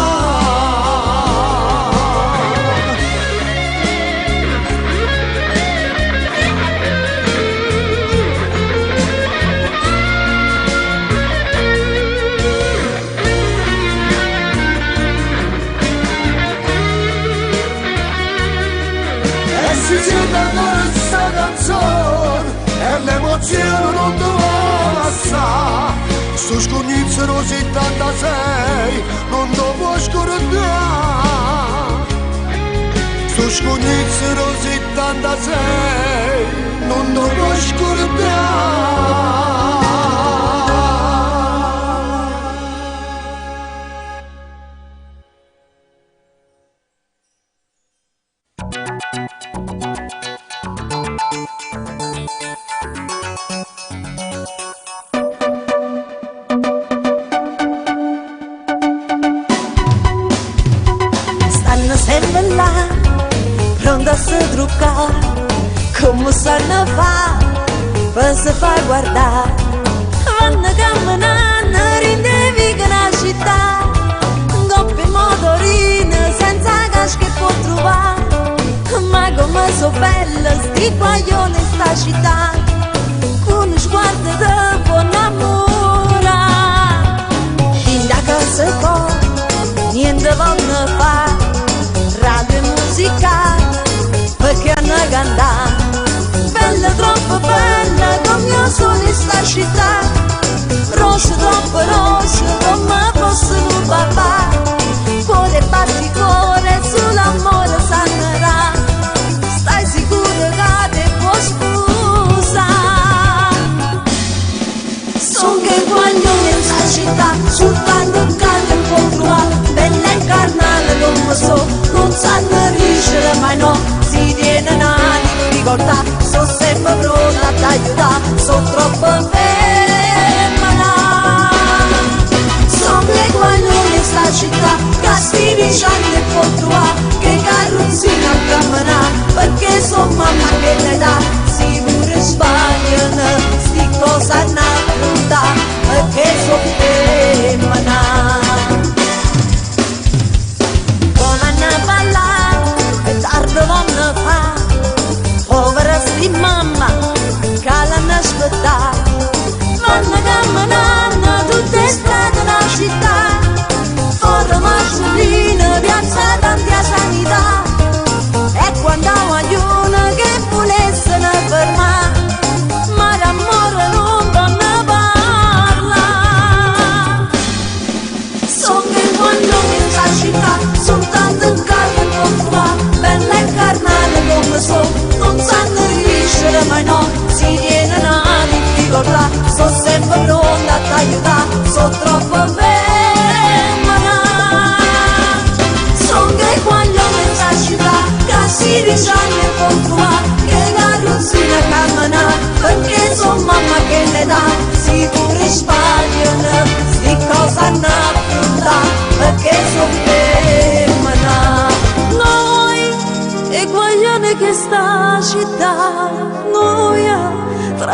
E si sente ancora sta canzone, e l'emozione non te vuole lasciare, sto sconizio 76, non te può scordare, sto sconizio 76, non te può scordare. Stanno sempre là, pronto a si truccare, come sanno a fare, per si far guardare. Vanno camminando, rindevi la città, coppie motorine, senza cash che può trovare. Ma come so bella, sti guaglioni in sta città, con uno sguardo di buon amore. In da casa con, niente vanno fare, radio e musica, perché hanno cantato. Bella, troppo bella, come io sono in sta città, rosse, troppo rosse, come possono papà. Cuore batti cuore, sull'amore sannerà, stai sicuro che te può scusare. Son che guaglione in sta città, soltanto che può trovare, bella incarnata come so, non sanno riuscire mai no, si tiene una difficoltà, sono sempre pronta ad aiutare, sono troppo femmina. Son le guaglione in sta città,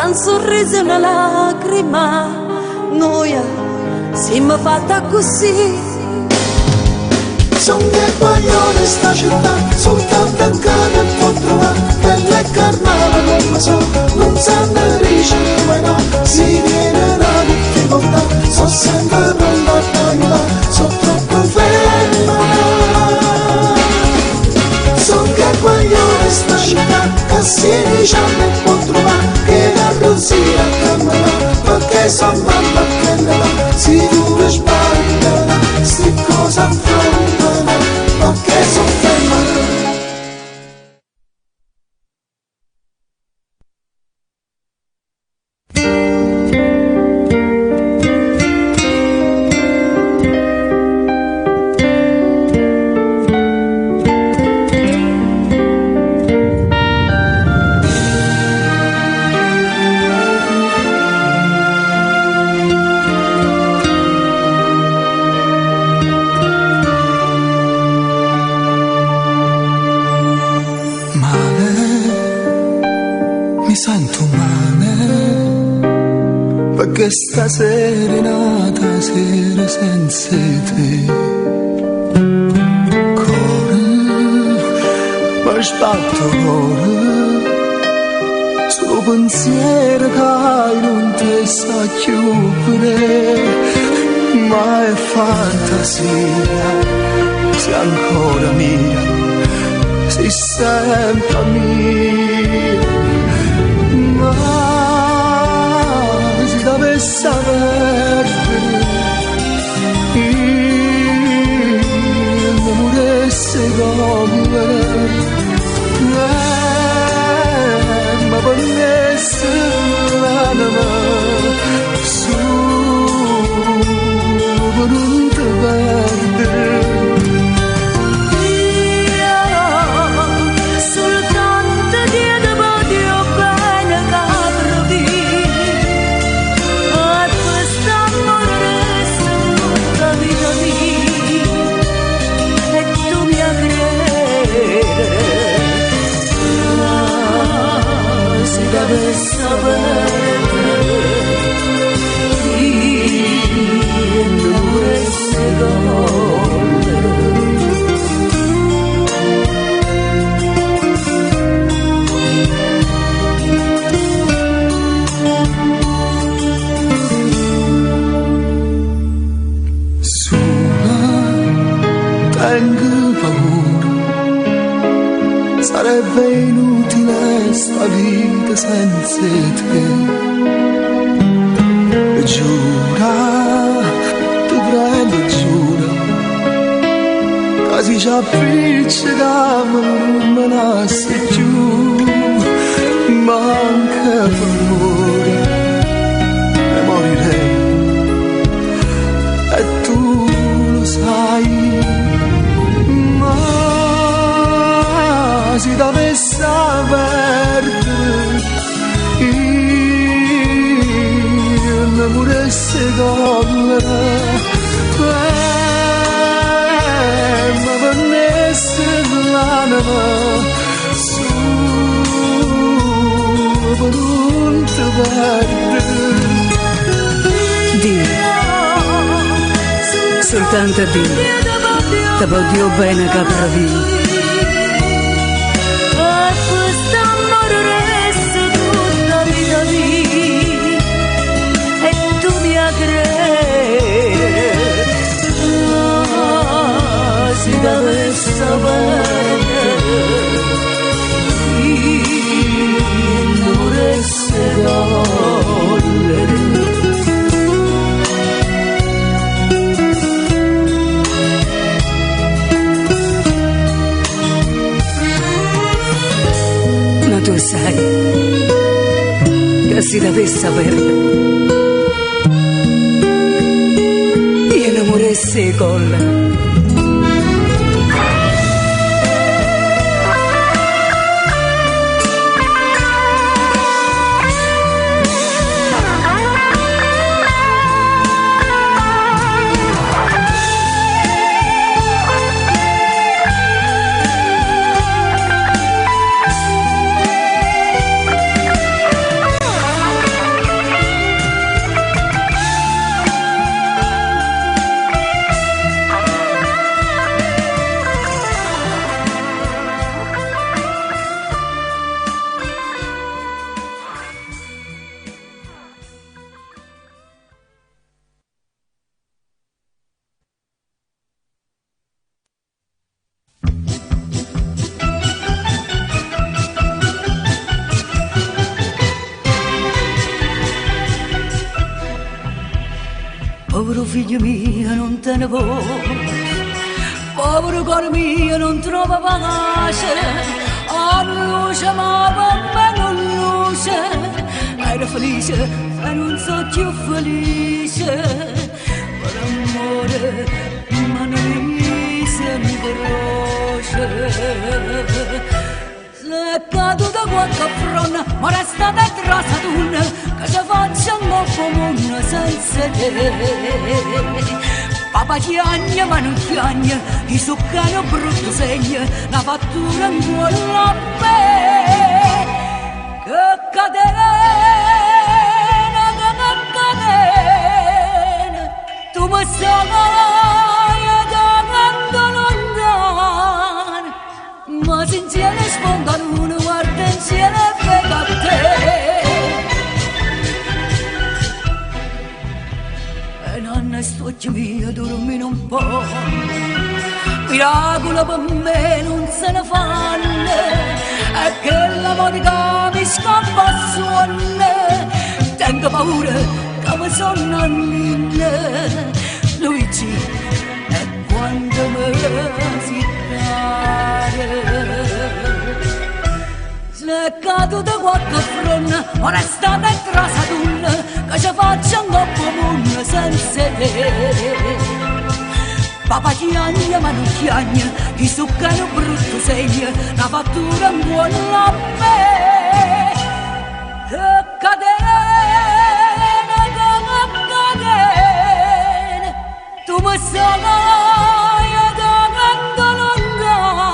un sorriso e una lacrima, noi siamo fatta così. Son che guaglione sta città, soltanto in cane può trovare, bella e carnale come so, non sanno ricevere come no, si viene la difficoltà, so sempre pronto a tagliare, so troppo ferma. Son che guaglione sta città, che si dice e può trovare, che la rosia camminare, perché son mamma che ne va, si dura sbagliare, si cosa affrontano, perché son ferma. Mi sento male perché stasera è nata sera senza te. Cuore, mi sbatto cuore, solo pensiero che non ti sa chiudere, ma è fantasia, sei ancora mia, sei sempre mia. Ma se dovesse perdere il amore secondo ma prendesse l'anima su per non te perdere. Dovesse perdere il amore secondo. Sola tengo paura, sarebbe inutile sta vita senza te. Giura, ti prendo, giura, che si ci appiccica non me nasce più, manca per e morirei, e tu lo sai, ma si dovesse perdere il amore secondo ma prendesse l'anima su per non te perdere. Dio, soltanto Dio, te voglio bene capire. Si dovesse perdere il amore secondo. Ma tu sai che si dovesse perdere il amore secondo. figlio mio non te ne vuoi, povero cuore mio non trova pace, a luce ma per me non luce, ero felice e non so più felice, per amore ma non mi sembra croce. Se caduta qualche fronna, ma resta dentro a Saturno, che ci facciamo comune senza te. Papà chiagna ma non chiagna, i succano brutto segno, la fattura in cuore a me. Che catena, tu mi stai da lontano, ma sincero spontaneo guarda insieme a te. E nonna stoccia mia dormire un po', miracolo per me non se ne fanno, e che la monica mi scappa a suonare, tengo paura che mi sono anninne, Luigi, e quando me si cade. Se caduta qualche fronna, ma resta dentro a Saturno, che ci facciamo comune senza te. Papà chiagna ma non chiagna, i succano brutto segno, la fattura in buona a me. Che catena, tu mi stai da lontano,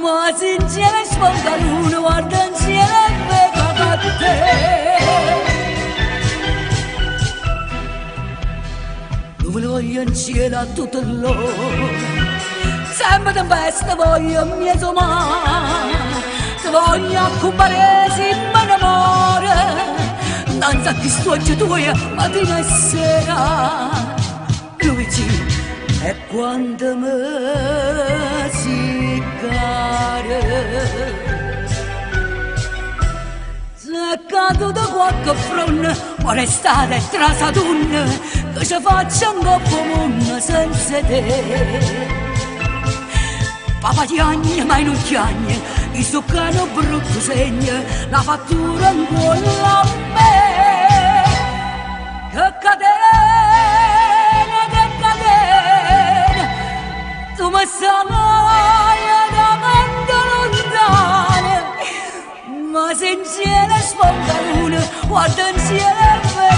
ma sincero spontaneo guarda insieme a te. Dove lo voglio in cielo a tutto l'oro, sempre di besta voglio mia somma, se voglio occupare si mi innamora, danza ti stuoccio tua mattina e sera. Luigi, e quando me si cade, se caduta qualche fronna, ma restate tra Saturno, che ci facciamo comune senza te. Papà chiagna ma non chiagna, i succano brutto segno, la fattura in cuore a me. Che catena, tu mi stai da lontano, ma sincero spontaneo guarda insieme a te.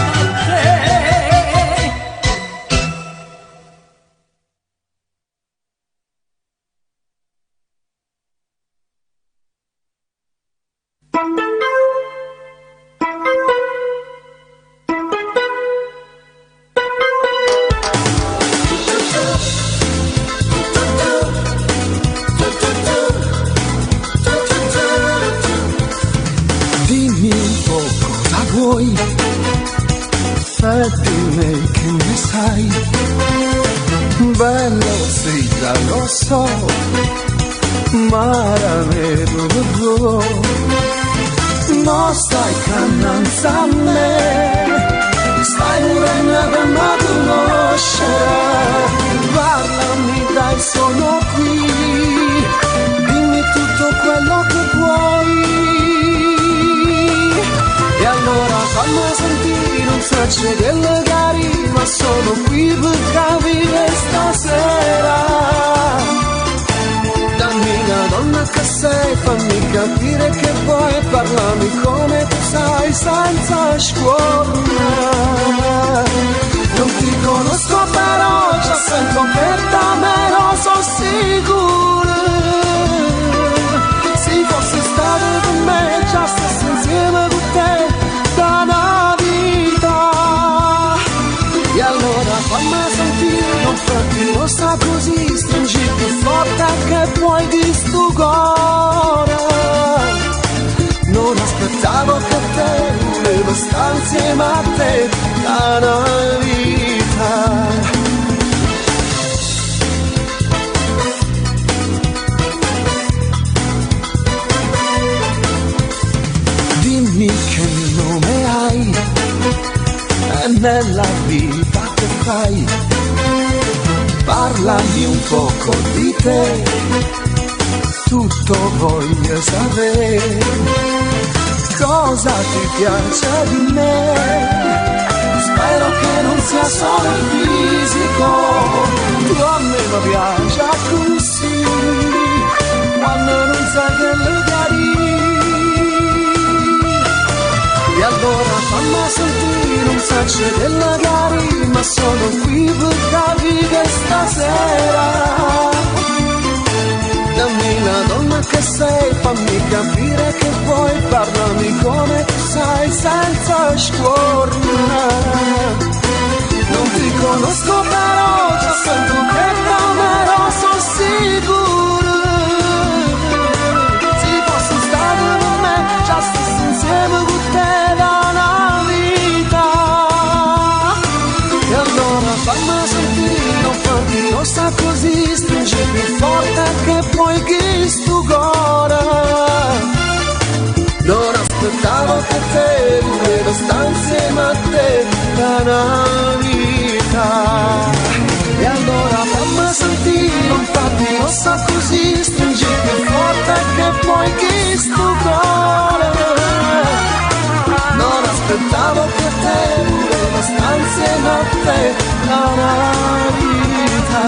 Dimmi un po' cosa vuoi, e dimmi che ne sai. Bello sì, già lo so, ma era vero. Non stai cannanza a me, stai morendo per me conoscere. Parlami dai, sono qui, dimmi tutto quello che vuoi. E allora fammi sentire, non so c'è quello che arriva, sono qui per capire stasera. Dammi una donna che sei, fammi capire che vuoi, parlami come tu sai, senza scuola. Non ti conosco però, già sento per da me, lo so sicuro. Se fosse stato con me, già stessi insieme con te da una vita. E allora fammi sentire, non farti rossa così, stringi più forte che puoi di sto cuore. Non aspettavo che te, volevo stare insieme a te da una vita. Dimmi che nome hai, e nella vita che sai, parlami un poco di te, tutto voglio sapere, cosa ti piace di me, spero che non sia solo il fisico, tu a me mi piace così, quando non sai che le chiarì, e allora fammi sentire, non saccio della chiarì, ma sono qui per capire che stasera dammi una donna che sei, fammi capire che vuoi, parlami come tu sai, senza scornare. Non ti conosco però, già sento che t'amerò, sono sicuro. Se fossi stato con me, già stessi insieme con te da una vita. E allora fammi sentire, non farti rossa così, stringi più forte che puoi chi sto cuore. Non aspettavo che te volevo stare insieme a te da una vita. E allora fammi sentire, non farti rossa così, stringi più forte che puoi chi sto cuore. Non aspettavo che te volevo stare insieme a te da una vita.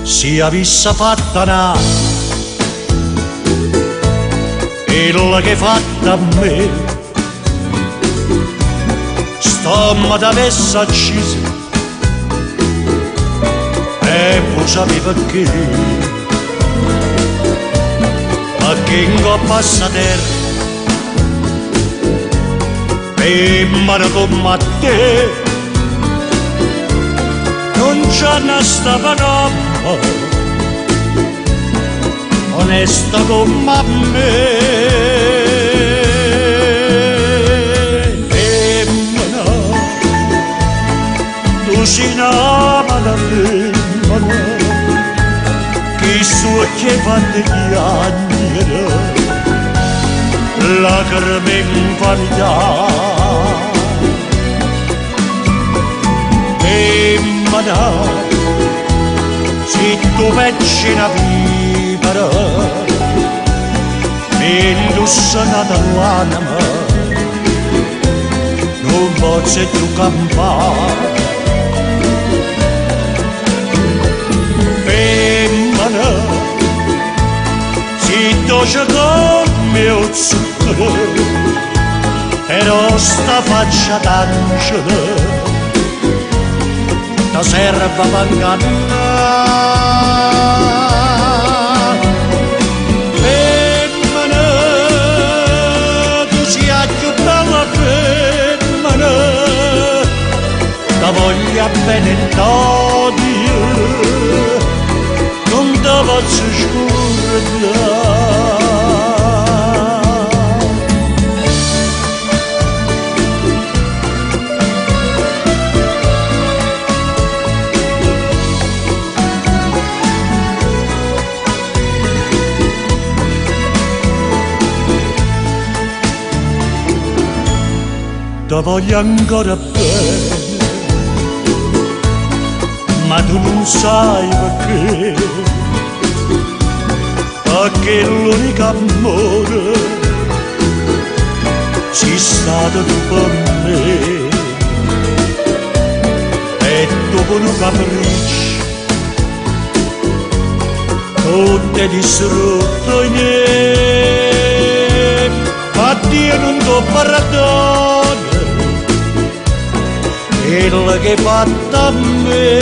Si avesse fatta na quella che fatta a me, stomma t'avesse accisa e poi sapevi perché, ma che in coppa a terra e mano come a te non c'è una stava onesta come me, femmina, tu sei una femmina, che su che fatte piangere, lacrime in vanità, femmina. Se tu pensi una vivere, mi indossata l'anima, non posso più campare. Femmina, se tu c'è con mio zucchero, però sta faccia d'angelo, ti serve per ingannare. Femmina, tu sia più bella femmina, ti voglia bene l'odio, non ti posso scordare. Ti voglio ancora bene, ma tu non sai perché, perché l'unico amore sei stato tu per me, e dopo un capriccio tu ti hai distrutto in me, ma Dio non ti perdona quello che hai fatto a me.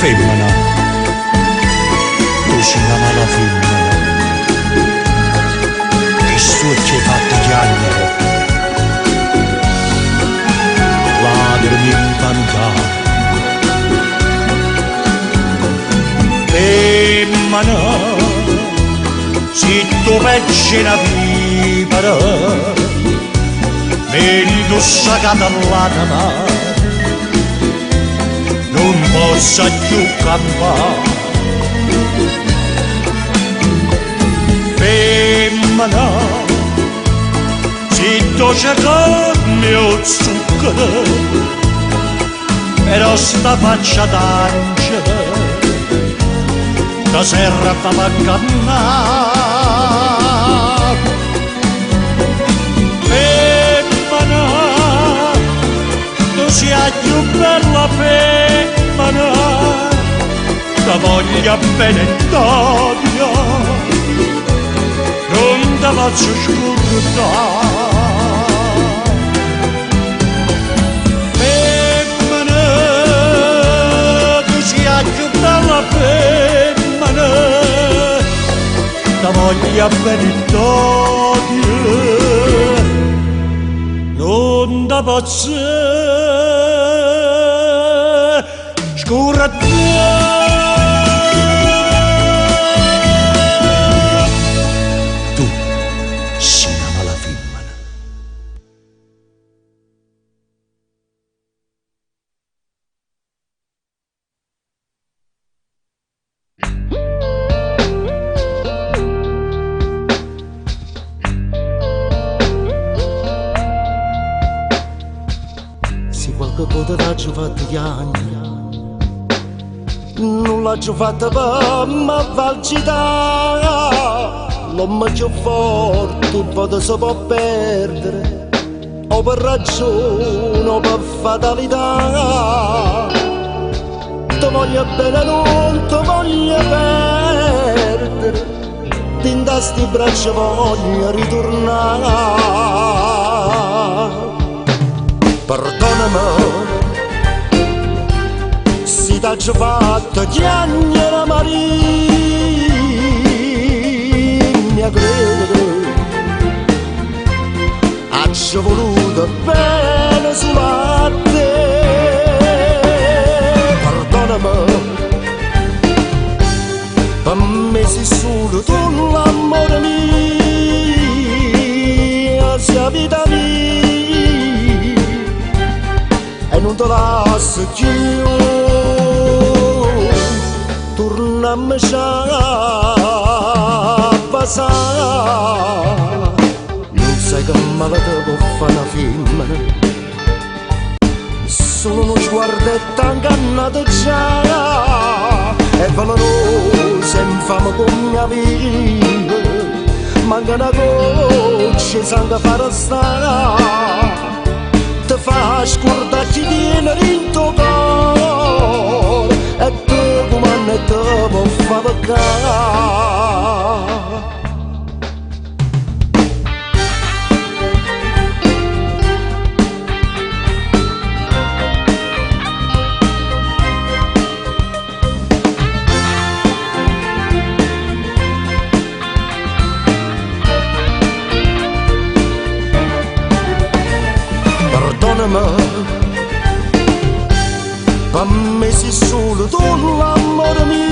Femmina, tu sei una mala femmina, che sto ci hai fatto piangere, incantare. Femmina, se tu pecci una vipera, vedi sta catallata ma non possa più campare. Femmina, se tu cerchi il mio zucchero, però sta faccia d'angelo da serra fa baccannare. Femmina, tu sia più bella femmina, da voglia bene d'odio, non te faccio scordare. Femmina, tu sia più bella femmina, da voglia bene d'odio, non da pazza scordare. Tu sei una mala femmina. Se qualche cosa l'ho fatto piangere, non l'ho fatta per m'avvalcitare. L'uomo più forte tutto si può perdere, o per ragione o per fatalità. Ti voglio bene, non ti voglio perdere, tinta sti braccia voglio ritornare. Perdonami se t'ho fatto chiagnere Maria, credo ho voluto bene sulla te. Perdonami, per me sei solo tu l'amore mio, sia vita mia, e non te lascio più. Tornammi a passare, non sai che male te può fare una femmina, solo uno sguardetto ingannato già, è valorosa, infame come mia vita, manca una goccia di sangue per restare, ti fa scordare chi viene in tuo cuore, e te come te può far peccare. Perdonami, per me sei solo tu l'amore mio,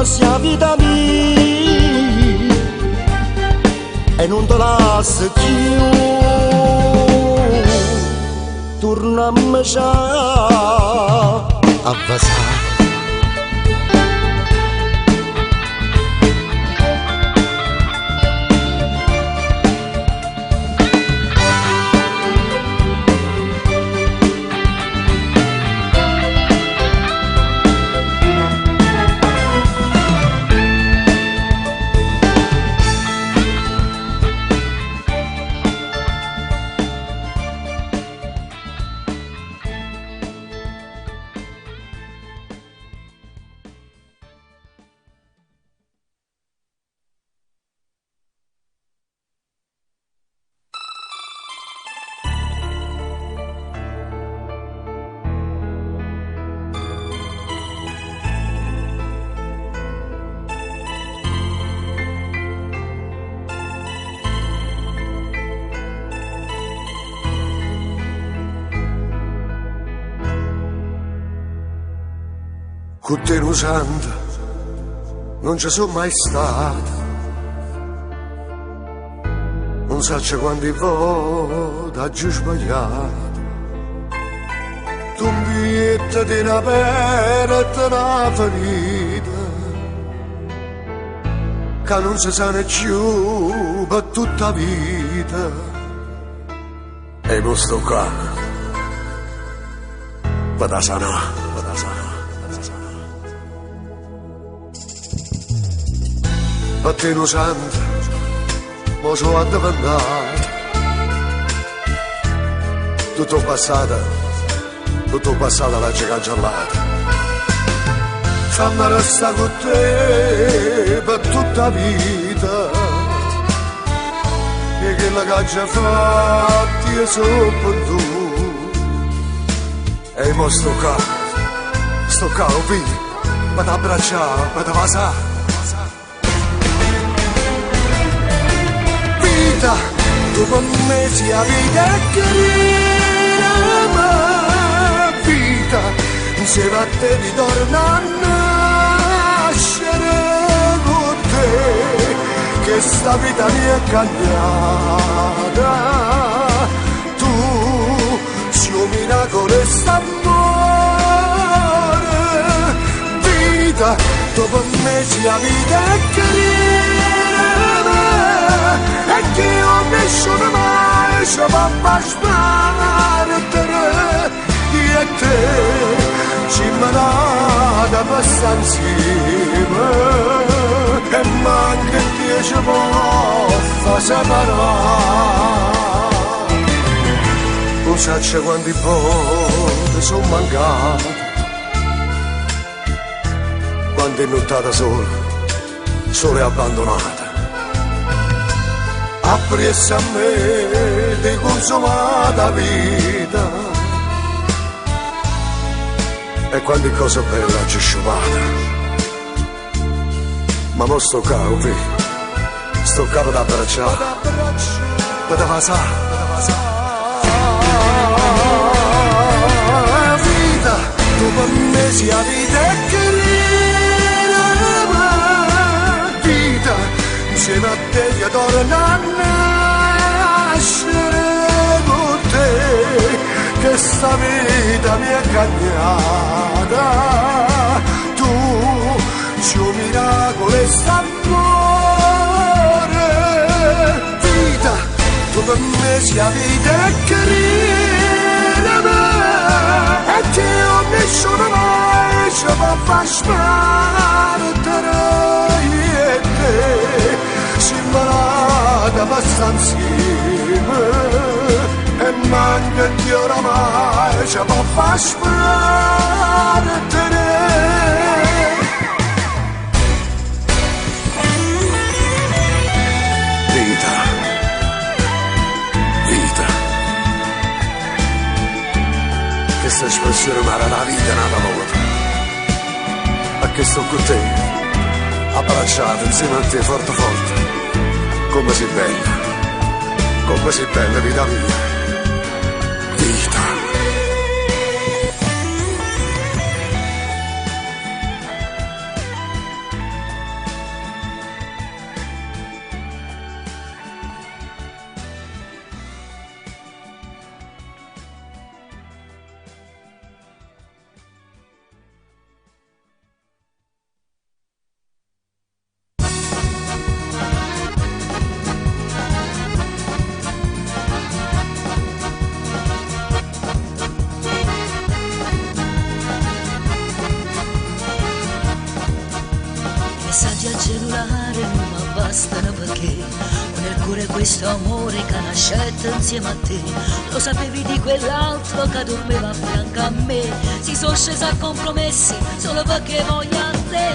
sia vita mia, e non te lascio più. Tornammi a passare. con te non santa, non ci sono mai stato. Non so quanti volte ho giù sbagliato. Tu un biglietto di una pena e di una ferita che non si sa ne più per tutta vita. E non sto qua per da sana, per da sana, per da sana. Per te non santa, mo sono addiventato. Tutto passato la giga gelata. Fammi restare con te per tutta vita. E che la caccia fatti io sono per tu. E mo sto qua, oh vedi, ma t'abbracciare, ma t'avasare. Vita, tu per me sia vita e carina, vita, insieme a te ritorno a nascere con te, che sta vita mi è cambiata. Tu sei un miracolo e s'amore, vita, tu per me sia vita e carina, e che io nessuno mai ci va a sbattere. Io e te ci manata passare insieme e manca 10 volte separare. Non so quanti volte sono mancato, quante nottate sole abbandonate. Appresso a me di consumata vita e quante cose belle ci sciupate. Ma mo sto cavo, vedi, sto capo da abbracciare, da vasare. Vita, tu per me sia vita e carina, vita, insieme a te io torno a nascere con te, che sta vita mi è cambiata. Tu sei un miracolo e s'amore, vita, tu per me sia vita e carina, e che io nessuno mai ci va a sbattere. Io e te si imparata a passare insieme e manca di oramai ci va a sbattere. Questa espressione mi era la vita nata volta, a che sto con te, abbracciato insieme a te forte forte, come sei bella vita mia, vita. Messaggi al cellulare non mi bastano perché ho nel cuore questo amore che nascette insieme a te. Lo sapevi di quell'altro che dormiva a fianco a me, si sono scesi a compromessi solo perché voglio a te.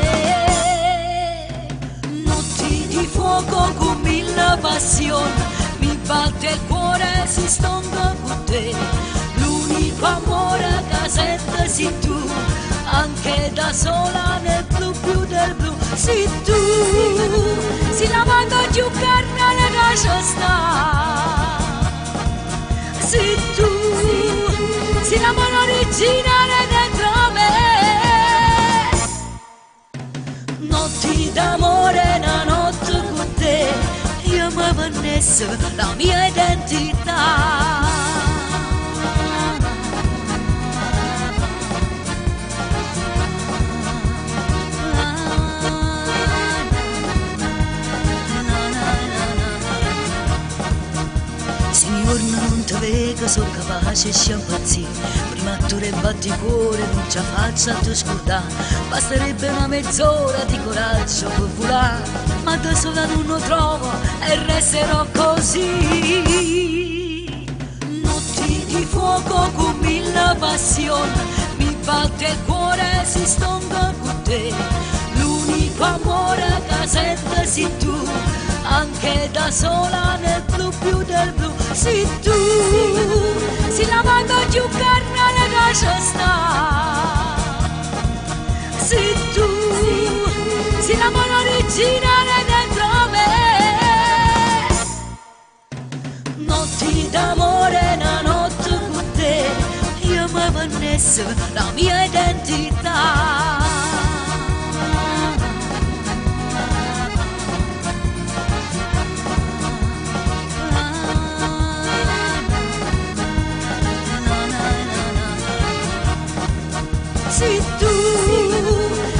Notti di fuoco con mille passioni, mi batte il cuore, si stonda con te. L'unico amore che sento sei tu, anche da sola nel blu più del blu. Sei tu, si la mando giù carnale lascia sta. Sei tu, si la mano originale dentro me. essere la mia identità. Signor, non te vedo, sono capace di sciampazzire. Prima tu le batti cuore, non ce la faccio a te scordare. Basterebbe una mezz'ora di coraggio per volare, ma da sola non lo trovo e resterò così. Notti di fuoco con mille passioni, mi batte il cuore, si stonda con te. L'unico amore che sento sei tu, anche da sola nel blu più del blu. Sei tu, si la manca più carne che c'è sta. Sei tu, si l'amore originale dentro me. Notti d'amore, una notte con te, io mi vannesso la mia identità. Sei tu,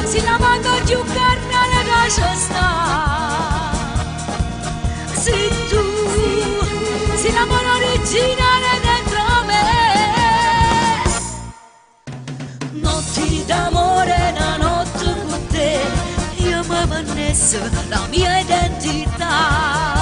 si la manca più carne che c'è sta. Sei tu, si l'amore originale dentro me. Notti d'amore, una notte con te, io mi vannesso la mia identità.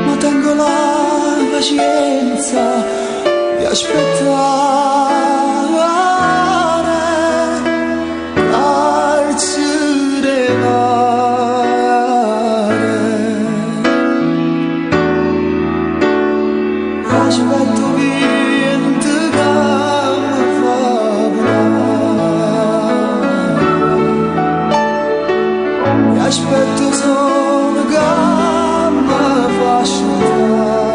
Ma tengo la pazienza di aspettare al serenare. Aspetto vento che mi fa volare. Aspetto solo che mi fa scivolare.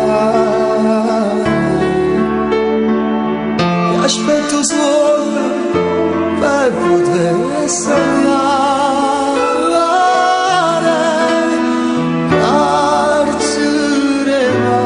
Aspetto solo per poter sognare al serenare.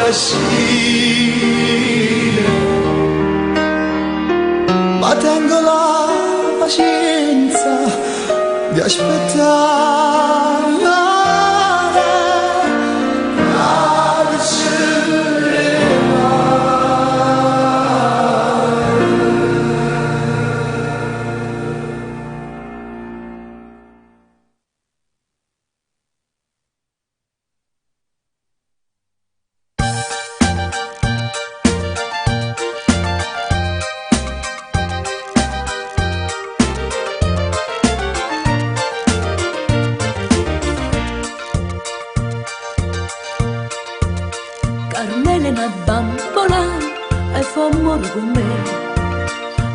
pascina, ma tengo la pazienza di aspettare. Carmela è una bambola e fa amore con me,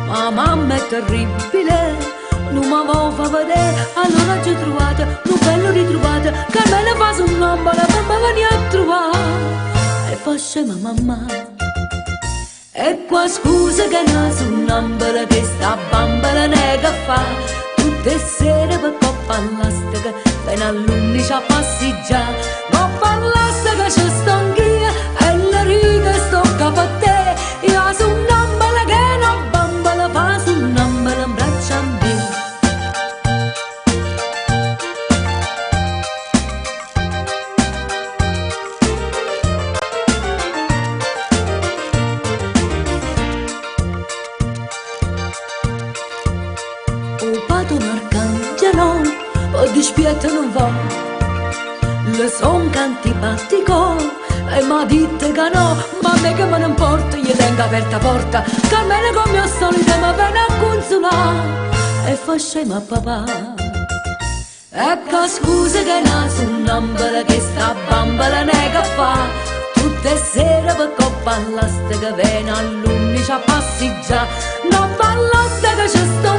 ma mamma è terribile, non mi fa vedere, allora ci ho trovato, un bello ritrovato, Carmela fa su un'ambola, mamma vieni a trovare, e fa scema mamma, e qua scusa che non su un'ambola, che sta bambola nega fa, tutte sere per coppa all'astica, fino all'11 a passeggiare, coppa all'astica ci sto anch'io, e la riga sto capo a te, io su un'ambola che una bambola fa su un'ambola in braccia a me. O pato un arcangelo, o dispietto non va, le son antipatico, e m'ha detto che no, ma a me che me ne importa, io tengo aperta porta, Carmela come al solito mi viene a consolare, e fa scema papà. Ecco scusa che non sono un'ambola, che sta bambola nega fa, tutte sere per coppa all'asta che viene all'11 a passeggiare, non ballate che ci sto